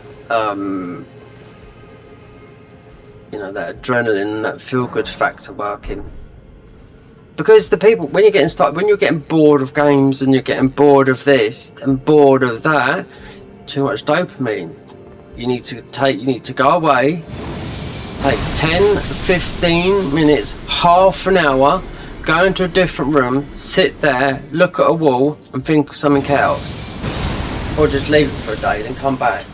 you know, that adrenaline and that feel-good factor working. Because the people, when you're getting bored of games and you're getting bored of this and bored of that, too much dopamine. You need to go away, take 10, 15 minutes, half an hour, go into a different room, sit there, look at a wall and think of something else. Or just leave it for a day, then come back.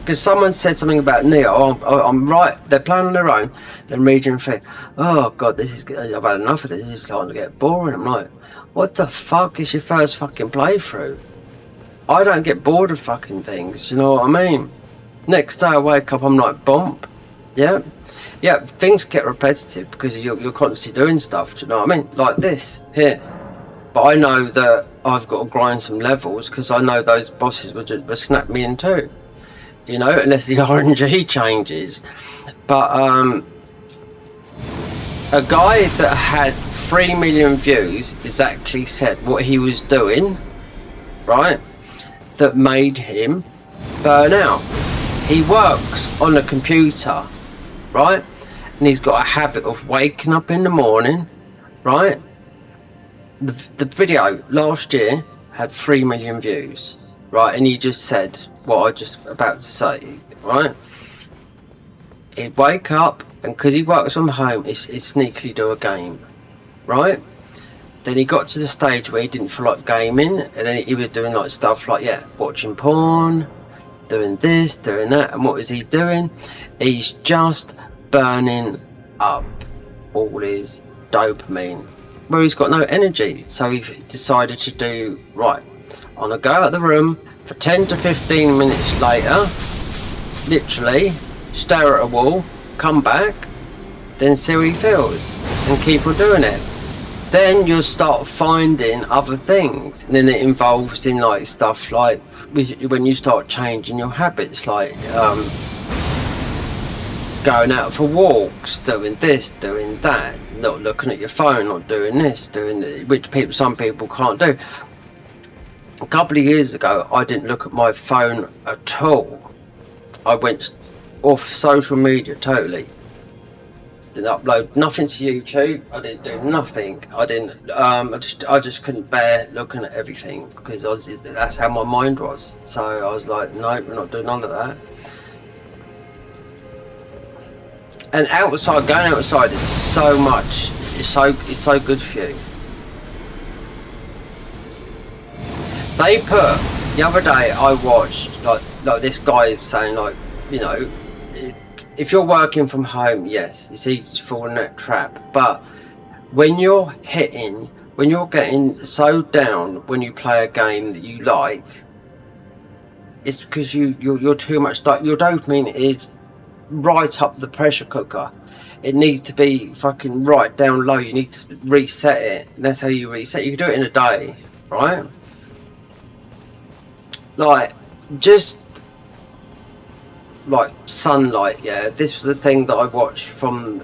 Because someone said something about Neo, I'm right, they're playing on their own, then reading and think, oh god, I've had enough of this, this is starting to get boring. I'm like, what the fuck is your first fucking playthrough? I don't get bored of fucking things, you know what I mean? Next day I wake up, I'm like, bump, yeah, things get repetitive because you're constantly doing stuff, do you know what I mean? Like this, here. But I know that I've got to grind some levels because I know those bosses would snap me in two. You know, unless the RNG changes. But a guy that had 3 million views exactly said what he was doing, right, that made him burn out. He works on a computer, right, and he's got a habit of waking up in the morning, right. The video last year had 3 million views, right, and he just said what I just about to say, right? He'd wake up, and because he works from home, he'd sneakily do a game, right? Then he got to the stage where he didn't feel like gaming, and then he was doing like stuff like, yeah, watching porn, doing this, doing that. And what was he doing? He's just burning up all his dopamine, where he's got no energy. So he decided to do, right, I'm gonna go out of the room for 10 to 15 minutes later, literally stare at a wall, come back, then see how he feels, and keep on doing it. Then you'll start finding other things, and then it involves in like stuff like when you start changing your habits, like going out for walks, doing this, doing that, not looking at your phone, not doing this, doing that, which some people can't do. A couple of years ago, I didn't look at my phone at all. I went off social media totally. Didn't upload nothing to YouTube. I didn't do nothing. I didn't. I just couldn't bear looking at everything because that's how my mind was. So I was like, no, we're not doing none of that. And outside, going outside is so much. It's so good for you. They put the other day. I watched like this guy saying, like, you know, if you're working from home, yes, it's easy to fall in that trap. But when you're getting so down when you play a game that you like, it's because you're too much. Your dopamine is right up the pressure cooker. It needs to be fucking right down low. You need to reset it. And that's how you reset. You can do it in a day, right? Like, just like sunlight, yeah. This was the thing that I watched from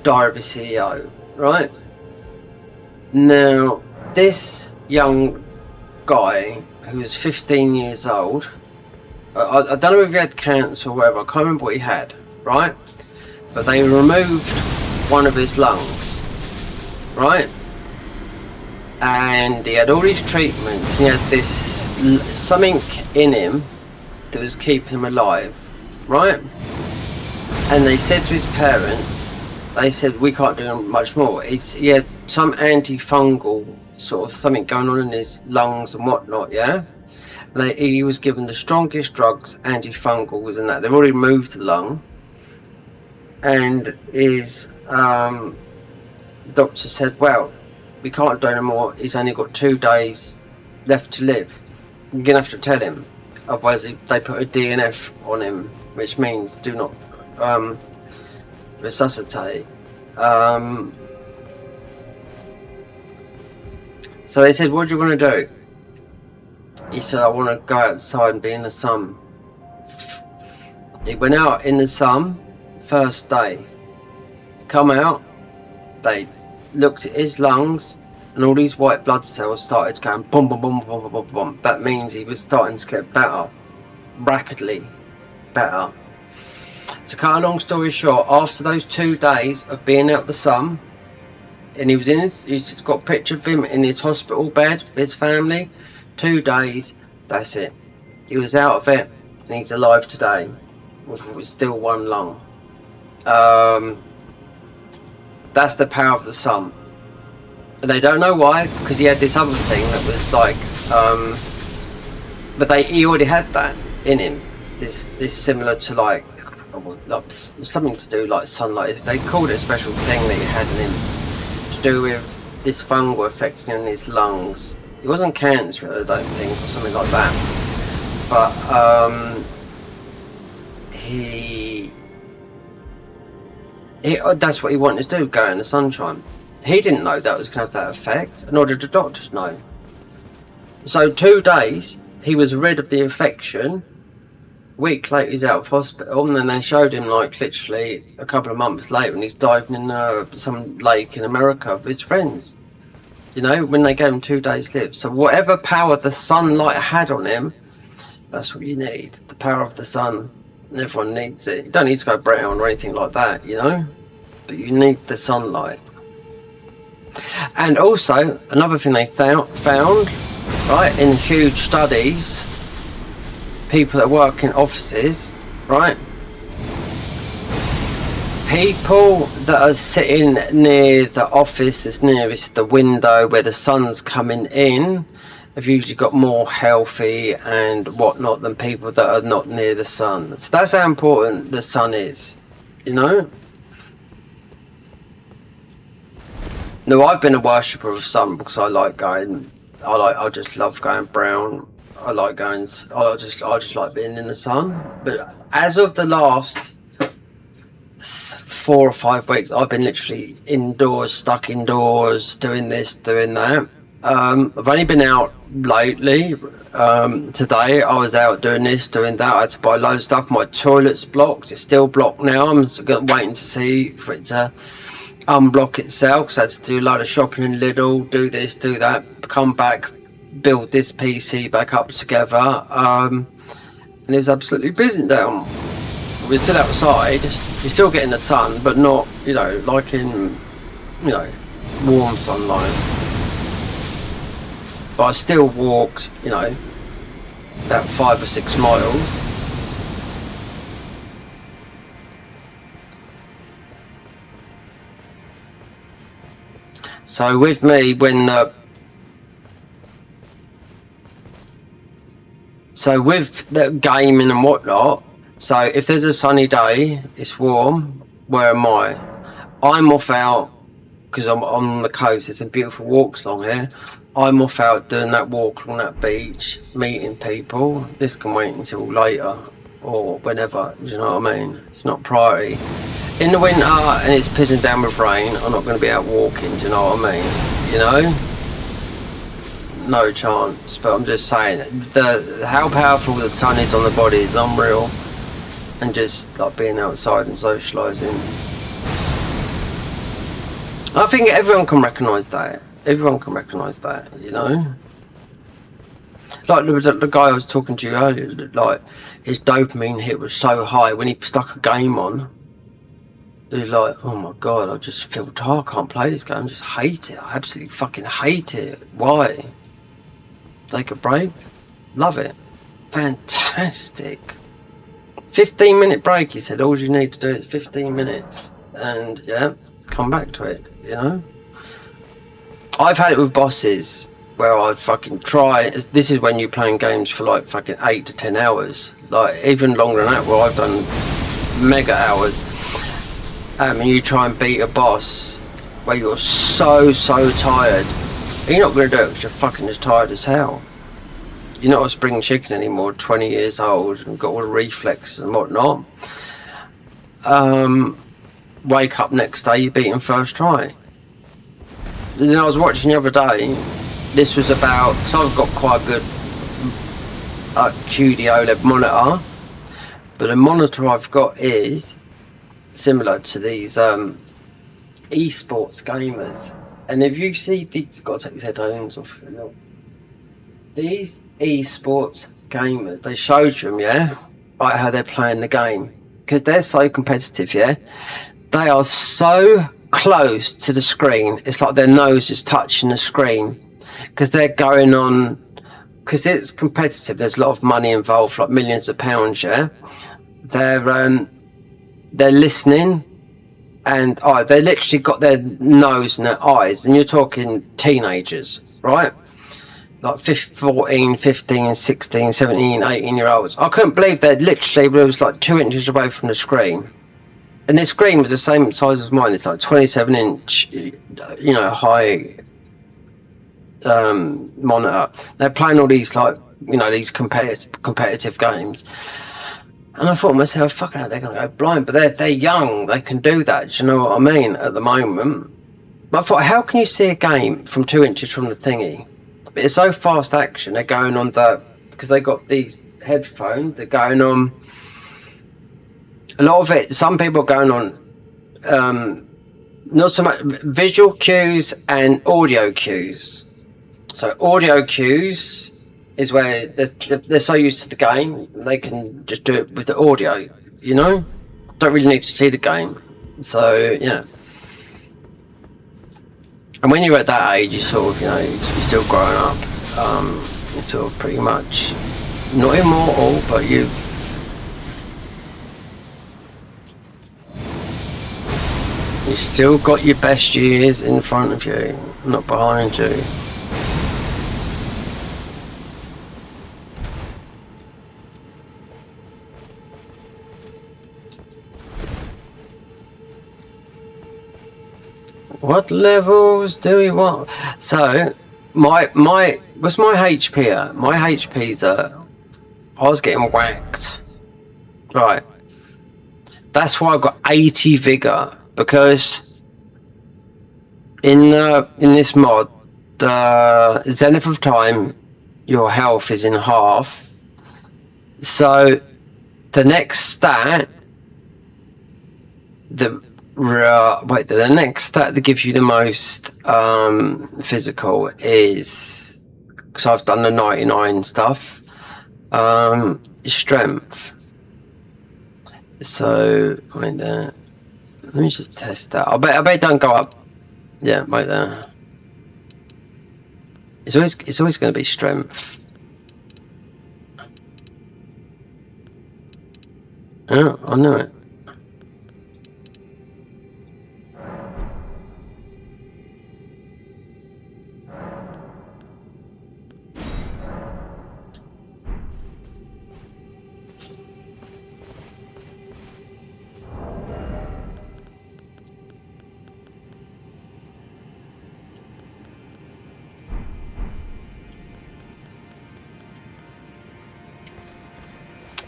Diary of a CEO, right? Now, this young guy who was 15 years old, I don't know if he had cancer or whatever, I can't remember what he had, right? But they removed one of his lungs, right? And he had all these treatments. He had this something in him that was keeping him alive, right? And they said to his parents, they said, we can't do much more. He had some antifungal sort of something going on in his lungs and whatnot, yeah? He was given the strongest drugs, antifungals and that. They've already removed the lung. And his doctor said, well, we can't do no more. He's only got 2 days left to live. You're going to have to tell him. Otherwise, they put a DNF on him, which means do not resuscitate. So they said, what do you want to do? He said, I want to go outside and be in the sun. He went out in the sun, first day. Come out, they looked at his lungs, and all these white blood cells started going boom, boom, boom, boom, boom, boom, boom. That means he was starting to get better, rapidly better. To cut a long story short, after those 2 days of being out the sun, and he's got a picture of him in his hospital bed with his family. 2 days, that's it. He was out of it, and he's alive today, with still one lung. That's the power of the sun. And they don't know why, because he had this other thing that was like, but he already had that in him. This similar to like something to do like sunlight. They called it a special thing that he had in him to do with this fungal affecting his lungs. It wasn't cancer, I don't think, or something like that. But that's what he wanted to do, go in the sunshine. He didn't know that was going to have that effect, nor did the doctors know. So 2 days, he was rid of the infection. A week later, he's out of hospital, and then they showed him, like, literally a couple of months later, and he's diving in some lake in America with his friends. You know, when they gave him 2 days live. So whatever power the sunlight had on him, that's what you need. The power of the sun. Everyone needs it. You don't need to go brown or anything like that, you know? But you need the sunlight. And also, another thing they found, right, in huge studies, people that work in offices, right, people that are sitting near the office that's nearest the window where the sun's coming in have usually got more healthy and whatnot than people that are not near the sun. So that's how important the sun is, you know. No, I've been a worshipper of sun because I like going. I just love going brown. I like going. I just like being in the sun. But as of the last 4 or 5 weeks, I've been literally indoors, stuck indoors, doing this, doing that. I've only been out lately. Today I was out doing this, doing that. I had to buy loads of stuff. My toilet's blocked. It's still blocked now. I'm waiting to see for it to unblock itself. So I had to do a load of shopping in Lidl, do this, do that, come back, build this PC back up together. And it was absolutely business down. We're still outside. You're still getting the sun, but not, you know, like in, you know, warm sunlight. But I still walked, you know, about 5 or 6 miles. So with me, so with the gaming and whatnot, so if there's a sunny day, it's warm, where am I? I'm off out, because I'm on the coast, there's some beautiful walks along here. I'm off out doing that walk along that beach, meeting people. This can wait until later, or whenever, do you know what I mean? It's not priority. In the winter, and it's pissing down with rain, I'm not going to be out walking, do you know what I mean? You know? No chance, but I'm just saying, how powerful the sun is on the body is unreal. And just like being outside and socialising. I think everyone can recognise that. Everyone can recognise that, you know? Like the guy I was talking to you earlier, like his dopamine hit was so high when he stuck a game on. He was like, oh my god, I just feel tired, I can't play this game, I just hate it. I absolutely fucking hate it. Why? Take a break? Love it. Fantastic. 15-minute break, he said. All you need to do is 15 minutes and yeah, come back to it, you know. I've had it with bosses where I'd fucking try. This is when you're playing games for like fucking 8 to 10 hours, like even longer than that, where I've done mega hours. And you try and beat a boss where you're so tired. You're not going to do it because you're fucking as tired as hell. You're not a spring chicken anymore, 20 years old, and got all the reflexes and whatnot. Wake up next day, you're beaten first try. Then I was watching the other day, this was about, because I've got quite a good QD OLED monitor, but the monitor I've got is similar to these esports gamers. And if you see these, got to take these headphones off. These esports gamers, they showed you them, yeah, like how they're playing the game, because they're so competitive, yeah. They are so close to the screen, it's like their nose is touching the screen, because they're going on, because it's competitive. There's a lot of money involved, like millions of pounds, yeah. They're listening, and they literally got their nose and their eyes, and you're talking teenagers, right? Like 14, 15, 16, 17, 18-year-olds. I couldn't believe they literally was like 2 inches away from the screen. And the screen was the same size as mine. It's like 27-inch, you know, high monitor. They're playing all these, like, you know, these competitive games. And I thought to myself, fucking hell, they're going to go blind. But they're young. They can do that. Do you know what I mean? At the moment. But I thought, how can you see a game from 2 inches from the thingy? But it's so fast action. They're going on because they got these headphones. They're going on. A lot of it. Some people are going on. Not so much visual cues and audio cues. So audio cues is where they're so used to the game, they can just do it with the audio. You know, don't really need to see the game. So yeah. And when you're at that age, you sort of, you know, you're still growing up. You're sort of pretty much not immortal, but you've You still got your best years in front of you, not behind you. What levels do we want? So, what's my HP at? My HP's at, I was getting whacked. Right. That's why I've got 80 vigor, because in this mod, the zenith of time, your health is in half. So the next stat, the next stat that gives you the most physical is, because I've done the 99 stuff, strength. So right there. Let me just test that. I bet it don't go up. Yeah, right there. It's always going to be strength. Oh, I knew it.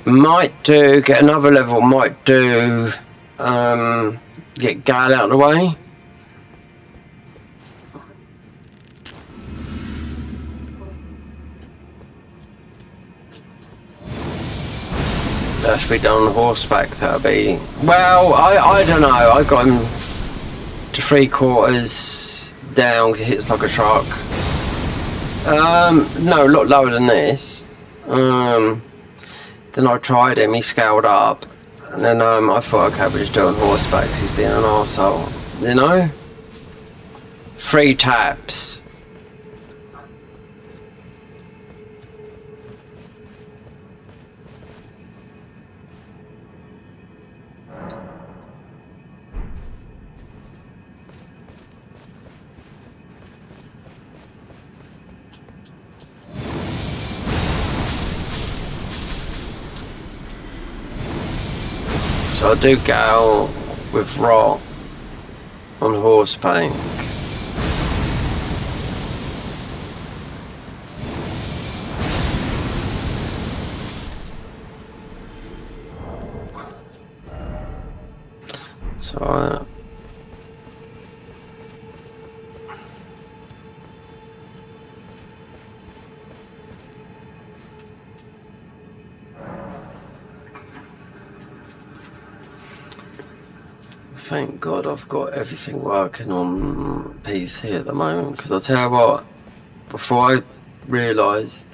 Might do, get another level, might do, get Gaeden out of the way. That should be done on horseback, that'll be, well, I don't know, I got him to 3/4 down because it hits like a truck. No, a lot lower than this. Then I tried him, he scaled up, and then I thought, okay, we'll just do it on horseback because he's being an arsehole, you know? 3 taps. So I do get out with rot on horseback. So thank God I've got everything working on PC at the moment, because I'll tell you what, before I realised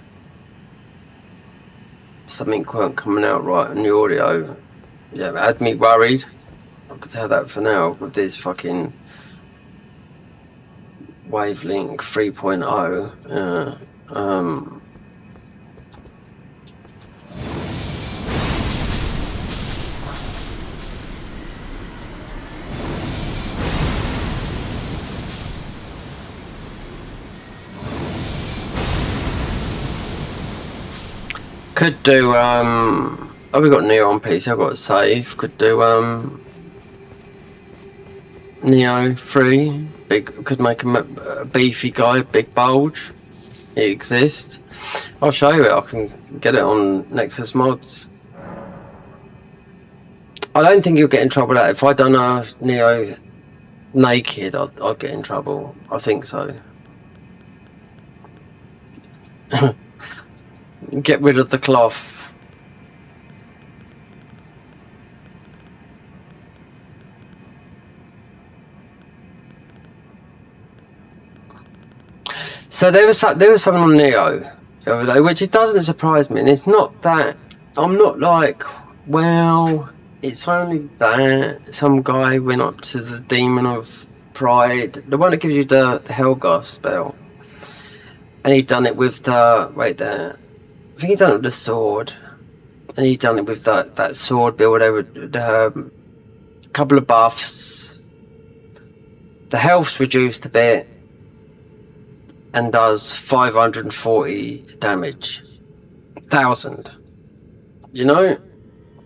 something weren't coming out right in the audio, yeah, it had me worried. I could tell that for now with this fucking Wavelink 3.0. Could do, oh, we got Neo on PC, I've got to save. Could do, Neo 3. Big, could make him a beefy guy, big bulge. It exists. I'll show you it, I can get it on Nexus Mods. I don't think you'll get in trouble with that. If I done a Neo naked, I'd get in trouble. I think so. Get rid of the cloth. So there was something on Neo the other day, which it doesn't surprise me, and it's not that I'm not like, well, it's only that some guy went up to the Demon of Pride, the one that gives you the Helgar spell, and he'd done it with the I think he done it with the sword, and he done it with that sword build over a couple of buffs, The health's reduced a bit and does 540 damage. 1,000. You know,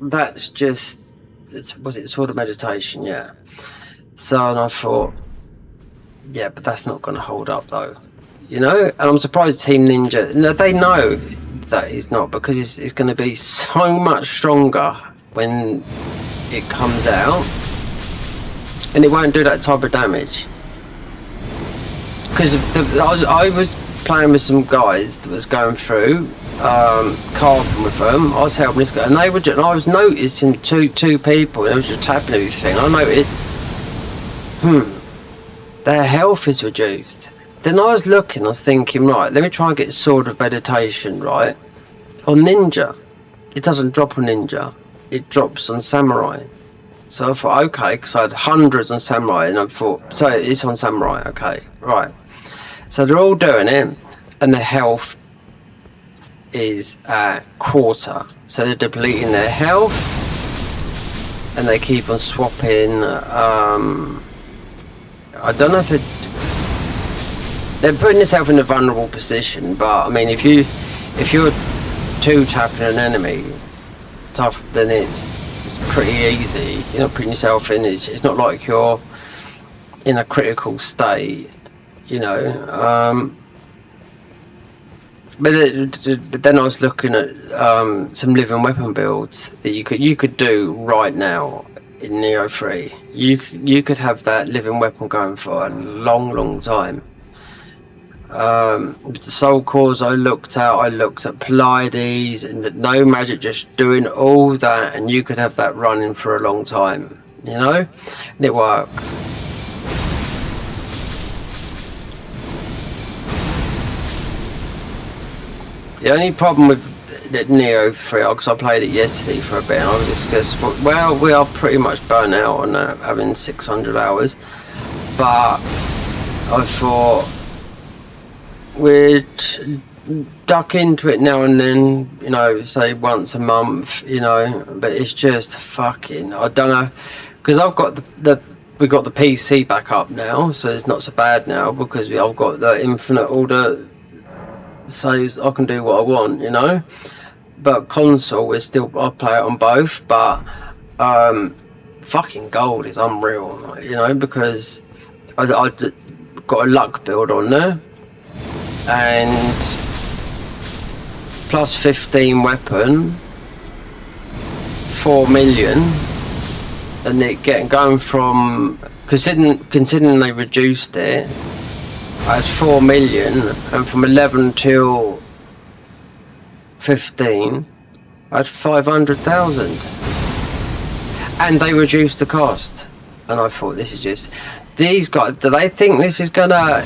that's just, was it Sword of Meditation? Yeah. So, and I thought, yeah, but that's not going to hold up though. You know, and I'm surprised Team Ninja, they know that it's not, because it's going to be so much stronger when it comes out, and it won't do that type of damage. Because I was playing with some guys that was going through, carving with them. I was helping this guy, and I was noticing two people, and they was just tapping everything. I noticed, their health is reduced. Then I was looking, I was thinking, right, let me try and get Sword of Meditation, right? On Ninja. It doesn't drop on Ninja. It drops on Samurai. So I thought, okay, because I had hundreds on Samurai, and I thought, so it's on Samurai, okay, right. So they're all doing it, and the health is at quarter. So they're depleting their health, and they keep on swapping, I don't know if they're putting themselves in a vulnerable position, but I mean, if you're two-tapping an enemy, tough, then it's pretty easy. You're not putting yourself in. It's not like you're in a critical state, you know. But then I was looking at some living weapon builds that you could do right now in Neo 3. You could have that living weapon going for a long time. The soul cores I looked at Pleiades, and no magic, just doing all that, and you could have that running for a long time, you know, and it works. The only problem with Neo 3, because I played it yesterday for a bit, and I was just thought, well, we are pretty much burnt out on having 600 hours, but I thought we'd duck into it now and then, you know, say once a month, you know, but it's just fucking, I don't know, because I've got we got the PC back up now, so it's not so bad now, because I've got the infinite order saves. I can do what I want, you know, but console is still, I play it on both, but fucking gold is unreal, you know, because I got a luck build on there, and plus 15 weapon, 4 million, and it going from, considering they reduced it, I had 4 million, and from 11 till 15 I had 500,000, and they reduced the cost, and I thought, this is just, these guys, do they think this is gonna,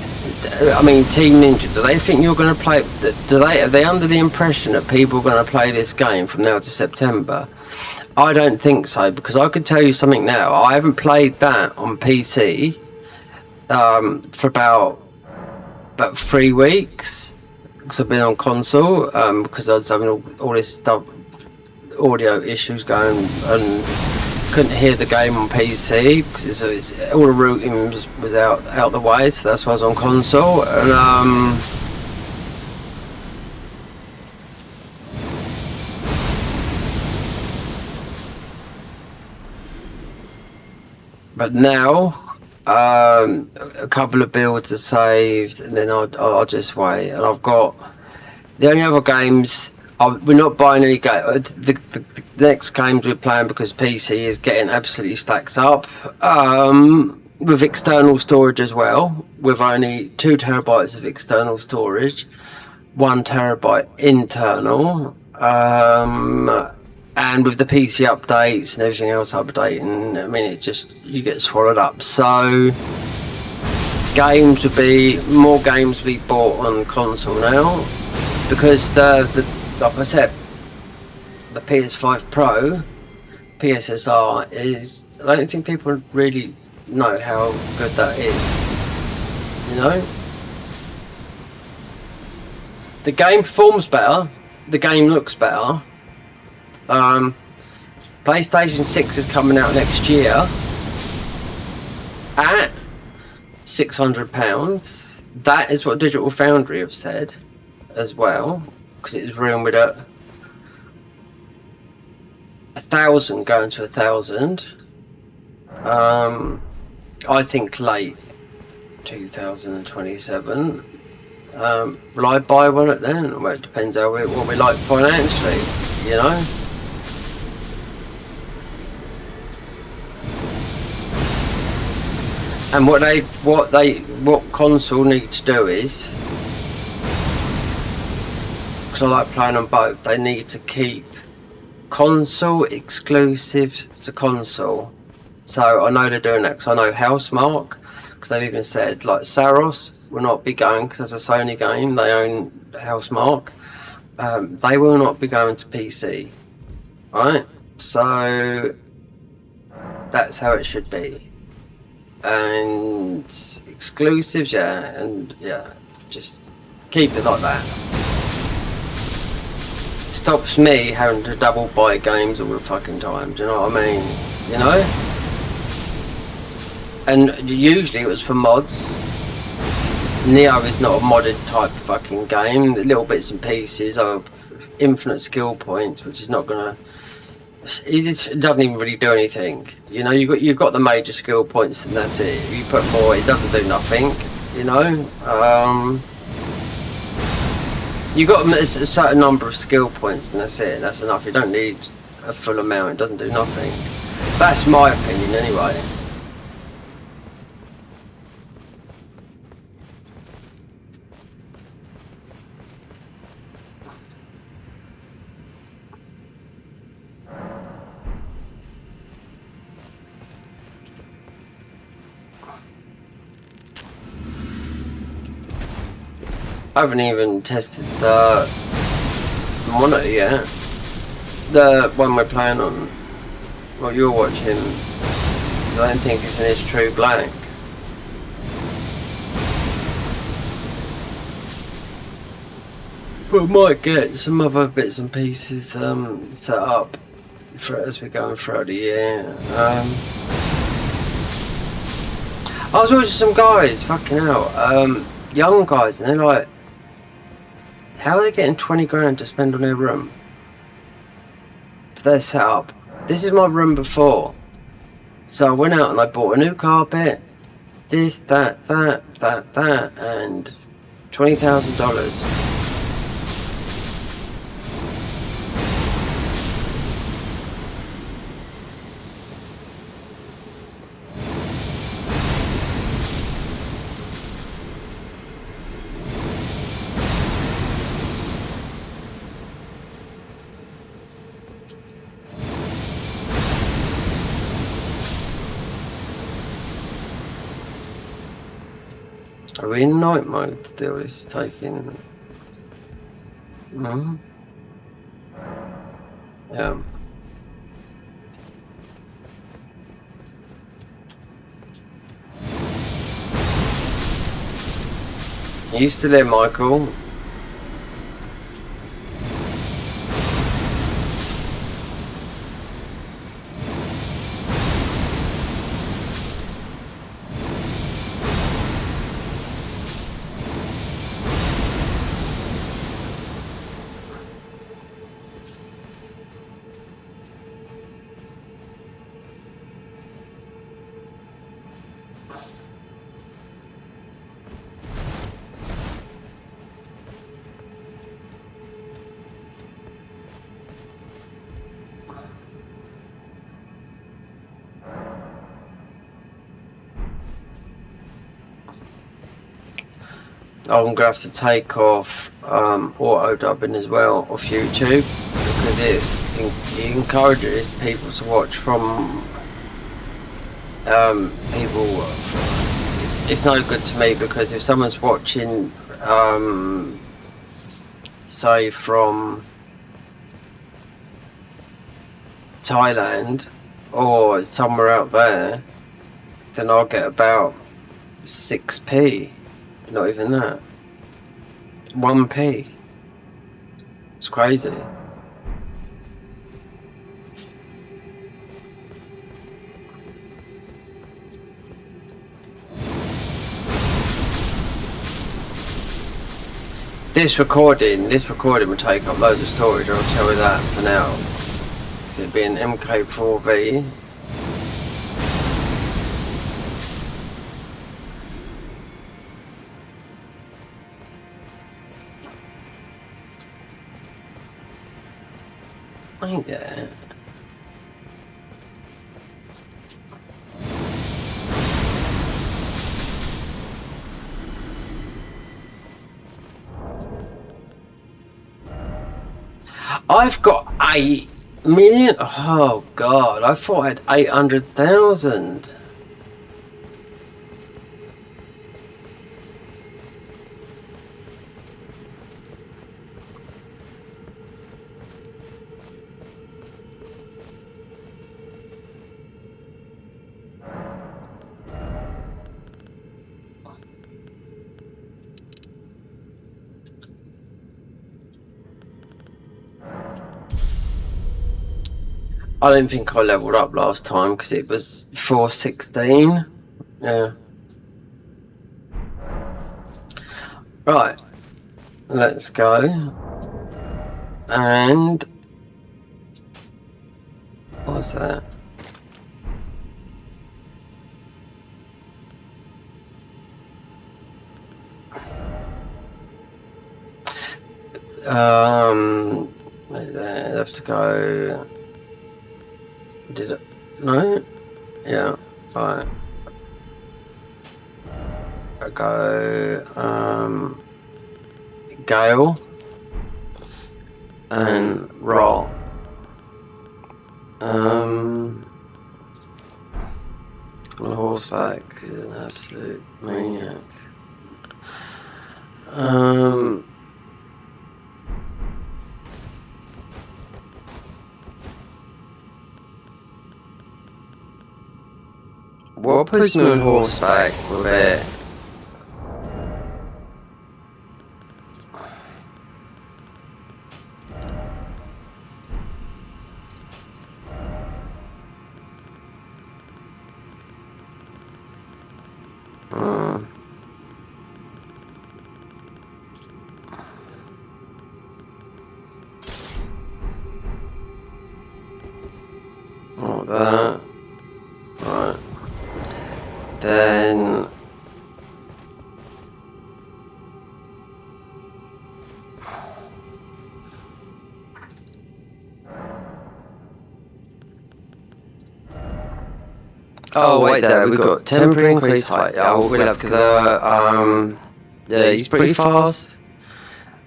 I mean, Team Ninja, do they think you're gonna play, are they under the impression that people are gonna play this game from now to September? I don't think so, because I can tell you something now, I haven't played that on PC for about 3 weeks, because I've been on console, because I was having all this stuff, audio issues going, and couldn't hear the game on PC because it's all the routing was out the way, so that's why I was on console. And but now a couple of builds are saved, and then I'll just wait. And I've got the only other games. We're not buying any game. The next games we're playing, because PC is getting absolutely stacks up with external storage as well, with only 2 terabytes of external storage, 1 terabyte internal, and with the PC updates and everything else updating, I mean, it just, you get swallowed up. So more games will be bought on console now, because like I said, the PS5 Pro PSSR is, I don't think people really know how good that is, you know. The game performs better, the game looks better. PlayStation 6 is coming out next year at £600. That is what Digital Foundry have said as well, because it was rumoured at 1,000 going to 1,000. I think late 2027. Will I buy one at then? Well, it depends what we like financially, you know. And what console need to do is, because I like playing on both, they need to keep console exclusive to console. So I know they're doing that because I know Housemarque, because they've even said like Saros will not be going because it's a Sony game. They own Housemarque. They will not be going to PC, right? So that's how it should be. And exclusives, yeah, and yeah, just keep it like that. Stops me having to double buy games all the fucking time. Do you know what I mean? You know. And usually it was for mods. Neo is not a modded type of fucking game. The little bits and pieces of infinite skill points, which is not gonna. It doesn't even really do anything. You know, you've got the major skill points and that's it. If you put more, it doesn't do nothing. You know. You got a certain number of skill points and that's it. That's enough. You don't need a full amount. It doesn't do nothing. That's my opinion anyway. I haven't even tested the monitor yet. The one we're playing on, well, you're watching, because I don't think it's in its true black. We might get some other bits and pieces set up as we're going throughout the year. I was watching some guys, fucking hell, young guys, and they're like, how are they getting 20 grand to spend on their room for their setup? This is my room before. So I went out and I bought a new carpet, this, that, and $20,000. Are we in night mode still? This is taking. Yeah. Are you still there, Michael? I'm gonna have to take off auto dubbing as well off YouTube, because it encourages people to watch from people. It's no good to me, because if someone's watching say from Thailand or somewhere out there, then I'll get about 6p. Not even that. 1p. It's crazy. this recording will take up loads of storage, I'll tell you that for now. So it'd be an MK4V. Ain't there? I've got 8 million. Oh god, I thought I had 800,000. I don't think I leveled up last time because it was 416. Yeah. Right. Let's go. And what's that? There, have to go. Did it? No? Yeah. Right. I go, Gale and Roll. On horseback, an absolute maniac. What puts me on horseback with it? Like that. Right. Then oh wait there, we've got temporary increase height. Oh, we'll have the yeah, he's pretty fast.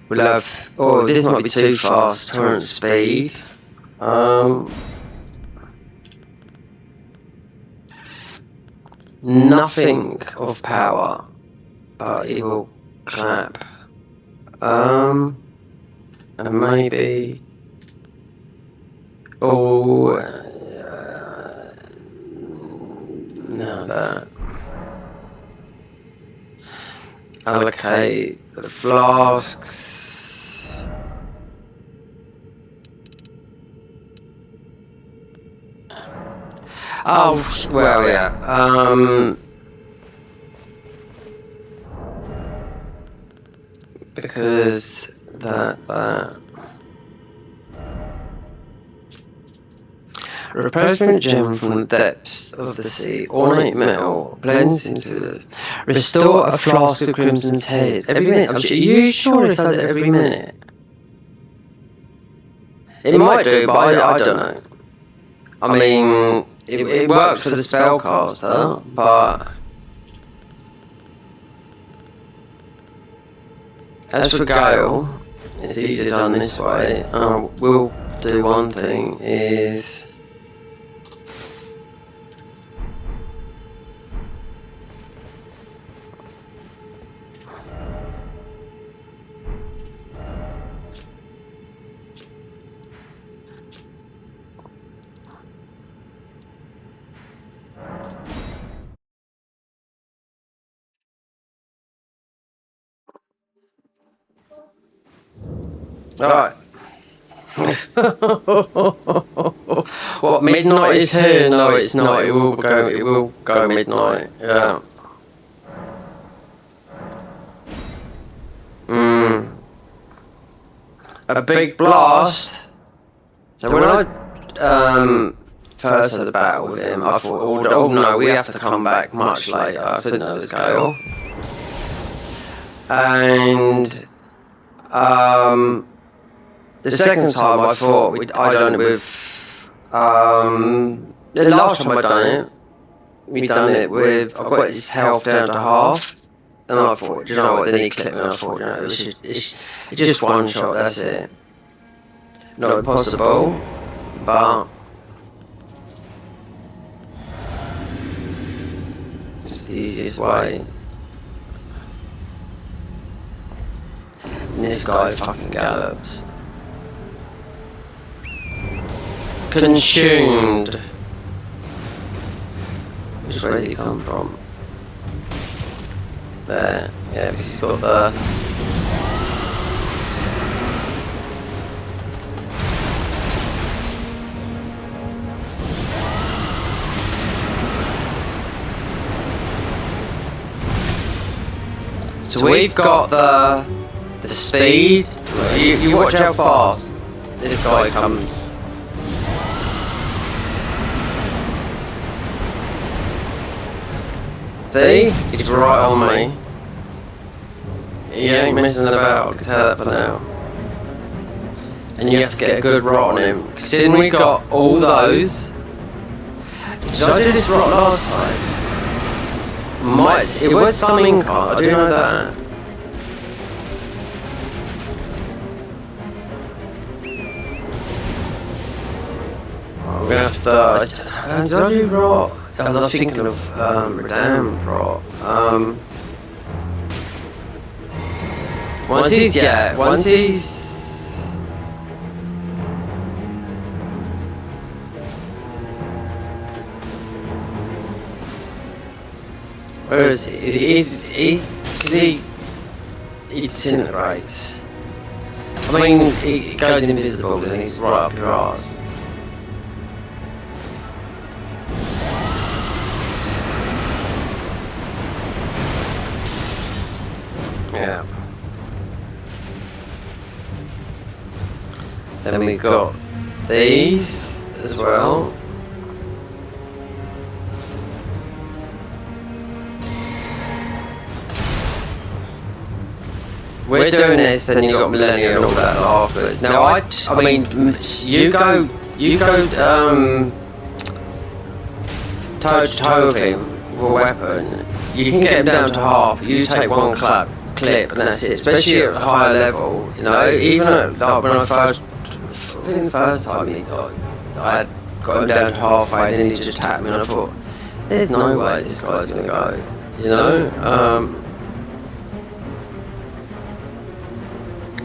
We'll have, oh this might be too fast, torrent speed. Nothing of power, but he will clap. And maybe. Oh, no, that. Allocate the flasks. Oh, well, yeah. Because that. Replacement gem from the depths of the sea. Ornate metal blends into the. Restore a flask of crimson tears every minute. Are you sure it does it every minute? It might do, but I don't know. I mean, it works for the spellcaster, but as for Gale, it's easier done this way. We'll do one thing is. Alright. What, midnight is here? No, it's not. It will go midnight. Yeah. a big blast. So when I first had a battle with him, I thought, oh no, we have to come back much later. I didn't know it was Gale. And the second time I thought I'd done it with the last time I'd done it, we done it with I got his health down to half. And I thought, you know what, then he clipped me and I thought, you know, it's just one shot, that's it. Not impossible, but it's the easiest way. And this guy fucking gallops. Consumed. Which way did he come from? There, yeah, because he's got the so we've got the speed. You watch how fast this guy comes. See? He's right on me. He ain't messing about, I can tell that for now. And you have to get a good rot on him. Considering we got all those. Did I do this rot last time? It was some ink art, I do know that. I'm gonna have to. Did I do rot? I was thinking of Redam rot. Once he's where is he? Is he? Because he disintegrates. I mean, he goes invisible and he's right up your arse. Yeah. Then we got these as well. We're doing this, then you got Millennia and all that afterwards. Now I mean, you go toe to toe with him with a weapon. You can get him down to half. You take one clip and that's it. Especially at a higher level, you know. Even at, like, when I think the first time I had got him down to halfway, and then he just tapped me, and I thought, there's no way this guy's gonna go, you know.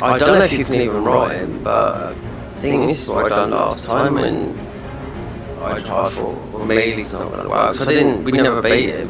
I don't know if you can even write him, but I think this is what I done last time when I thought, well, maybe it's not gonna work. So we never beat him.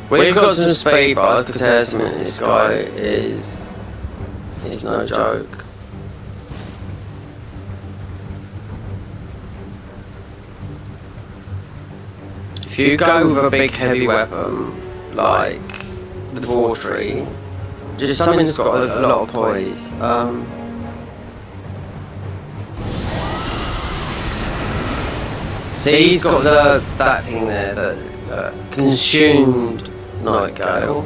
We've got some speed, but I could tell something. This guy is no joke. If you go with a big heavy weapon like the Vortree, just something that's got a lot of poise. See, he's got that thing there that consumed Nightgale.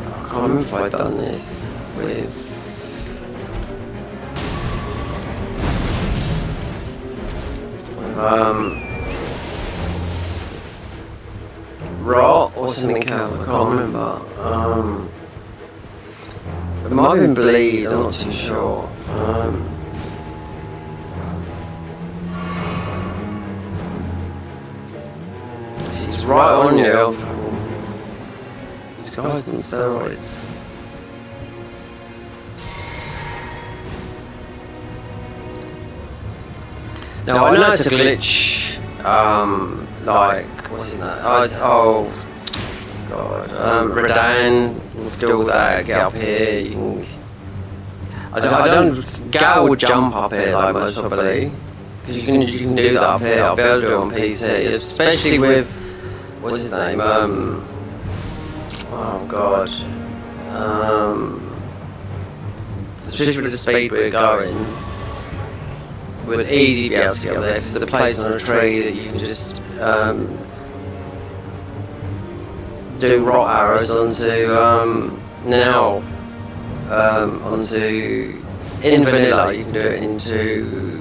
I can't remember if I've done this with rot or something else, I can't remember. It might have been bleed, I'm not too sure. He's right on you. This guy's on steroids. Now I know it's a glitch. Like what's his name? Oh god. Gaeden, you can do all that. Get up here. You can. I don't. Gaeden would jump up here though, most probably, because you can do that up here. I'll be able to do it on PC, especially with what's his name? Oh god. Especially with the speed we're going. Would easily be able to get up there because there's a place on a tree that you can just do rot arrows onto onto in vanilla. You can do it into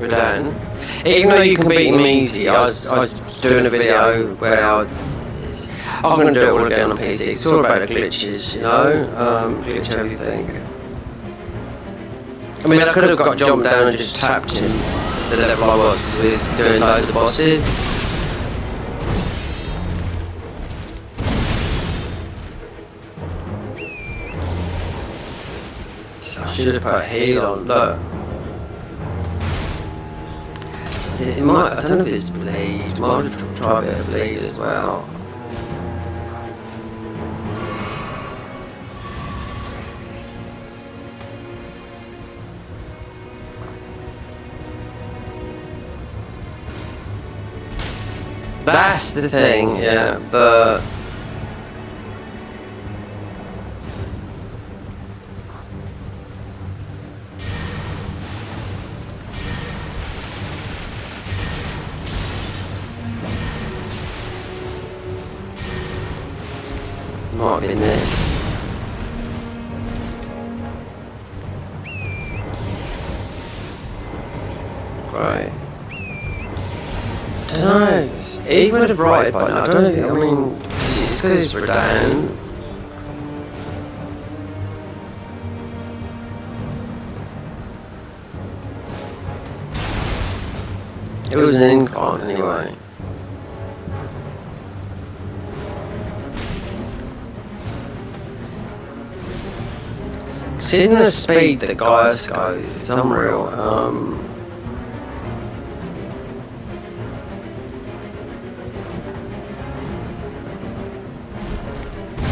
Gaeden. Even though you can beat him easy, I was doing a video where I'm going to do it all again on PC. It's all about the glitches, you know, glitch everything. I mean, I could have got jumped down and just tapped him the level I was, because we was doing loads of bosses. I should have put a heal on, look. It might, I don't know if it's bleed, might have tried a bit of bleed as well. That's the thing, yeah, but might have been this. Right. I don't know. He would have brought it by now, I don't know, I mean, it's because it's Gaeden. It was an incon anyway. Considering the speed that Gaius goes, it's unreal.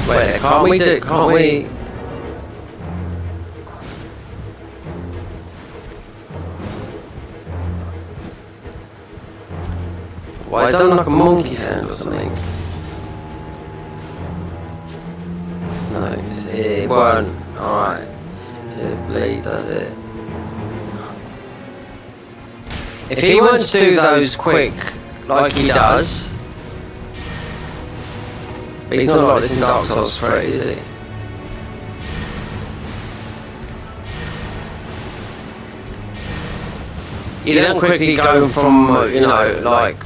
Wait, can't we? Why done like a monkey hand or something? No, it won't. Alright. So it bleed, does it? If he wants to do those quick, like he does. But he's not like this in Dark Souls 3, is he? You don't quickly go from, you know, like...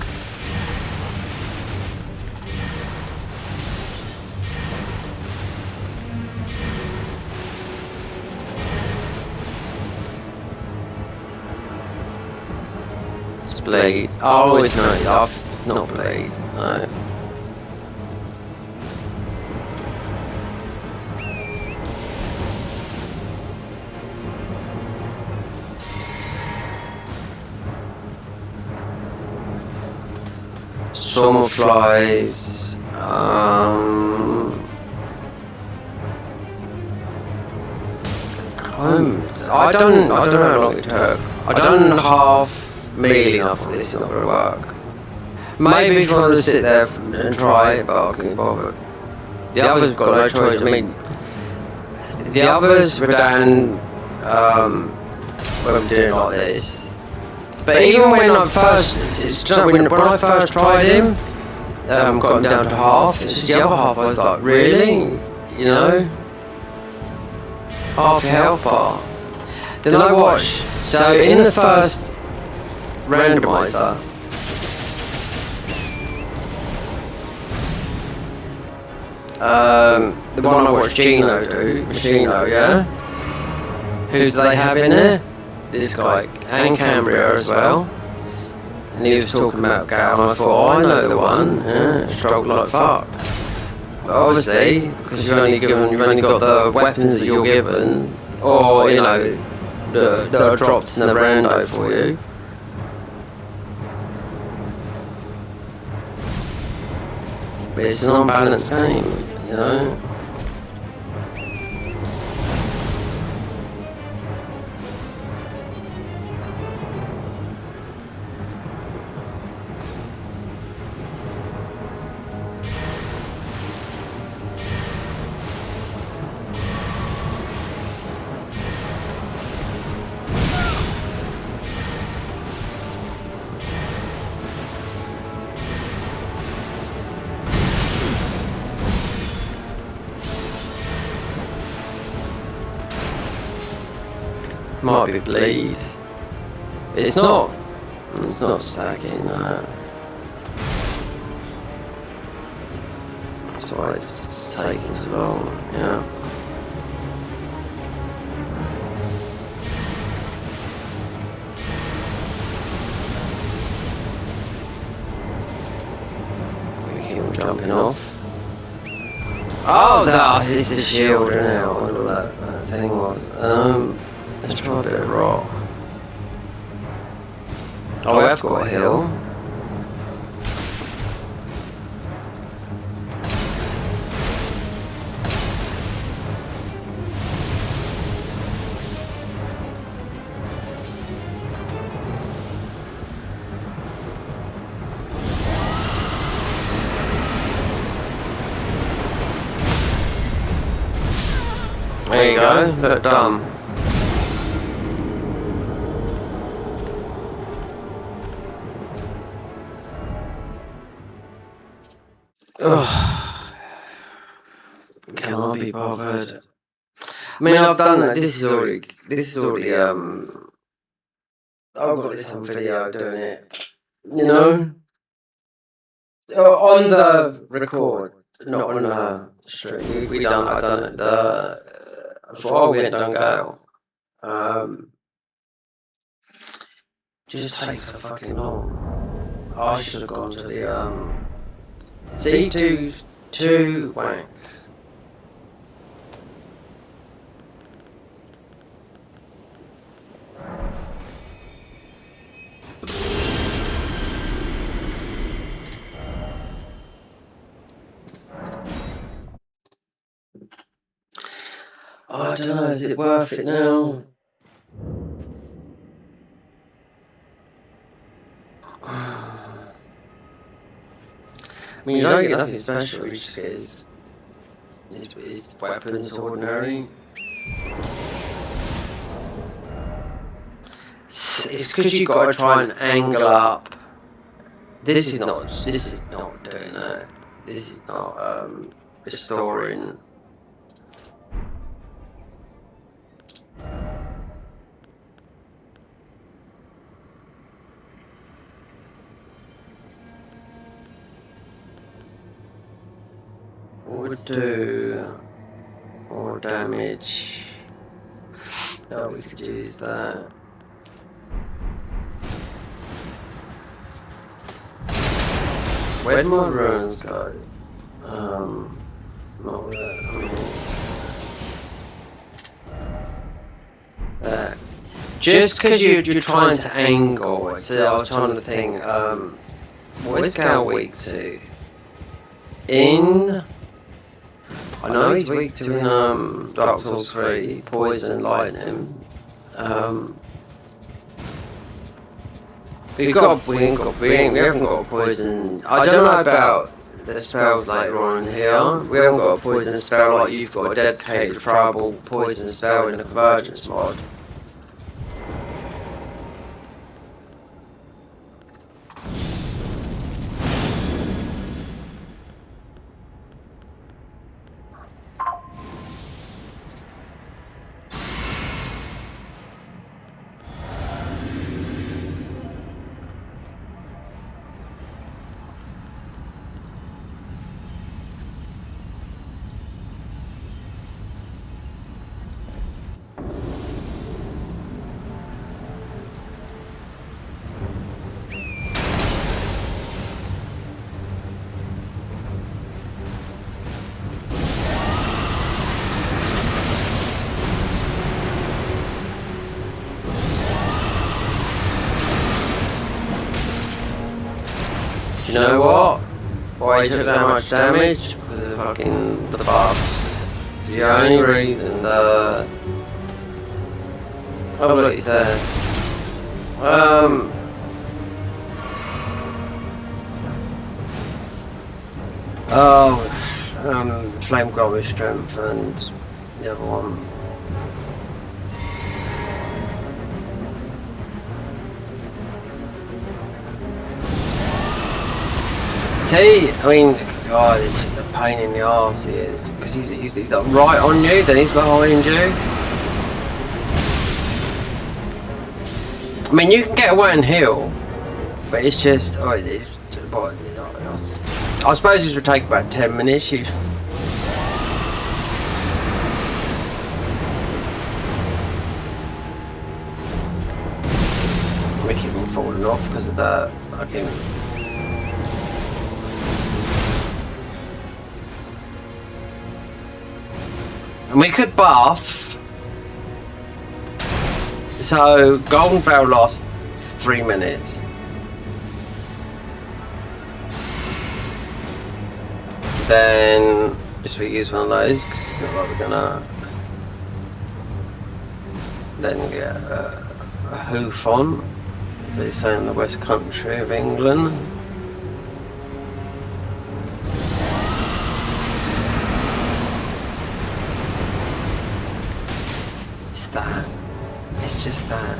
It's bleed. Oh, it's not. It's not bleed. No. Swarm flies. I don't know how long it took. I done half melee enough for this, it's not gonna work. Maybe if you want to sit there and try it, but I can't bother. The others have got no choice. I mean, the others were down when we're doing like this. But even when I first, when I first tried him, got him down to half. It's just the other half. I was like, really, you know, half your health bar. Then I watched. So in the first randomizer. The one I watched Gino do, Machino, yeah? Who do they have in there? This guy, and Cambria as well. And he was talking about Gaeden, and I thought, oh, I know the one, yeah, struggled like fuck. But obviously, because you've only got the weapons that you're given, or, you know, that are dropped in the rando for you. But it's an unbalanced game, you know? Might be bleed. It's not stacking that. That's why it's taking so long, yeah. We keep on jumping off. Oh, no, it's the shield now. I wonder what that thing was. Let's try a bit of rock. Oh, I've got a hill. There you go, look dumb. Ugh. Cannot be bothered. I mean, I've done that. This is already, I've got this on video doing it. You know? On the record, not on the stream. I done it. Before we went down Gale. Just takes so fucking long. I should have gone to the, see, two wanks. I don't know, is it worth it now? I mean, you don't get nothing special, you just get his weapons ordinary. It's because you got to try and angle up. This is not doing that. This is not restoring. Would do more damage. Oh, we could use that. Where'd my runes go? Not that. I mean, it's that. Just because you're trying to angle it. So I was trying to think. What is Gal weak to? I know he's weak to in Dark Souls 3, Poison, Lightning. We haven't got Poison. I don't know about the spells later on here. We haven't got a Poison spell like you've got a dedicated throwable Poison spell in the Convergence mod. know what? Why he took that much damage? Because of fucking the buffs. It's the only reason. Oh look, he's there. Flame Goblin Strength and the other one. See, I mean, God, it's just a pain in the arse, he is. Because he's like right on you, then he's behind you. I mean, you can get away and heal, but it's just, oh, it is. I suppose this would take about 10 minutes. We keep on falling off because of that. Fucking. And we could buff. So Golden Veil lasts 3 minutes. Then just we use one of those because we're gonna then get a hoof on, as they say in the West Country of England. It's that. It's just that.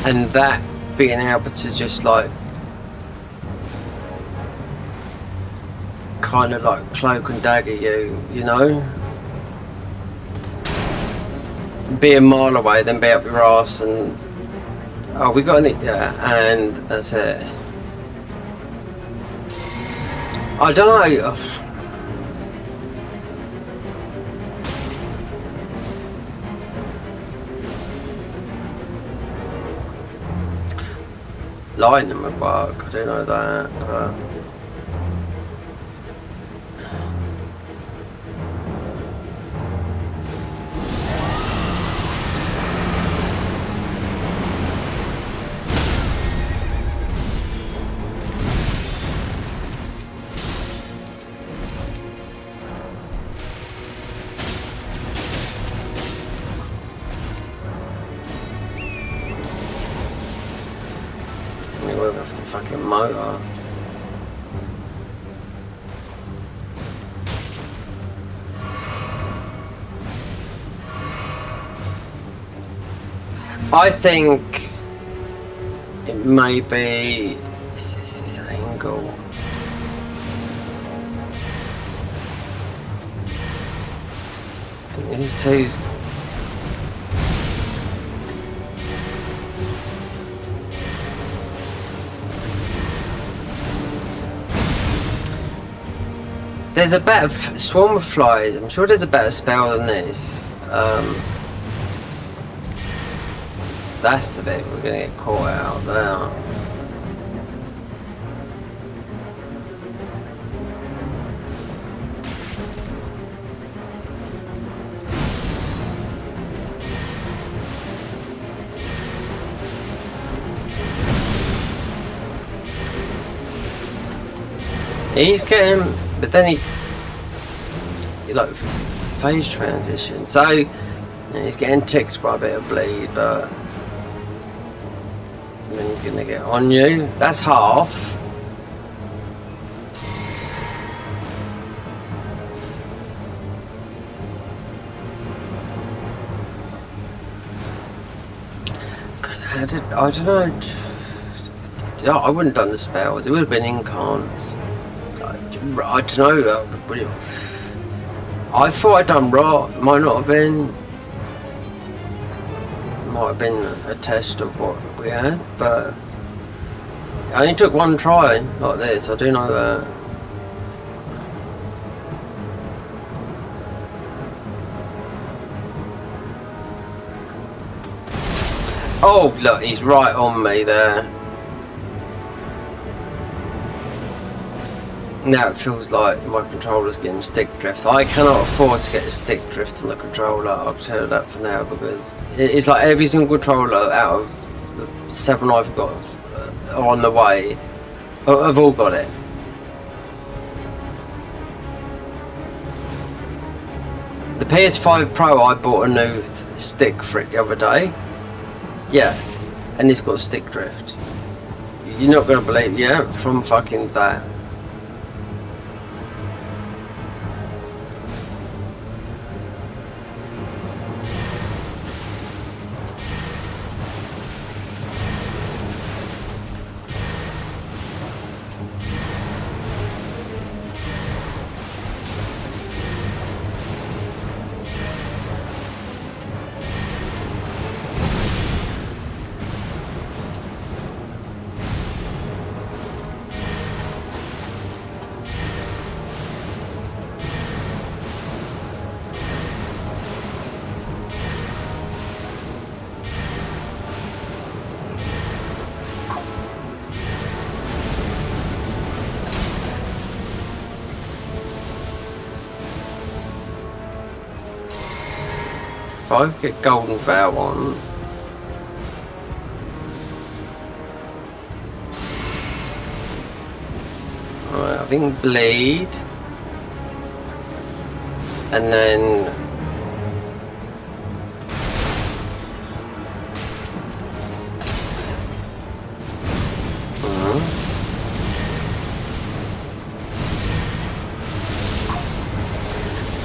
And that being able to just like kind of like cloak and dagger you, you know? Be a mile away, then be up your ass and oh, we got an and that's it. I don't know. Lightning would work, I do know that, but off the fucking motor. I think it may be this angle. I think these two. There's a better swarm of flies. I'm sure there's a better spell than this. That's the bit we're gonna get caught out there. He's getting, but then he like phase transition. So yeah, he's getting ticked by a bit of bleed, but then he's gonna get on you. That's half. God, I don't know. I wouldn't have done the spells. It would have been incants. I don't know. I thought I'd done rot. Might not have been. Might have been a test of what we had, but I only took one try like this. I do know that. Oh look, he's right on me there. Now it feels like my controller's getting stick drift. I cannot afford to get a stick drift on the controller, I'll tell you that for now, because it's like every single controller out of the 7 I've got on the way, I've all got it. The PS5 Pro, I bought a new stick for it the other day. Yeah, and it's got stick drift. You're not going to believe, yeah, from fucking that. If I could get golden vow on, right, I think bleed, and then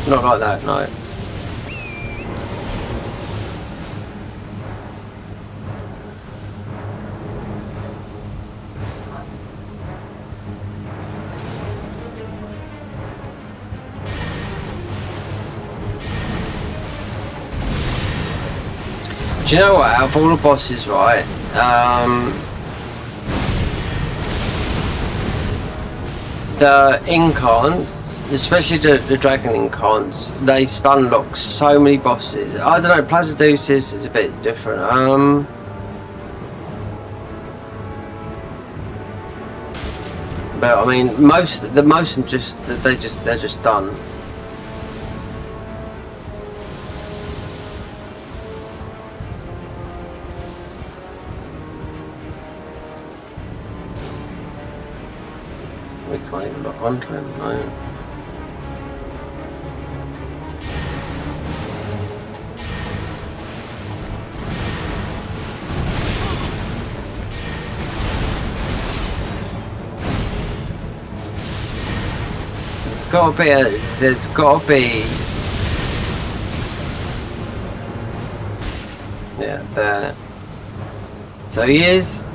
not like that, no. Do you know what, out of all the bosses, right, the incants, especially the dragon incants, they stun lock so many bosses. I don't know, Placidusis is a bit different. But I mean, most of them they're just done. We can't even look onto him, no. There's gotta be. Yeah, there. So he is.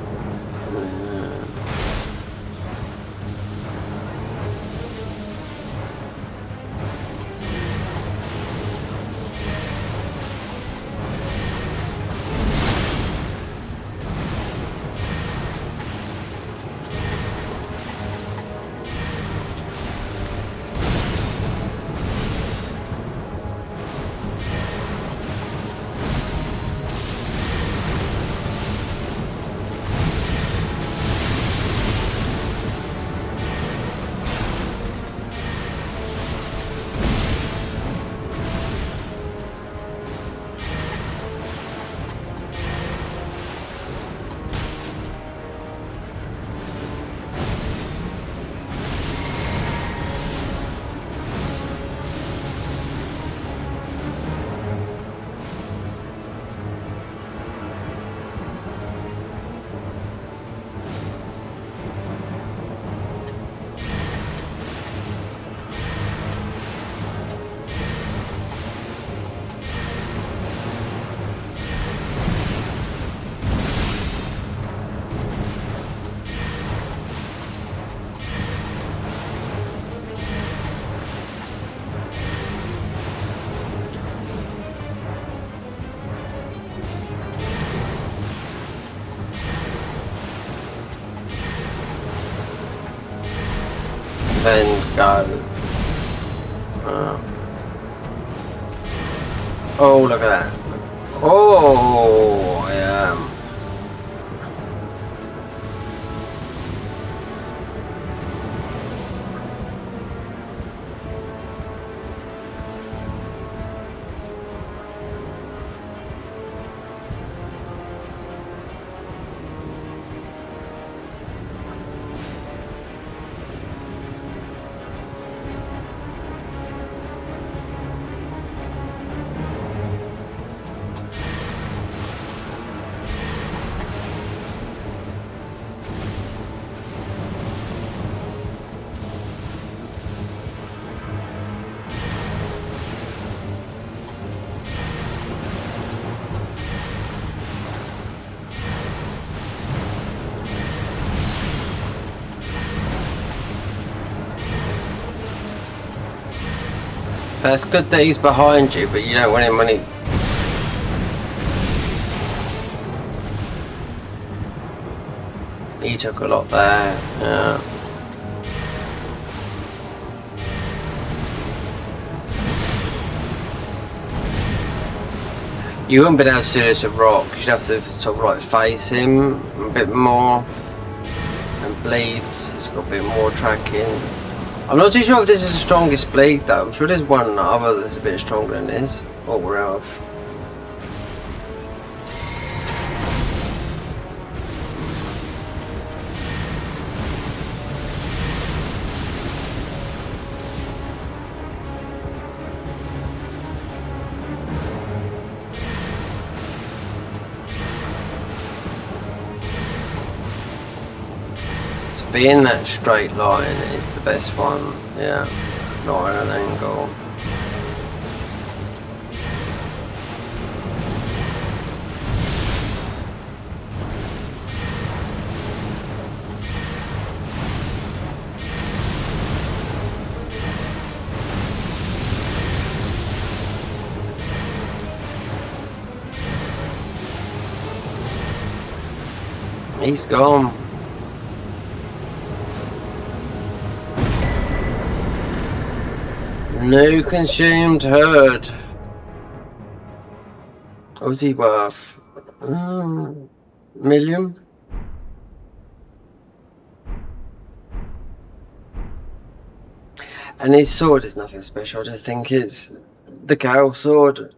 Then go. Oh, look at that. Oh, yeah. That's good that he's behind you, but you don't want him when he... He took a lot there, yeah. You wouldn't be able to do this with Rock. You'd have to sort of like face him a bit more and bleed. It's got a bit more tracking. I'm not too sure if this is the strongest bleed though. I'm sure there's one other that's a bit stronger than this. What we're out of. Be in that straight line is the best one, yeah, not at an angle. He's gone. New consumed herd. What was he worth? Million? And his sword is nothing special. I just think it's the Gale sword.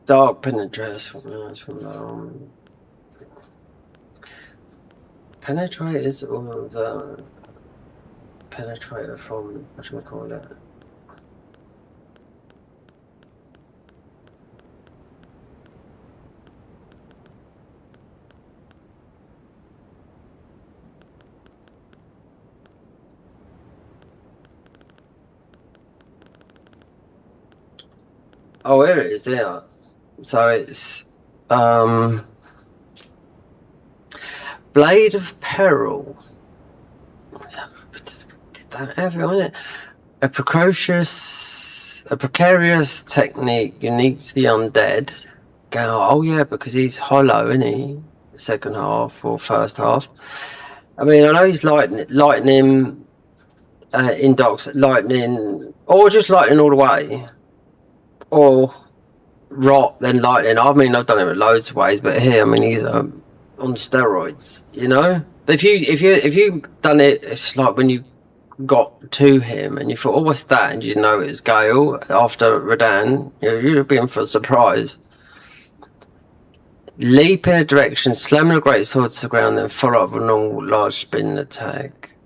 Dark penetrators from penetrators or the penetrator from whatchamacallit. Oh, here it is there. So it's Blade of Peril. Did that have it on it? A precarious technique unique to the undead. Oh yeah, because he's hollow, isn't he? Second half or first half. I mean, I know he's lightning in docks, lightning, or just lightning all the way, or rot then lightning. I mean, I've done it in loads of ways, but here, I mean, he's on steroids, you know. But if you done it, it's like when you got to him and you thought, oh, what's that? And you didn't know it was Gale after Radan, you'd have been for a surprise. Leap in a direction, slamming a great sword to the ground, then follow up with a normal large spin attack.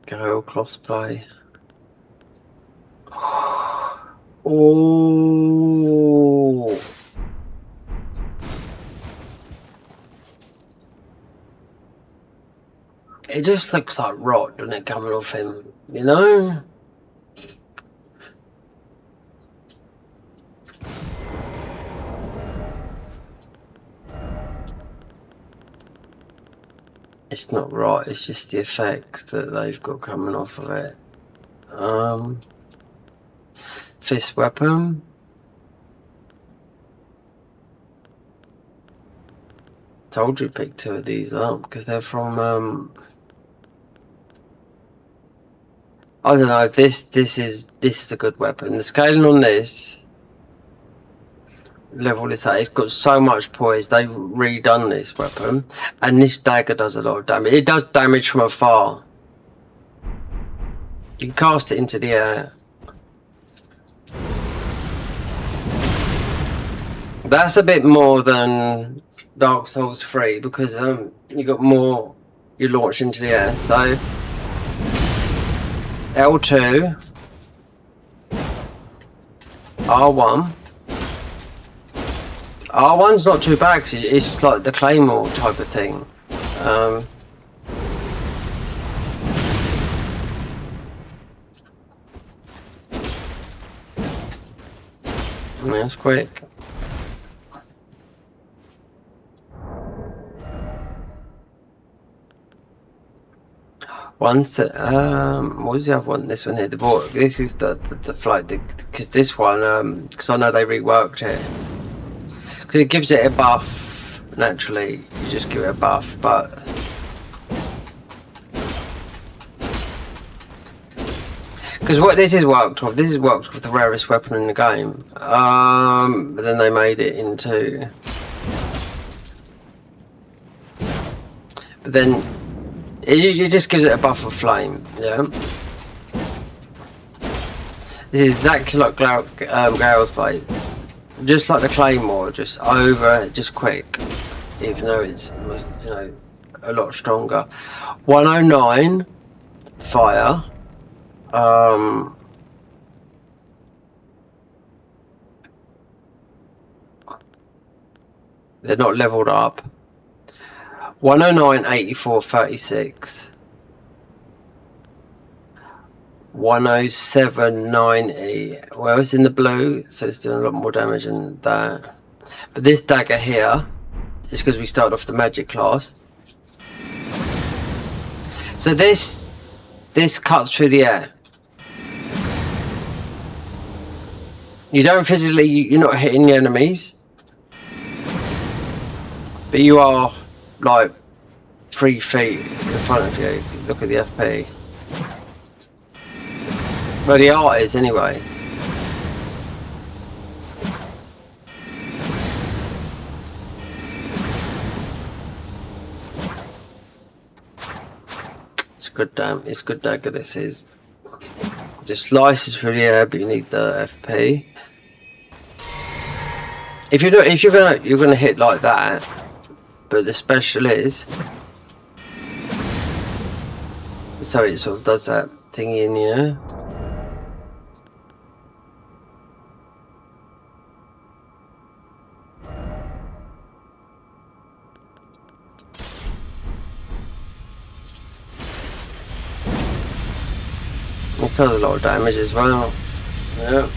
Gale crossplay. Oh. It just looks like rot, doesn't it, coming off him, you know? It's not rot, it's just the effects that they've got coming off of it. Fist weapon. Told you pick two of these up because they're from I don't know, this is a good weapon. The scaling on this level this out, it's got so much poise. They've redone this weapon, and this dagger does a lot of damage. It does damage from afar. You can cast it into the air. That's a bit more than Dark Souls 3 because you got more, you launch into the air. So L2, R1, R1's not too bad 'cause it's like the claymore type of thing. That's quick. Once, what was the other one? This one here. This is the flight because this one, because I know they reworked it. Because it gives it a buff naturally. You just give it a buff, but because what this is worked with the rarest weapon in the game. But then they made it into. But then. It just gives it a buff of flame, yeah. This is exactly like Gale's Blade, just like the Claymore, just quick, even though it's, you know, a lot stronger. 109 fire. They're not leveled up. 109, 84, 36. 107, 90. Well, it's in the blue, so it's doing a lot more damage than that. But this dagger here is because we started off the magic class. So this cuts through the air. You don't physically, you're not hitting the enemies, but you are like 3 feet in front of you. Look at the FP. Well, the art is anyway. It's good dagger this is. Just slices through the air, but you need the FP. If you're gonna hit like that. But the special is, so it sort of does that thingy in the air. This does a lot of damage as well. Yeah.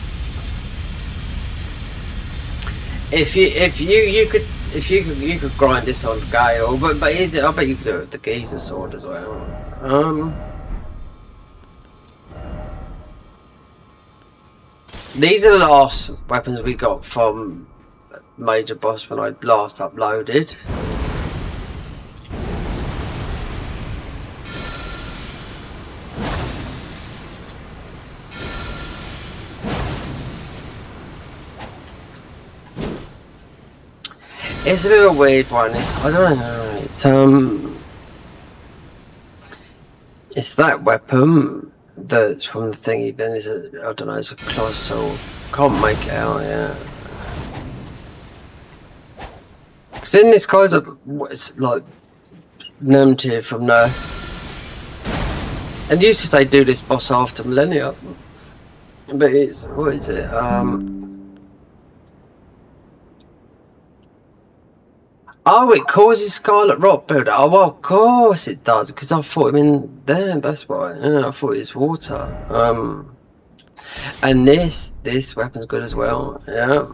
If you could grind this on Gale, but I bet you could do it with the Geezer sword as well. These are the last weapons we got from Major Boss when I last uploaded. It's a bit of a weird one. I don't know. It's that weapon that's from the thingy. Then it's I don't know. It's a colossal. Can't make it out. Yeah. Because then this guy's it's like Nemtir from Nerf. And used to say do this boss after Millennia, but it's what is it? Oh, it causes Scarlet Rot builder. Oh, well, of course it does, because I thought him in there. That's why. Yeah, I thought it was water. And this weapon's good as well. Yeah.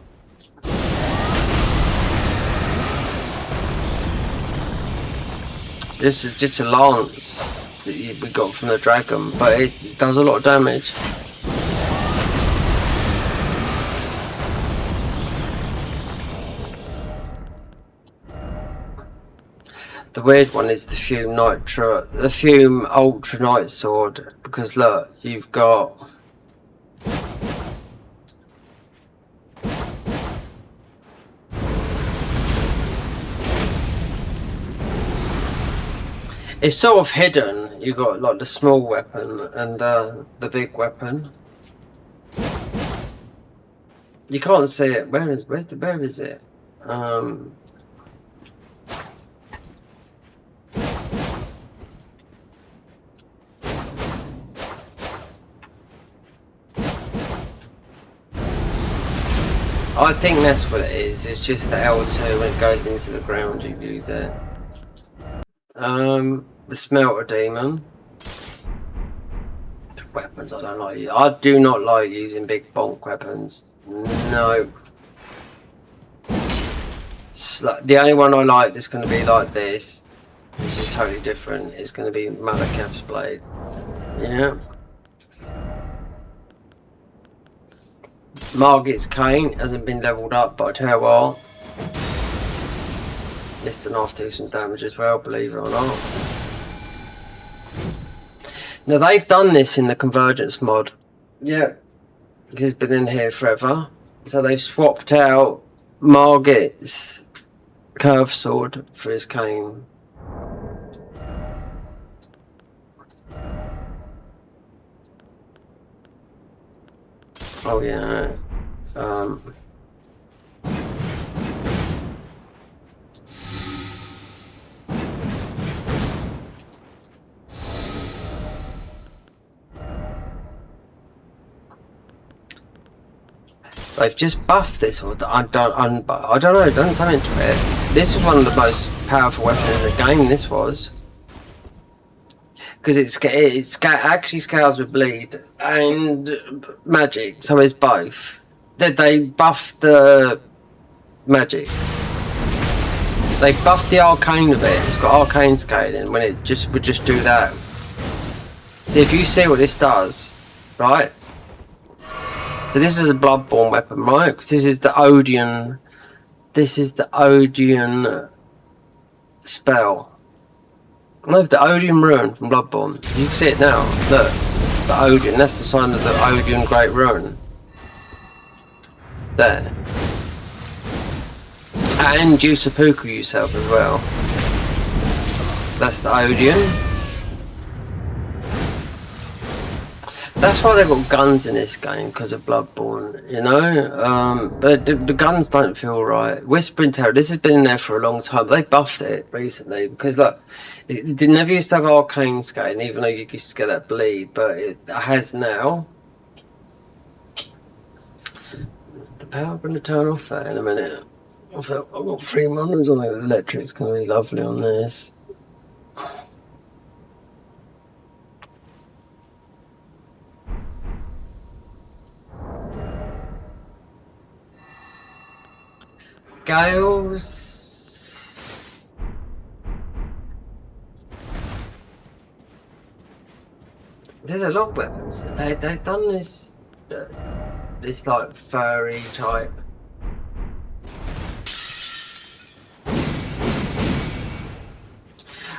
This is just a lance that we got from the dragon, but it does a lot of damage. The weird one is the Fume Ultra Night Sword, because look, you've got it's sort of hidden. You got like the small weapon and the big weapon. You can't see it. Where is it? I think that's what it is. It's just the L2 when it goes into the ground you use it. The Smelter Demon. Weapons I don't like. I do not like using big bonk weapons. No. The only one I like that's going to be like this, which is totally different, is going to be Malekith's Blade. Yeah. Margit's Cane hasn't been leveled up, but I tell you what, it's enough to do some damage as well, believe it or not. Now they've done this in the Convergence mod. Yeah. It's been in here forever. So they've swapped out Margit's curved sword for his cane. Oh yeah. They've just buffed this, or I don't know, done something to it. This was one of the most powerful weapons in the game, this was. Because it actually scales with bleed and magic, so it's both. They buffed the magic. They buffed the arcane a bit. It's got arcane scaling when it would just do that. So if you see what this does, right? So this is a Bloodborne weapon, right? Because this is the Odeon. This is the Odeon spell. No, the Odeon rune from Bloodborne. You can see it now. Look, the Odeon. That's the sign of the Odeon Great Rune. There. And you seppuku yourself as well. That's the Odeon. That's why they've got guns in this game, because of Bloodborne, you know? But the guns don't feel right. Whispering Terror, this has been in there for a long time. They buffed it recently, because look, it never used to have arcane scaling, even though you used to get that bleed, but it has now. The power going to turn off that in a minute. I've got 3 monitors on it. The electric's going to be lovely on this. Gales. There's a lot of weapons. They've done this like furry type.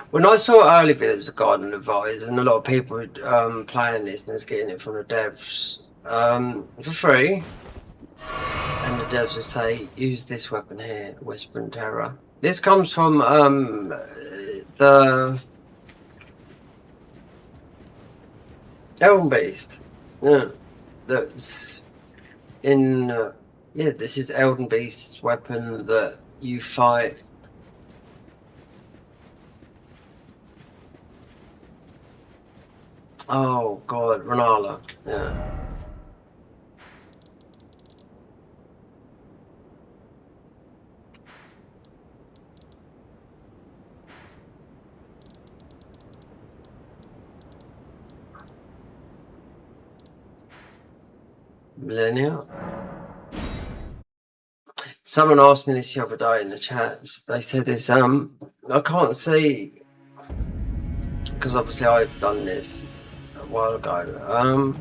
When I saw early videos of Gaeden Advice, and a lot of people were playing this and was getting it from the devs for free. And the devs would say, use this weapon here, Whispering Terror. This comes from the Elden Beast. Yeah, that's in. Yeah, this is Elden Beast's weapon that you fight. Oh God, Renala. Yeah. Millennia. Someone asked me this the other day in the chat. They said this. I can't see, because obviously I've done this a while ago.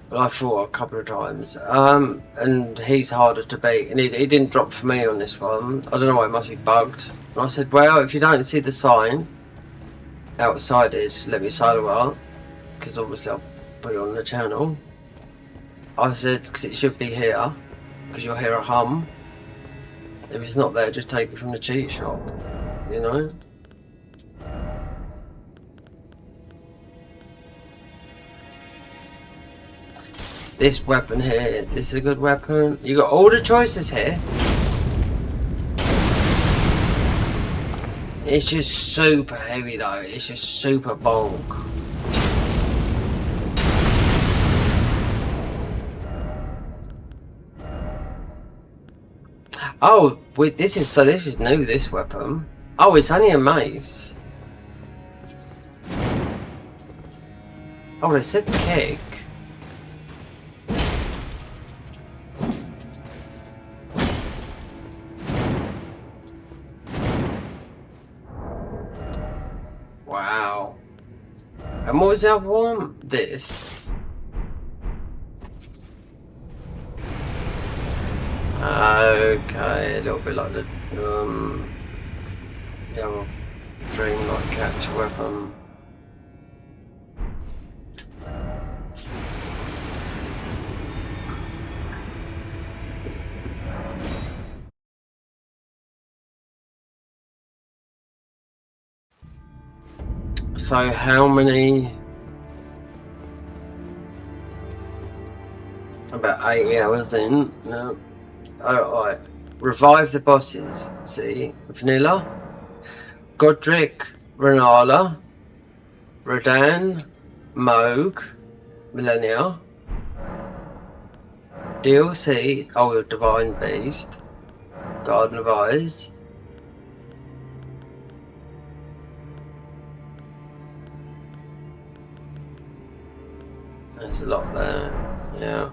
But I fought a couple of times. And he's harder to beat, and he didn't drop for me on this one. I don't know why, it must be bugged. And I said, well, if you don't see the sign outside it, just let me solo out, because obviously I'll put it on the channel. I said, because it should be here, because you'll hear a hum. If it's not there, just take it from the cheat shop, you know? This weapon here, this is a good weapon. You got all the choices here. It's just super heavy though, it's just super bonk. Oh, wait, this is new, this weapon. Oh, it's only a mace. Oh, they said kick. Wow. And what was the other one? This. Okay, a little bit like the young dreamlike capture weapon. So how many? About 80 hours in. No. Oh, right. Revive the bosses. See, Vanilla, Godric, Renala, Rodan, Moog, Millennia, DLC. Oh, Divine Beast, Garden of Eyes. There's a lot there. Yeah.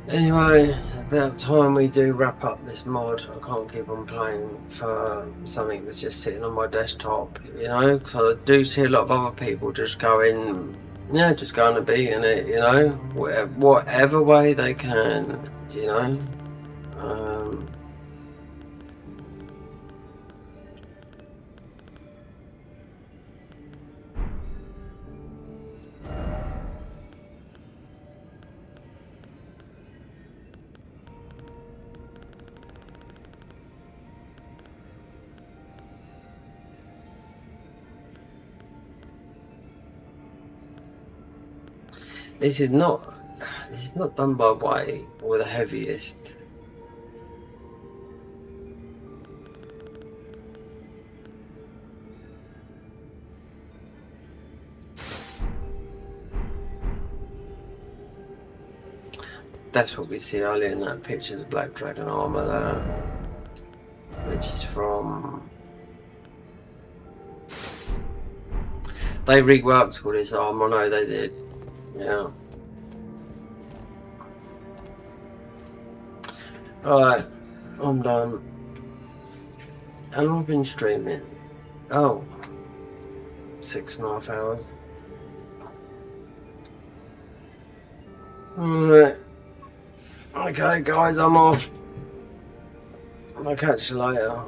Anyway, about time we do wrap up this mod. I can't keep on playing for something that's just sitting on my desktop, you know, because I do see a lot of other people just going, yeah, just going to be in it, you know, whatever way they can, you know. This is not done by weight or the heaviest. That's what we see earlier in that picture, the Black Dragon armor there, which is from. They reworked all this armor, I know they did. Yeah. Alright, I'm done. How long have I been streaming? Oh, 6.5 hours. Alright. Okay, guys, I'm off. I'll catch you later.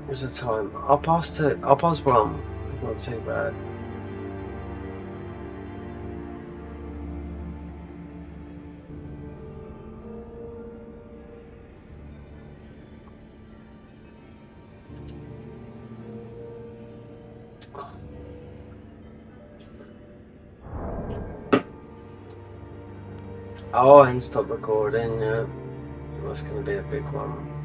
What's the time? I'll pass 1. It's not too bad. Oh, and stop recording, yeah. That's gonna be a big one.